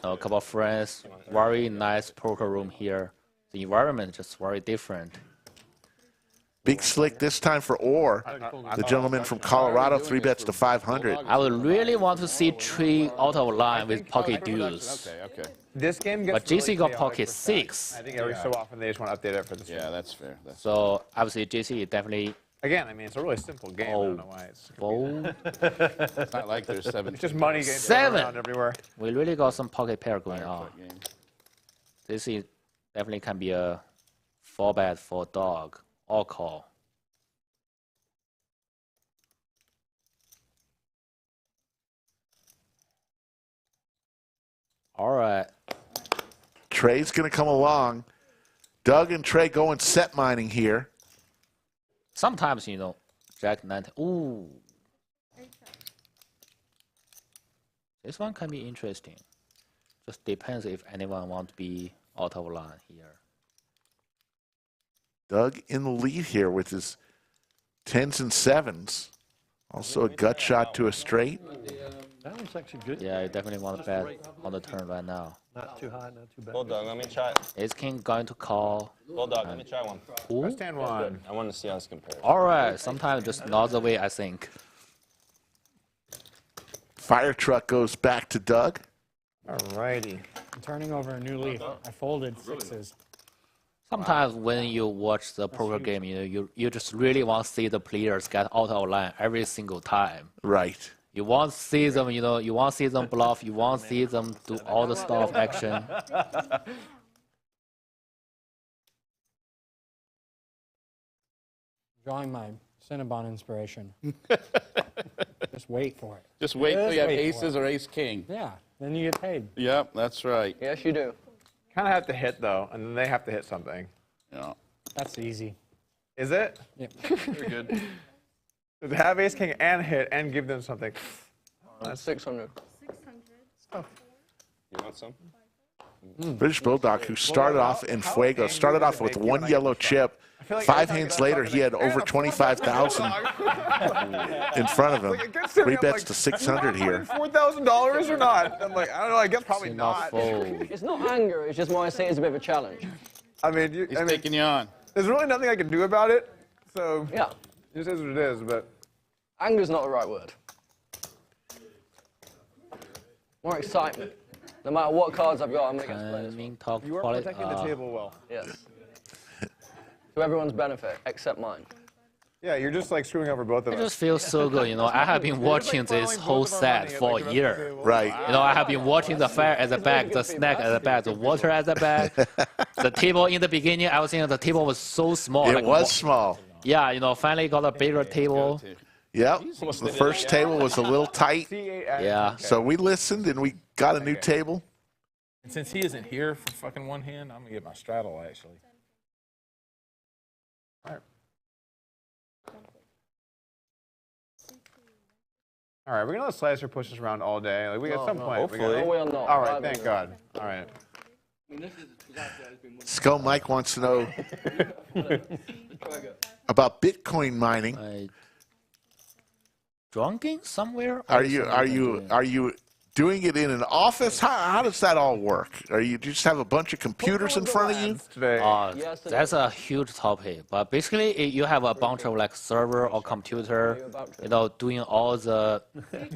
S12: A couple of friends, very nice poker room here. The environment is just very different.
S4: Big slick this time for Orr. The gentleman from Colorado, 3 bets to 500.
S12: I would really want to see Trey out of line with pocket deuce.
S5: Okay.
S3: This game gets
S12: But JC
S3: really
S12: got
S3: chaotic
S12: pocket
S3: with
S12: 6.
S3: that. I think every so often they just want to update it for this.
S5: Yeah, that's fair.
S12: So obviously JC is definitely.
S3: Again, I mean, it's a really simple game. I don't know why it's.
S5: It's not like there's 7.
S3: It's just money getting thrown
S12: 7
S3: around everywhere.
S12: We really got some pocket pair going on. This is definitely can be a 4-bet for dog or call. All right.
S4: Trey's going to come along. Doug and Trey going set mining here.
S12: Sometimes, you know, Jack 19. Ooh. This one can be interesting. Just depends if anyone wants to be out of line here.
S4: Doug in the lead here with his 10s and 7s. Also a gut shot to a straight.
S8: That one's actually good.
S12: Yeah, you definitely want to bet on the turn right now.
S8: Not too high, not too bad.
S1: Bulldog, let me try.
S12: Ace King going to call.
S1: Bulldog, let me try one.
S12: Ooh.
S3: Best hand one.
S1: I want to see how this compares.
S12: All right, sometimes just not the way I think.
S4: Fire truck goes back to Doug.
S3: Alrighty.
S15: I'm turning over a new leaf. I folded 6s.
S12: Sometimes when you watch the poker game, you know, you just really want to see the players get out of line every single time.
S4: Right.
S12: You want to see them, you know, you want to see them bluff, you want to see them do all the stuff action.
S15: Drawing my Cinnabon inspiration. Just wait for it.
S5: Just wait till you have
S15: wait for
S5: aces
S15: it.
S5: or ace king.
S15: Yeah, then you get paid.
S5: Yep, that's right.
S6: Yes, you do.
S3: Kind of have to hit, though, and then they have to hit something.
S5: Yeah.
S15: That's easy.
S3: Is it?
S15: Yep.
S8: Very good.
S3: To have ace king and hit and give them something.
S6: That's 600.
S1: You want some?
S4: British Bulldog, who started off in Fuego, started off with 1 yellow chip. 5 hands later, he had over 25,000 in front of him. 3 bets to 600 here.
S3: $4,000 or not? I'm like, I don't know. I guess probably not.
S6: It's not anger. It's just why I say it's a bit of a challenge.
S3: I mean,
S5: He's taking you on.
S3: There's really nothing I can do about it. So
S6: Yeah.
S3: it is what it is. But
S6: Anger's not the right word. More excitement. No matter what cards I've got, I'm against players.
S3: you are protecting the table well.
S6: Yes. To everyone's benefit, except mine.
S3: Yeah, you're just like screwing over both of
S12: It
S3: us.
S12: just feels so good, you know. I have been watching this whole set for a year.
S4: Right.
S12: You know, I have been watching the fire at the back, the snack at the back, the water at the back. The table in the beginning, I was thinking the table was so small.
S4: It
S12: like,
S4: was small.
S12: Yeah, you know, finally got a bigger table.
S4: Yep. The first table was a little tight.
S12: Yeah.
S4: So we listened and we got a new table.
S2: And since he isn't here for fucking one hand, I'm gonna get my straddle actually.
S3: All right, we're gonna let Slicer push us around all day. Like we at some point.
S1: hopefully.
S3: We
S6: No, we are not.
S3: all right, thank God. All right.
S4: Skull Mike wants to know about Bitcoin mining.
S12: Drunken somewhere?
S4: Are you doing it in an office? How does that all work? Do you just have a bunch of computers in front of you?
S12: That's a huge topic. But basically, you have a bunch of like server or computer, you know, doing all the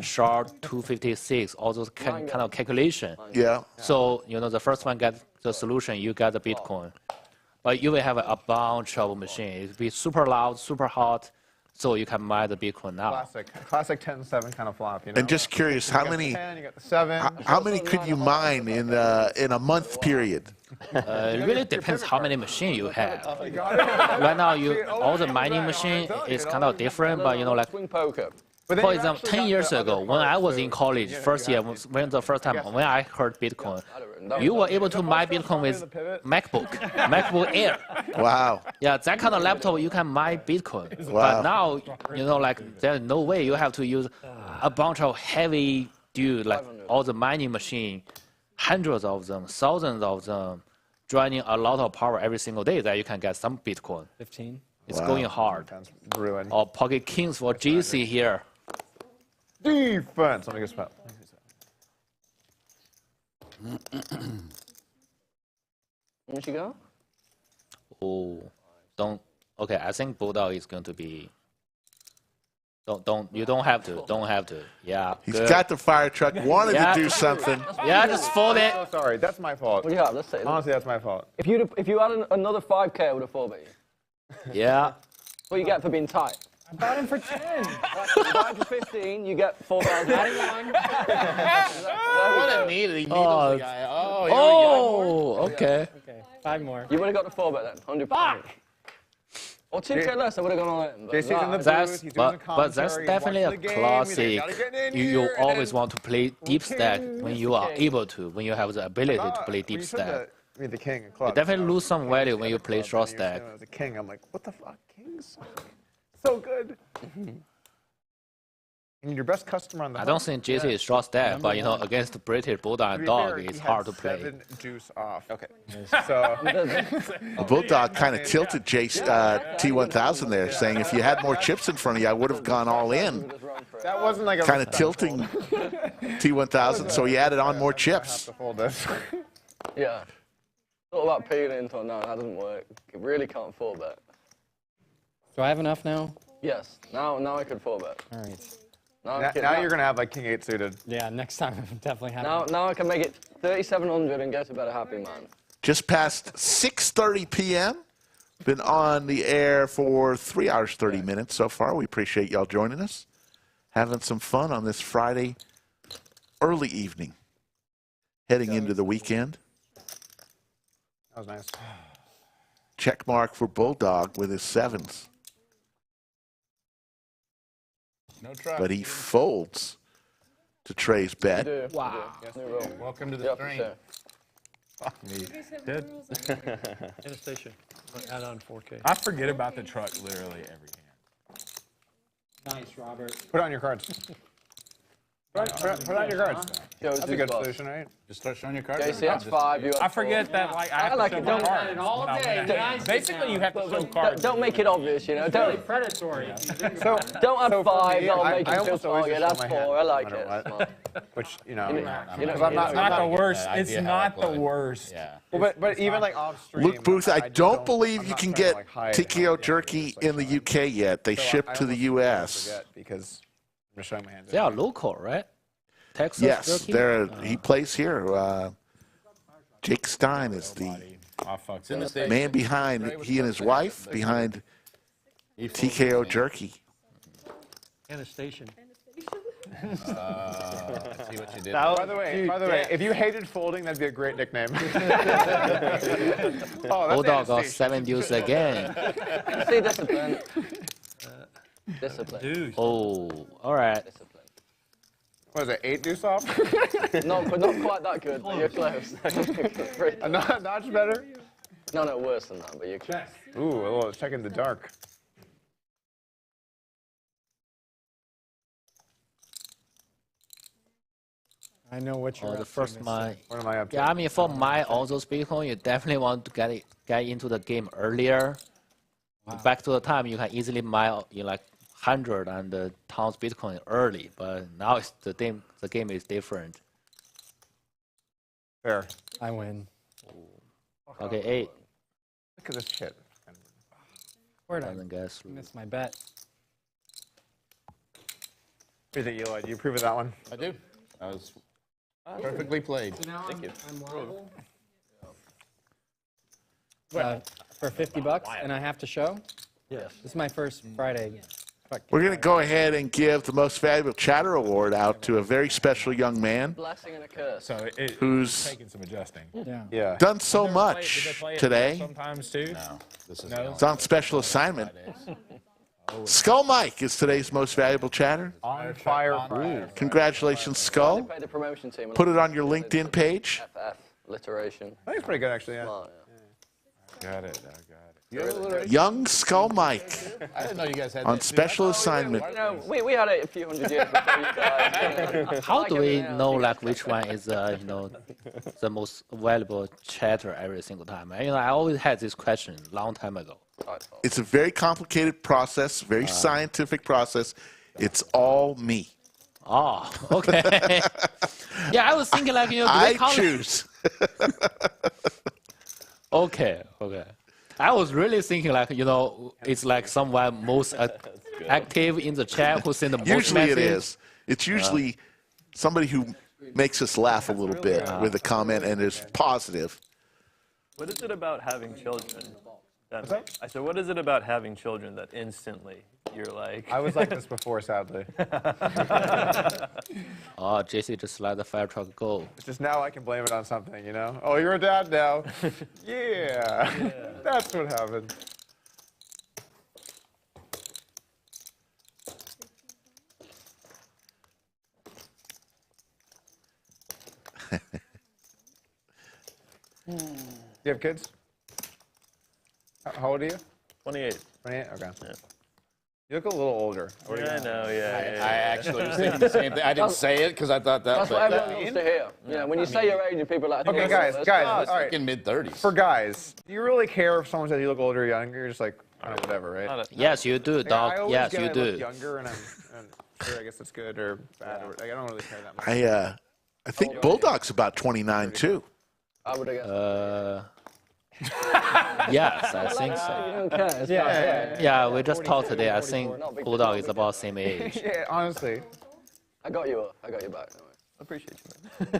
S12: shard 256, all those kind of calculation.
S4: Yeah.
S12: So, you know, the first one get the solution, you get the Bitcoin. But you will have a bunch of machines. It will be super loud, super hot. so you can buy the Bitcoin now.
S3: Classic 10-7 kind of flop. You know?
S4: And just curious, how many?
S3: You got the 10, you got the 7.
S4: How many could you mine in a month period?
S12: It really depends how many machines you have. Right now, all the mining machine is kind of different, but you know, like for example, 10 years ago, when I was in college, first year, when I heard Bitcoin, you were able to mine Bitcoin with MacBook Air.
S4: Wow.
S12: Yeah, that kind of laptop you can mine Bitcoin.
S4: Wow.
S12: But now, you know, like there's no way you have to use a bunch of heavy dude, like all the mining machine, hundreds of them, thousands of them, draining a lot of power every single day that you can get some Bitcoin.
S15: 15.
S12: It's going hard. Or Pocket Kings for GC here.
S3: Defense. Let me get a spot.
S6: Where you go?
S12: Oh, don't. Okay, I think Bulldog is going to be. You don't have to. Yeah.
S4: He's got the fire truck. Wanted to do something.
S12: Yeah, just fold it.
S3: So sorry, that's my fault.
S6: What do you have? Let's see.
S3: Honestly, that's my fault.
S6: If you had another 5K, I would have 4 bet you.
S12: Yeah.
S6: What you get for being tight?
S15: I bought him for 10.
S6: Buy for 15, you get 4,000.
S5: What a needly guy.
S12: Okay.
S15: Okay, 5 more.
S6: You would have got the 4 bet then, 100%. Or 2K less, I would have gone all in.
S12: But that's definitely a classic. You always want to play deep stack when you are able to, when you have the ability to play deep stack.
S3: I mean, the king of
S12: You
S3: clubs.
S12: definitely lose some value when you play short stack.
S3: The king, I'm like, what the fuck, kings? So good. And your best customer on the
S12: I don't think JC is short stack, but you know, against the British Bulldog and Dog, it's hard to play.
S3: 7 deuce off.
S1: Okay.
S3: So
S4: The Bulldog kind of tilted T1000 there, saying if you had more chips in front of you, I would have gone all in.
S3: that wasn't like a
S4: Kind of tilting T1000, so he added on more chips.
S6: Yeah. Thought about peeling, thought, no, that doesn't work. You really can't 4 bet.
S15: Do I have enough now?
S6: Yes. Now I could 4 bet.
S15: All right.
S3: Now you're gonna have like king 8 suited.
S15: Yeah, next time I'm definitely happy.
S6: Now I can make it 3,700 and go to bed a happy man.
S4: Just past 6:30 p.m. Been on the air for 3 hours 30 minutes so far. We appreciate y'all joining us, having some fun on this Friday early evening, heading into the weekend.
S3: That was nice.
S4: Check mark for Bulldog with his 7s.
S5: No truck.
S4: But he folds to Trey's bet.
S5: Wow. Welcome to the train.
S2: Fuck me. Good.
S8: Anastasia, add on 4K.
S2: I forget about the truck literally every hand.
S15: Nice, Robert.
S3: Put on your cards. Put on your cards. That's a good solution, right?
S5: Just start showing your cards.
S6: JC, that's 5.
S2: I forget that like I have to show my cards.
S15: all day.
S2: Basically, you have to show cards.
S6: Don't make it obvious, you know. Don't
S15: Predatory.
S6: don't add
S3: So
S6: 5.
S3: me,
S6: That'll
S3: I
S6: make it
S3: almost
S6: feel
S3: always
S6: target.
S3: just
S6: That's
S3: show my
S6: 4. I
S3: hand,
S6: like
S3: no
S6: it.
S3: matter
S6: Smart.
S3: Which, you know,
S6: It's
S2: not the worst.
S5: I'd
S2: It's
S5: be a
S2: not the
S5: hell
S2: worst.
S5: Yeah.
S3: well, but even like off stream.
S4: Luke Booth, I don't believe
S3: I'm
S4: you
S3: not
S4: can
S3: trying to,
S4: get
S3: like, hide
S4: TKO
S3: it.
S4: jerky in the UK yet. They ship to the US.
S3: Forget because I'm just showing my hand.
S12: They are local, right? Texas
S4: Yes,
S12: jerky?
S4: he plays here. Jake Stein is the
S5: It's in the States.
S4: man behind, he and his wife, behind TKO jerky.
S8: Anastasia.
S5: See what you did.
S3: By the way, if you hated folding, that'd be a great nickname.
S12: Bulldog got 7 deuce again.
S6: See discipline. Discipline.
S8: Dude.
S12: Oh, all right.
S3: What is it, 8 deuce off?
S6: No, but not quite that good. But you're close.
S3: A notch better?
S6: No, worse than that, but you're close.
S3: Ooh, a little check in the dark.
S15: I know what you're
S12: The first my.
S3: What am I up to?
S12: Yeah, I mean, for my all those Bitcoin, you definitely want to get into the game earlier. Back to the time, you can easily mine like 100 and tons Bitcoin early, but now it's the game is different.
S3: Fair.
S15: I win.
S12: Okay, 8.
S3: Look at this shit.
S15: Where'd I
S12: Doesn't guess.
S15: miss my bet?
S3: What do you think, Eli? Do you approve of that one?
S5: I do. That was perfectly played.
S15: So now
S5: Thank you.
S15: I'm liable. For $50, and I have to show?
S8: Yes.
S15: This is my first Friday
S4: We're going to go ahead and give the Most Valuable Chatter Award out to a very special young man
S6: Blessing and a curse.
S2: So
S4: who's
S2: taking some adjusting.
S3: Yeah.
S4: done so much today.
S2: Sometimes too.
S5: No, this is
S4: It's on special assignment. Skull Mike is today's Most Valuable Chatter.
S3: On fire.
S4: Congratulations, Skull.
S6: Pay the promotion team.
S4: Put it on your LinkedIn page.
S6: FF, alliteration.
S3: I think it's pretty good, actually, yeah.
S6: Well,
S2: Got it.
S4: Young Skull Mike
S5: I didn't know you guys had
S4: on
S5: that.
S4: special assignment.
S6: You know, we had it a few hundred years before you guys.
S16: How do we know like which one is the most valuable chatter every single time? I always had this question a long time ago.
S4: It's a very complicated process, very scientific process. It's all me.
S16: Oh, okay. Yeah, I was thinking like, do
S4: I
S16: they count?
S4: choose.
S16: Okay. I was really thinking like, it's like someone most active in the chat who send the most
S4: Usually
S16: message.
S4: it is. It's usually somebody who makes us laugh a little bit with a comment and is positive.
S11: What is it about having children? I said, what is it about having children that instantly you're like...
S3: I was like this before, sadly.
S16: Oh, JC just let the fire truck go.
S3: It's just now I can blame it on something, you know? Oh, you're a dad now. Yeah. That's what happened. Do you have kids? How old are you?
S11: 28.
S3: 28? Okay.
S11: Yeah.
S3: You look a little older.
S11: Yeah, I know, yeah.
S5: I actually was thinking the same thing. I didn't say it because I thought that.
S6: That's what everyone wants to hear. You know, when you say your age, and people are like,
S3: Okay, guys, all right.
S5: In mid-30s.
S3: For guys, do you really care if someone says you look older or younger? You're just like, kind of whatever, right?
S16: Yes, you do,
S3: I
S16: dog.
S3: always
S16: Yes,
S3: get
S16: you
S3: I
S16: do.
S3: look younger, and I'm sure, I guess that's good or bad. Or, like, I don't really care that much.
S4: I think Bulldog's about 29 too.
S6: I would have
S16: Yes, I think so.
S6: You don't care. It's
S16: Yeah, we just talked today. I think Bulldog is about same age.
S3: Yeah, honestly.
S6: I got you back. Don't worry.
S11: I appreciate you,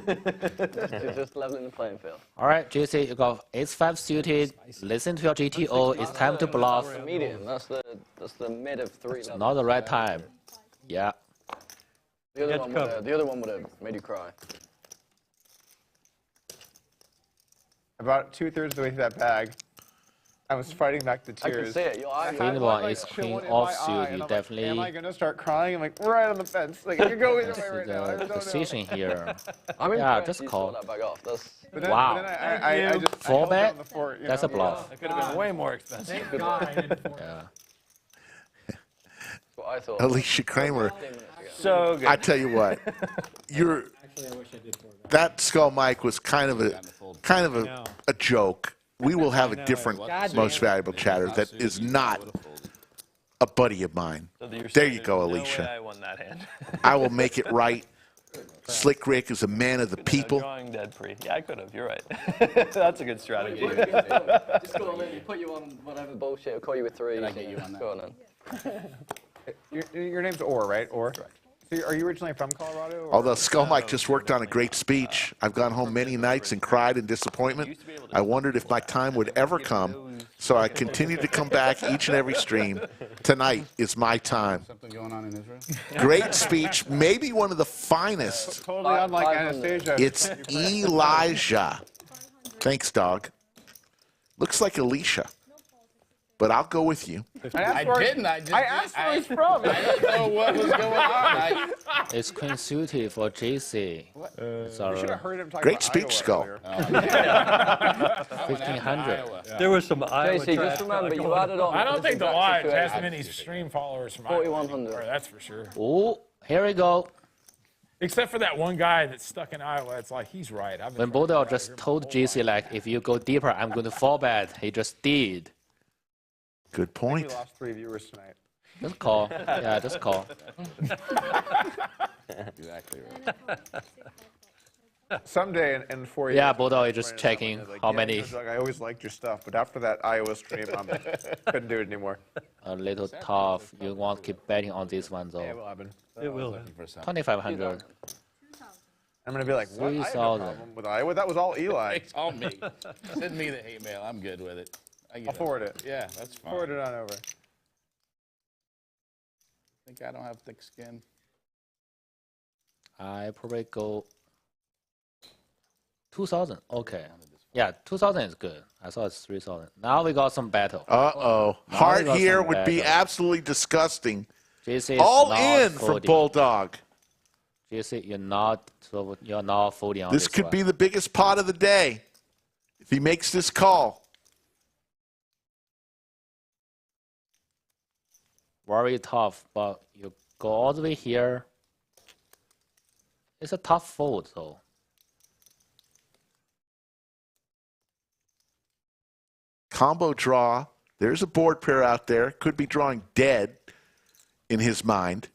S11: man.
S6: Just leveling the playing field.
S16: All right, JC, you got Ace-5 suited. Listen to your GTO. It's time to bluff.
S6: Medium. That's the mid of 3 level.
S16: Not the right time. Yeah.
S6: The other one would have made you cry.
S3: About 2/3 of the way through that bag, I was fighting back the tears.
S6: I can see it. Your eyes.
S16: Queen one is queen offsuit. You definitely.
S3: Am I gonna start crying? I'm like right on the fence. Like you go either way right now. I
S16: the
S3: don't know.
S16: position here.
S6: I'm
S16: Yeah,
S6: impressed
S16: just
S6: you
S16: call.
S6: saw that bag off.
S16: Wow.
S3: But then I just
S16: Four
S3: held
S16: bet?
S3: down the fort, you
S16: That's
S3: know?
S16: a bluff.
S11: It could have been way more expensive.
S16: Yeah.
S6: What I thought.
S4: Alicia Kramer.
S11: So good.
S4: I tell you what, that Skull Mike was kind of a joke. We will have a different Most Valuable Chatter that is not a buddy of mine.
S11: So you're
S4: There
S11: saying
S4: you go,
S11: there's no
S4: Alicia.
S11: way I won that hand.
S4: I will make it right. Slick Rick is a man of the people.
S11: Drawing dead pre. Yeah, I could have. You're right. That's a good strategy.
S6: Just go on in. Put you on whatever bullshit. I'll call you with 3.
S5: Did I get you on that?
S6: Go on then.
S3: Your name's Orr, right? Orr. So are you originally from Colorado? Or?
S4: Although Skull Mike just worked on a great speech, I've gone home many nights and cried in disappointment. I wondered if my time would ever come, so I continued to come back each and every stream. Tonight is my time.
S5: Something going on in Israel?
S4: Great speech, maybe one of the finest.
S3: Totally unlike Anastasia.
S4: It's Elijah. Thanks, dog. Looks like Alicia, but I'll go with you.
S5: I didn't. I
S3: asked where he's from.
S5: I didn't know what was going on.
S16: It's queen suited for JC. It's
S3: You should have heard him talk
S4: Great
S3: about
S4: speech,
S3: Iowa
S4: Skull.
S3: earlier.
S16: 1500.
S8: There was some Iowa
S6: JC, just remember, you added on.
S2: I don't think the
S6: exact
S2: Lodge has
S6: situation.
S2: many stream followers from
S6: 4100.
S2: Iowa. That's for sure.
S16: Oh, here we go.
S2: Except for that one guy that's stuck in Iowa. It's like, he's right.
S16: When Bulldog just told JC, like, if you go deeper, I'm going to fall back. He just did.
S4: Good
S3: We
S4: point.
S3: lost 3 viewers tonight.
S16: Just call. Yeah, just call.
S5: Exactly right.
S3: Someday in 4 years.
S16: Yeah, Bulldog is just
S3: when
S16: checking
S3: someone is like,
S16: how
S3: yeah,
S16: many.
S3: you know, Doug, I always liked your stuff, but after that Iowa stream, I couldn't do it anymore.
S16: A little tough. You want to keep betting on this one,
S3: Yeah, it
S16: though.
S3: will happen.
S8: It will.
S16: 2500.
S3: I'm gonna be like, what? I have no
S16: 3,000.
S3: problem with Iowa. That was all Eli.
S5: It's all me. Send me the hate mail. I'm good with it.
S3: I'll forward it.
S5: Yeah, that's fine.
S3: Forward it on over.
S5: think I don't have thick skin.
S16: I probably go 2,000. Okay. Yeah, 2,000 is good. I thought it's 3,000. Now we got some battle.
S4: Uh-oh.
S16: Now
S4: Heart
S16: we got
S4: here
S16: some
S4: would be
S16: battle.
S4: absolutely disgusting.
S16: JC is
S4: All
S16: not
S4: in from
S16: folding.
S4: Bulldog.
S16: JC, you're not folding on
S4: This could
S16: one.
S4: be the biggest pot of the day if he makes this call.
S16: Very tough, but you go all the way here. It's a tough fold, though.
S4: Combo draw. There's a board pair out there. Could be drawing dead in his mind.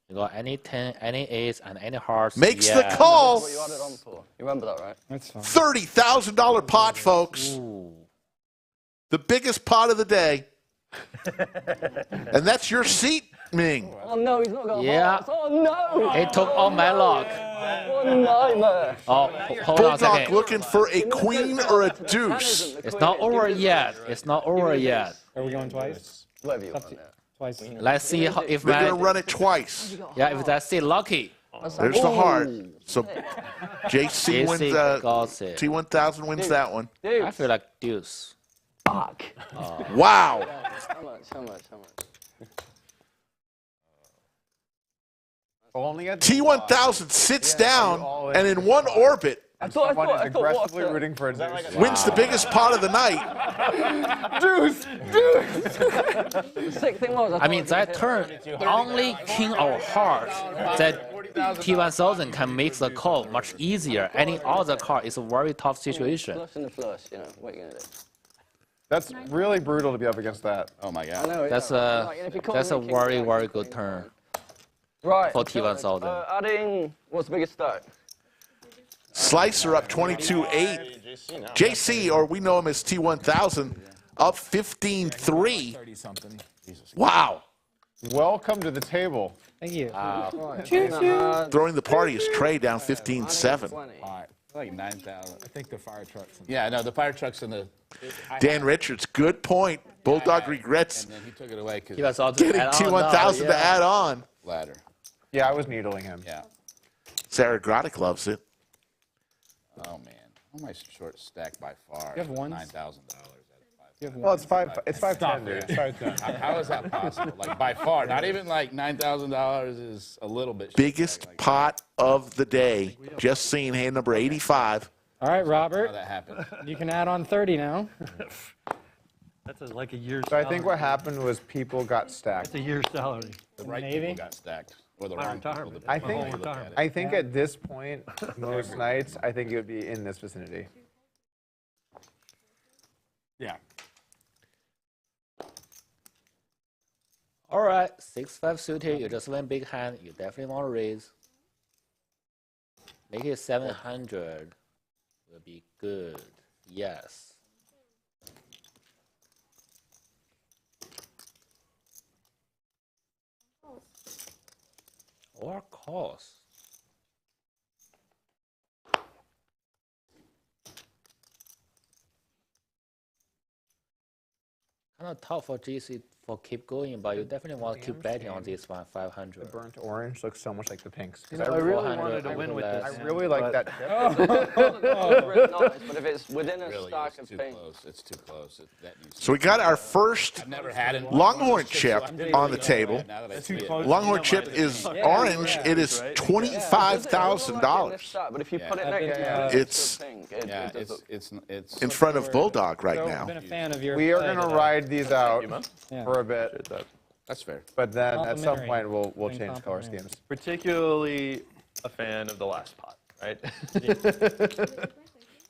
S16: You got any 10, any ace, and any hearts.
S4: Makes
S16: yeah.
S4: the call.
S6: What you had it on for? You remember that, right?
S15: That's fine.
S4: $30,000 pot, folks.
S16: Ooh.
S4: The biggest pot of the day. And that's your seat, Ming.
S6: Oh no, he's not got
S16: Yeah.
S6: hearts. Oh no!
S16: It took all my luck.
S6: What a nightmare.
S16: Oh, hold on a
S4: Bulldog
S16: second.
S4: looking for a queen or a deuce.
S16: It's not over yet. It's not over yet.
S15: Are we going twice?
S6: Whatever you want. Yeah.
S15: Twice.
S16: Let's see how, if
S4: They're
S16: my
S4: going to run it twice.
S16: yeah, if that's it lucky.
S4: There's the heart. So JC
S16: JC
S4: wins,
S16: got it.
S4: T1000 wins that one.
S16: I feel like deuce.
S6: Fuck.
S4: Wow.
S6: How much?
S3: Only at
S4: T1000 sits down and in one orbit
S3: someone is aggressively rooting for a deuce.
S4: wins the biggest pot of the night.
S3: Deuce!
S6: The sick thing was,
S16: I mean, that turn, only king or heart, that T1000 can make the call much easier. Any other card is a very tough situation.
S6: Flush and the flush, you know, what are you going to do?
S3: That's really brutal to be up against that.
S5: Oh my
S6: I
S5: God.
S6: know,
S16: That's
S6: yeah.
S16: a
S6: Like, if you call
S16: that's a
S6: me king
S16: very
S6: jack,
S16: very
S6: it's
S16: good
S6: king
S16: turn
S6: Right.
S16: for T1000.
S6: Adding, what's the biggest stack?
S4: Slicer up 22-8. JC, or we know him as T1000, up 15-3. Wow.
S3: Welcome to the table.
S15: Thank you.
S4: Throwing the party is Trey down 15-7.
S5: Like 9,000.
S2: I think the fire trucks.
S5: Yeah, no, the fire truck's in the.
S4: Dan Richards, good point. Bulldog regrets
S5: And then he took it away because
S4: getting T1000 to add on.
S5: ladder.
S3: Yeah, I was needling him.
S5: Yeah.
S4: Sarah Grotic loves it.
S5: Oh man, how am I short stack by far?
S15: You have ones?
S5: $9,000.
S3: Well, it's 510, dude. It's 510.
S5: How is that possible? Like by far, not even like $9,000 is a little bit.
S4: Biggest pot of the day. Just seen hand number 85.
S15: All right, Robert.
S5: How that happened?
S15: You can add on 30 now.
S8: That's like a year's
S3: So
S8: salary.
S3: I think what happened was people got stacked.
S8: That's a year's salary.
S5: The right
S15: Navy?
S5: people got stacked, or the
S8: My
S5: wrong people.
S8: retirement.
S3: I
S5: depending on
S3: think,
S5: how you look at it.
S3: I think at this point, most nights, I think it would be in this vicinity.
S2: Yeah.
S16: All right, 6-5 suited. You just win big hand. You definitely want to raise. Make it 700. Will be good. Yes. Or calls. Kind of tough for GC for keep going, but you definitely want to keep betting on this one, 500.
S3: The burnt orange looks so much like the pinks.
S6: You know, I really wanted to
S16: win
S6: win with this.
S3: I really like that.
S6: Really nice, but if it's within a
S5: Really,
S6: stack
S5: it's
S6: of
S5: too
S6: pink.
S5: close. It's too close. That needs to
S4: So we got our first
S5: I've never had it.
S4: Longhorn chip on the table.
S5: Now that I see it.
S4: Longhorn chip is orange. It is $25,000
S6: But if you put it next to
S4: It's
S6: pink,
S5: Yeah,
S6: it does
S5: it's
S4: in front of Bulldog right
S15: So,
S4: now.
S15: been a fan of yours.
S3: We are going to ride these out
S15: Yeah.
S3: for a bit,
S5: that's fair.
S3: but then at some
S15: Complimentary.
S3: point we'll
S15: Being
S3: change color
S15: complimentary.
S3: schemes.
S11: Particularly a fan of the last pot, right?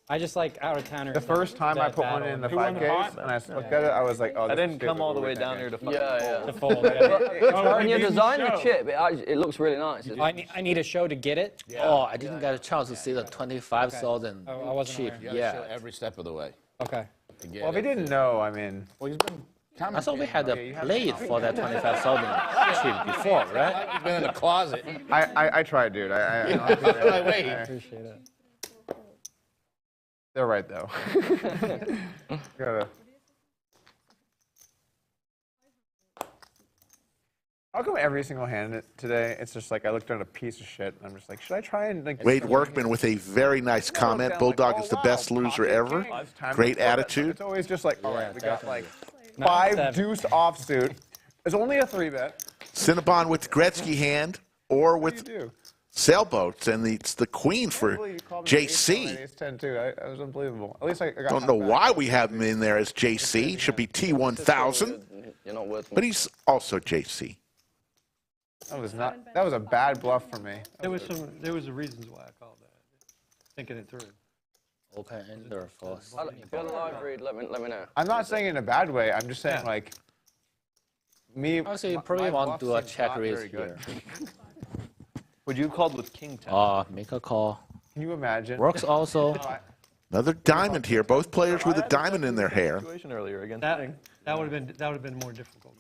S15: I just like out of towners.
S3: The first time I put one in the 5Ks and I looked at it, I was like, oh,
S11: I
S3: this
S11: didn't
S3: is
S11: come
S3: stupid.
S11: all the
S3: We're
S11: way down
S3: rethinking.
S11: here to fucking
S6: Yeah,
S15: to
S11: fold.
S15: fold. Yeah.
S6: When you design the chip, it looks really nice.
S15: I need a show to get it.
S16: Oh, I didn't get a chance to see the 25,000
S15: I wasn't
S16: chip
S15: aware.
S5: You gotta show
S16: yet.
S5: every step of the way.
S15: Okay.
S5: To get
S3: Well, if he
S5: it.
S3: didn't know, I mean,
S5: Well, he's been
S16: I thought we had a plate for that 25,000 chip before, right?
S5: He's been in the closet.
S3: I tried, dude. I
S5: Wait.
S15: Appreciate it.
S3: They're right though. Gotta. How come every single hand today, it's just like I looked at a piece of shit, and I'm just like, should I try and like...
S4: Wade Workman with a very nice comment. Bulldog is the best loser ever. Great attitude.
S3: It's always just like, all right, we got like 5 deuce offsuit. It's only a 3-bet.
S4: Cinnabon with Gretzky hand or with sailboats, and it's the queen for JC.
S3: Ace-10 too. That was unbelievable. At least I got...
S4: Don't know why we have him in there as JC. Should be T1000, but he's also JC.
S3: That was not. That was a bad bluff for me.
S8: There was the reasons why I called that. Thinking it through.
S16: Okay, ender first.
S6: If you're on the live read, let me know.
S3: I'm not saying it in a bad way. I'm just saying like me.
S16: Also, you probably want to do a check raise here.
S11: Would you have called with King 10?
S16: Make a call.
S3: Can you imagine?
S16: Works also.
S4: Another diamond here. Both players with a diamond in their hair.
S11: Earlier against
S8: that would have been more difficult.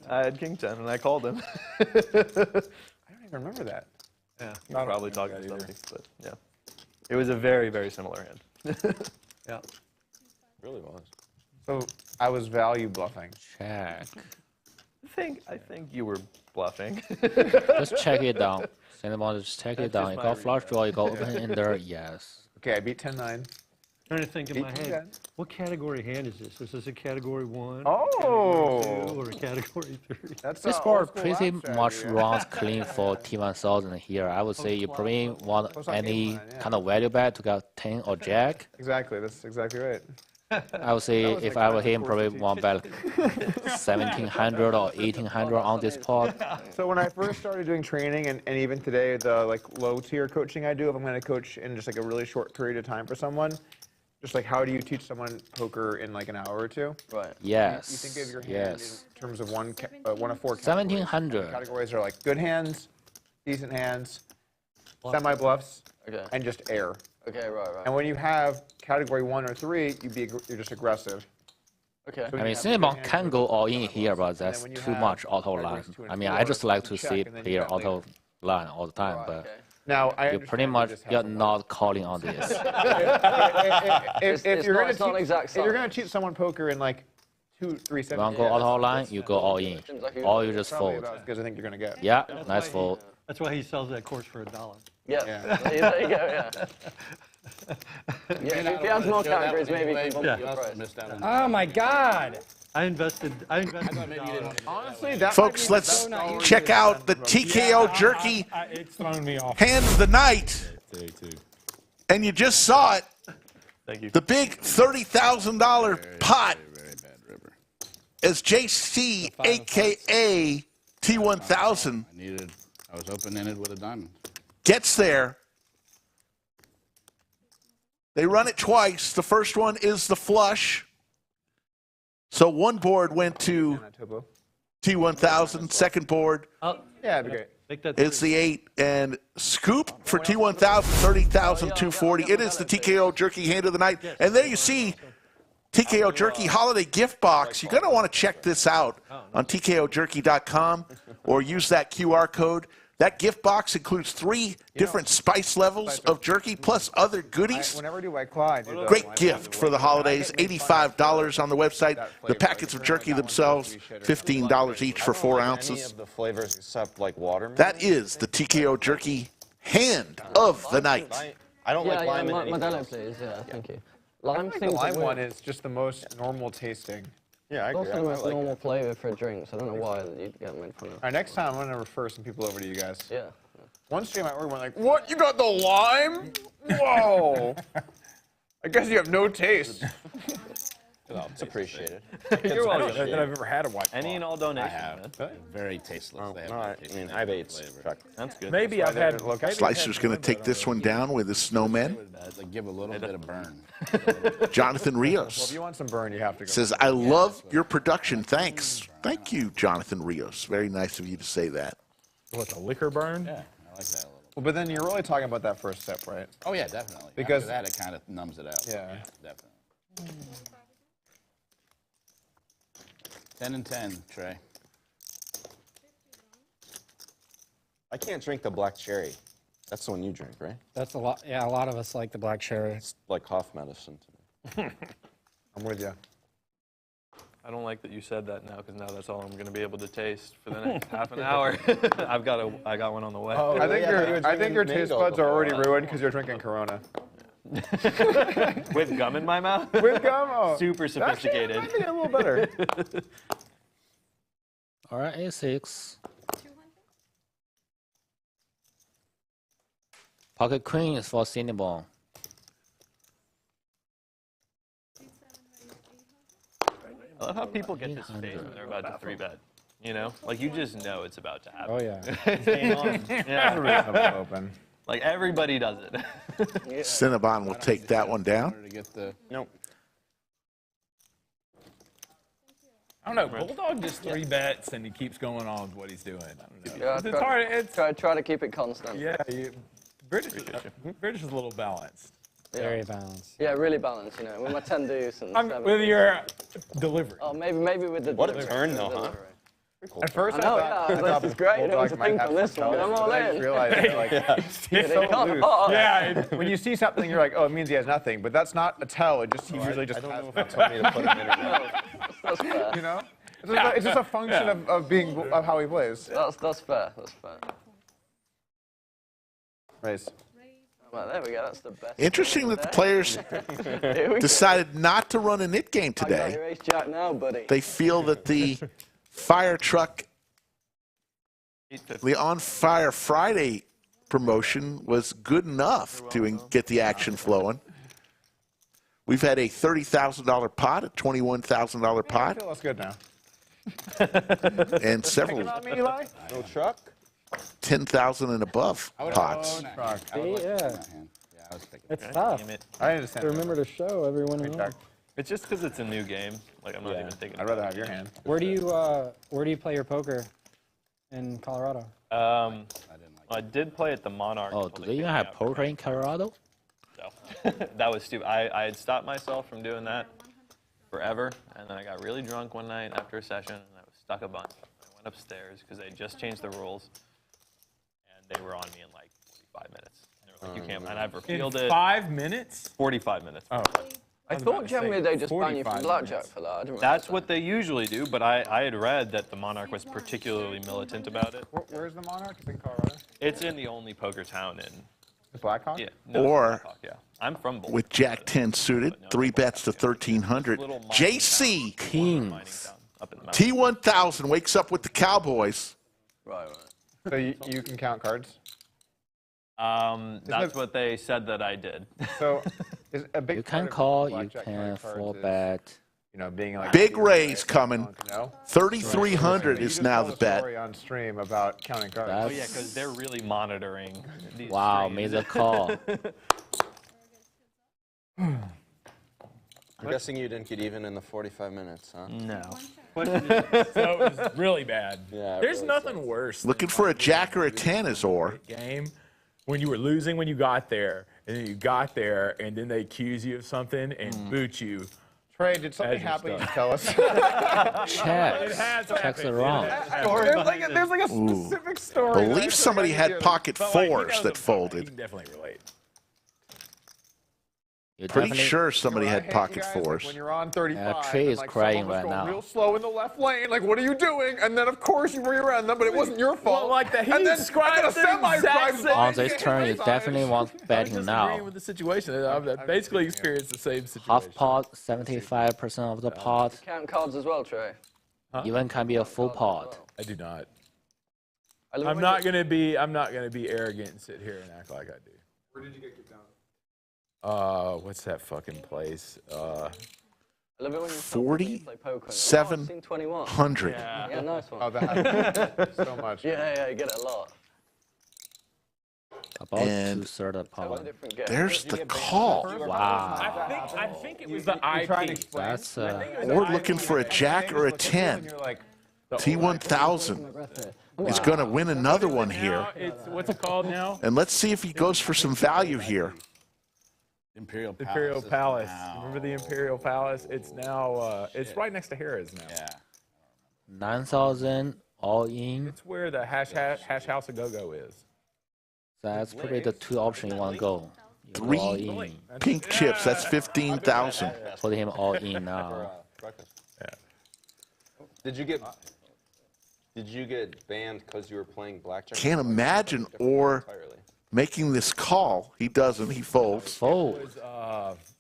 S11: I had King 10 and I called him.
S3: I don't even remember that.
S11: Yeah, probably talking to somebody, but yeah, it was a very, very similar hand.
S8: Yeah,
S1: it really was.
S3: So I was value bluffing.
S16: Check.
S11: I think you were bluffing.
S16: Just check it down. Cinnabon, just check it down. You got flush draw. You got open ender. Yes.
S3: Okay, I beat 10-9.
S8: Trying to think in my head, what category hand is this? Is this a category 1?
S3: Oh!
S8: Category 2, or a category 3?
S16: This board pretty much runs clean for T1000 here. I would say you probably want any kind of value bet to get 10 or jack.
S3: Exactly, that's exactly right.
S16: I would say if I were him, probably want bet 1,700 or 1,800 on this pot.
S3: So when I first started doing training, and even today, the like low tier coaching I do, if I'm going to coach in just like a really short period of time for someone, just like how do you teach someone poker in like an hour or two?
S6: Right.
S16: Yes.
S3: You think of your hand in terms of one of 4 categories.
S16: 1,700.
S3: Categories are like good hands, decent hands, semi-bluffs, and just air.
S6: Okay, right.
S3: And when you have category 1 or 3, you're just aggressive.
S6: Okay.
S16: I mean, Cinnabon can go all in here, but that's too much auto line. I mean, I just like to see player auto line all the time, but
S3: now
S16: you pretty much you're not calling on this.
S3: If you're going to teach someone poker in like 2-3 seconds,
S16: you want to go auto line, you go all in, or you just fold.
S3: Because I think you're going to get.
S16: Yeah, nice fold.
S8: That's why he sells that course for $1.
S6: Yeah. There you go. Yeah. If you have more categories, maybe you can bump your price.
S15: Oh my God!
S8: I invested.
S3: Honestly, that
S4: folks, let's check out the TKO Jerky
S14: It's thrown me off.
S4: hand of the night. And you just saw it.
S11: Thank you.
S4: The big $30,000 pot as JC, AKA T1000,
S5: I was open-ended with a diamond.
S4: gets there. They run it twice. The first one is the flush. So one board went to T1000. Second board
S3: that'd be great.
S4: is the 8. And scoop for T1000, 30,240. It is the TKO Jerky hand of the night. And there you see TKO Jerky holiday gift box. You're going to want to check this out on TKOJerky.com or use that QR code. That gift box includes 3 different spice levels of jerky plus other goodies.
S3: Whenever I do White Claw, I do
S4: Great gift for the holidays. $85 on the website. The packets of jerky themselves, $15 each for 4 ounces.
S1: Any of the flavors except like watermelon.
S4: That is the TKO Jerky hand of the night.
S1: I don't like lime in
S6: Modelo, please. Yeah, thank you. Lime
S3: the lime one is just the most normal tasting.
S1: Yeah, I
S6: It's
S1: agree.
S6: also the most normal flavor for a drink, so I don't know why you'd get made fun of.
S3: All right, next time I'm going to refer some people over to you guys.
S6: Yeah.
S3: One stream I ordered one like, what? You got the lime? Whoa. I guess you have no taste.
S1: Well, it's appreciated.
S14: You're welcome. I don't think I've ever had a White Claw.
S11: Any and all donations.
S5: I have.
S11: Man.
S5: Very tasteless. They have
S1: No,
S5: no
S1: I
S5: taste.
S1: mean, I've ate Chuck.
S11: That's good.
S14: Maybe I've had.
S4: Slicer's going to take this one down with his snowman.
S5: They give a little bit of burn.
S4: Jonathan Rios.
S3: Well, if you want some burn, you have to go.
S4: Says, I love your production. Thanks. Thank you, Jonathan Rios. Very nice of you to say that.
S14: What, the liquor burn?
S5: Yeah, I like that a little.
S3: Well, but then you're really talking about that first step, right?
S5: Oh, yeah, definitely.
S3: Because
S5: after that, it kind of numbs it out.
S3: Yeah.
S5: Definitely. 10 and 10, Trey.
S1: I can't drink the black cherry. That's the one you drink, right?
S15: That's a lot. Yeah, a lot of us like the black cherry.
S1: It's like cough medicine to me.
S3: I'm with you.
S11: I don't like that you said that now, because now that's all I'm going to be able to taste for the next half an hour. I got one on the way.
S3: Oh, I think your taste buds are already ruined because you're drinking Corona.
S11: With gum in my mouth?
S3: With gum? Oh.
S11: Super sophisticated.
S3: Actually, it might be a little better.
S16: All right, A6. Pocket Queen is for Cinnabon.
S11: I love how people get this face when they're about to 3-bet. You know? Like, you just know it's about to happen.
S15: Oh, yeah.
S11: Game on.
S3: Yeah. Open.
S11: Like, everybody does it.
S4: Cinnabon will take that one down.
S1: Nope.
S14: I don't know. Bulldog just 3-bets and he keeps going on with what he's doing. I don't know.
S6: Yeah,
S14: It's hard.
S6: try to keep it constant.
S14: Yeah, British is a little balanced.
S15: Very balanced.
S6: Yeah, really balanced, you know, with my 10 deuce and 7.
S14: With your delivery.
S6: Oh, maybe with the
S1: What
S6: delivery.
S1: a turn, though, huh?
S6: Cool.
S3: At first,
S6: I know,
S3: I
S6: yeah,
S3: thought
S6: this is great. You know,
S3: Bulldog
S6: to
S3: might
S6: think
S3: have
S6: on this
S3: some
S6: one. I'm all
S3: I just
S6: in.
S3: realized, like, he's so loose.
S14: Yeah,
S3: When you see something, you're like, oh, it means he has nothing. But that's not a tell. It just he usually just.
S1: I don't know if it told me to put him in or not.
S6: That's fair.
S3: You know, it's just a function of how he plays.
S6: That's fair. That's fair.
S3: Raise.
S6: Well, there we go. That's the best.
S4: Interesting that the players decided not to run a nit game
S6: I got your
S4: today.
S6: ace jack now, buddy.
S4: They feel that the fire truck, the On Fire Friday promotion was good enough to get the action flowing. We've had a $30,000 pot, a $21,000
S3: I
S4: pot,
S3: feel that's good now.
S4: and several
S3: Not me, Eli?
S1: No truck?
S4: 10,000 and above pots.
S15: Yeah. It's tough.
S3: I understand.
S15: To remember to show everyone in the
S11: It's just because it's a new game. Like, I'm not even thinking
S3: I'd rather have your hand.
S15: Where do you play your poker in Colorado?
S11: I did play at the Monarch.
S16: Oh, do they even have poker in Colorado?
S11: No. That was stupid. I had stopped myself from doing that forever, and then I got really drunk one night after a session, and I was stuck a bunch. I went upstairs because they just changed the rules, and they were on me in like 45 minutes. And they were like, you can't, and I've repealed it.
S14: 5 minutes?
S11: 45 minutes.
S14: Oh.
S6: I thought generally they just ban you from blackjack for that. I didn't
S11: That's what they usually do, but I had read that the Monarch was particularly militant about it.
S3: Where's the Monarch? It's in Colorado.
S11: It's in the only poker town in.
S3: The Blackhawk?
S11: Yeah. No,
S4: Or
S11: Blackhawk, yeah. I'm from Bulldog.
S4: with Jack 10 suited, 3 bets to 1,300. JC
S16: Kings.
S4: T1000 wakes up with the Cowboys.
S6: Right.
S3: So you can count cards?
S11: That's what they said that I did.
S3: So is a big
S16: You can call, you can 4-bet.
S3: You know, being like
S4: Big raise coming.
S3: No?
S4: 3,300 is now the bet.
S3: Story on stream about counting cards.
S11: Oh yeah, because they're really monitoring these
S16: Wow,
S11: streams.
S16: made the call.
S1: I'm guessing you didn't get even in the 45 minutes, huh?
S11: No.
S14: So it was really bad.
S1: Yeah,
S14: There's
S1: really
S14: nothing worse.
S4: Looking for a jack or a 10 is or.
S14: Game when you were losing when you got there, and then you got there, and then they accuse you of something and boot you.
S3: Trey, did something
S14: As your
S3: happen? You
S14: stuff.
S3: tell us.
S16: Checks. Checks are wrong.
S3: There's like a specific story.
S4: I believe somebody had pocket fours that
S14: You
S4: folded.
S14: can definitely relate.
S16: You
S4: Pretty
S16: definitely-
S4: sure somebody had
S3: Hey,
S4: pocket
S3: guys, like,
S4: fours.
S3: when you're on 35,
S16: Trey
S3: and,
S16: is
S3: like,
S16: crying
S3: someone was
S16: right
S3: going
S16: now.
S3: real slow in the left lane. Like, what are you doing? And then, of course, you rear-end them, but it wasn't your fault.
S14: Well, like that, he
S3: and then,
S14: described
S3: and then a
S14: the
S3: semi
S14: exact
S3: drives
S14: same-
S3: by
S16: On this
S3: and
S16: turn, you
S3: hits
S16: definitely
S3: eyes.
S16: want betting
S14: Agreeing
S16: now.
S14: with the situation. I've basically experienced the same situation.
S16: Half pot, 75% of the pot.
S6: Count cards as well, Trey.
S16: Even can be a full pot.
S14: I do not.
S6: I love
S14: I'm
S6: when
S14: not
S6: you-
S14: gonna be arrogant and sit here and act like I do.
S3: Where did you get kicked out?
S14: What's that fucking place?
S6: I love it when you tell people you play poker. Oh, I've seen 21.
S4: 4,700.
S6: Yeah, nice one.
S3: Oh, that happens so much.
S6: Yeah, you get it a lot.
S16: About
S4: And
S16: 2/3 of pot.
S4: There's the call.
S16: Wow.
S14: I think it was the IP.
S16: That's
S4: We're looking for a jack or a 10. T1000 is going to win another one here.
S14: What's it called now?
S4: And let's see if he goes for some value here.
S5: Imperial Palace.
S14: Imperial
S5: is
S14: Palace.
S5: now-
S14: Remember the Imperial Palace? It's now, it's right next to Harrah's now.
S5: Yeah.
S16: 9,000 all in.
S14: It's where the hash house of go-go is.
S16: That's probably the 2 options you want to go. You go
S4: 3
S16: all in.
S4: pink chips, that's 15,000.
S16: Put him all in now.
S1: Did you get banned because you were playing blackjack?
S4: Can't imagine or making this call. He doesn't. He folds.
S16: Fold.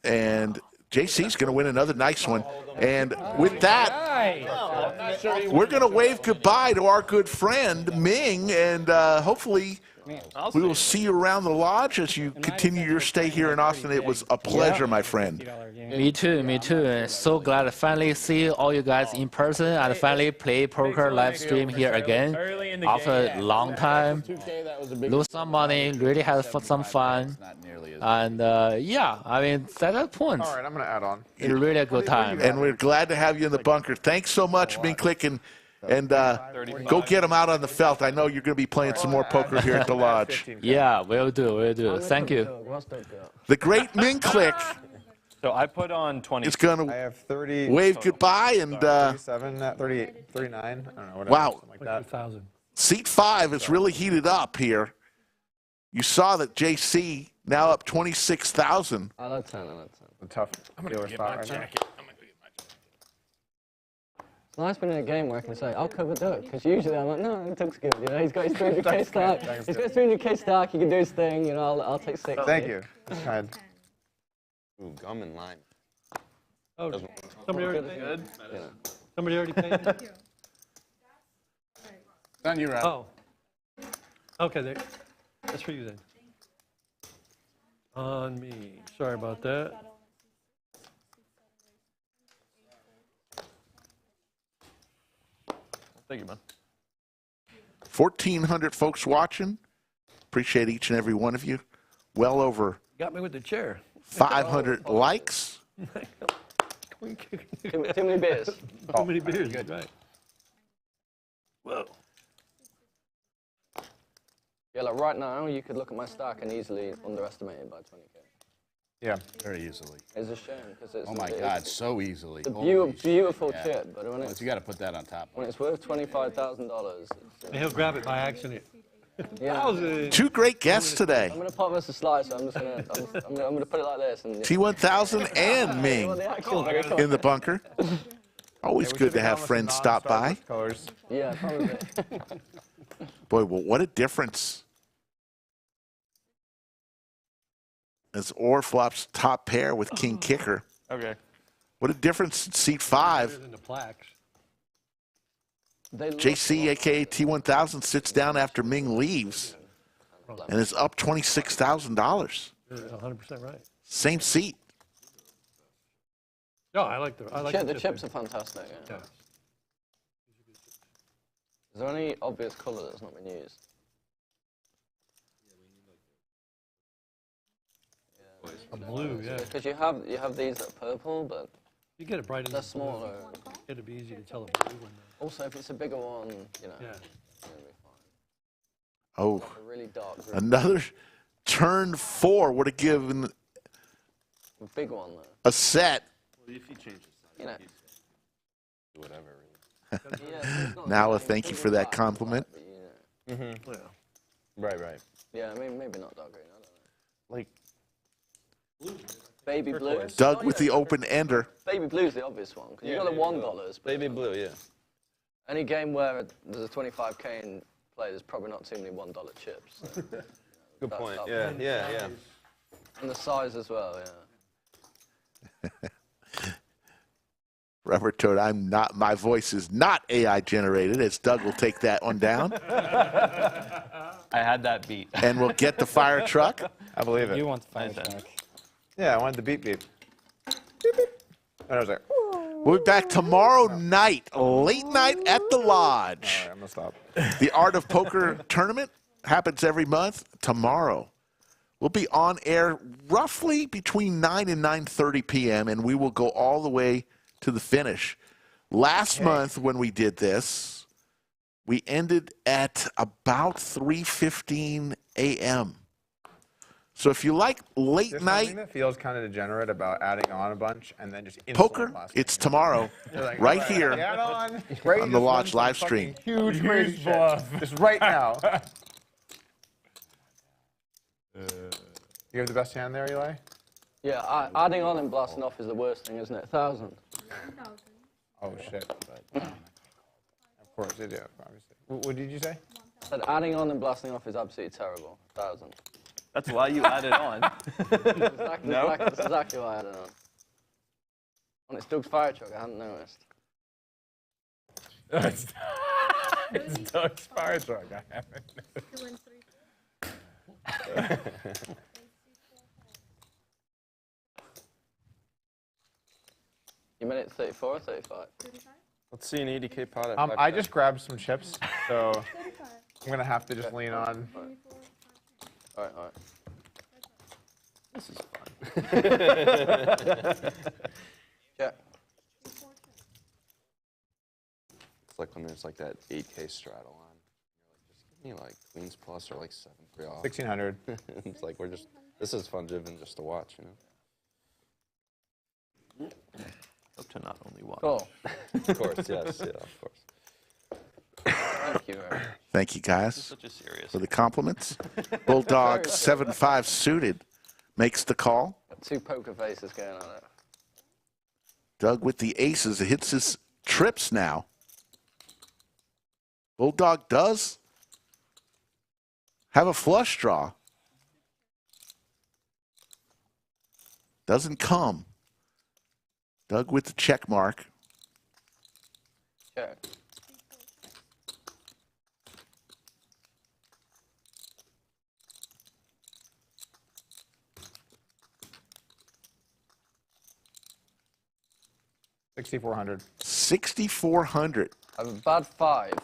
S4: And JC's going to win another nice one. And with that, we're going to wave goodbye to our good friend Ming, and hopefully we will see you around the lodge as you continue your stay here in Austin. It was a pleasure, my friend.
S16: Me too, me too. So glad to finally see all you guys in person and finally play poker live stream here again after a long time. Lose some money, really had some fun. And yeah, I mean, at that point,
S3: all right, I'm going to add on.
S16: It's really a good time.
S4: And we're glad to have you in the bunker. Thanks so much, Ming Click, and go get him out on the felt. I know you're going to be playing some more poker here at the lodge.
S16: Yeah, we'll do. Thank you.
S4: The great Ming Click.
S11: So I put on 20.
S3: I have 30.
S4: Wave goodbye and
S3: 37, 38, 39. I don't know. Whatever,
S4: wow.
S3: Like that.
S8: Seat
S4: 5 is really heated up here. You saw that JC now up 26,000.
S6: I like 10.
S3: A tough dealer spot right now.
S6: It's nice being in a game where I can say, I'll cover Doug, because usually I'm like, no, Doug's good, you know, he's got his 300k stack, he's got his 300k stack, he can do his thing, you know, I'll take 6.
S3: Thank you. That's kind.
S1: Ooh, gum and lime.
S8: Oh, somebody already paid? Good. Yeah. Somebody already paid?
S5: Done, you're right.
S8: Oh. Okay, that's for you then. On me. Sorry about that.
S11: Thank you, man.
S4: 1,400 folks watching. Appreciate each and every one of you. Well over
S8: Got me with the chair.
S4: 500 likes.
S6: Too many beers.
S8: Too many beers, right. Whoa.
S6: Yeah, like right now, you could look at my stack and easily underestimate it by 20k.
S3: Yeah.
S5: Very easily.
S6: It's a shame because it's.
S5: Oh my God, so easily.
S6: It's a beautiful chip, but when
S5: you got to put that on top.
S6: When it's worth $25,000.
S8: And he'll grab it by accident.
S6: Yeah.
S4: Two great guests today.
S6: I'm gonna pop this a slice. So I'm gonna put it like this. And
S4: T1000 and Ming in the bunker. Always good to have friends stop by.
S6: Yeah, probably.
S4: Boy, well, what a difference. As Orr flops top pair with King Kicker.
S11: Okay.
S4: What a difference in seat 5. JC, aka T1000, sits down after Ming leaves and is up $26,000.
S8: 100% right.
S4: Same seat.
S8: No, I like
S6: the chips are fantastic. Yeah. Is there any obvious color that's not been used?
S8: A blue, yeah.
S6: Because you have these that are purple, but
S8: you get it bright.
S6: They're smaller.
S8: It'd be easy to tell a blue one.
S6: Also, if it's a bigger one, you know. Yeah.
S4: Oh,
S6: a really dark green.
S4: Another turn 4 would have given
S6: a big one though.
S4: A set.
S11: Well, if you change the
S6: you know.
S11: whatever.
S4: Nala, thank you for that compliment.
S1: Mm-hmm. Yeah. Right.
S6: Yeah, maybe not dark green. I don't know.
S1: Like
S6: baby blue.
S4: Doug with the open ender.
S6: Baby blue's the obvious one because you got the $1.
S1: Baby blue, yeah.
S6: Any game where there's a 25k in play, there's probably not too many $1 chips. So,
S1: good point. Yeah.
S6: And the size as well, yeah.
S4: Robert Toad, my voice is not AI generated, as Doug will take that one down.
S11: I had that beat.
S4: And we'll get the fire truck.
S3: I believe it.
S15: You want the fire truck.
S3: Yeah, I wanted the beep. Beep, beep. And I was like,
S4: we'll be back tomorrow night, late night at the lodge.
S3: All right, I'm gonna stop.
S4: The Art of Poker tournament happens every month. Tomorrow, we'll be on air roughly between 9 and 9:30 p.m., and we will go all the way to the finish. Last month when we did this, we ended at about 3:15 a.m. So if you like late
S3: There's
S4: night
S3: something that feels kind of degenerate about adding on a bunch and then just
S4: poker, it's tomorrow,
S3: like,
S4: right
S3: all
S4: here
S3: add
S4: on the lodge live stream.
S3: Huge crazy bluff. Just right now. You have the best hand there, Eli?
S6: Yeah, adding on and blasting off is the worst thing, isn't it? 1,000.
S3: Oh, shit. Of course they do, obviously. What did you say?
S6: I said adding on and blasting off is absolutely terrible. 1,000.
S11: That's why you added on.
S6: That's exactly why I added on. On its Doug's fire truck, I hadn't noticed.
S14: It's Doug's fire truck. I haven't noticed.
S6: You made it 34 or 35?
S1: 35. Let's see an 80K pot at
S3: I just grabbed some chips, so I'm going to have to just lean on.
S6: All right.
S1: This is fun.
S6: Yeah.
S1: It's like when there's like that 8K straddle on. You're like, just give me like queens plus or like 7-3 off.
S3: 1,600.
S1: It's like this is fun driven just to watch, you know?
S11: Up to not only one.
S6: Cool.
S1: Of course, yes, yeah, of course.
S6: Thank you very much.
S4: Thank you, guys,
S11: Such a serious.
S4: for the compliments. Bulldog 7-5 suited makes the call.
S6: Got 2 poker faces going on it.
S4: Doug with the aces. It hits his trips now. Bulldog does have a flush draw. Doesn't come. Doug with the check mark.
S6: Check.
S3: $6,400.
S4: 6,400.
S6: I have a bad 5.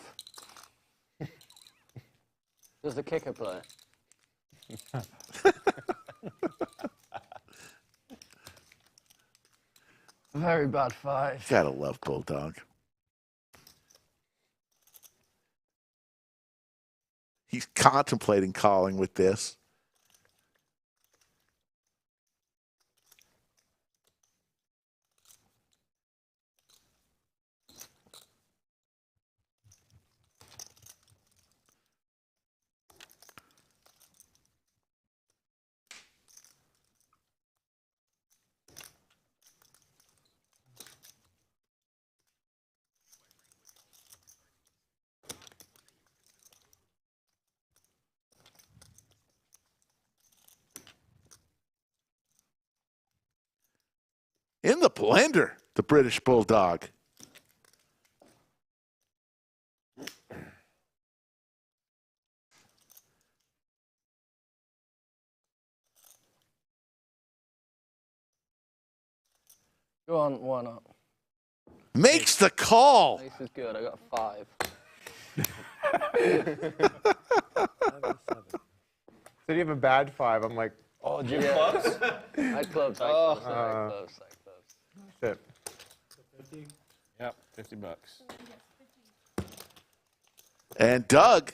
S6: Does the kicker play? Very bad 5.
S4: Gotta love Bulldog. He's contemplating calling with this. In the blender, the British Bulldog.
S6: Go on, why not?
S4: Makes the call.
S6: This is good. I got a 5.
S3: Said you have a bad 5. I'm like,
S1: oh, do you have clubs?
S6: I had clubs. I had clubs.
S3: Shit.
S11: Yep, $50.
S4: And Doug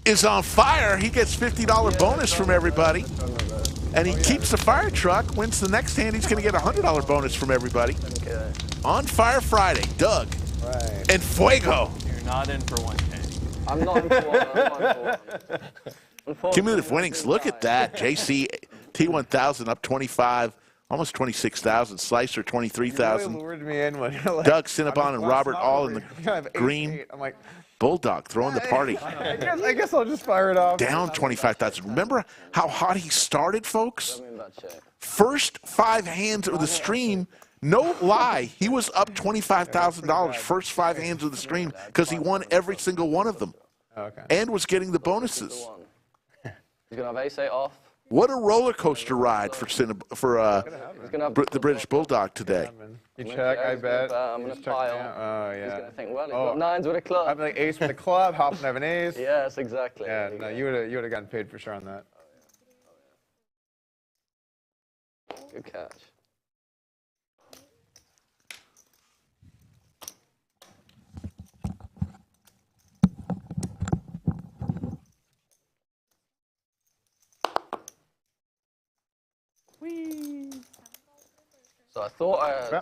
S4: is on fire. He gets $50 bonus from everybody. And he keeps the fire truck. Wins the next hand, he's going to get a $100 bonus from everybody.
S6: Okay.
S4: On Fire Friday, Doug and Fuego.
S11: You're not in for 1K.
S6: I'm not in for one.
S4: Cumulative winnings, look at that. JC T1000 up 25, almost 26,000. Slicer 23,000.
S3: You really lured me in when you're like,
S4: Doug, Cinnabon, and Robert all in the green.
S3: I'm like,
S4: Bulldog throwing the party.
S3: I guess I'll just fire it off.
S4: Down 25,000. Remember how hot he started, folks? First 5 hands of the stream, no lie, he was up $25,000 first 5 hands of the stream because he won every single one of them.
S3: Okay.
S4: And was getting the bonuses.
S6: He's going to have ace-8 off.
S4: What a roller coaster ride for the British Bulldog today.
S3: You check, I bet.
S6: I'm going to pile.
S3: Oh, yeah.
S6: He's going to think, well, he's got 9s with a club.
S3: I'm like ace with a club, hopping to have an ace.
S6: Yes, exactly.
S3: Yeah, no, you would have gotten paid for sure on that.
S6: Good catch. Whee! So I thought I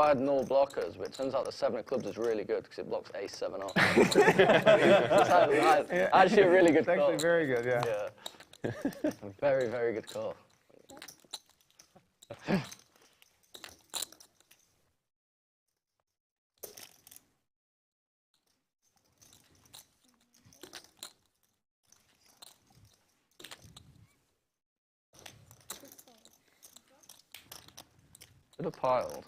S6: had null blockers, but it turns out the 7 of clubs is really good because it blocks ace-7 off. Actually a really good call.
S3: It's actually very good, yeah.
S6: Very, very good call. Should have piled.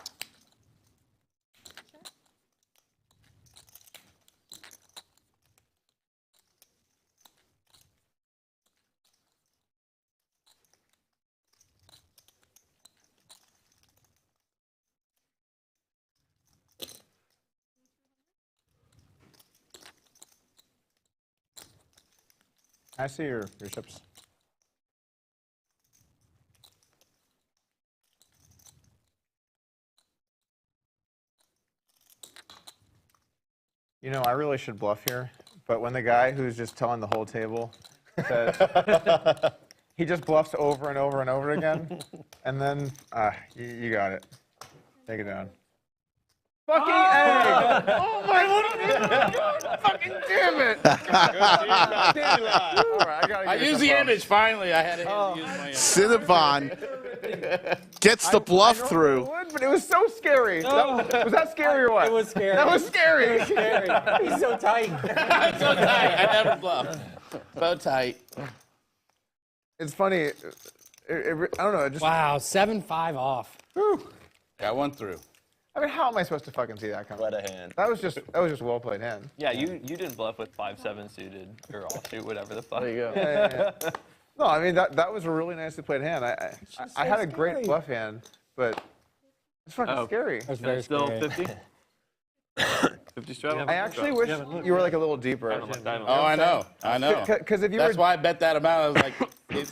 S3: I see your chips. You know, I really should bluff here, but when the guy who's just telling the whole table says, he just bluffs over and over and over again, and then, you got it. Take it down. Fucking A! Oh my fucking damn it!
S5: I used the image finally. I had to use my image.
S4: Cinnabon gets the bluff through.
S3: But it was so scary. Was that scary or what?
S15: It was scary.
S3: That was scary.
S15: It was scary. He's so tight.
S5: I'm so tight. I never bluff. So tight.
S3: It's funny. I don't know. Just,
S15: wow, 7-5 off.
S3: Whew.
S5: Got one through.
S3: I mean, how am I supposed to fucking see that coming?
S1: What a hand.
S3: That was just well played hand.
S11: Yeah, you didn't bluff with 5-7 suited or offsuit, whatever the fuck.
S6: There you go.
S3: Yeah. No, I mean that was a really nicely played hand. I had a great bluff hand, but it's fucking scary.
S15: That's very
S11: still
S15: scary.
S11: 50. 50 straddles.
S3: I actually wish you were like a little deeper.
S5: Oh, I know. I know.
S3: Because if you
S5: That's why I bet that amount. I was like,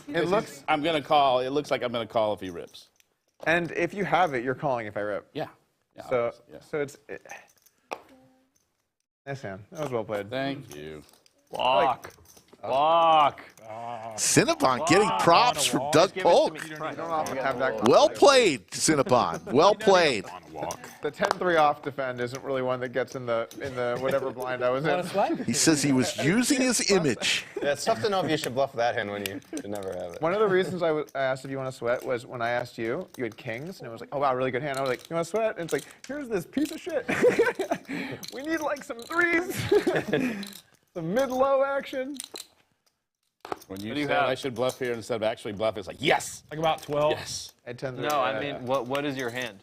S3: it looks.
S5: I'm gonna call. It looks like I'm gonna call if he rips.
S3: And if you have it, you're calling if I rip.
S5: Yeah.
S3: So it's. Nice hand. That was well played.
S5: Thank you.
S11: Walk. Walk.
S4: Cinnabon getting props for Doug Polk. Well played, Cinnabon. Well played.
S3: The 10-3 off defend isn't really one that gets in the whatever blind I was in.
S4: He says he was using his image.
S1: Yeah, it's tough to know if you should bluff that hand when you should never have it.
S3: One of the reasons I asked if you want to sweat was when I asked you, you had kings, and it was like, oh wow, really good hand. I was like, you want to sweat? And it's like, here's this piece of shit. We need like some threes, some mid-low action.
S5: When you said I should bluff here instead of actually bluff, it's like, yes.
S14: Like about 12?
S5: Yes.
S11: No, I mean, what is your hand?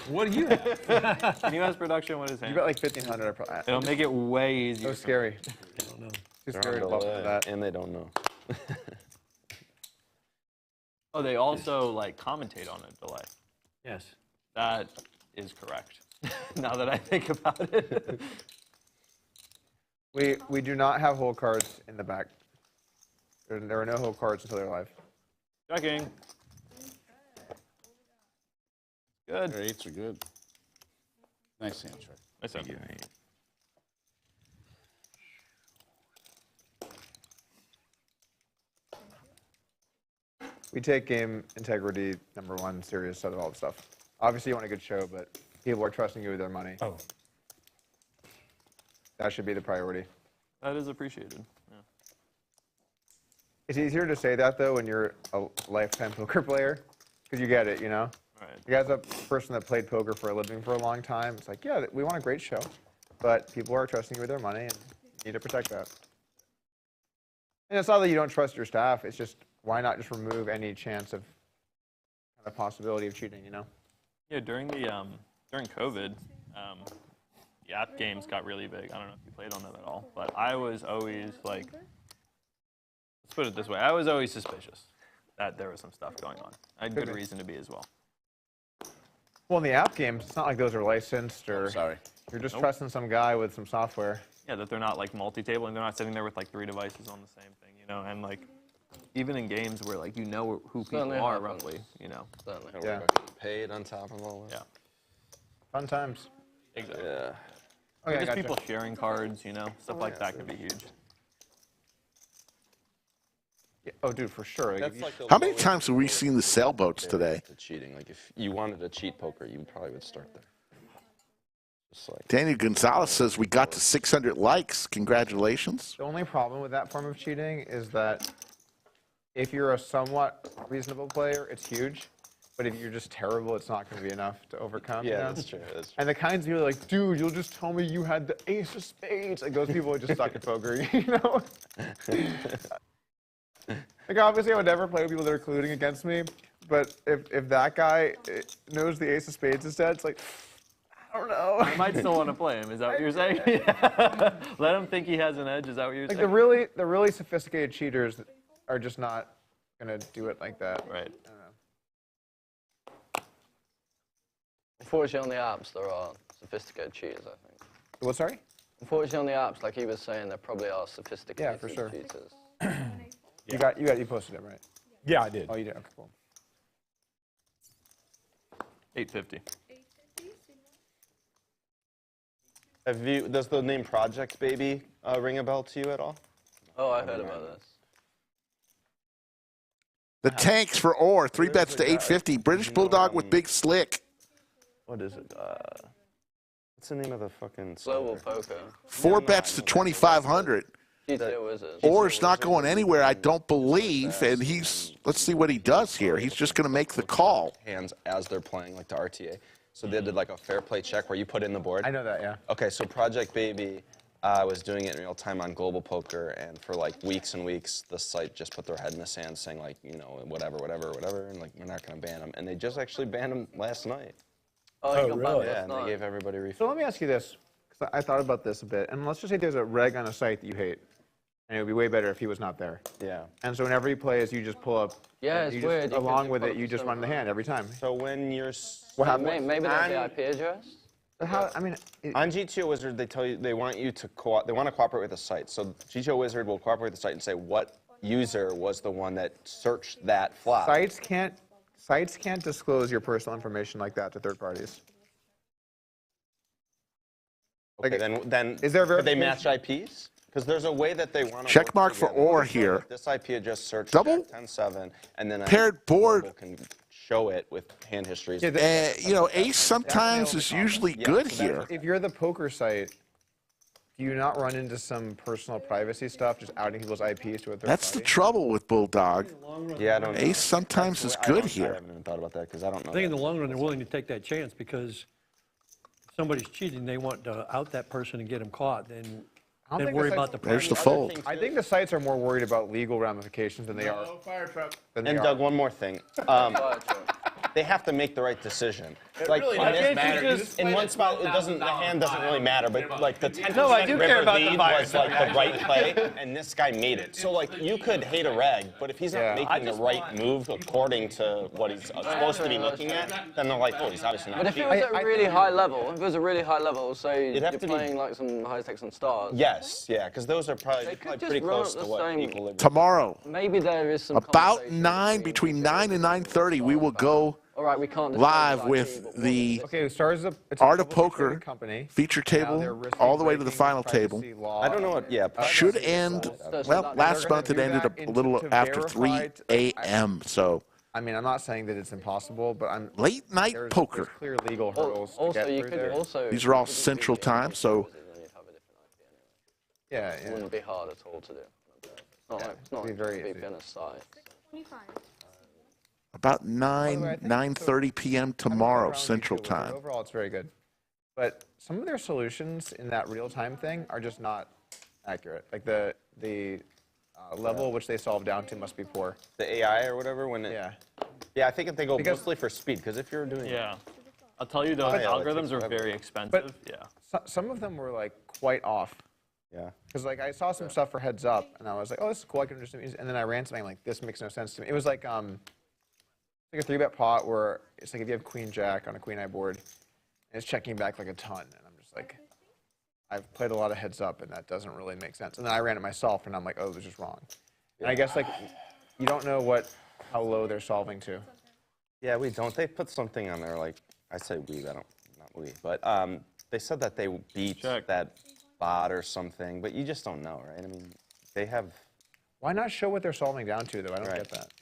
S14: What do you have?
S11: Can you ask production what is hand?
S3: You got like 1,500.
S11: It'll make it way easier.
S3: So scary.
S11: I don't know.
S3: Too scary to bluff for that.
S1: And they don't know.
S11: Oh, they also like commentate on a delay.
S8: Yes.
S11: That is correct. Now that I think about it.
S3: We do not have hole cards in the back. There are no hole cards until they're live.
S11: Checking. Good.
S5: Your eights are good. Nice hand, Trey.
S11: Nice hand.
S3: We take game integrity #1 serious out of all the stuff. Obviously, you want a good show, but people are trusting you with their money.
S14: Oh.
S3: That should be the priority.
S11: That is appreciated. Yeah.
S3: It's easier to say that, though, when you're a lifetime poker player, because you get it, you know?
S11: Right.
S3: You guys are a person that played poker for a living for a long time. It's like, yeah, we want a great show, but people are trusting you with their money, and you need to protect that. And it's not that you don't trust your staff. It's just, why not just remove any chance of kind of possibility of cheating, you know?
S11: Yeah, during the during COVID, the app games got really big. I don't know if you played on them at all, but I was always like, let's put it this way, I was always suspicious that there was some stuff going on. I had good reason to be as well.
S3: Well, in the app games, it's not like those are licensed or you're just trusting some guy with some software.
S11: Yeah, that they're not like multi-table and they're not sitting there with like 3 devices on the same thing, you know, and like even in games where like you know who people are roughly, you know.
S1: Yeah. Paid on top of all that.
S11: Yeah.
S3: Fun times.
S11: Exactly.
S1: Yeah.
S3: Okay,
S11: just people sharing cards, you know, stuff like that can be huge.
S3: Yeah. Oh, dude, for sure.
S1: That's like
S4: How many times have we seen the sailboats today?
S1: Cheating. Like if you wanted to cheat poker, you probably would start there. Just like
S4: Daniel Gonzalez says we got to 600 likes. Congratulations.
S3: The only problem with that form of cheating is that if you're a somewhat reasonable player, it's huge. But if you're just terrible, it's not going to be enough to overcome.
S1: Yeah,
S3: you know?
S1: that's true. That's true.
S3: And the kinds of people are like, dude, you'll just tell me you had the ace of spades. Like those people are just stuck at poker, you know? Like obviously I would never play with people that are colluding against me, but if that guy knows the ace of spades instead, it's like, I don't know.
S11: I might still want to play him. Is that what you're saying? Yeah. Let him think he has an edge. Is that what you're saying?
S3: The really sophisticated cheaters are just not gonna do it like that.
S11: Right.
S3: I don't know.
S6: Unfortunately, on the apps, there are sophisticated cheaters, I think.
S3: What, sorry?
S6: Unfortunately, on the apps, like he was saying, there probably are sophisticated
S3: for sure.
S6: cheaters.
S3: You posted it, right?
S14: Yeah, I did.
S3: Oh, you did. Okay, cool.
S11: 850.
S1: Does the name Project Baby ring a bell to you at all?
S6: Oh, I heard about this.
S4: The tanks for Orr, 3 bets to 850. British Bulldog with Big Slick.
S1: What is it? What's the name of the fucking
S6: Global Poker.
S4: 4 bets to 2,500. Orr's not going anywhere, I don't believe, and let's see what he does here. He's just going to make the call.
S1: Hands as they're playing, like the RTA. So they did like a fair play check where you put in the board.
S3: I know that, yeah.
S1: Okay, so Project Baby was doing it in real time on Global Poker, and for like weeks and weeks, the site just put their head in the sand saying like, you know, whatever, and like, we're not going to ban them. And they just actually banned them last night.
S6: Oh, really?
S1: Yeah, and they gave everybody a refund.
S3: So let me ask you this, because I thought about this a bit, and let's just say there's a reg on a site that you hate, and it would be way better if he was not there.
S1: Yeah.
S3: And so whenever he plays, you just pull up.
S6: Yeah, it's weird.
S3: Along with it, you just run the hand every time.
S1: So when you're...
S6: What happens? Maybe that's the IP address?
S1: On GTO Wizard, they tell you they want you to cooperate with the site. So GTO Wizard will cooperate with the site and say what user was the one that searched that flop.
S3: Sites can't disclose your personal information like that to third parties.
S1: Okay, then
S3: is there
S1: could they match IPs? Because there's a way that they want to
S4: check mark for Orr here.
S1: This IP address search
S4: Double
S1: 10-7, and then
S4: paired board
S1: can show it with hand histories.
S4: You know, ace sometimes is usually good here.
S3: If you're the poker site, do you not run into some personal privacy stuff, just outing people's IPs to a third
S4: That's
S3: party?
S4: the trouble with Bulldog.
S1: Yeah, I don't know.
S4: Ace sometimes is good
S1: I
S4: here.
S1: haven't even thought about that because I don't know.
S8: I think in the long run, they're willing to take that chance because if somebody's cheating, they want to out that person and get them caught. Then worry about the
S4: There's the fold.
S3: I think the sites are more worried about legal ramifications than they are.
S13: Fire truck.
S1: And Doug, one more thing. They have to make the right decision. Like
S13: really
S1: in one spot, the hand doesn't really matter, but like the 10%
S8: No, I do care
S1: river
S8: about the
S1: lead
S8: fire
S1: was like the right play, and this guy made it. So like you could hate a reg, but if he's not making the right move according to what he's supposed to be looking at, then they're like, oh, he's obviously not.
S6: But if it was at a really high level, say you're playing like some high stakes on stars.
S1: Yes, yeah, because those are probably pretty close to what equilibrium.
S4: Tomorrow,
S6: maybe there is some
S4: about 9, between 9 and 9:30, we will go
S6: we can't
S4: live with the Art of Poker feature table all the way to the final table.
S1: I don't know what,
S4: Should end, well, last month it ended a little after 3 a.m., so.
S3: I mean, I'm not saying that it's impossible, but I'm...
S4: Late night poker.
S3: There's clear legal hurdles to get through there.
S4: These are all Central Time, so.
S3: Yeah,
S6: It wouldn't be hard at all to do. It's not like a beginner's site.
S17: 25.
S4: About 9:30 p.m. tomorrow, Central Time.
S3: Overall, it's very good. But some of their solutions in that real-time thing are just not accurate. Like the level which they solve down to must be poor.
S1: The AI or whatever, when it... Yeah, I think if they go mostly for speed, because if you're doing...
S11: Yeah. I'll tell you, those algorithms are very expensive.
S3: But some of them were, like, quite off.
S1: Yeah.
S3: Because, like, I saw some stuff for heads up, and I was like, oh, this is cool, I can understand. And then I ran something like, this makes no sense to me. It was like a 3-bet pot where it's like if you have queen jack on a queen eye board, and it's checking back like a ton, and I'm just like, I've played a lot of heads up, and that doesn't really make sense. And then I ran it myself, and I'm like, oh, this is wrong. And I guess like you don't know how low they're solving to.
S1: Yeah, we don't. They put something on there like I say we, not we, but they said that they beat that bot or something, but you just don't know, right? I mean, they have.
S3: Why not show what they're solving down to, though? I don't get that.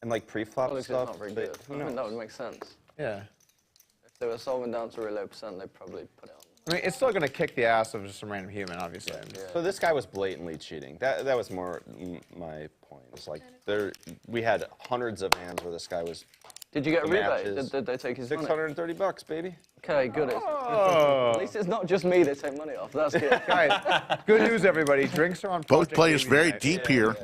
S1: And like pre-flop stuff.
S6: Not very good. I mean, that would make sense.
S3: Yeah.
S6: If they were solving down to a really low percent, they'd probably put it on.
S3: I mean, it's still going to kick the ass of just some random human, obviously.
S1: So this guy was blatantly cheating. That was more my point. It's like we had hundreds of hands where this guy was.
S6: Did you get a rebate? Did they take his money?
S1: $630, baby.
S6: Okay, good.
S3: Oh.
S6: At least it's not just me they take money off. That's good.
S3: Guys, good news, everybody. Drinks are on.
S4: Both players very deep here.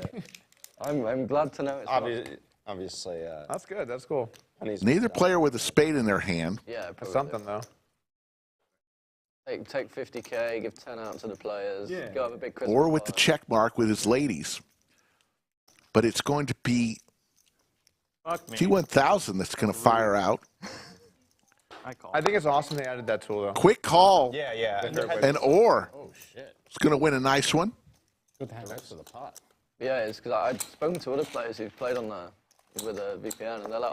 S6: I'm glad to know it's
S1: obviously. obviously.
S3: That's good. That's cool.
S4: Neither player with a spade in their hand.
S6: Yeah,
S3: That's something though.
S6: Take 50K, give 10 out to the players, go have a big Christmas
S4: Or with the
S6: party.
S4: check mark with his ladies. But it's going to be T1000 that's going to fire out.
S3: I think it's awesome they added that tool though.
S4: Quick call.
S1: Yeah, yeah.
S4: And or. Oh, shit. It's going to win a nice one.
S5: Good hand. That's to the pot.
S6: Yeah, it's because I've spoken to other players who've played on the with a VPN, and they're like,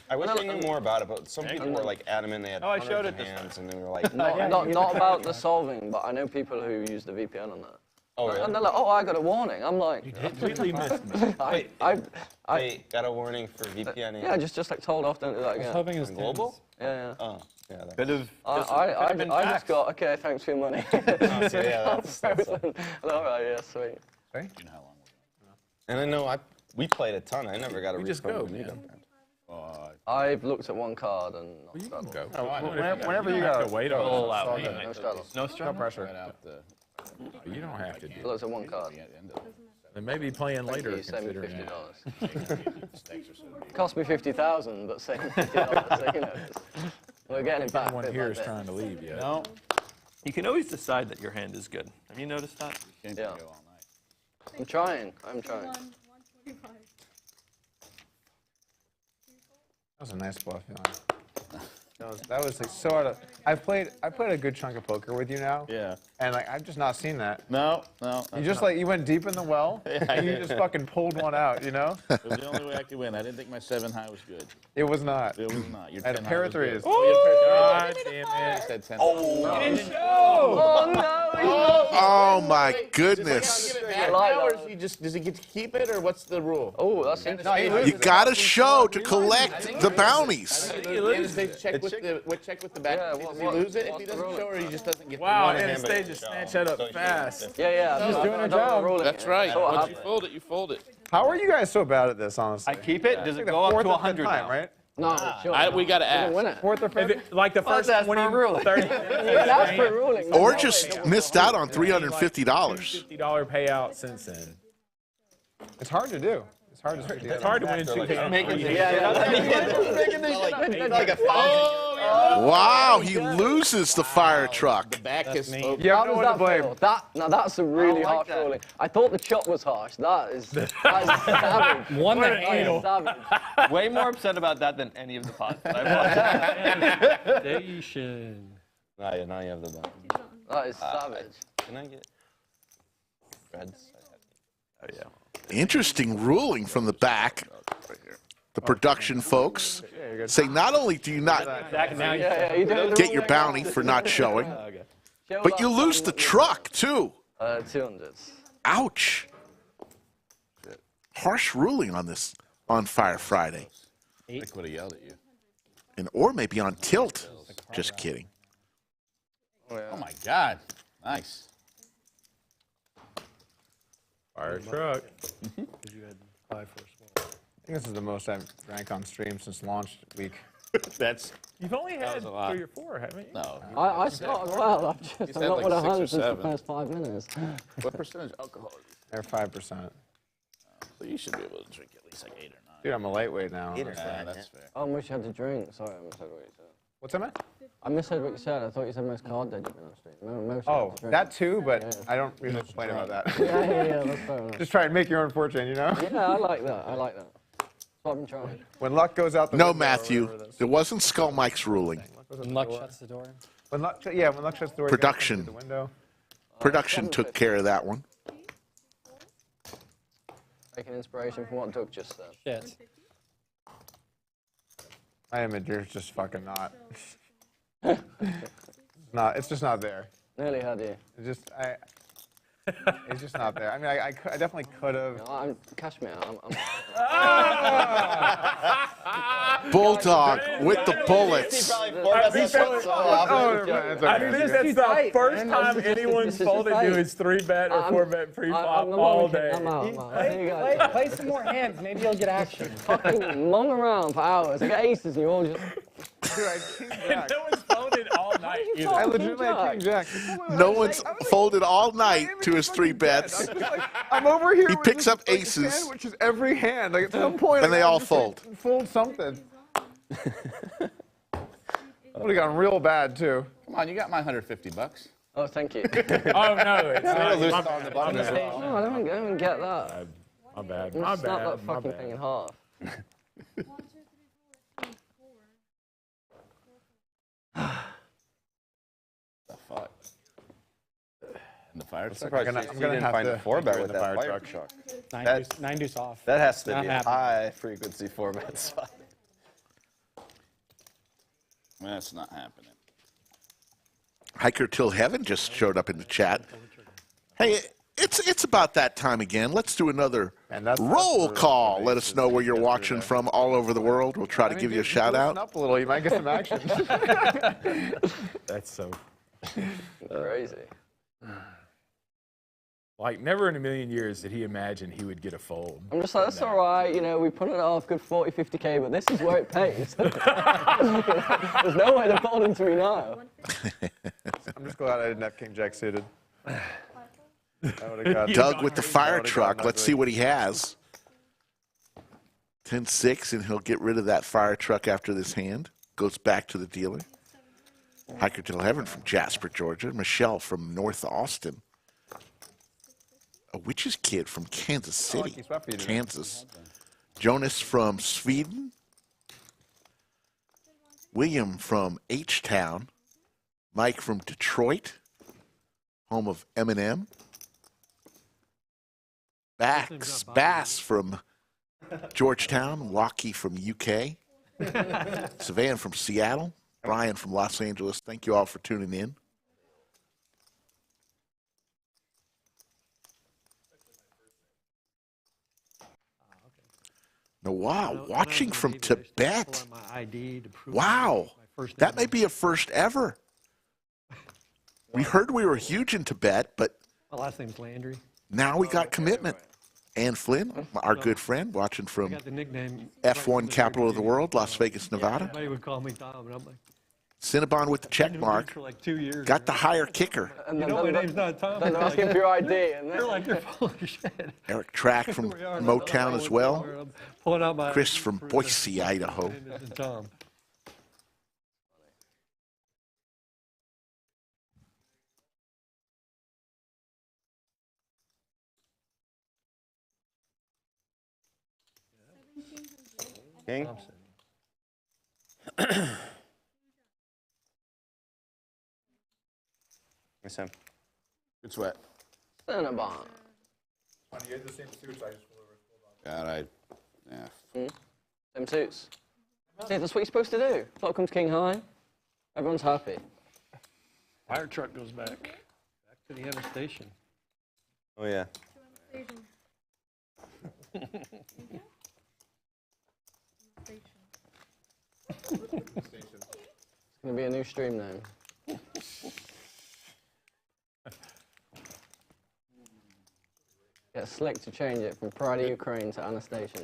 S1: I wish I knew more about it, but some people were like adamant they had hundreds of hands, and they were like,
S6: not about the solving, but I know people who use the VPN on that.
S1: Oh, really?
S6: And they're like, oh, I got a warning. I'm like,
S14: You completely missed me.
S6: I
S1: got a warning for VPN.
S6: Yeah, just like told off, don't do that again.
S15: Hoping it's
S1: global.
S6: Yeah.
S1: Oh, yeah.
S11: Could have.
S6: I just got okay. Thanks for your money.
S1: Oh, so yeah, that's
S6: all right. Yeah, sweet.
S3: Sorry?
S1: And I know we played a ton. I never got a
S14: just go, man.
S6: I've looked at one card and not straddles.
S14: Go.
S3: Whenever you go.
S14: Wait
S11: Roll
S14: on.
S11: out.
S6: No straddles.
S11: No straddles.
S3: No pressure.
S14: You don't have to do.
S6: I looked at one card.
S14: They may be playing later.
S6: You saved me
S14: considering
S6: $50. Cost me $50,000, but saved me $50. So, you know, we're getting it back.
S14: One here is trying to leave. Yeah.
S11: No. You can always decide that your hand is good. Have you noticed that?
S6: Yeah. I'm trying. I'm trying.
S3: That was a nice bluff, that was like so out of. I played a good chunk of poker with you now.
S5: Yeah.
S3: And like I've just not seen that.
S5: No.
S3: You just like you went deep in the well and you just fucking pulled one out, you know?
S5: It was the only way I could win. I didn't think my 7 high was good.
S3: It was not.
S5: It was not. Your
S3: I had
S5: 10
S3: a pair
S5: high
S3: of
S5: was
S3: threes.
S5: good.
S14: God damn it.
S5: Said 10
S6: Oh no!
S4: Oh my goodness.
S5: Does he get to keep it, or what's the rule?
S6: Oh, that's
S4: You got to show to collect the bounties.
S5: They check with the back. Does he lose it if he doesn't show, or he just doesn't get
S14: Wow,
S5: the
S14: and they just snatch that up fast.
S6: Yeah.
S15: She's doing her job.
S5: That's right. Once you fold it, you fold it.
S3: How are you guys so bad at this, honestly?
S11: I keep it. Does it go up to 100 now?
S3: right?
S6: No,
S5: We got to ask.
S6: win it.
S3: Fourth or fifth?
S14: Like the first 20, 30
S6: That's for ruling.
S4: Or just missed out on $350.
S14: $50 payout since then.
S3: It's hard to do. It's hard to
S14: It's hard to win 2
S6: Like a
S4: Wow, he loses the fire truck.
S5: The back is open.
S3: You have no one to blame.
S6: Now that's a really harsh ruling. I thought the chop was harsh. That is savage.
S15: One that handle.
S6: Savage.
S11: Way more upset about that than any of the pots that I've watched.
S8: Station.
S1: Now you have the button.
S6: That is savage.
S1: Can I get reds?
S11: Oh yeah.
S4: Interesting ruling from the back. The production folks say not only do you not get your bounty for not showing, but you lose the truck too.
S6: 200s.
S4: Ouch. Harsh ruling on this on Fire Friday.
S5: Nick would have yelled at you.
S4: And or maybe on tilt. Just kidding.
S5: Oh my God. Nice.
S14: Fire truck.
S8: You had 5 for a small.
S3: I think this is the most I've drank on stream since launch week.
S5: That's.
S14: You've only had
S5: was a lot.
S14: 3 or 4, haven't you?
S5: No.
S6: I started well. I'm
S5: had
S6: not
S5: like
S6: with
S5: 6 or
S6: 100 since the
S5: 7.
S6: first 5 minutes.
S5: What percentage alcohol is it?
S3: They're 5%.
S5: So you should be able to drink at least like 8 or 9.
S3: Dude, I'm a lightweight now.
S5: Yeah, that's fair.
S6: Oh, I wish you had to drink. Sorry, I misheard what you said.
S3: What's that, man?
S6: I misheard what you said. I thought you said most card dead you've been on stream. Most
S3: Oh,
S6: have to drink.
S3: that too, but I don't really complain about that.
S6: Yeah, that's fair enough.
S3: Just try and make your own fortune, you know?
S6: Yeah, I like that. That's what I've been trying.
S3: When luck goes out the
S4: No,
S3: window.
S4: Matthew, it wasn't Skull Mike's ruling.
S15: When luck shuts the door.
S3: When luck shuts the door.
S4: Production.
S3: You gotta come through the window.
S4: Production took care of that one.
S6: Taking inspiration from what Doug just said.
S15: Shit.
S3: I admit you're just fucking not. It's just not there.
S6: Nearly had you.
S3: It's just not there. I mean, I definitely could have.
S6: No, cash me out.
S4: Bulldog with the bullets.
S14: I think that's the first time anyone's folded to his 3-bet or 4-bet pre-flop all day.
S15: Play some more hands. Maybe you'll get action.
S6: Fucking long around for hours. I get aces and you're all just
S3: Dude, I king jack.
S14: No one's folded all night either.
S3: I legitimately had king jack.
S4: No one's folded all night to his 3 bets.
S3: I'm over here.
S4: He
S3: with
S4: picks
S3: this,
S4: up aces.
S3: Which is every hand. Like at some point.
S4: And they all fold.
S3: Fold something. Would have gone real bad too.
S5: Come on, you got my $150.
S6: Oh, thank you.
S14: Oh, no. It's not.
S6: No, I don't get that.
S14: My bad.
S6: I'm
S14: My
S6: gonna snap
S14: bad.
S6: that
S14: My
S6: fucking
S14: bad.
S6: thing in half.
S5: The fuck? And the fire truck?
S1: Surprised you didn't find a 4-bet with that fire truck.
S15: Nine deuce off.
S1: That has to
S15: Not
S1: be a
S15: happening.
S1: high-frequency 4-bet spot.
S5: That's not happening.
S4: Hiker Till Heaven just showed up in the chat. Hey, it's about that time again. Let's do another roll call. Let us know where you're watching from all over the world. We'll try to give you a shout out.
S3: Up a little, you might get some action.
S14: That's so
S6: crazy.
S14: Like, never in a million years did he imagine he would get a fold.
S6: I'm just like, that's all right, you know, we put it off, good 40, 50K, but this is where it pays. There's no way to fold into me now.
S3: I'm just glad I didn't have king jack suited.
S4: Doug with the fire truck. Let's see what he has. 10-6, and he'll get rid of that fire truck after this hand. Goes back to the dealer. Hiker Till Heaven from Jasper, Georgia. Michelle from North Austin. A Witch's Kid from Kansas City, Kansas. Jonas from Sweden. William from H-Town. Mike from Detroit, home of Eminem. Bass from Georgetown. Waukee from UK. Savan from Seattle. Brian from Los Angeles. Thank you all for tuning in. Now, wow, watching from Tibet. Wow, that may be a first ever. We heard we were huge in Tibet, but
S8: My last name's Landry.
S4: now we got commitment. Ann Flynn, our good friend, watching
S8: I
S4: from
S8: got the nickname.
S4: F1 capital of the world, Las Vegas, Nevada.
S8: Everybody would call me Tom, and I'm like,
S4: Cinnabon with the check mark.
S8: for like 2 years.
S4: Got the higher kicker.
S8: You know my name's not Tom.
S6: Then they're asking for your ID. And
S8: They're like, you're full of shit.
S4: Eric Track from
S8: Here we are,
S4: Motown as well.
S8: I'm pulling out my
S4: Chris from Boise, Idaho.
S8: Tom.
S1: King? Miss him.
S5: Good sweat.
S6: Cinnabon.
S3: You had the same suits, I just
S5: God, yeah.
S6: Same suits. See, that's what you're supposed to do. Flop comes king high. Everyone's happy.
S8: Fire truck goes back to the end station.
S1: Oh, yeah.
S6: It's going to be a new stream name. Get Slick to change it from Pride of Ukraine to Anna Station.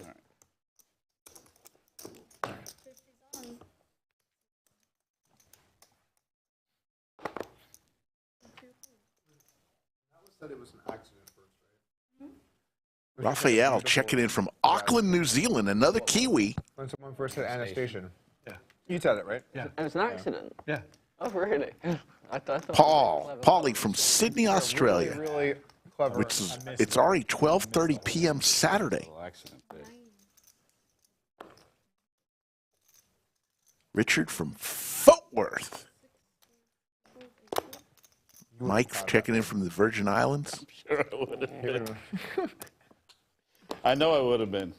S3: said it was an accident first, right?
S4: Raphael checking in from Auckland, New Zealand, another Kiwi.
S3: When someone first said Anna Station. Yeah. You said it, right?
S8: Yeah.
S6: And it's an accident?
S8: Yeah.
S6: Oh, really? I thought
S4: Paulie from Sydney, Australia.
S3: Really clever.
S4: Which is, it's already 12:30 p.m. Saturday. Richard from Fort Worth. Mike checking in from the Virgin Islands.
S5: Sure I would have been. I know I would have been.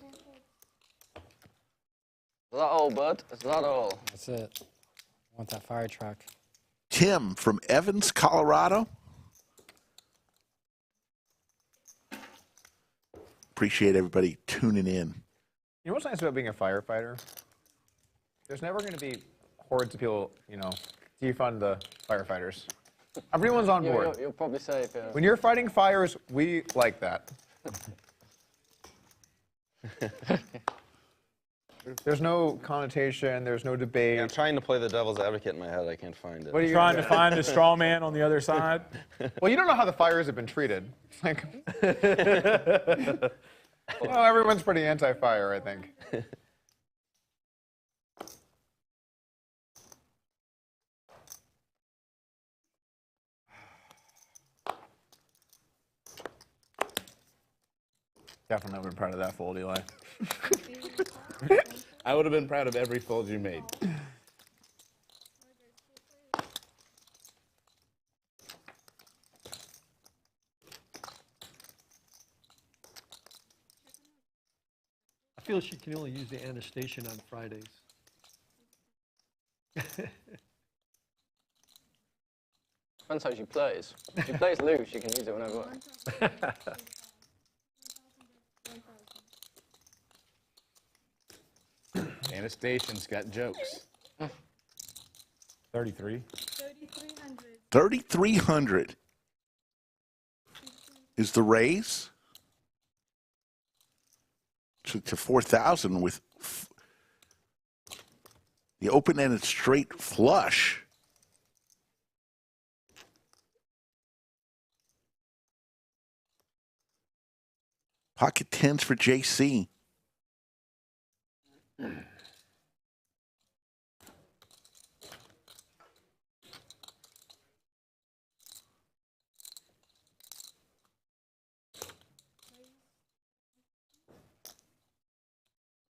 S6: Is that all, bud? Is that all?
S15: That's it. I want that fire truck.
S4: Tim from Evans, Colorado. Appreciate everybody tuning in.
S3: You know what's nice about being a firefighter? There's never going to be hordes of people, you know, defund the firefighters. Everyone's on board.
S6: You'll probably say if
S3: When you're fighting fires, we like that. There's no connotation. There's no debate.
S1: Yeah, I'm trying to play the devil's advocate in my head. I can't find it.
S3: What are you
S14: Trying to find the straw man on the other side?
S3: Well, you don't know how the fires have been treated. Like, well, everyone's pretty anti-fire, I think. Definitely would have been proud of that fold, Eli.
S5: I would have been proud of every fold you made.
S8: I feel she can only use the annotation on Fridays.
S6: Depends how she plays. If she plays loose, she can use it whenever.
S5: Annotation's got jokes.
S14: 33.
S4: 3,300 is the raise to 4,000 with the open-ended straight flush. Pocket tens for JC.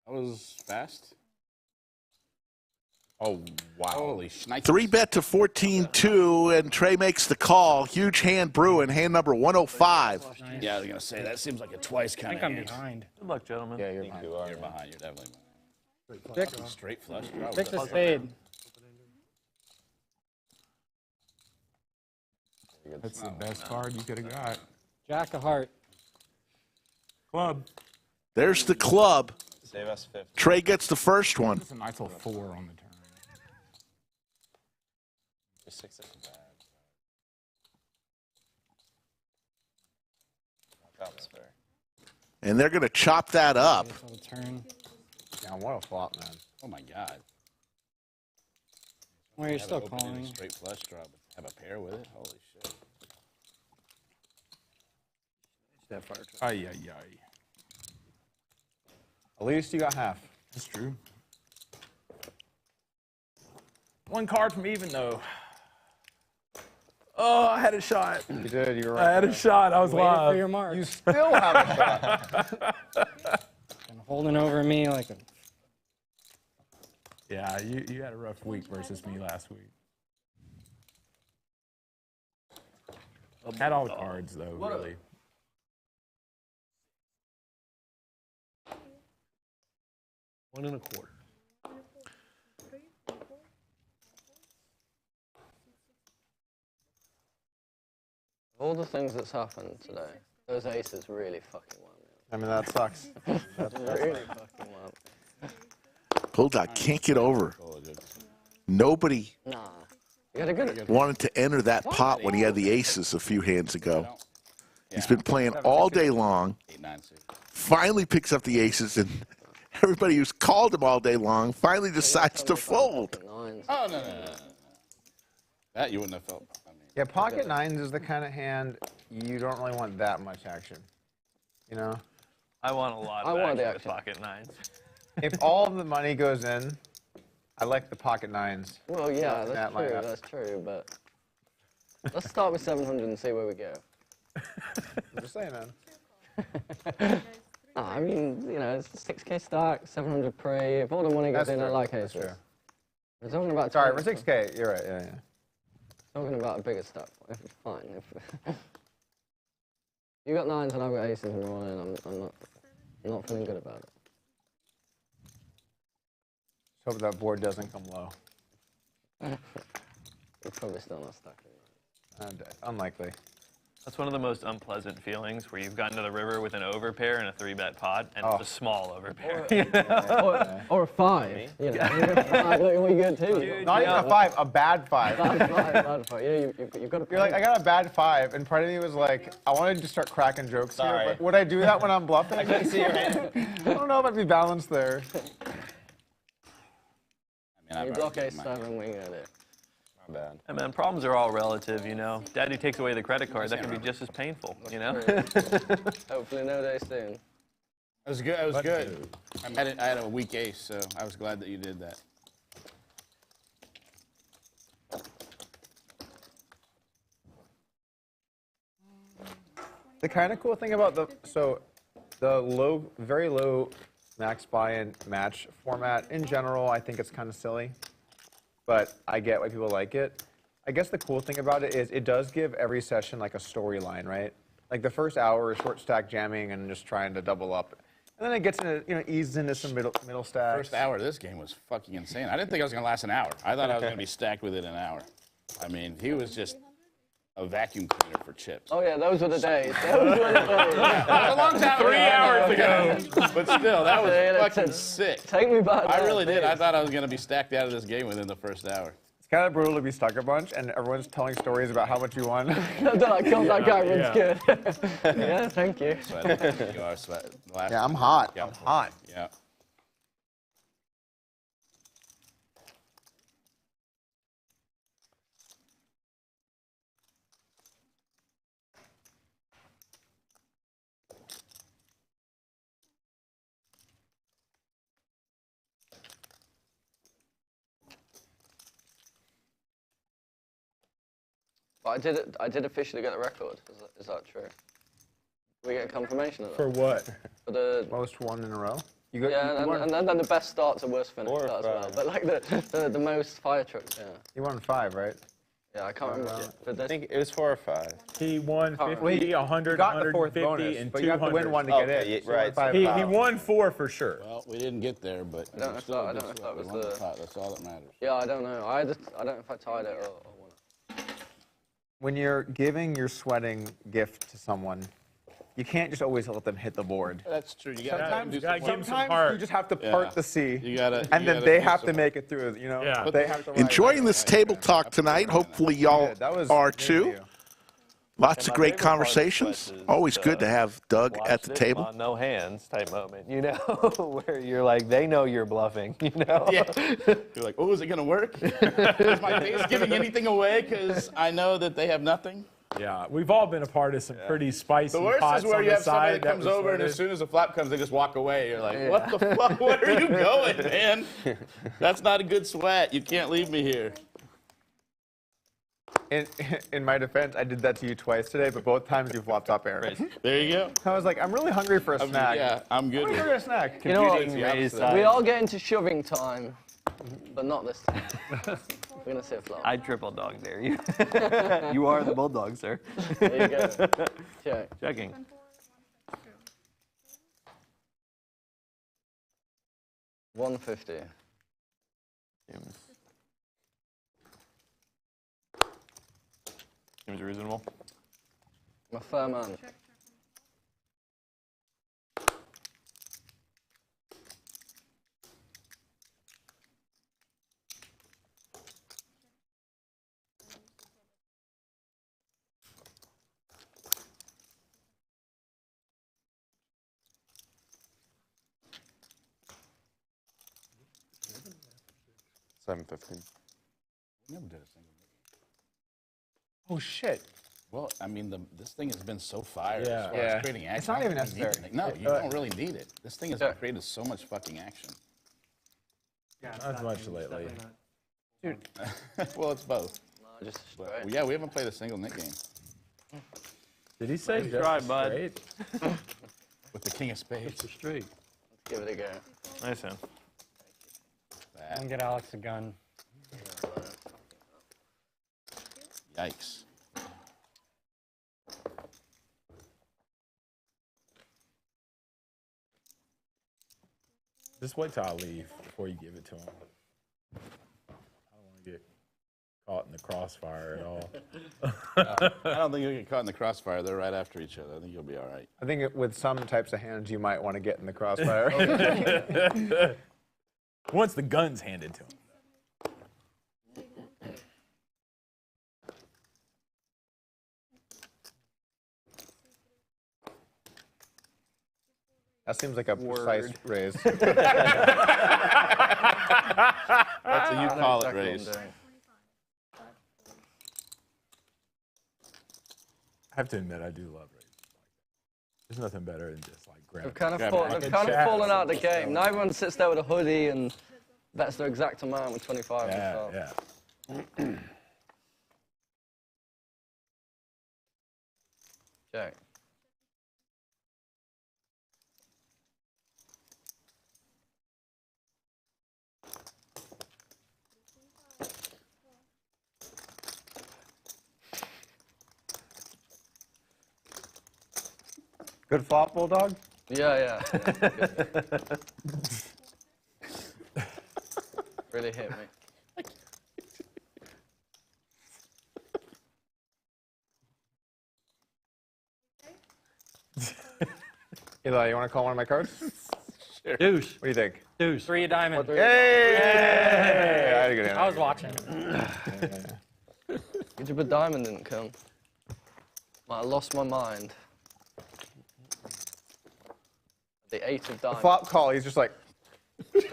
S5: That was fast. Oh, wow. Holy shnikes.
S4: 3-bet to 14-2, and Trey makes the call. Huge hand brewing, hand number 105.
S5: Yeah, I was going to say, that seems like a twice kind of hand.
S15: I'm behind.
S11: Good luck, gentlemen.
S5: Yeah, you're behind. You're behind. You're definitely behind.
S15: Pick,
S5: Straight flush.
S15: pick the spade.
S14: That's the best card you could have got.
S15: Jack of heart.
S14: Club.
S4: There's the club.
S1: Save us 50.
S4: Trey gets the first one.
S14: That's a nice little 4 on the turn.
S1: Just 6 isn't bad. That was fair.
S4: And they're going to chop that up.
S15: On the turn.
S3: Yeah, what a flop, man.
S5: Oh, my God.
S15: Well, you're
S5: Have
S15: still
S5: an open-ended
S15: calling.
S5: Straight flush draw, but have a pair with it? Holy shit.
S8: That fire trap.
S14: Ay, ay, ay.
S3: At least you got half.
S14: That's true. 1 card from even, though. Oh, I had a shot.
S3: You did. You were right.
S14: I had a shot. I was
S15: Waiting
S14: live.
S15: for your mark.
S3: You still have a shot.
S15: And holding over me like a...
S14: Yeah, you had a rough week versus me last week. Had all the cards, though, really.
S8: One and a quarter.
S6: All the things that's happened today, those aces really fucking won me.
S3: I mean, that sucks.
S6: That's really fucking won.
S4: Bulldog can't get over. Nobody
S6: Nah. You got a good
S4: wanted to enter that pot when he had the aces a few hands ago. He's been playing all day long. Finally picks up the aces, and everybody who's called him all day long finally decides to fold.
S5: Oh, no. That you wouldn't have felt. I mean,
S3: Yeah, pocket nines is the kind of hand you don't really want that much action. You know?
S11: I want a lot of action with pocket nines.
S3: If all of the money goes in, I like the pocket nines.
S6: Well, yeah, that's true, but let's start with 700 and see where we go.
S3: I'm just saying, man.
S6: I mean, you know, it's a 6K stack, 700 pre. If all the money goes in, I like aces. We're talking about...
S3: Sorry, for 6K, you're right, yeah.
S6: Talking about a bigger stack. Fine. If you got nines and I've got aces and we're all in, I'm not feeling good about it.
S3: Hope that board doesn't come low.
S6: We're probably still not stuck in that.
S3: Unlikely.
S11: That's one of the most unpleasant feelings, where you've gotten to the river with an overpair and a 3-bet pot, and it's a small overpair.
S6: Or a 5. You know, what you get too.
S3: Dude, not even a 5, a bad 5.
S6: Bad 5. You know, you've got to.
S3: You're like, I got a bad 5, and part of me was like, I wanted to start cracking jokes here, but would I do that when I'm bluffing?
S1: I couldn't see your hand.
S3: I don't know if I'd be balanced there.
S6: You block A7, we get it.
S1: Not bad.
S11: And man, problems are all relative, you know. Daddy takes away the credit card. That can be just as painful, you know.
S6: Hopefully, no day soon.
S5: It was good. It was good. I had a weak ace, so I was glad that you did that.
S3: The kind of cool thing about the very low max buy-in match format in general, I think it's kind of silly, but I get why people like it. I guess the cool thing about it is it does give every session like a storyline, right? Like the first hour is short stack jamming and just trying to double up, and then it gets into eases into some middle stacks.
S5: First hour of this game was fucking insane. I didn't think I was gonna last an hour. I thought I was gonna be stacked within an hour. I mean, he was just a vacuum cleaner for chips.
S6: Oh yeah, those were the days. Those were the days.
S5: That was a long time
S11: 3 hours ago.
S5: But still, that was fucking sick.
S6: Take me back.
S5: I really did. I thought I was going to be stacked out of this game within the first hour.
S3: It's kind of brutal to be stuck a bunch, and everyone's telling stories about how much you won.
S6: That guy was good. Yeah, thank you.
S5: You are sweating.
S3: Yeah, I'm hot.
S5: Yeah.
S3: I'm hot.
S5: Yeah.
S6: But I did officially get the record. Is that true? We get a confirmation of that.
S14: For what?
S6: For the
S3: most one in a row.
S6: And then the best start to worst finish as well. But like the most fire trucks. Yeah.
S3: You won 5, right?
S6: Yeah, I can't remember.
S1: I think it was 4 or 5.
S14: He won 50,
S3: Wait,
S14: 100,
S3: got the fourth
S14: 150,
S3: bonus,
S14: and
S3: but
S14: 200.
S3: you have to win one to get in.
S1: Yeah, right.
S14: He won 4 for sure.
S5: Well, we didn't get there, but
S6: I don't know if that was the.
S5: That's all that matters.
S6: Yeah, I don't know. I don't know if I tied it or won it.
S3: When you're giving your sweating gift to someone, you can't just always let them hit the board.
S5: That's true. You
S3: Sometimes
S14: give them some
S3: you
S14: heart.
S3: just have to part the C,
S5: You gotta,
S3: and then they have to make it through. You know,
S14: Yeah.
S3: they have to.
S4: Enjoying this table talk tonight. Hopefully y'all are too. Lots of great conversations. Always good to have Doug at the table.
S11: No hands type moment, you know, where you're like, they know you're bluffing, you know?
S5: Yeah. You're like, oh, is it going to work? Is my face giving anything away because I know that they have nothing?
S14: Yeah, we've all been a part of some pretty spicy
S5: The worst
S14: pots
S5: is where
S14: on
S5: you
S14: the
S5: have somebody
S14: side
S5: that comes over and as soon as the flap comes, they just walk away. You're like, what the fuck? Where are you going, man? That's not a good sweat. You can't leave me here.
S3: In my defense, I did that to you twice today, but both times you flopped up air.
S5: There you go.
S3: I was like, I'm really hungry for a snack.
S5: Yeah, I'm good.
S3: I'm hungry for a snack.
S6: You know what? We all get into shoving time, but not this time. We're gonna see a flop.
S11: I triple dog dare you. You are the Bulldog, sir.
S6: There you go. Check.
S11: Checking.
S6: $150.
S11: Seems reasonable.
S6: I'm a fair man.
S1: $7.15.
S5: Never did a single.
S3: Oh shit.
S5: Well, I mean, this thing has been so fired
S14: Yeah.
S5: as far as creating action.
S3: It's not even necessary.
S5: No, you don't really need it. This thing has created so much fucking action.
S14: Not much lately.
S3: Dude.
S5: Well, it's both.
S6: No, just
S5: But,
S6: straight.
S5: yeah, we haven't played a single Nick game.
S14: Did he say
S11: Nice
S14: just
S11: try, bud.
S14: straight?
S5: With the king of spades.
S8: It's straight.
S6: Give it a go.
S11: Nice one.
S15: I'm gonna get Alex a gun.
S5: Yikes.
S14: Just wait till I leave before you give it to him. I don't want to get caught in the crossfire at all.
S5: I don't think you'll get caught in the crossfire. They're right after each other. I think you'll be all right.
S3: I think with some types of hands, you might want to get in the crossfire.
S14: Once the gun's handed to him.
S3: That seems like a precise raise.
S5: That's what you call it, raise.
S14: I have to admit, I do love raises. There's nothing better than just like grabbing.
S6: They've kind of fallen out of the game. Now everyone sits there with a hoodie and bets their exact amount with 25 and stuff.
S14: Yeah.
S6: Okay.
S3: Good flop, Bulldog?
S6: Yeah. Really hit me.
S3: Eli, you want to call one of my cards?
S8: Sure. Deuce.
S3: What do you think?
S8: Deuce.
S15: 3 of diamond.
S3: Yay!
S15: I was watching.
S6: Good job a diamond didn't come. I lost my mind. The 8 of diamonds.
S3: Flop call, he's just like.
S6: I've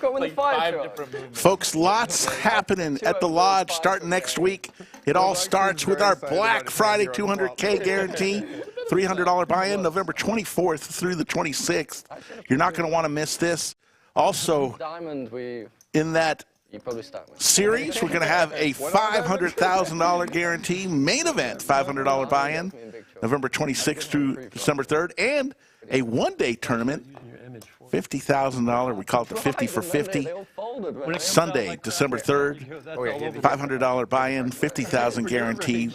S6: got with the 5 truck.
S4: Folks, lots happening at the Lodge starting next week. It all starts with our Black Friday 200K guarantee. $300 buy-in November 24th through the 26th. You're not going to want to miss this. Also, in that series, we're going to have a $500,000 guarantee main event, $500 buy-in, November 26th through December 3rd, and a one-day tournament, $50,000. We call it the 50 for 50. Sunday, December 3rd, $500 buy-in, $50,000 guarantee.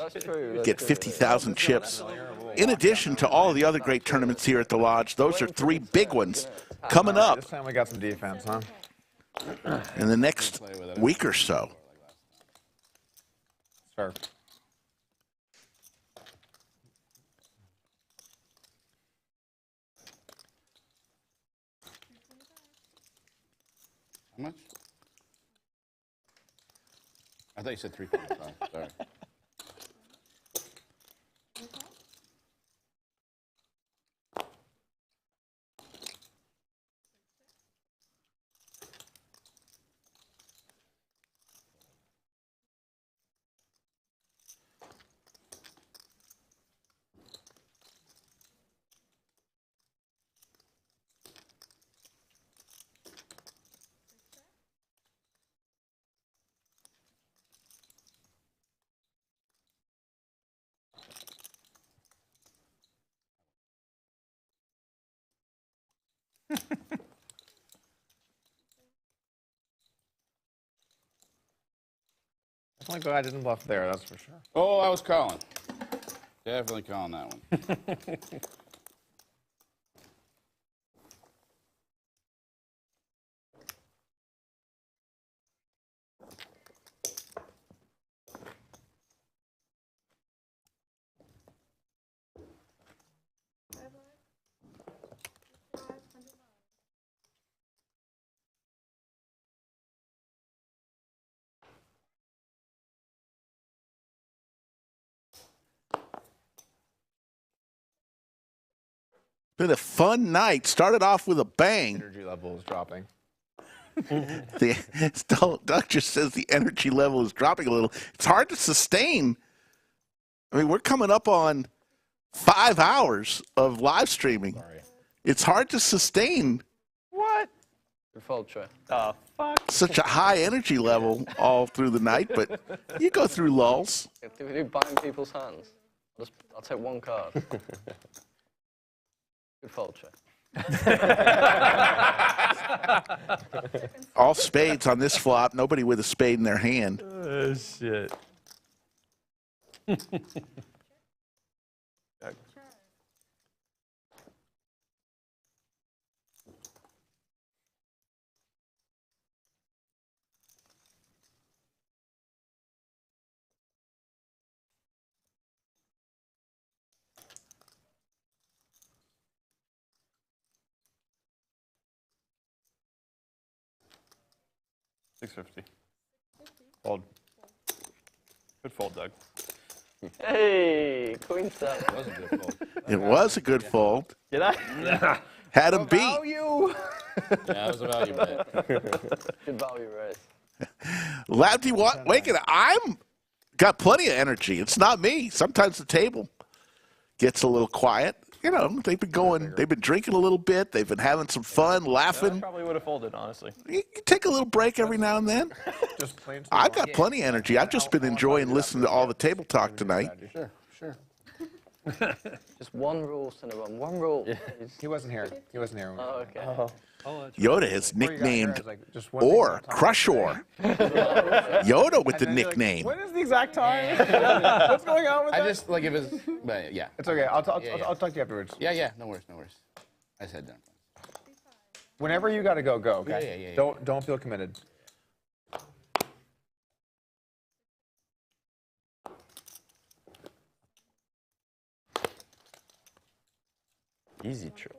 S4: Get 50,000 chips. In addition to all the other great tournaments here at the Lodge, those are 3 big ones coming up.
S3: This time we got some defense, huh?
S4: In the next week or so.
S3: Sure.
S5: How much? I thought you said 345. Sorry.
S3: Definitely glad I didn't bluff there, that's for sure.
S5: Oh, I was calling. Definitely calling that one.
S4: Been a fun night. Started off with a bang.
S3: Energy level is dropping.
S4: Doug just says the energy level is dropping a little. It's hard to sustain. I mean, we're coming up on 5 hours of live streaming. Sorry. It's hard to sustain.
S6: What? Your fault, Trey.
S4: Fuck. Such a high energy level all through the night, but you go through lulls.
S6: Do we do buying people's hands? I'll take 1 card. Good fault, Trey.
S4: All spades on this flop. Nobody with a spade in their hand.
S14: Oh, shit.
S11: $650. Fold. Good fold, Doug.
S6: Hey! Jerky. Queen 7.
S5: That was a good fold.
S4: It was a good fold.
S11: Did I?
S4: Had him beat.
S3: Value.
S5: Yeah, that was a value bet.
S6: Good value raise.
S4: Labdy, wake it. I'm got plenty of energy. It's not me. Sometimes the table gets a little quiet. You know, they've been drinking a little bit. They've been having some fun, laughing.
S11: I probably would have folded, honestly.
S4: You take a little break every now and then.
S3: Just plain
S4: I've got plenty of energy. I've just been enjoying listening to all the table talk tonight.
S5: Sure, sure.
S6: Just one rule, Cinnabon. One rule.
S3: He wasn't here. He wasn't here.
S6: Oh, okay.
S4: Yoda is nicknamed Or, Crush Or. Yoda with the nickname.
S3: When is the exact time? What's going on with that?
S5: I just, like, if it's, but yeah.
S3: It's okay. I'll talk
S5: Yeah.
S3: to you afterwards.
S5: Yeah, no worries, no worries. I said done.
S3: Whenever you gotta go, okay?
S5: Yeah.
S3: Don't feel committed.
S1: Easy trip.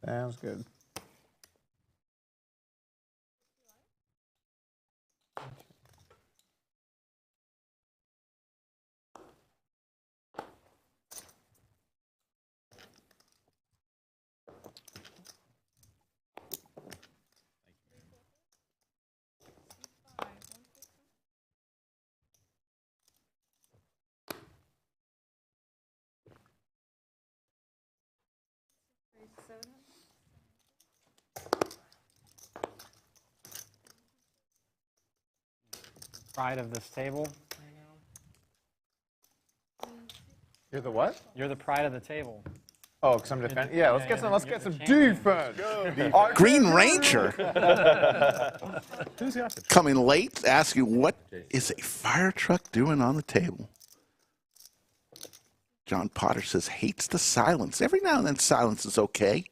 S3: Sounds good.
S15: Pride of this table.
S3: You're the what?
S15: You're the pride of the table.
S3: Oh, because I'm defending. Yeah, let's get some defense.
S4: Green Ranger coming late, asking what is a fire truck doing on the table. John Potter says hates the silence. Every now and then silence is okay.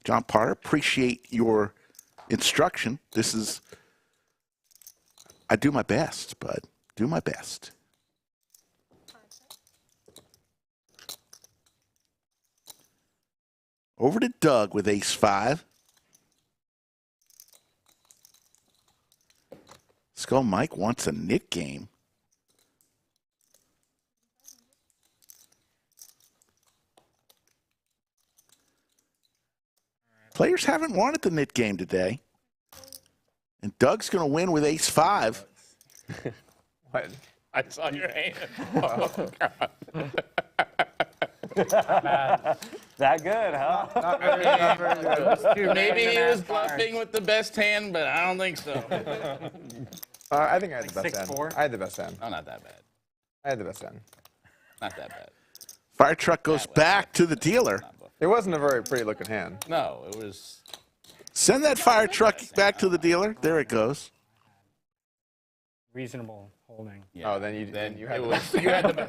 S4: John Potter, appreciate your instruction. This is, I do my best, bud. Do my best. Over to Doug with ace-5. Skull Mike wants a nit game. Players haven't wanted the nit game today. And Doug's going to win with ace-5.
S3: What?
S14: I saw your hand.
S11: Oh, God. That good, huh?
S3: Not very good.
S5: Maybe he was bluffing with the best hand, but I don't think so.
S3: I think I had the best hand.
S15: 6-4?
S3: I had the best hand.
S5: Oh, not that bad.
S3: I had the best hand.
S5: Not that bad.
S4: Fire truck goes back to the dealer.
S3: It wasn't a very pretty looking hand.
S5: No, it was.
S4: Send that fire truck back to the dealer. There it goes.
S15: Reasonable holding.
S5: Yeah.
S3: Oh, then you had
S5: You had the best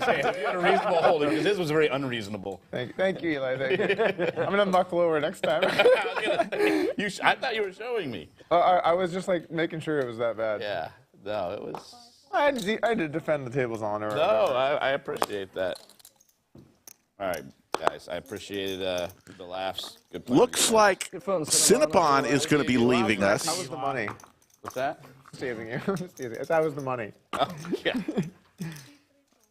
S5: hand. You had a reasonable holding because his was very unreasonable.
S3: Thank you, Eli. Thank you. I'm gonna muckle over next time.
S5: I thought you were showing me.
S3: I was just like making sure it was that bad.
S5: Yeah. No, it was.
S3: I had to defend the table's honor.
S5: No, I appreciate that. All right, guys. I appreciated the laughs. Good plan.
S4: Looks like Cinnabon is going to be leaving
S3: That
S4: us.
S3: was the money.
S5: What's that?
S3: Teasing you. That was the money.
S5: Oh, yeah.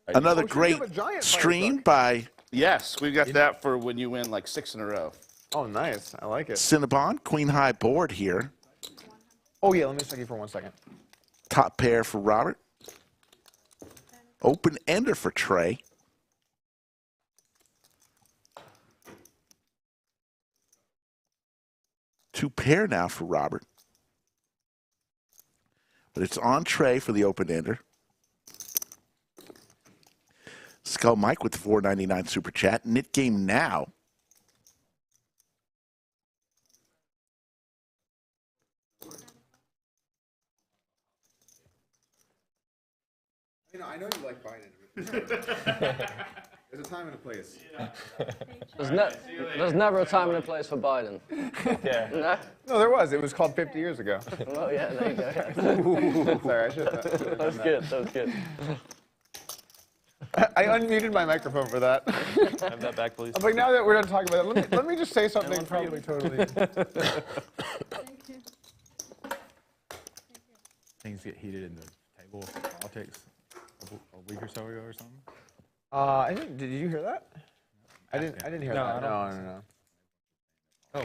S4: Another great stream by
S5: Yes, we got that for when you win like 6 in a row.
S3: Oh, nice. I like it.
S4: Cinnabon, queen high board here.
S3: Oh, yeah. Let me check you for 1 second.
S4: Top pair for Robert. Open ender for Trey. Two pair now for Robert. But it's on Trey for the open ender. Skull Mike with the $4.99 super chat. Nit game now.
S3: I know you like buying it. There's a time and a place.
S6: There's never a time and a place for Biden.
S1: Yeah.
S6: No?
S3: No, there was. It was called 50 years ago.
S6: Oh, yeah, there you go.
S3: Sorry, I should have.
S6: That was good, that was good.
S3: I unmuted my microphone for that.
S11: Have that back, please.
S3: I'm like, now that we're done talking about it, let me just say something probably totally.
S14: Things get heated in the table of politics a week or so ago or something.
S3: Did you hear that? I didn't hear that. No.
S14: Oh.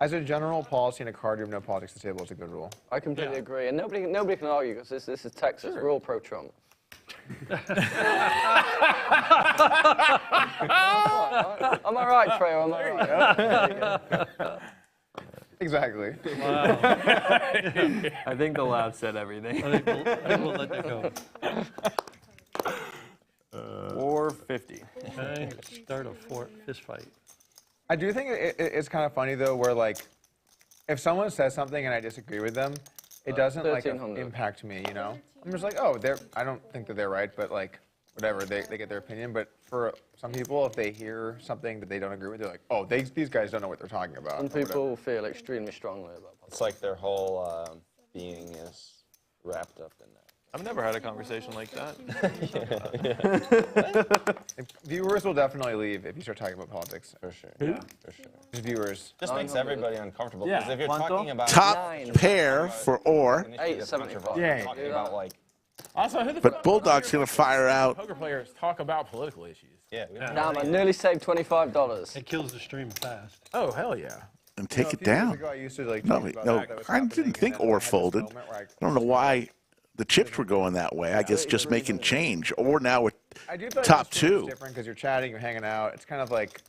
S3: As a general policy in a card room, no politics at the table is a good rule.
S6: I completely agree, and nobody can argue because this is Texas. We're all pro-Trump. Am I right, Trey? Am I right?
S3: Exactly.
S11: Wow. I think the laugh said everything.
S8: I think we'll let that go.
S11: 450.
S8: Trying to start a fist fight.
S3: I do think it's kind of funny though, where like, if someone says something and I disagree with them, it doesn't like impact me, you know? I'm just like, oh, I don't think that they're right, but like, whatever, they get their opinion. But for some people, if they hear something that they don't agree with, they're like, oh, these guys don't know what they're talking about.
S6: Some people feel extremely strongly about politics.
S1: It's like their whole being is wrapped up in that.
S11: I've never had a conversation like that.
S3: Viewers will definitely leave if you start talking about politics.
S1: For sure.
S3: Yeah,
S1: for sure.
S3: Just viewers.
S1: Just makes everybody uncomfortable. Because if you're talking about
S4: Top pair for Or.
S6: 875.
S14: Yeah.
S1: Talking about like.
S14: Also, who the
S4: But Bulldog's going to fire out.
S14: Poker players talk about political issues.
S1: Yeah.
S6: Now I nearly saved $25.
S8: It kills the stream fast.
S14: Oh, hell yeah.
S4: And take it down.
S3: I used to, like,
S4: No,
S3: tweet about
S4: no,
S3: that was
S4: I
S3: happening,
S4: didn't think
S3: and then I
S4: Or
S3: had this
S4: folded.
S3: moment where
S4: I don't know why the chips were going that way. I guess just making change. Or now with
S3: I do feel like
S4: top
S3: this stream's
S4: two.
S3: different because you're chatting, you're hanging out. It's kind of like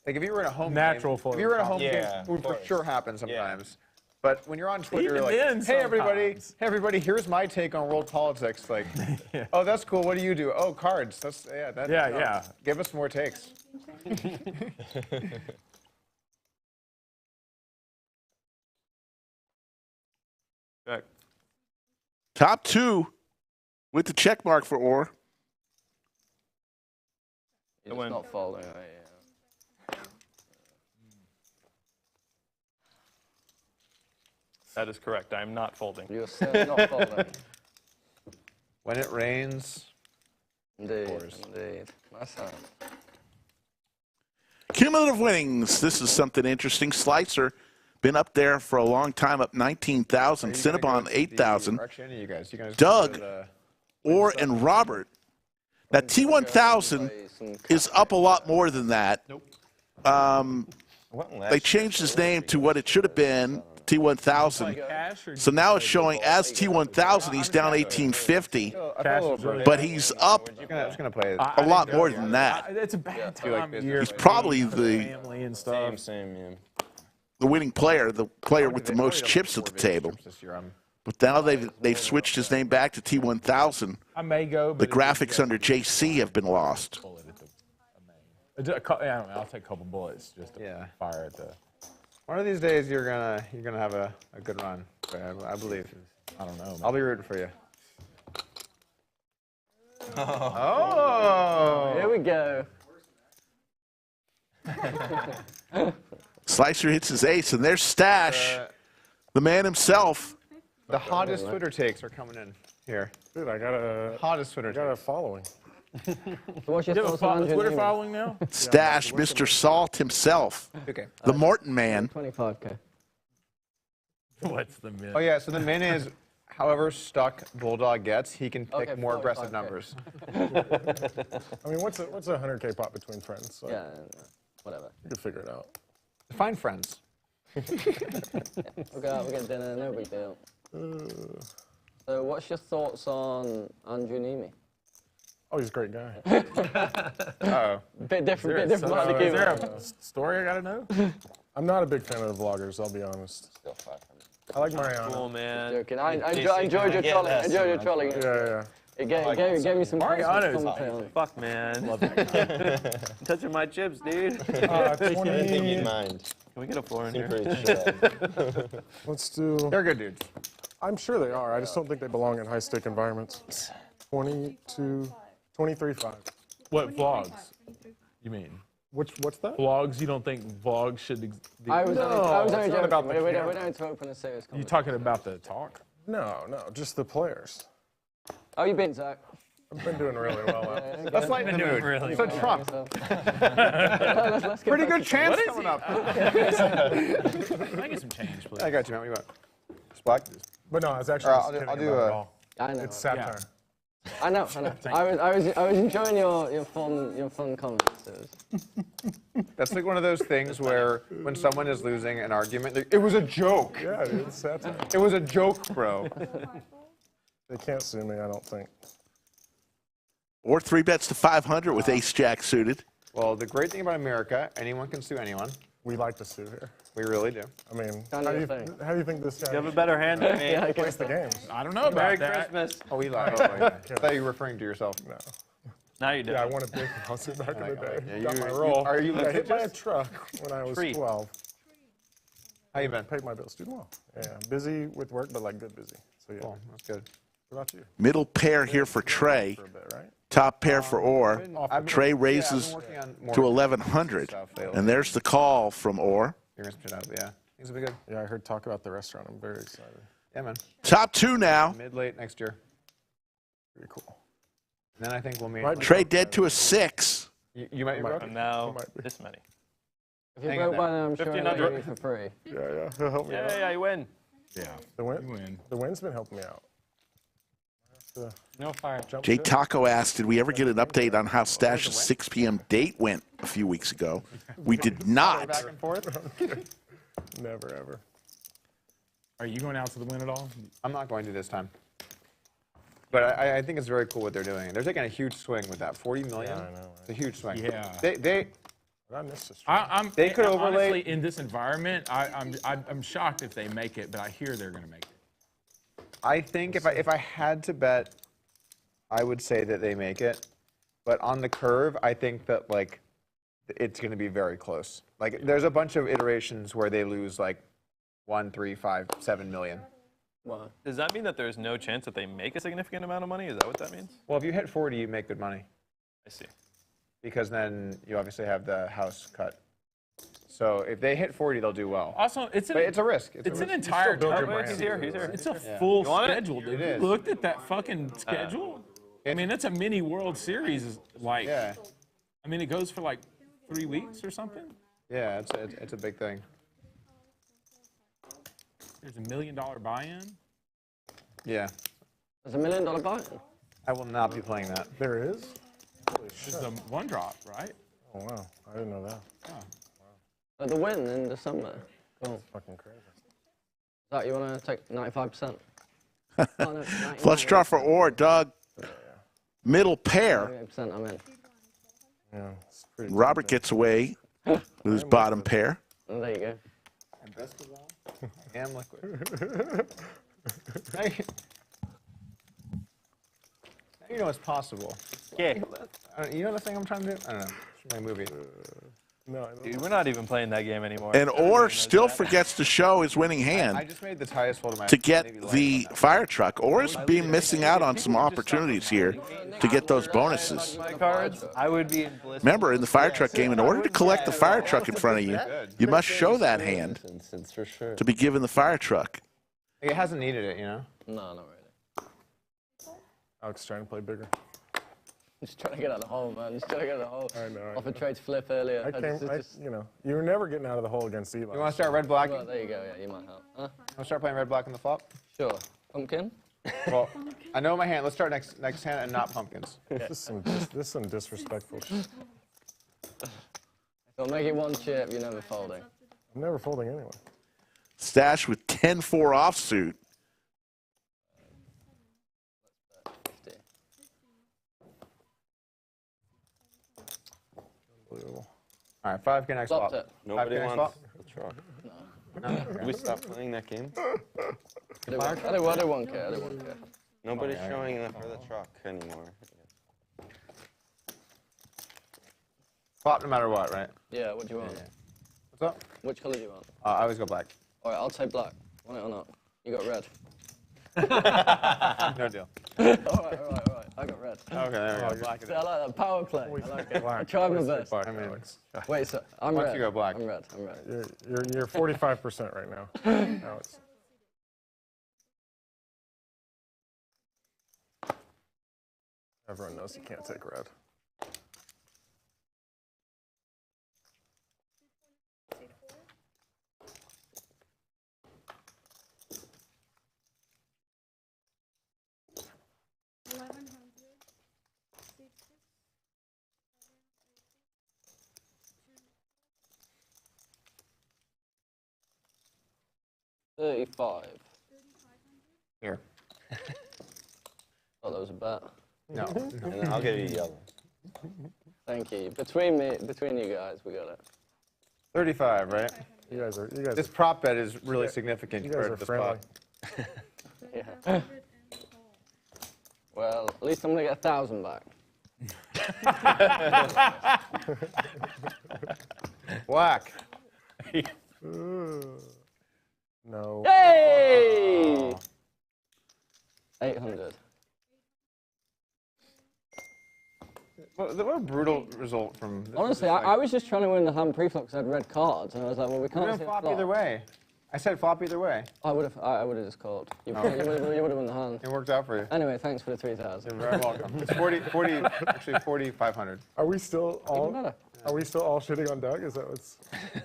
S3: if you were in a home
S14: Natural
S3: game, if you were in a home
S1: Yeah,
S3: game, it would
S1: of
S3: for
S1: course.
S3: sure happen sometimes. But when you're on Twitter,
S14: Even
S3: you're like,
S14: then,
S3: hey
S14: sometimes.
S3: everybody, here's my take on world politics. Like, oh, that's cool. What do you do? Oh, cards. That's
S14: Yeah.
S3: Give us more takes.
S11: Check.
S4: Top two with the check mark for Or.
S6: It's not folding, right? Yeah.
S11: That is correct. I am not folding.
S6: You're certainly not folding.
S3: When it rains.
S6: Indeed. Nice hand.
S4: Cumulative winnings. This is something interesting. Slicer, been up there for a long time, up 19,000. Cinnabon 8,000. Doug, Or, and Robert. Now, T1000 is up a lot more than that. They changed his name to what it should have been, T1000. So now it's showing as T1000, he's down 1850. But he's up a lot more than that.
S14: It's a bad time of year.
S4: He's probably the
S14: family and stuff.
S1: Same.
S4: the winning player, the player with the most chips at the table. But now they've switched his name back to T1000.
S14: I may go,
S4: The
S14: but
S4: graphics under JC have been lost.
S14: I don't know, I'll take a couple bullets just to fire at the.
S3: One of these days you're gonna have a good run. I believe.
S14: I don't know. Man.
S3: I'll be rooting for you. Oh,
S6: here we go.
S4: Slicer hits his ace, and there's Stash, the man himself.
S3: The hottest Twitter takes are coming in here.
S17: Dude, I got a
S3: hottest Twitter.
S17: I got a following.
S6: What's your thoughts
S14: on
S6: Twitter
S14: Twitter following now?
S4: Stash, Mr. Salt himself.
S3: Okay.
S4: The Morton man.
S6: 25K.
S14: What's the min?
S3: Oh yeah, so the min is however stuck Bulldog gets, he can pick more aggressive numbers.
S17: I mean, what's a 100K pot between friends? So
S6: yeah, whatever.
S17: You can figure it out.
S3: Find friends.
S6: We'll go out, we'll get dinner, no big deal. So what's your thoughts on Andrew Nemi?
S17: Oh, he's a great guy.
S3: Uh-oh.
S6: Bit different part of the
S14: Is
S6: game.
S14: there a story I gotta know?
S17: I'm not a big fan of the vloggers, I'll be honest. I like Mariano.
S11: Cool, man.
S6: Joking. I enjoyed your trolling. I enjoyed your trolling.
S17: Yeah.
S6: It gave me some
S11: Mariano's fuck, man.
S14: Love that guy.
S11: Touching my chips, dude.
S17: 20.
S1: I didn't think you'd mind.
S11: Can we get a floor in
S1: Seem
S11: here?
S1: pretty chill.
S17: Let's do.
S3: They're good dudes.
S17: I'm sure they are. I just don't think they belong in high-stake environments. 22. 23-5.
S14: What vlogs? You mean?
S17: What's that?
S14: Vlogs? You don't think vlogs should be?
S6: I was only joking.
S17: about the
S6: We
S17: camera.
S6: don't to open a serious
S14: You
S6: conversation.
S14: talking about the talk?
S17: No, just the players.
S6: How you been, Zach?
S17: I've been doing really well.
S3: Let's lighten the mood.
S14: Really
S3: So Trump.
S6: Let's get
S3: Pretty
S6: back
S3: good
S6: to-
S3: chance coming up.
S14: Can I get some change, please?
S3: I got you, man. What do you want? It's black?
S17: But no, it's actually just kidding
S3: I'll do
S17: about it
S3: a.
S17: all.
S6: I know.
S17: It's satire.
S6: I know. I was enjoying your fun comments.
S3: That's like one of those things where when someone is losing an argument, it was a joke.
S17: Yeah, dude, it's satire.
S3: It was a joke, bro.
S17: They can't sue me, I don't think.
S4: Or 3 bets to 500 with ace jack suited.
S3: Well, the great thing about America, anyone can sue anyone.
S17: We like to sue here.
S3: We really do.
S17: I mean,
S6: Kind
S17: how
S6: of
S17: do,
S6: thing.
S17: you, how do you think this guy
S11: You have a better hand than me.
S6: Yeah,
S17: plays the games?
S14: I don't know about
S6: Merry
S14: that.
S6: Christmas.
S3: Oh, we lied. I thought you were referring to yourself.
S17: No.
S11: Now you do.
S17: Yeah, I won a big house back in the day.
S3: Yeah,
S17: Got
S3: you-
S17: my
S3: you-
S17: roll.
S3: are you
S17: Got hit by a
S3: litigious?
S17: truck when I was
S11: Tree.
S17: 12.
S3: How you been?
S17: Paid my bills. Doing well. Yeah, busy with work, but like good busy. So yeah.
S3: Cool, that's good.
S17: What about you?
S4: Middle pair here for Trey.
S17: For a bit, right?
S4: Top pair for Orr. Trey raises
S3: working on more
S4: to 1100.
S3: stuff lately.
S4: And there's the call from Orr.
S3: Figuring some shit out, but yeah. Things will be good.
S17: Yeah, I heard talk about the restaurant. I'm very excited.
S3: Yeah, man.
S4: Top 2 now.
S3: Mid-late next year.
S17: Pretty cool.
S3: And then I think we'll meet.
S17: Right.
S4: Trey dead to a 6.
S3: You might be broke.
S11: And now
S17: Might be.
S11: this many.
S6: If you
S3: Hang
S6: broke
S3: in
S6: by then, I'm sure I'll
S11: 1500.
S6: get you for free.
S17: Yeah, he'll help me out.
S11: Yeah, you win.
S14: Yeah.
S17: The win?
S14: You win.
S17: The win's been helping me out.
S15: No fire.
S17: Jump
S4: Jay
S17: ship.
S4: Taco asked, did we ever get an update on how Stash's 6 p.m. date went a few weeks ago? We did not.
S3: Back and forth.
S17: Never, ever.
S14: Are you going out to the win at all?
S3: I'm not going to this time. But I think it's very cool what they're doing. They're taking a huge swing with that. 40 million.
S17: Yeah, I know, right?
S3: It's a huge swing.
S14: Yeah.
S3: They
S17: But I missed this.
S3: They could overlay-
S14: Honestly, in this environment, I'm shocked if they make it, but I hear they're going to make it.
S3: I think if I had to bet, I would say that they make it. But on the curve, I think that like it's going to be very close. Like there's a bunch of iterations where they lose like 1, 3, 5, 7 million.
S6: Wow.
S11: Does that mean that there's no chance that they make a significant amount of money? Is that what that means?
S3: Well, if you hit 40, you make good money
S11: I see.
S3: because then you obviously have the house cut. So if they hit 40, they'll do well.
S14: Also, it's
S3: But it's a risk.
S14: It's an
S3: risk.
S14: entire
S17: build your
S14: tournament.
S17: brand.
S11: He's here. He's here.
S14: It's a full
S11: You want it?
S14: schedule, dude.
S3: It
S14: You
S3: is.
S14: looked at that fucking schedule? I mean, that's a mini World Series. Like,
S3: Yeah,
S14: I mean, it goes for like 3 weeks or something.
S3: yeah, it's a big thing.
S14: There's $1 million buy-in.
S3: Yeah,
S6: There's $1 million buy-in.
S3: I will not be playing that.
S17: There is? Holy
S14: It's
S17: shit.
S14: a one drop, right?
S17: Oh, wow. I didn't know that.
S6: The win in December. Cool.
S17: Fucking crazy.
S6: Zach, you want to take 95%?
S4: Flush draw for Orr, Doug. Middle pair.
S6: 98%, I'm in.
S17: Yeah, it's pretty
S4: Robert gets away with his bottom pair.
S6: Oh, there you go.
S3: And best of all, I am liquid. Now you know it's possible.
S11: Yeah.
S3: You know the thing I'm trying to do? I don't know. It's my movie.
S17: No,
S11: Dude, we're not even playing that game anymore.
S4: And Orr still forgets to show his winning hand
S3: I just made the highest fold of my
S4: to get the fire truck. Orr's being missing out on some opportunities here to get those bonuses.
S11: My cards, I would be in bliss.
S4: Remember, in the fire truck game, in order to collect the fire truck in front of you, you must show that hand
S1: Instance, for sure.
S4: to be given the fire truck.
S3: It hasn't needed it, you know?
S6: No, not really.
S17: Alex trying to play bigger.
S6: Just trying to get out of the hole, man. Just trying to get out of the hole.
S17: I know.
S6: Off a trade flip earlier.
S17: You know, you were never getting out of the hole against Eli.
S3: You want to start red black?
S6: Well, there you go. Yeah, you might help. Huh?
S3: Want to start playing red black on the flop?
S6: Sure. Pumpkin?
S3: Well, I know my hand. Let's start next hand and not pumpkins.
S17: This is some disrespectful shit.
S6: Don't make it one chip. You're never folding.
S17: I'm never folding anyway.
S4: Stash with 10-4 offsuit.
S6: 50.
S17: Unbelievable.
S3: All right, 5K next
S6: Flopped
S3: flop.
S6: it.
S1: Nobody
S3: 5K next
S1: wants
S3: flop?
S1: the truck. Did we stop playing that game?
S6: I don't want care. I don't want care.
S1: Nobody's showing up for the truck anymore.
S3: Flop no matter what, right?
S6: Yeah, what do you want?
S3: What's up?
S6: Which colour do you want?
S3: I always go black.
S6: All right, I'll take black. Want it or not? You got red.
S3: No deal.
S6: all right. I got red.
S3: Okay, there we go. Black.
S6: See, I like that power play. I like it. I tried my best. Wait, so I'm
S3: Once
S6: red.
S3: you go black.
S6: I'm red. I'm red.
S17: You're 45% right now. Alex. Everyone knows you can't take red.
S6: $35.
S3: Here.
S6: Oh, that was a bet.
S3: No.
S1: And then I'll give you yellow.
S6: Thank you. Between you guys, we got it.
S3: 35, right?
S17: You guys
S3: This prop bet is really significant
S17: You guys
S3: compared
S17: are
S3: to this
S17: friendly.
S3: spot.
S6: Yeah. Well, at least I'm gonna get 1,000 back.
S3: Black.
S17: No.
S6: Hey! 800.
S3: What a brutal result from.
S6: Honestly, I was just trying to win the hand pre-flop because I had red cards, and I was like, well, we can't see
S3: flop either way. I said flop either way.
S6: I would have just called. You would have won the hand.
S3: It worked out for you.
S6: Anyway, thanks for the 3,000.
S3: You're very welcome. It's 4,500.
S17: Are we still all? Are we still all shitting on Doug? Is that what's?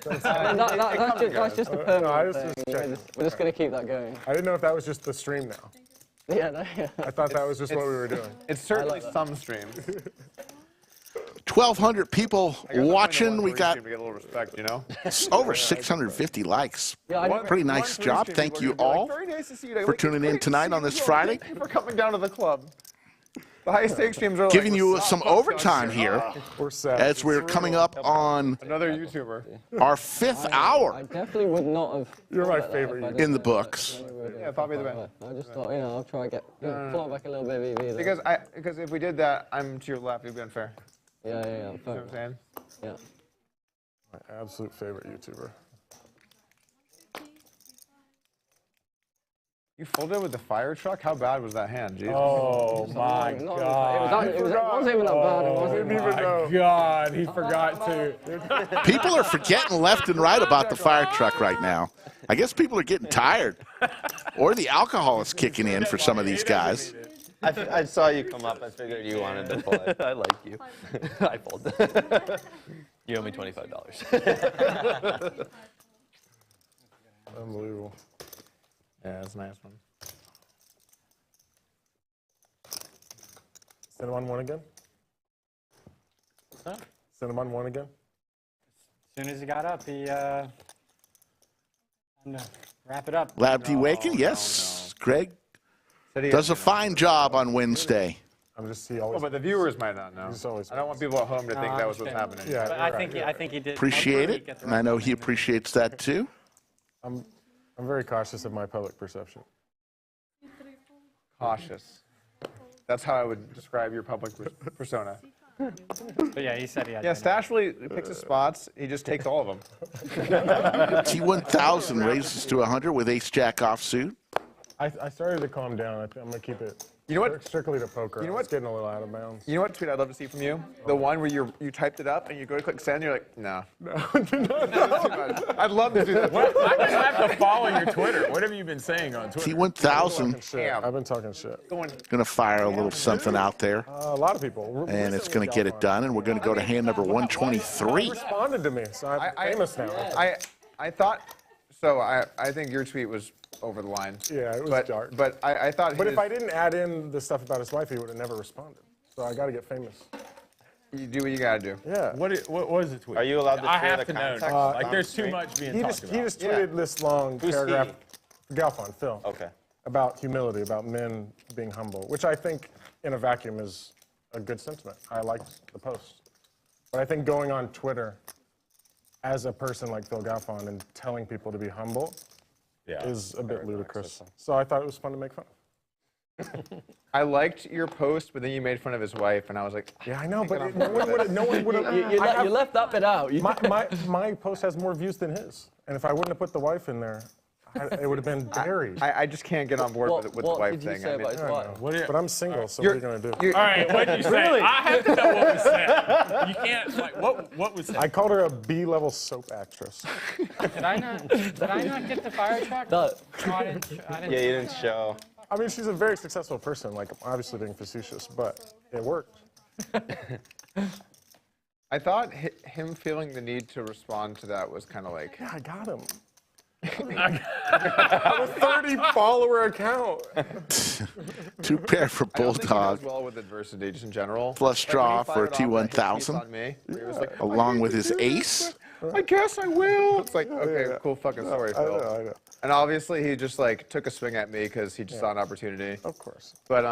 S6: That's just a permanent thing. We're just gonna keep that going.
S17: I didn't know if that was just the stream now.
S6: Yeah, no, yeah.
S17: I thought that was just what we were doing.
S3: It's certainly some streams.
S4: 1,200 people watching. We got
S3: to get a little respect, you know?
S4: over 650 likes.
S6: Yeah,
S4: Pretty nice job. Thank you all
S3: Very nice to see you.
S4: for tuning in tonight on this Friday.
S3: Thank you for coming down to the club. The high stakes streams are like,
S4: Giving you some overtime here as we're coming up on
S3: another YouTuber.
S4: our 5th hour
S6: I definitely would not have.
S17: You're my favorite.
S4: in the books.
S3: Yeah, probably the best.
S6: I just thought, I'll try and get claw back a little bit of EV.
S3: Because if we did that, I'm to your left. It'd be unfair.
S6: Yeah.
S3: You know what I'm saying?
S6: Yeah.
S17: My absolute favorite YouTuber.
S3: You folded with the fire truck? How bad was that hand, Jesus?
S14: Oh my God!
S6: It wasn't even that bad. It wasn't even
S14: My God, he forgot to.
S4: People are forgetting left and right about the fire truck right now. I guess people are getting tired. Or the alcohol is kicking in for some of these guys.
S1: I saw you come up. I figured you wanted to play.
S11: I like you. I fold. You owe me $25.
S17: Unbelievable.
S3: Yeah, that's a nice one.
S17: Cinnabon won again?
S15: Huh?
S17: Cinnabon won again?
S15: As soon as he got up, he time to wrap it up.
S4: Lab D Waken, yes. Greg does a fine job on Wednesday.
S17: I'm just he always.
S3: Oh, but the viewers might not know. I don't want people at home to think that was what's happening.
S17: Yeah,
S15: but I think he did.
S4: Appreciate it, and I know he appreciates that too.
S17: I'm very cautious of my public perception.
S3: Cautious. That's how I would describe your public persona.
S15: But yeah, he said he had.
S3: Yeah, Stash really picks his spots. He just takes all of them.
S4: T1000 raises to 100 with ace-jack offsuit.
S17: I started to calm down. I'm going to keep it strictly to poker.
S3: You know
S17: It's
S3: what?
S17: getting a little out of bounds.
S3: You know what tweet I'd love to see from you? The one where you typed it up and you go to click send, and you're like, no. I'd love to do that.
S14: I just have to follow your Twitter. What have you been saying on Twitter?
S4: T1000
S17: I've been talking shit.
S4: going to fire a little something out there.
S17: A lot of people.
S4: And it's going to get it done, and we're going to go to hand number 123.
S17: He responded to me, so I'm famous now.
S3: I thought, so I think your tweet was over the line.
S17: Yeah, it was dark.
S3: But I thought
S17: But if I didn't add in the stuff about his wife, he would have never responded. So I got to get famous.
S3: You do what you got to do.
S17: Yeah.
S14: What was the tweet?
S1: Are you allowed to
S14: I
S1: share
S14: have
S1: the
S14: to know.
S1: context?
S14: Like, there's too much being talked about.
S17: He just tweeted this long
S1: Who's
S17: paragraph, Galfon, Phil,
S1: Okay.
S17: about humility, about men being humble, which I think in a vacuum is a good sentiment. I liked the post. But I think going on Twitter as a person like Phil Galfon and telling people to be humble is a bit ludicrous. So I thought it was fun to make fun of.
S3: I liked your post, but then you made fun of his wife, and I was like,
S17: yeah, I know, but no one would have.
S6: You left that bit out.
S17: My post has more views than his, and if I wouldn't have put the wife in there, It would have been buried.
S3: I just can't get on board with the wife thing. I mean,
S17: but I'm single, so what are you going to do?
S14: All right, what did you say?
S17: Really?
S14: I have to know what was said. You can't, like, what was said?
S17: I called her a B-level soap actress.
S15: Did I not get the fire truck?
S6: No.
S15: I didn't
S1: Yeah, you didn't show.
S17: I mean, she's a very successful person, like, obviously being facetious, but it worked.
S3: I thought him feeling the need to respond to that was kind of like...
S17: Yeah, I got him. I have a 30 follower account.
S4: 2 pair for
S3: I don't think he
S4: Bulldog.
S3: does well with adversity just in general.
S4: Plus
S3: Like,
S4: draw
S3: when he
S4: for
S3: fired off that hit piece
S4: T1000.
S3: on me, where he was like,
S4: Along with his ace.
S3: I guess I will. It's like, okay, cool fucking story, Phil.
S17: I know.
S3: And obviously he just like took a swing at me because he just saw an opportunity.
S17: Of course.
S3: But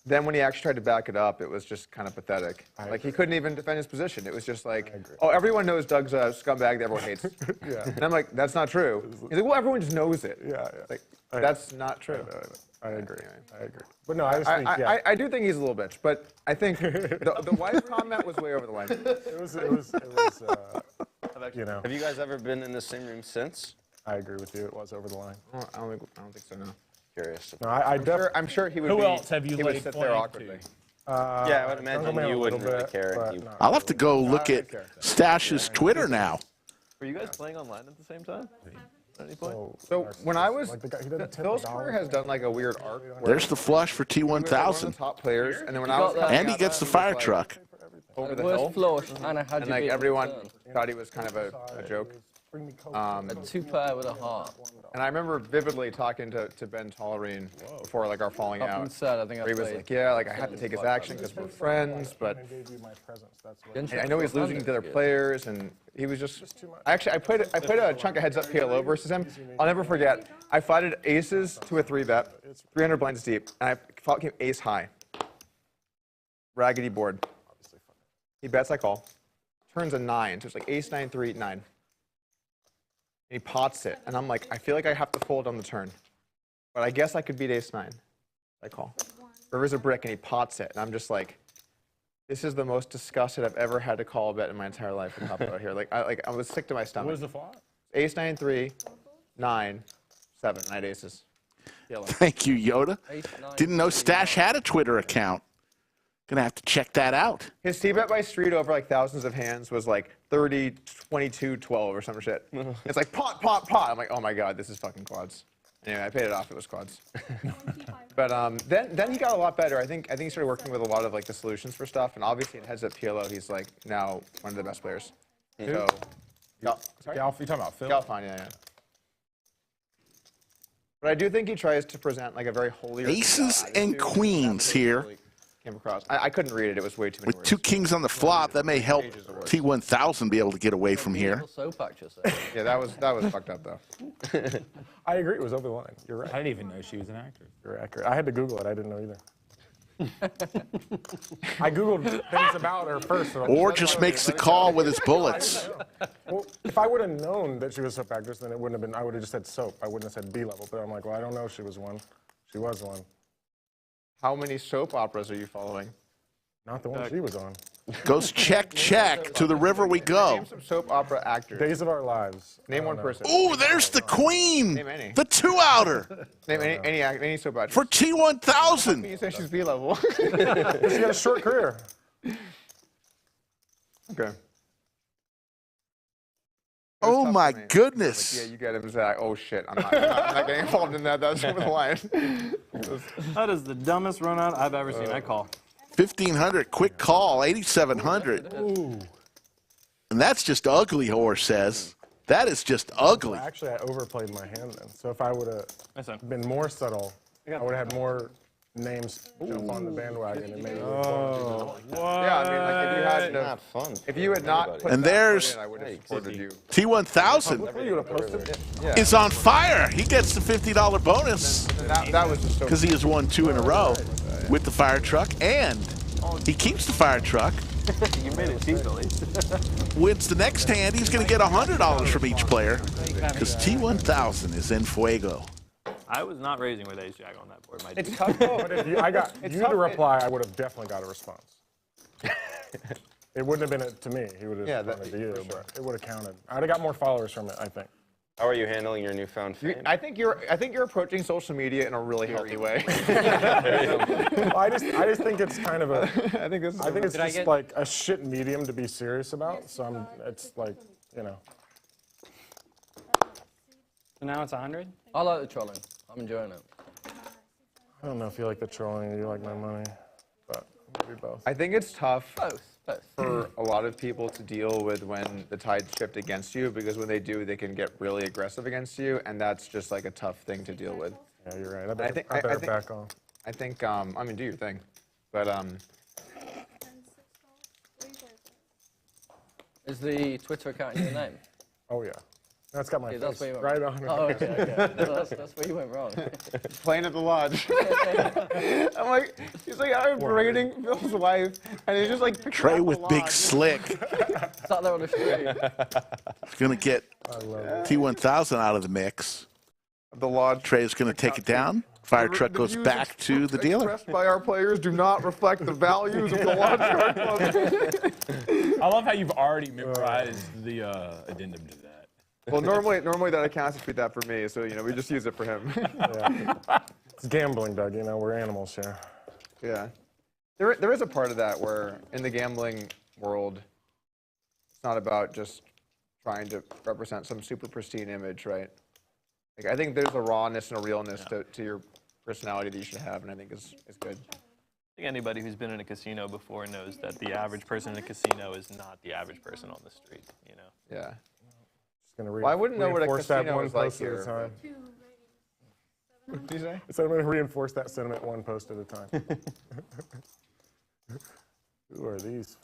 S3: then when he actually tried to back it up, it was just kind of pathetic. Like he couldn't even defend his position. It was just like, oh, everyone knows Doug's a scumbag that everyone hates.
S17: Yeah.
S3: And I'm like, that's not true. He's like, well, everyone just knows it.
S17: Yeah.
S3: Like, that's not true.
S17: I agree. I agree. But no, I just think,
S3: I do think he's a little bitch, but I think the wife comment was way over the line.
S17: It was you know.
S1: Have you guys ever been in the same room since?
S17: I agree with you. It was over the line.
S3: Oh, I don't think so. No.
S1: Curious.
S17: No,
S3: I'm sure he would.
S14: Who else have you
S3: he would
S14: laid
S3: sit
S14: claim
S3: there
S14: to?
S3: awkwardly.
S1: Yeah, I would imagine you wouldn't really care.
S4: I'll have to go look at Stash's Twitter now.
S11: Were you guys playing online at the same time? At any point?
S3: So when I was, Phil's career has done like a weird arc.
S4: There's the flush for
S3: He was like one of
S4: T1000.
S3: the top players, and then when I was coming
S4: And he
S3: up,
S4: gets the
S3: was,
S4: fire
S3: like,
S4: truck.
S3: over the
S6: Worst
S3: hill.
S6: flush, and I had
S3: And
S6: you
S3: like
S6: beat
S3: everyone
S6: the
S3: thought he was kind of a joke.
S6: A 2-pair with a heart.
S3: And I remember vividly talking to Ben Tollerine before like our falling
S6: Up
S3: out.
S6: and said, I think I
S3: where he was
S6: played
S3: like, yeah, like I had to take his action because we're friends, but and I know he's losing to other players, and he was just. Actually, I played a chunk of heads up PLO versus him. I'll never forget. I flatted aces to a 3-bet, 300 blinds deep, and I fought him ace high. Raggedy board. He bets, I call. Turns a 9, so it's like ace 9 3 9. And he pots it, and I'm like, I feel like I have to fold on the turn, but I guess I could beat ace 9. I call. River's a brick, and he pots it, and I'm just like, this is the most disgusted I've ever had to call a bet in my entire life with top out here. I was sick to my stomach.
S14: What was the flop?
S3: Ace 9 3 9 7. I had aces.
S4: Thank you, Yoda. Didn't know Stash had a Twitter account. Gonna have to check that out.
S3: His C-bet by street over like thousands of hands was like 30, 22, 12 or some shit. It's like pot, pot, pot. I'm like, oh my god, this is fucking quads. Anyway, I paid it off. It was quads. But then he got a lot better. I think he started working with a lot of like the solutions for stuff, and obviously in heads up PLO, he's like now one of the best players.
S14: Who?
S3: So,
S14: You're talking about Phil?
S3: Galfine, yeah. But I do think he tries to present like a very holy.
S4: Aces and queens here.
S3: Came across. I couldn't read it. It was way too many
S4: With 2 kings on the flop, that may help T1000 be able to get away from here.
S3: Yeah, that was fucked up though.
S17: I agree. It was over the line. You're right.
S14: I didn't even know she was an actress.
S17: You're accurate. I had to Google it. I didn't know either. I Googled things about her first.
S4: Or just makes the call with his bullets.
S17: Well, if I would have known that she was a soap actress, then it wouldn't have been, I would have just said soap. I wouldn't have said B level. But I'm like, well, I don't know if she was one. She was one.
S3: How many soap operas are you following?
S17: Not the one she was on.
S4: Goes check, check. To the river we go.
S3: Name some soap opera actors.
S17: Days of Our Lives.
S3: Name one person.
S4: Ooh, there's the queen.
S3: Name any.
S4: The 2-outer.
S3: Name any soap actress.
S4: For T1000.
S3: You say she's B level.
S17: She had a short career.
S3: Okay.
S4: Oh my goodness.
S3: Like, yeah, you get him, Zach. Oh shit, I'm not getting involved in that. That's over the line.
S11: That is the dumbest run out I've ever seen. I call.
S4: 1500, quick call, 8700.
S17: Ooh.
S4: And that's just ugly, Horse says. That is just ugly.
S17: Well, actually, I overplayed my hand then. So if I would have been more subtle, I would have had more names jump on the bandwagon and maybe.
S3: Oh, yeah, I mean, like if you had
S1: not fun.
S3: If you had not put
S4: And
S3: that
S4: there's
S3: in, I would have supported you.
S4: T1000 is on fire. He gets the $50 bonus
S3: That was just so.
S4: because he has won 2 in a row with the fire truck, and he keeps the fire truck.
S11: You made it easily.
S4: Wins the next hand, he's going to get $100 from each player because T1000 is in fuego.
S11: I was not raising with ace jack on that board. My
S3: It's tough though.
S17: But if I got you to reply, I would have definitely got a response. It wouldn't have been to me. He would have responded to you, but it would have counted. I'd have got more followers from it, I think.
S1: How are you handling your newfound fame?
S3: I think you're approaching social media in a really healthy way.
S17: Well, I just think it's kind of a.
S3: I think
S17: it's just like a shit medium to be serious about. So it's like, you know.
S15: So now it's 100?
S6: I like the trolling. I'm enjoying it.
S17: I don't know if you like the trolling or you like my money, but maybe both.
S3: I think it's tough
S6: Both.
S3: for a lot of people to deal with when the tide's shift against you, because when they do, they can get really aggressive against you, and that's just like a tough thing to deal with.
S17: Yeah, you're right. I better back off.
S3: I think, I mean, do your thing, but
S6: Is the Twitter account in your name?
S17: Oh yeah. No, it's got my
S6: That's
S17: face
S6: where you went
S17: right
S6: wrong.
S17: on it.
S6: Oh, okay. No, that's where you went wrong.
S3: Playing at the lodge. I'm like, he's like, I'm braiding Phil's wife, and he's just like
S4: Trey with big slick.
S6: Sat there on the street.
S4: He's going to get T1000 out of the mix.
S3: The lodge.
S4: Trey's going to take it down. Fire truck goes back to the dealer.
S3: Expressed by our players do not reflect the values of the lodge card club.
S14: I love how you've already memorized the addendum to that.
S3: Well, normally that account has to be that for me, so we just use it for him.
S17: Yeah. It's gambling, Doug. We're animals here.
S3: Yeah. There is a part of that where in the gambling world, it's not about just trying to represent some super pristine image, right? Like, I think there's a rawness and a realness to your personality that you should have, and I think is good.
S11: I think anybody who's been in a casino before knows that the average person in a casino is not the average person on the street,
S3: Yeah.
S17: Well,
S3: I wouldn't know what a casino is like
S17: here.
S3: here. What did you say?
S17: So I'm going to reinforce that sentiment one post at a time. Who are these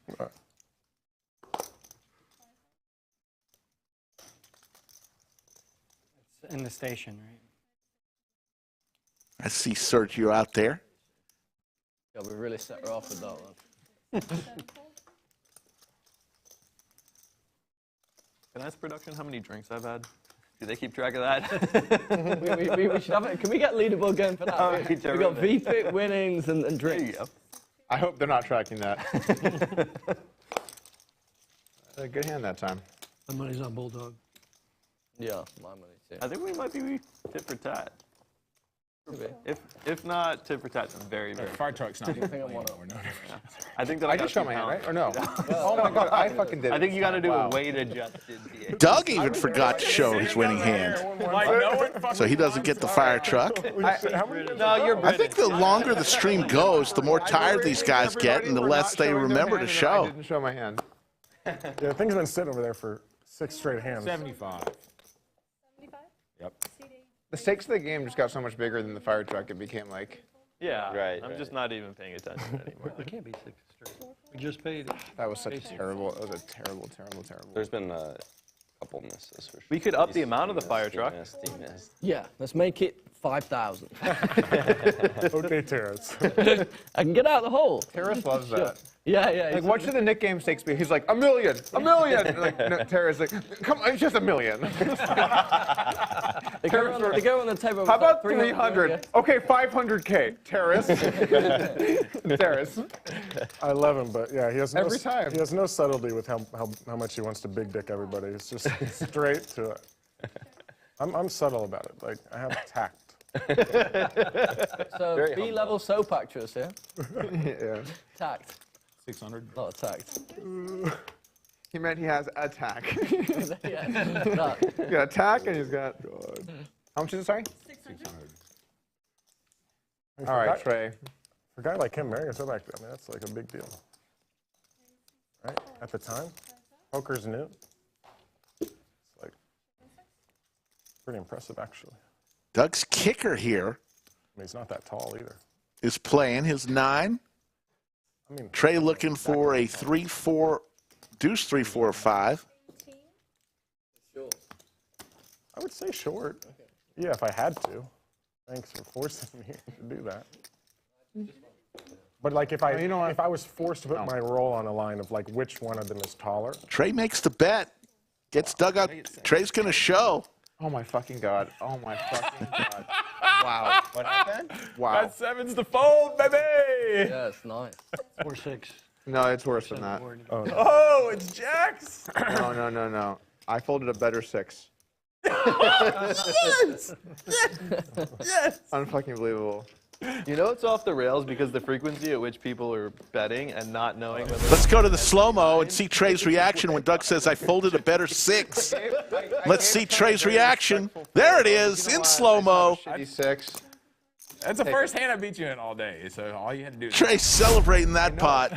S17: fucking...
S15: It's in the station, right?
S4: I see Sergio out there.
S6: Yeah, we really set her off with that one.
S11: Can I ask production how many drinks I've had? Do they keep track of that?
S6: we should have it. Can we get leaderboard going for that?
S11: Oh,
S6: we got VPIC winnings and drinks.
S3: I hope they're not tracking that. A good hand that time.
S8: My money's on Bulldog.
S6: Yeah, my money too.
S11: I think we might be tit for tat. If not tit for tat, it's very, very.
S14: Fire truck's not.
S11: I think that
S3: I just showed my hand, right? Or no? Oh my God, I fucking did.
S11: I think you got to do
S3: Wow.
S11: a weight adjusted.
S4: Doug even forgot to show his winning hand. So he doesn't get the fire truck. I think the longer the stream goes, the more tired these guys get and the less they remember to
S3: I
S4: show.
S3: didn't show my hand.
S17: Yeah, things have been sitting over there for 6 straight hands.
S14: 75. Yep.
S3: The stakes of the game just got so much bigger than the fire truck. It became like.
S11: Yeah,
S1: Right,
S11: I'm
S1: right.
S11: just not even paying attention anymore.
S8: It can't be 6 straight. We just paid it.
S3: That was such a terrible. That was a terrible.
S1: There's been a couple misses for sure.
S11: We could up the amount of the fire truck.
S1: He missed.
S6: Yeah, let's make it 5,000.
S17: Okay, Terrace.
S6: I can get out the hole.
S3: Terrace loves that.
S6: Yeah.
S3: Like, what should the Nick game stakes be? He's like, $1 million, $1 million. Like, no, Terrace like, come on, it's just $1 million.
S6: They go on the table.
S3: How about 300? Okay, 500K. Terrace. Terrace.
S17: I love him, but yeah, he has no,
S3: Every time.
S17: He has no subtlety with how much he wants to big dick everybody. It's just straight to it. I'm subtle about it. Like, I have tact.
S6: So B-level soap actress, yeah?
S3: Yeah.
S6: Tact.
S14: 600.
S6: A lot of tact.
S3: He meant he has attack.
S6: Yeah.
S3: He's got attack and he's got. How much is it, sorry?
S17: 600.
S3: All right, Trey.
S17: For a guy like him, marrying a soap actor, I mean, that's like a big deal. Right? At the time, poker's new. It's like pretty impressive, actually.
S4: Doug's kicker here
S17: I mean, he's not that tall either.
S4: is playing his 9.
S17: I mean,
S4: Trey looking for a 3-4, deuce 3-4 5.
S17: I would say short. Okay. Yeah, if I had to. Thanks for forcing me to do that. But like if I was forced to put my roll on a line of like which one of them is taller.
S4: Trey makes the bet. Gets Doug out. Trey's going to show.
S3: Oh my fucking God. Oh my fucking God. Wow. What happened? Wow.
S14: That 7's the fold, baby.
S6: Yeah, it's nice.
S8: 4-6.
S3: No, it's worse than that.
S14: Oh, it's jacks.
S3: No. I folded a better 6.
S11: Yes! Yes!
S3: Unfucking believable.
S11: You know it's off the rails because the frequency at which people are betting and not knowing whether...
S4: Let's go to the slow-mo and see Trey's reaction when Doug says, I folded a better 6. Let's see Trey's reaction. There it is, in slow-mo.
S3: Shitty 6.
S14: That's the first hand I beat you in all day, so all you had to do is...
S4: Trey's celebrating that pot.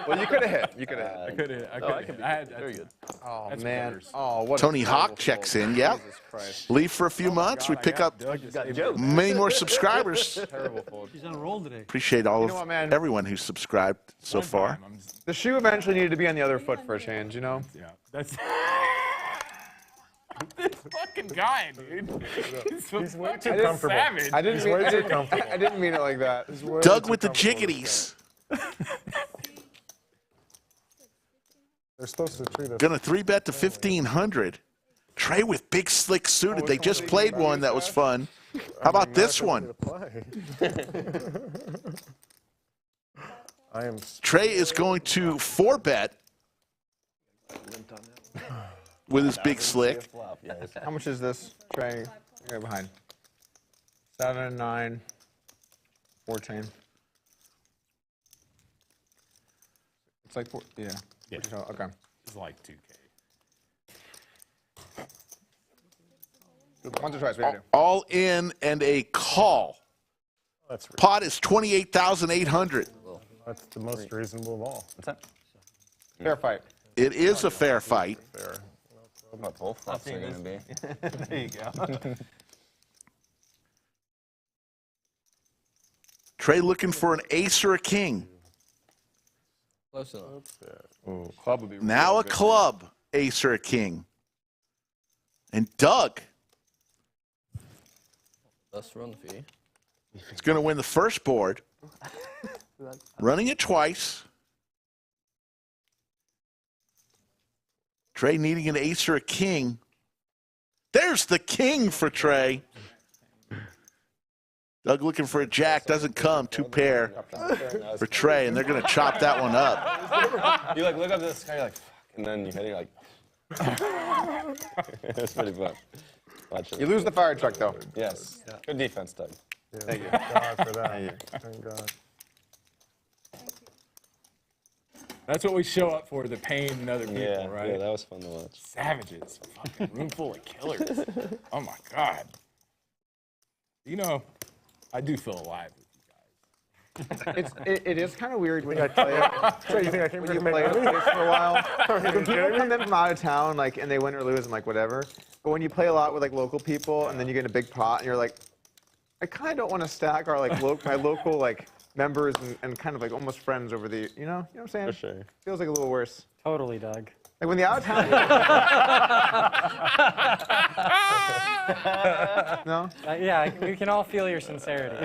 S3: Well, you could have hit. You could have hit.
S14: I could have. I could have. Very good.
S3: Oh, man. Oh, what
S4: Tony Hawk checks in. Yep. Leave for a few months. We pick up many more subscribers.
S3: Terrible fold.
S8: He's on a roll today.
S4: Appreciate all of everyone who's subscribed so far.
S3: The shoe eventually needed to be on the other foot for a change, you know?
S14: Yeah. That's... This fucking guy, dude. He's
S17: way too comfortable.
S14: Savage.
S3: I didn't mean it like that.
S4: Doug with the jiggities.
S17: They're supposed to treat us.
S4: Gonna 3-bet to 1,500. Trey with big slick suited. They just played one that was fun. How about this one? Trey is going to 4-bet with his big slick.
S3: How much is this, Trey? You're behind. 7, 9, 14. It's like 4, yeah. Okay.
S14: It's like 2K.
S3: Once or twice, we gotta do.
S4: All in and a call. Pot is 28,800.
S17: That's the most reasonable of all.
S3: What's that? Fair fight.
S4: It is a fair fight.
S17: Fair.
S1: What both flops are going to be.
S3: There you go.
S4: Trey looking for an ace or a king.
S6: Close enough.
S3: Ooh, club would be
S4: Now
S3: really
S4: a
S3: good.
S4: club, ace or a king. And Doug
S6: Let's run for you.
S4: is going to win the first board. Running it twice. Trey needing an ace or a king. There's the king for Trey. Doug looking for a jack, doesn't come. 2 pair for Trey, and they're going to chop that one up.
S1: You like look up to the sky, you're like, fuck, and then you hit it, you're like, it's pretty fun. Watch it.
S3: You lose the fire truck, though.
S1: Yes. Good defense, Doug.
S17: Yeah,
S3: Thank you.
S17: Thank God for that.
S3: Thank you.
S17: Thank God.
S14: That's what we show up for, the pain in other people,
S1: Yeah,
S14: right?
S1: yeah, that was fun to watch.
S14: Savages. Fucking room full of killers. Oh, my God. You know, I do feel alive with you guys.
S3: It is kind of weird when you play it.
S17: So you think I came
S3: When
S17: here
S3: you
S17: to
S3: play
S17: make
S3: it
S17: money?
S3: for a while,
S17: Are you
S3: when people
S17: kidding
S3: come
S17: me?
S3: in from out of town, like, and they win or lose, and like whatever. But when you play a lot with like local people, and then you get a big pot, and you're like, I kind of don't want to stack our like my local like members and kind of like almost friends over the, you know what I'm saying?
S1: For sure.
S3: Feels like a little worse.
S15: Totally, Doug.
S3: Like when the out of town. No.
S15: Yeah, we can all feel your sincerity.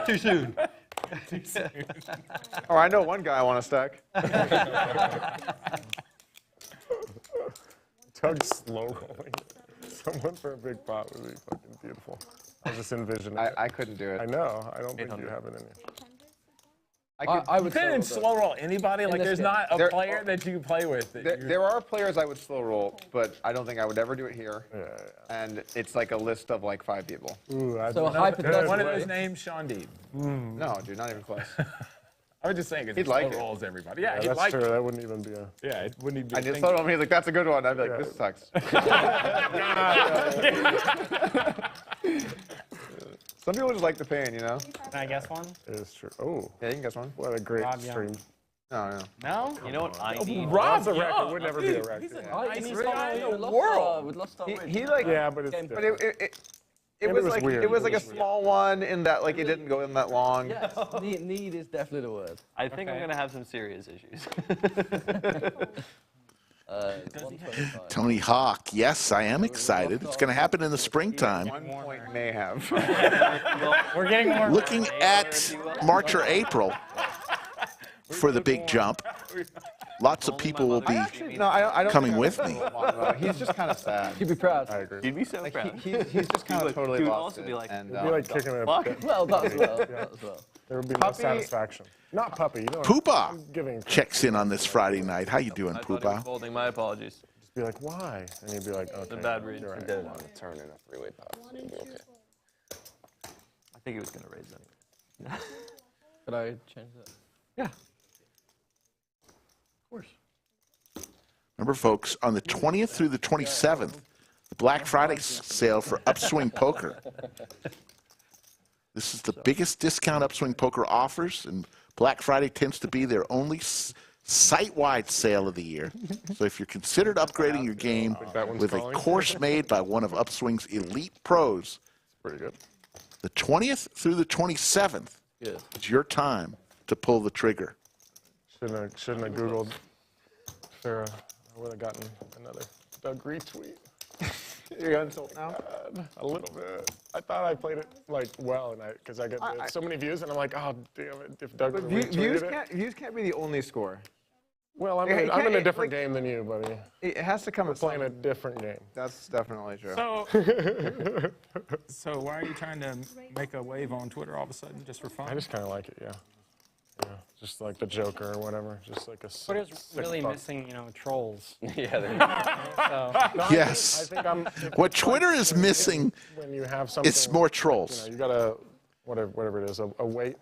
S8: Too soon.
S3: Oh, I know one guy I want to stack.
S17: Doug's slow rolling. Someone for a big pot would be fucking beautiful. I was just envisioning it.
S3: I couldn't do it.
S17: I know. I don't think you have it in you.
S3: I
S14: You couldn't slow roll anybody. Like, there's not a player that you can play with.
S3: There are players I would slow roll, but I don't think I would ever do it here.
S17: Yeah.
S3: And it's like a list of like 5 people.
S17: Ooh,
S6: So hypothetically,
S14: One of those names, Sean Deeb.
S3: No, dude, not even close.
S14: I was just saying, because
S3: He'd
S14: he slow
S3: like it.
S14: rolls everybody. Yeah, he'd
S17: That's
S14: like
S17: true.
S14: it.
S17: That wouldn't even be a.
S14: Yeah, it wouldn't even
S3: I
S14: be
S3: just thought of me like that's a good one. I'd be like, this sucks. Some people just like the pain, you know.
S15: Can I guess one?
S17: It is true. Oh,
S3: Yeah, you can guess one.
S17: what a great
S15: Rob Young.
S17: stream.
S3: No.
S15: No?
S11: You know what I need?
S17: Rob's a record. Would never be a record.
S14: He's a
S6: I
S14: nicest
S6: need
S14: guy in
S6: someone
S14: the
S6: who
S14: world.
S6: would lost our
S3: He like.
S17: Yeah, but it's
S6: Game-
S3: But
S17: different.
S3: it
S17: And
S3: was
S17: it was
S3: like
S17: weird.
S3: it was
S17: It
S3: like a
S17: was
S3: small one in that like it didn't go in that long.
S6: Yes, need is definitely the word.
S11: I think I'm going to have some serious issues.
S6: 125.
S4: Tony Hawk, yes, I am excited. It's going to happen in the springtime.
S3: 1 point may have.
S15: We're getting more.
S4: Looking at March or April for the big jump. Lots of people will be
S3: No, I don't
S4: coming
S3: think I
S4: with
S3: would
S4: me.
S3: go long, though. He's just kind of sad.
S6: You'd be proud.
S17: I agree.
S11: You'd be so
S3: Like
S11: proud.
S3: he's just kind of totally
S11: Dude,
S3: lost
S11: also
S3: it.
S11: be like,
S3: and,
S17: It'd be like kicking a.
S11: fuck.
S6: Well, that as well. That as well.
S17: There would be no
S3: Puppy-
S17: satisfaction. Not puppy. You know.
S4: Poopa
S17: Giving.
S4: checks in on this Friday night. How you doing,
S11: I thought he was
S4: Poopa?
S11: folding. My apologies.
S17: be like, why? And you'd be like, okay.
S11: a bad read.
S17: You're
S1: He
S17: right.
S1: did it on the turn in a three-way pot. So it'll be okay.
S11: I think he was going to raise anyway.
S6: Could I change that?
S8: Yeah. Of course.
S4: Remember, folks, on the 20th through the 27th, the Black Friday sale for Upswing Poker. This is the biggest discount Upswing Poker offers, and Black Friday tends to be their only site-wide sale of the year. So if you're considered upgrading your game with a course made by one of Upswing's elite pros,
S17: pretty good.
S4: The 20th through the 27th is your time to pull the trigger.
S17: Shouldn't have Googled Farrah. I would have gotten another Doug retweet.
S3: You're getting sold now?
S17: A little bit. I thought I played it like well, and because I get so many views, and I'm like, oh damn it! If Doug retweeted it.
S3: Views can't be the only score.
S17: Well, I'm in a different game than you, buddy.
S3: It has to come.
S17: We're playing a different game.
S3: That's definitely true.
S14: So why are you trying to make a wave on Twitter all of a sudden, just for fun?
S17: I just kind of like it, yeah. Yeah, just like the Joker or whatever, just like a.
S15: Twitter's really missing, you know, trolls.
S4: Yes.
S17: I think
S4: what Twitter is missing
S17: when you have something,
S4: it's more trolls.
S17: You got a whatever it is, a weight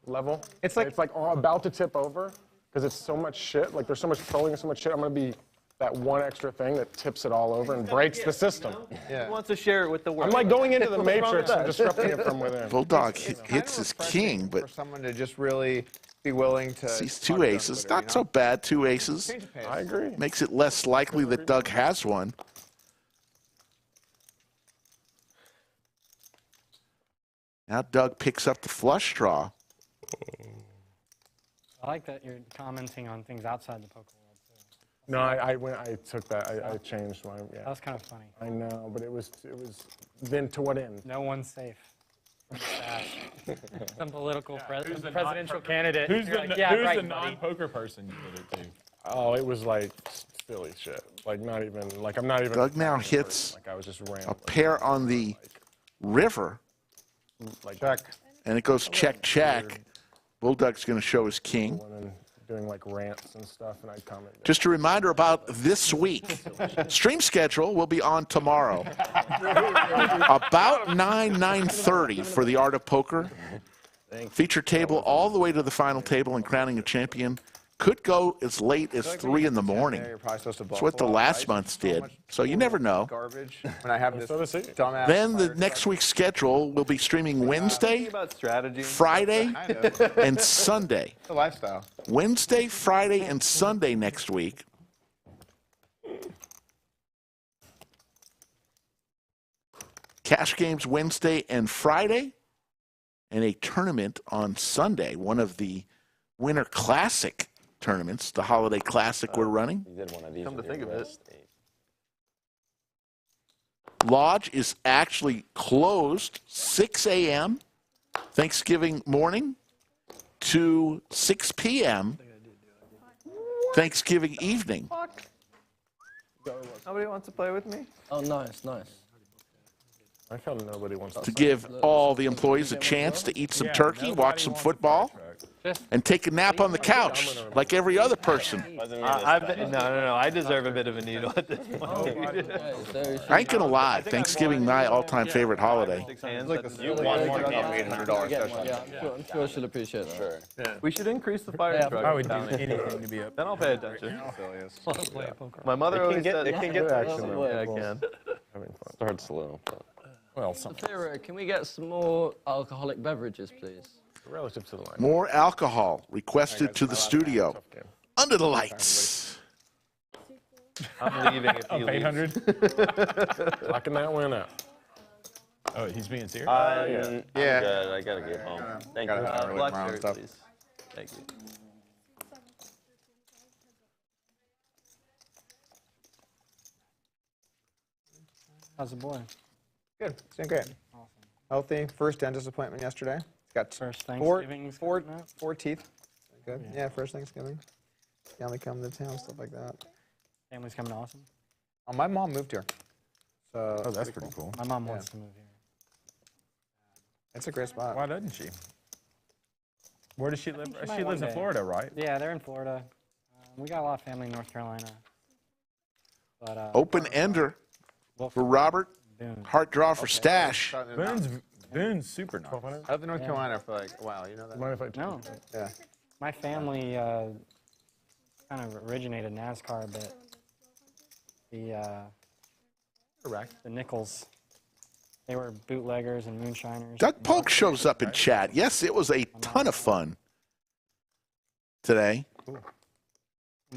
S17: level. It's like all about to tip over because it's so much shit. Like there's so much trolling and so much shit. I'm gonna be that one extra thing that tips it all over and breaks the system.
S11: Yeah. He wants to share it with the world.
S17: I'm like going into the Matrix and disrupting it from within.
S4: Bulldog hits his king, but
S3: for someone to just really be willing to.
S4: sees two aces. Not so bad, two aces.
S17: I agree.
S4: Makes it less likely that Doug has one. Now Doug picks up the flush draw.
S15: I like that you're commenting on things outside the poker world too.
S17: No, I took that. I changed my. Yeah.
S15: That was kind of funny.
S17: I know, but it was. Then to what end?
S15: No one's safe. Some political presidential candidate.
S14: Who's
S15: You're
S14: the,
S15: like, yeah,
S14: who's
S15: right,
S14: the
S15: buddy.
S14: non-poker person you did it to?
S17: Oh, it was like silly shit. Like not even. Like I'm not even.
S4: Doug now hits
S17: Like I was just
S4: a
S17: rambling.
S4: pair on the river,
S17: Like check.
S4: and it goes check, check. Bulldog's going to show his king.
S17: And then doing like rants and stuff, and I'd comment.
S4: Just a reminder about this week. Stream schedule will be on tomorrow. About 9:30 for the Art of Poker. Feature table all the way to the final table and crowning a champion. Could go as late as 3 in the morning. That's what the last month's did. So you never know.
S3: Garbage. When I have this dumbass.
S4: Then the next week's schedule will be streaming Wednesday, Friday, and Sunday.
S3: The lifestyle.
S4: Wednesday, Friday, and Sunday next week. Cash games Wednesday and Friday, and a tournament on Sunday, one of the Winter Classic tournaments, the Holiday Classic we're running.
S1: You did one of these.
S11: Come to think of it.
S4: Lodge is actually closed 6 a.m. Thanksgiving morning to 6 p.m. Thanksgiving evening.
S6: Nobody wants to play with me? Oh, nice, nice.
S17: I felt nobody wants
S4: To give all the employees a chance to eat some turkey, watch some football, and take a nap on the couch like every other person.
S11: No. I deserve a bit of a needle at this point.
S4: I ain't gonna lie, Thanksgiving my all-time favorite holiday.
S11: You want more than
S3: $800 session.
S6: Yeah, I'm sure she'll appreciate that.
S1: Sure.
S11: Yeah. We should increase the fire truck.
S14: I would do anything to be up.
S11: Then I'll pay attention. My mother always said,
S17: it can get
S11: action. Yeah, I can.
S1: Start slow.
S14: Well,
S6: Sarah, can we get some more alcoholic beverages, please?
S17: Relative to the line.
S4: More alcohol requested to the studio. Under the lights.
S11: I'm leaving if he leaves.
S14: 800?
S17: Locking that one up.
S14: Oh, he's being serious?
S1: I'm good. I gotta get home. Thank you.
S11: Black cherry, please. Thank you.
S15: How's the boy?
S3: Good. It's doing great.
S15: Awesome.
S3: Healthy. First dentist appointment yesterday. Got
S15: First
S3: four
S15: Thanksgiving.
S3: teeth. Good. Yeah, first Thanksgiving. Family coming to town, stuff like that.
S15: Family's coming awesome.
S3: Oh, my mom moved here. So
S14: Oh, that's pretty cool.
S15: My mom wants to move here.
S3: It's a great spot.
S14: Why doesn't she? Where does she live?
S15: she might
S14: She lives
S15: one
S14: in
S15: day.
S14: Florida, right?
S15: Yeah, they're in Florida. We got a lot of family in North Carolina. But,
S4: Open ender for Robert. Heart draw for Stash.
S2: Boone's super nice.
S3: I lived in North Carolina for like a while. You know that?
S17: Mind if I
S15: no.
S3: Yeah.
S15: My family kind of originated NASCAR, but the Nichols, they were bootleggers and moonshiners.
S4: Doug Polk shows up in chat. Yes, it was a ton of fun today.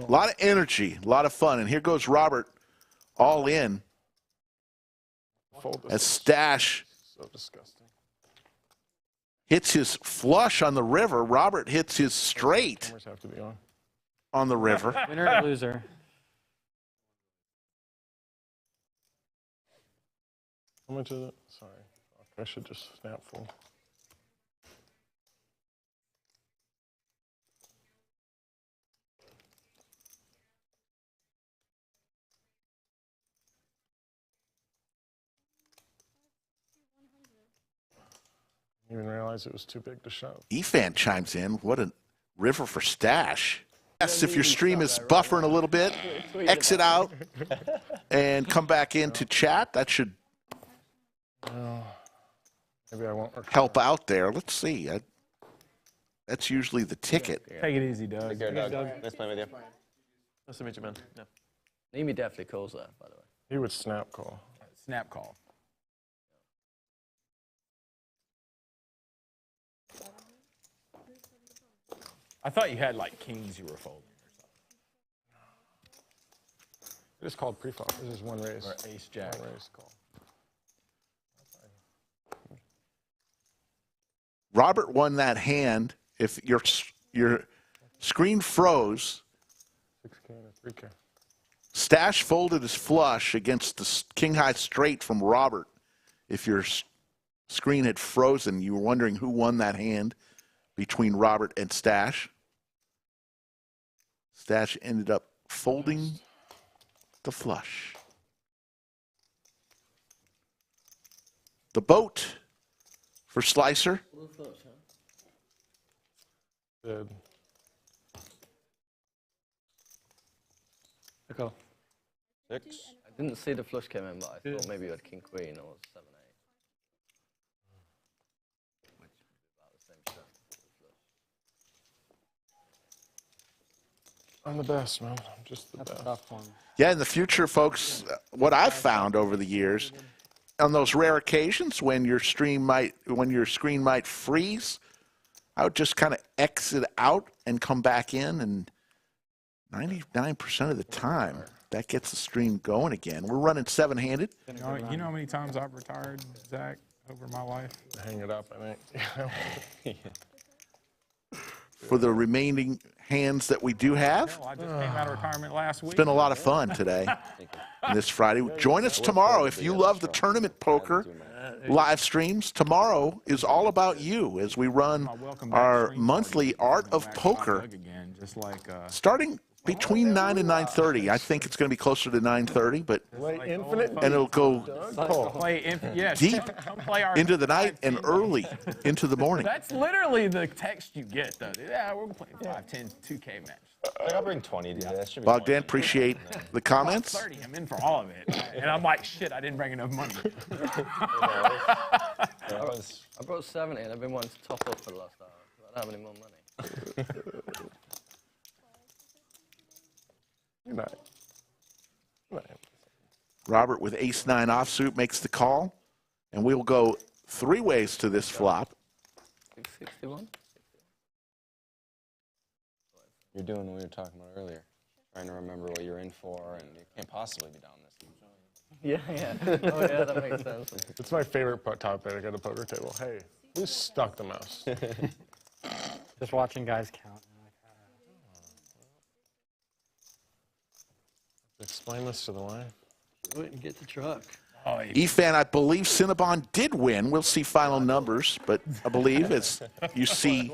S4: A lot of energy, a lot of fun. And here goes Robert all in as Stash
S17: So disgusting.
S4: hits his flush on the river. Robert hits his straight
S17: Cameras have to be
S4: on the river.
S15: Winner or loser?
S17: How much is it? Sorry. I should just snap full. I didn't even realize it was too big to shove.
S4: Efan chimes in. What a river for Stash. Yes, if your stream is buffering a little bit, exit out and come back into chat. That should
S17: Maybe I won't
S4: help out there. Let's see. That's usually the ticket.
S2: Take it easy, Doug.
S1: Take care, Doug. Nice playing with you.
S11: Nice to meet you, man. Yeah.
S6: Nimi definitely calls that, by the way.
S17: He would snap call.
S2: Snap call. I thought you had like kings you were folding or something.
S17: It is called pre-flop. This is one raise.
S2: Or ace jack.
S17: One raise call.
S4: Robert won that hand. If your screen froze,
S17: 6K and a 3K.
S4: Stash folded his flush against the king high straight from Robert. If your screen had frozen, you were wondering who won that hand between Robert and Stash. Stash ended up folding the flush. The boat for Slicer.
S17: Good.
S15: Go.
S1: 6.
S6: I didn't see the flush came in, but I thought maybe you had king queen or 7-8.
S17: I'm the best, man. I'm just the best.
S15: Tough one.
S4: Yeah, in the future, folks, what I've found over the years, on those rare occasions when your screen might freeze, I would just kind of exit out and come back in, and 99% of the time, that gets the stream going again. We're running 7-handed.
S2: You know how many times I've retired, Zach, over my life?
S17: Hang it up, I think.
S4: For the remaining hands that we do have.
S2: Hell, I just came out of retirement last week.
S4: It's been a lot of fun today, this Friday. Join us tomorrow if you love the tournament poker live streams. Tomorrow is all about you as we run our monthly Art of Poker, starting between 9 and 9:30. I think it's going to be closer to 9:30, but and it'll go deep into the night and early into the morning.
S2: That's literally the text you get, though. Yeah, we're going to play 5, 10, 2K match.
S1: I'll bring 20 today. That should be
S4: Bogdan, appreciate the comments.
S2: 30, I'm in for all of it. And I'm like, shit, I didn't bring enough money.
S6: I brought 70 and I've been wanting to top up for the last hour. I don't have any more money.
S17: Good night.
S4: Robert with ace-9 offsuit makes the call, and we'll go 3 ways to this flop.
S6: 661?
S1: You're doing what we were talking about earlier. Trying to remember what you're in for, and you can't possibly be down this.
S6: Yeah. Oh, yeah, that makes sense.
S17: It's my favorite topic at a poker table. Hey, who's stuck the most?
S15: Just watching guys count.
S17: Explain this to the line.
S6: Wouldn't get the truck.
S4: Efan, I believe Cinnabon did win. We'll see final numbers, but I believe as you see,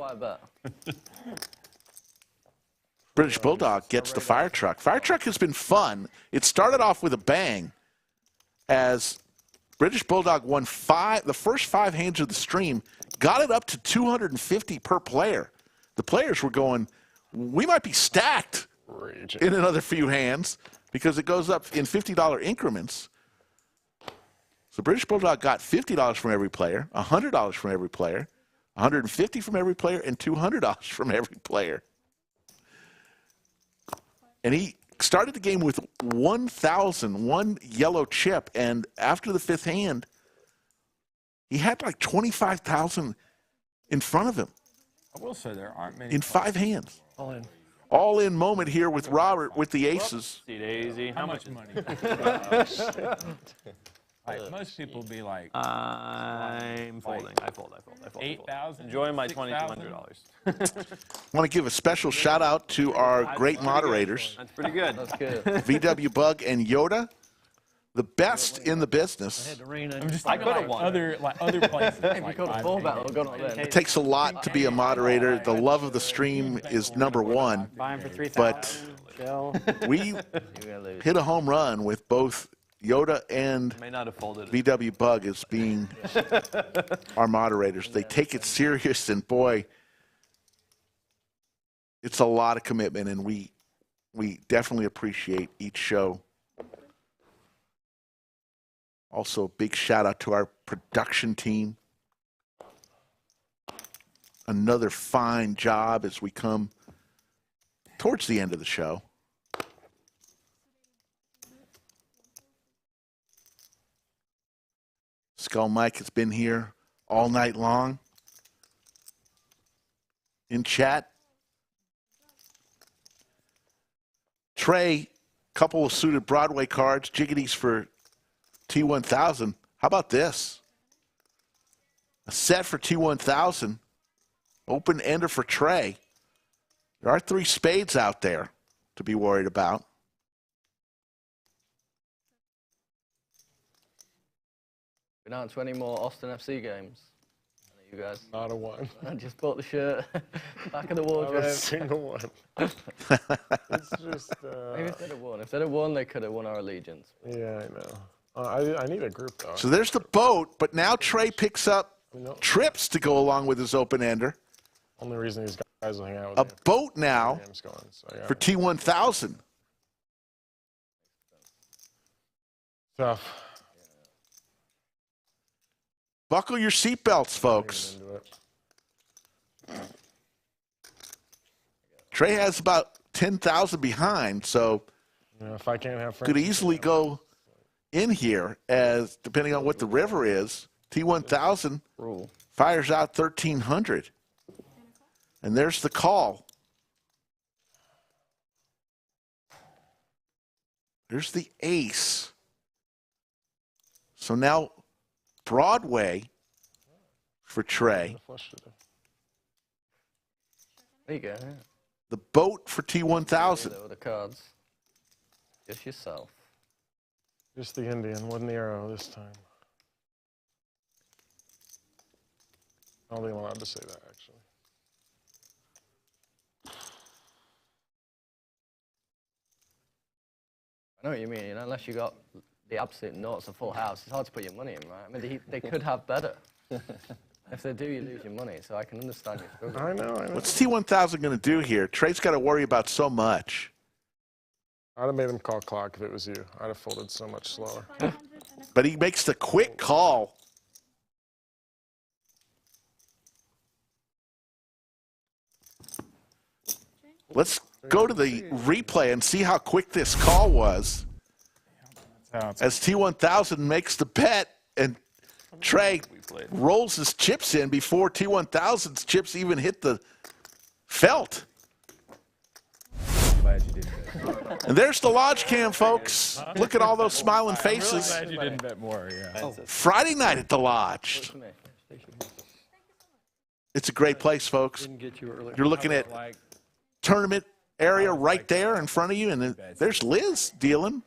S4: British Bulldog gets the fire truck. Fire truck has been fun. It started off with a bang as British Bulldog won the first 5 hands of the stream, got it up to 250 per player. The players were going, we might be stacked in another few hands. because it goes up in $50 increments. So British Bulldog got $50 from every player, $100 from every player, $150 from every player, and $200 from every player. And he started the game with 1,000, one yellow chip, and after the 5th hand, he had like 25,000 in front of him.
S14: I will say there aren't many.
S4: In 5 hands.
S8: All in.
S4: All in moment here with Robert with the aces.
S11: T Daisy.
S14: How much money? Like, most people be like,
S11: I'm folding. I fold.
S14: 8,000.
S11: Enjoying my $2,200.
S4: Want to give a special shout out to our great moderators.
S11: That's pretty good. That's good.
S4: VW Bug and Yoda, the best in the business.
S14: I'm just
S11: I
S14: thinking,
S11: could have
S14: like,
S11: won.
S14: other places.
S6: If you
S14: like
S6: got a full battle, go on then.
S4: It takes a lot to be a moderator. The love of the stream is #1.
S15: Buying for 3,000.
S4: But
S15: Chill.
S4: we hit a home run with both Yoda and
S11: May not have folded.
S4: VW Bug as being our moderators. They take it serious, and boy, it's a lot of commitment, and we definitely appreciate each show. Also, a big shout out to our production team. Another fine job as we come towards the end of the show. Skull Mike has been here all night long in chat. Trey, couple of suited Broadway cards, jiggities for T1000. How about this? A set for T1000. Open ender for Trey. There are 3 spades out there to be worried about.
S6: Been out to any more Austin FC games? You guys?
S17: Not a one.
S6: I just bought the shirt. Back of the
S17: Not
S6: wardrobe.
S17: a single one. It's just.
S6: Maybe if they'd have won. If they'd have won, they could have won our allegiance.
S17: Yeah, I know. I need a group, though.
S4: So there's the boat, but now Trey picks up trips to go along with his open ender.
S17: Only reason these guys will hang out with
S4: A
S17: me.
S4: boat now for T1000.
S17: Tough.
S4: Buckle your seatbelts, folks. Trey has about 10,000 behind, so
S17: Yeah, if I can't have friends,
S4: could easily go in here as, depending on what the river is, T1000 fires out 1,300. And there's the call. There's the ace. So now Broadway for Trey.
S6: There you go. Yeah.
S4: The boat for T1000.
S6: There were the cards. Just yourself.
S17: just the Indian, wasn't the arrow this time. I don't think I'm allowed to say that, actually.
S6: I know what you mean. You know, unless you got the absolute nuts of full house, it's hard to put your money in, right? I mean, they could have better. If they do, you lose your money. So I can understand your struggle.
S17: I know.
S4: What's T1000 going to do here? Trey's got to worry about so much.
S17: I'd have made him call clock if it was you. I'd have folded so much slower.
S4: But he makes the quick call. Let's go to the replay and see how quick this call was. As T1000 makes the bet and Trey rolls his chips in before T1000's chips even hit the felt.
S2: Glad you didn't bet.
S4: And there's the lodge cam, folks. Look at all those smiling faces.
S2: I'm really glad you didn't bet more, yeah.
S4: Friday night at the lodge. It's a great place, folks. You're looking at tournament area right there in front of you, and there's Liz dealing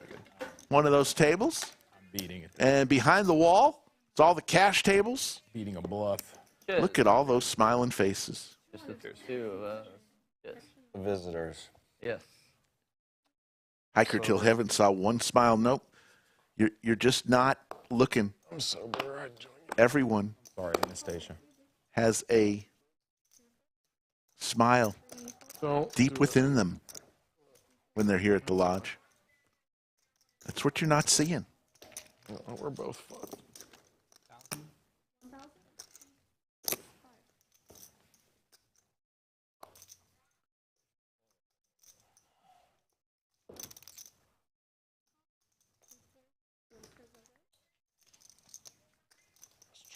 S4: one of those tables.
S2: I'm beating it.
S4: And behind the wall, it's all the cash tables.
S2: Beating a bluff.
S4: Look at all those smiling faces.
S6: Just the two of us. Yes.
S1: Visitors.
S6: Yes.
S4: Hiker Till Heaven saw one smile. Nope. You're just not looking.
S17: I'm sober. I'd join you.
S4: Everyone
S2: Station
S4: has a smile deep within them when they're here at the lodge. That's what you're not seeing.
S17: We're both fun.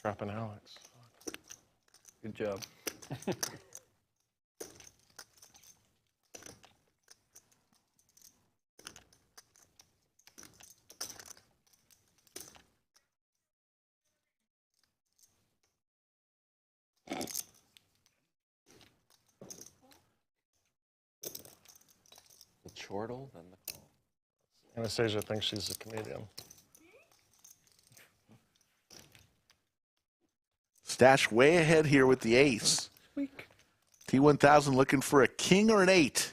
S17: Trapping Alex.
S6: Good job.
S1: The chortle, then the call.
S17: Anastasia thinks she's a comedian.
S4: Stash way ahead here with the ace. T1000 looking for a king or an 8.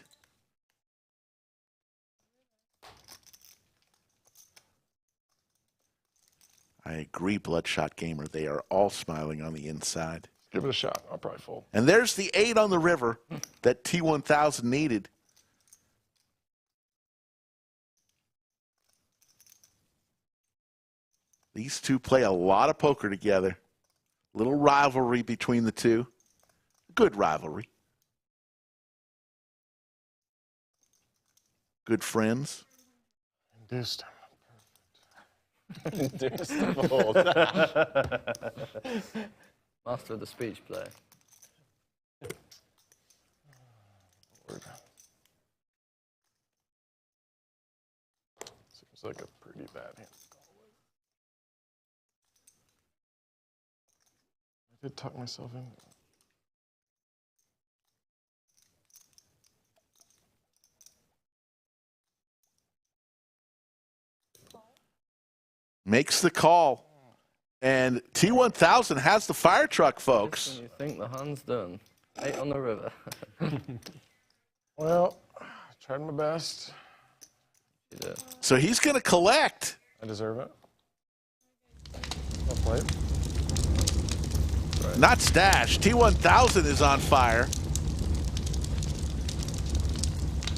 S4: I agree, Bloodshot Gamer. They are all smiling on the inside.
S17: Give it a shot. I'll probably fold.
S4: And there's the 8 on the river that T1000 needed. These two play a lot of poker together. Little rivalry between the two. Good rivalry. Good friends.
S17: Induced.
S6: Induced to fold. Master of the speech play.
S17: Seems like a pretty bad hand. I did tuck myself in.
S4: Makes the call. And T1000 has the fire truck, folks.
S6: Just when you think the hand's done. 8 on the river.
S17: Well, I tried my best.
S6: You did.
S4: So he's going to collect.
S17: I deserve it. Well played.
S4: Right. Not Stash. T1000 is on fire.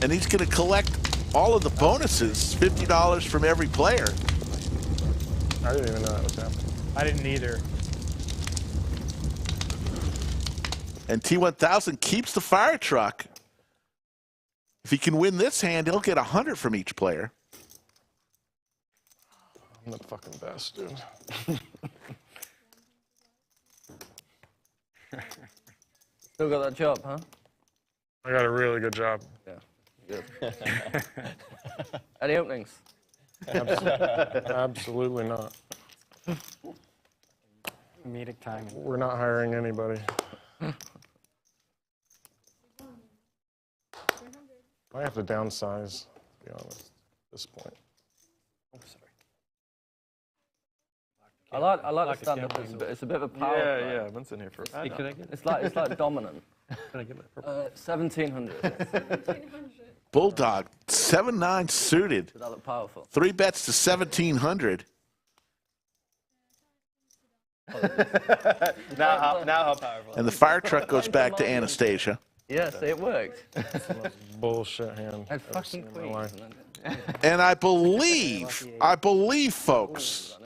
S4: And he's going to collect all of the bonuses, $50 from every player.
S17: I didn't even know that was happening.
S3: I didn't either.
S4: And T1000 keeps the fire truck. If he can win this hand, he'll get 100 from each player.
S17: I'm the fucking best, dude.
S6: Still got that job, huh?
S17: I got a really good job.
S6: Yeah, good. Any openings?
S17: Absolutely not.
S15: Comedic timing.
S17: We're not hiring anybody. I have to downsize, to be honest, at this point.
S6: Oh, sorry. I like the stand-up. It's a bit of a power.
S11: Yeah, I've been sitting here for.
S6: Hey, can I get it? It's like dominant.
S11: Can I get my purple?
S6: 1700.
S4: Bulldog, 7-9 suited.
S6: That look powerful.
S4: 3 bets to 1700.
S6: now how powerful.
S4: And the fire truck goes back to Anastasia.
S6: Yes, it worked.
S17: That's the most bullshit hand
S6: And
S17: I've ever seen in my life.
S4: And I believe, folks,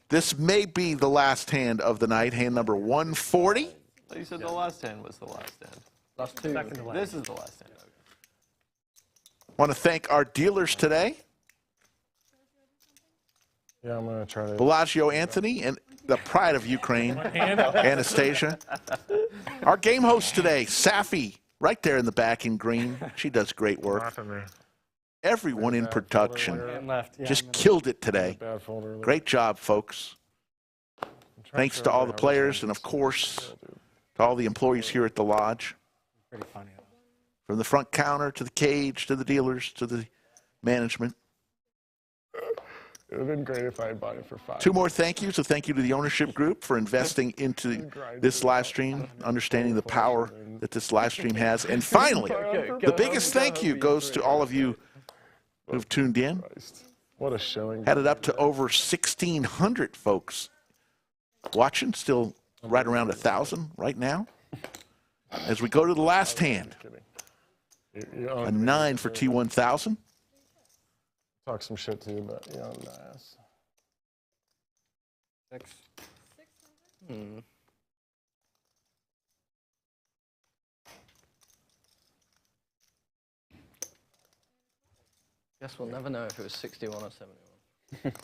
S4: this may be the last hand of the night, hand number 140.
S11: So you said the last hand was the last hand.
S6: Last two.
S11: This is the last hand.
S4: Want to thank our dealers today.
S17: Yeah, I'm going to try to.
S4: Bellagio Anthony and the pride of Ukraine, Anastasia. Our game host today, Safi, right there in the back in green. She does great work. Everyone in production just killed it today. Great job, folks. Thanks to all the players and, of course, to all the employees here at the lodge.
S15: Pretty funny.
S4: From the front counter to the cage to the dealers to the management.
S17: It would have been great if I had bought it for 5.
S4: 2 more thank yous. A thank you to the ownership group for investing into this live stream, understanding the power that this live stream has. And finally, the biggest thank you goes to all of you who've tuned in.
S17: What a showing.
S4: Had it up to over 1,600 folks watching, still right around 1,000 right now. As we go to the last hand, a 9 for T1000.
S17: Talk some shit too, but you know, nice.
S15: 6.
S6: Guess we'll never know if it was 61 or 71.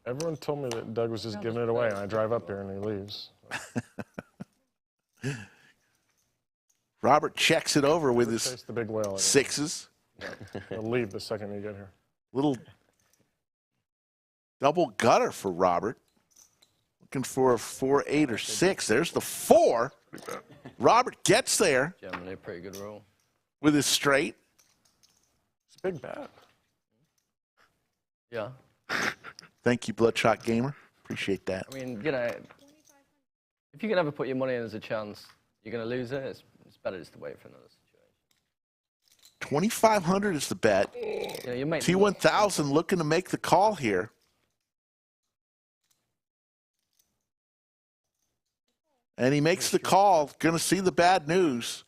S17: Everyone told me that Doug was just giving it away, and I drive up here and he leaves.
S4: Robert checks it over with his
S17: the big whale
S4: sixes.
S17: He'll leave the second you get here.
S4: Little double gutter for Robert. Looking for a 4, 8, or 6. There's the 4. Robert gets there.
S6: Generally a pretty good roll.
S4: With his straight.
S17: It's a big bet.
S6: Yeah.
S4: Thank you, Bloodshot Gamer. Appreciate that.
S6: I mean, you know, if you can ever put your money in as a chance, you're going to lose it. It's better just to wait for another situation.
S4: 2,500 is the bet.
S6: You know,
S4: T1000 looking to make the call here. And he makes the call. Going to see the bad news.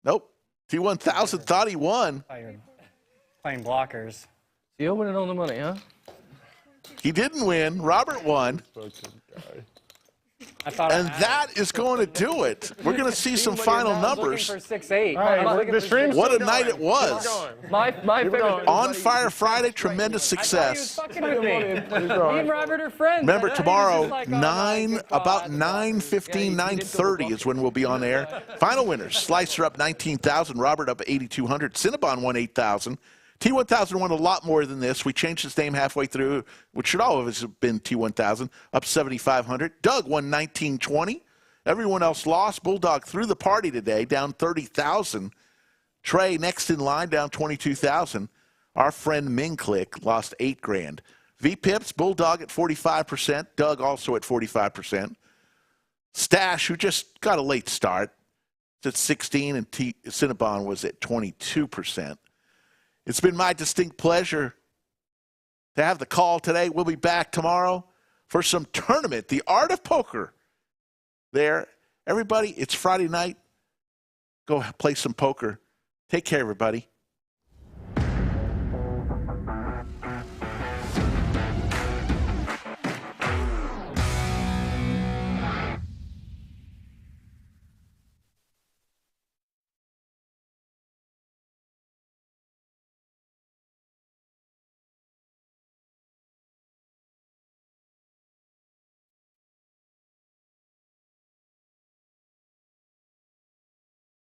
S4: Nope. T1000 thought he won.
S15: Playing blockers.
S6: So you're winning all the money, huh?
S4: He didn't win. Robert won. And that is going to do it. We're going to see some final numbers.
S15: For 6-8.
S4: What a night it was.
S6: My favorite.
S4: On Fire Friday, tremendous success.
S15: Me and Robert are friends.
S4: Remember, tomorrow, about 9:15, 9:30 is when we'll be on air. Final winners, Slicer up 19,000, Robert up 8,200, Cinnabon won 8,000. T1000 won a lot more than this. We changed his name halfway through, which should always have been T1000, up 7,500. Doug won 1920. Everyone else lost. Bulldog threw the party today, down 30,000. Trey next in line, down 22,000. Our friend Ming Click lost 8 grand. V-Pips, Bulldog at 45%. Doug also at 45%. Stash, who just got a late start, is at 16, and Cinnabon was at 22%. It's been my distinct pleasure to have the call today. We'll be back tomorrow for some tournament, the art of poker. There, everybody, it's Friday night. Go play some poker. Take care, everybody.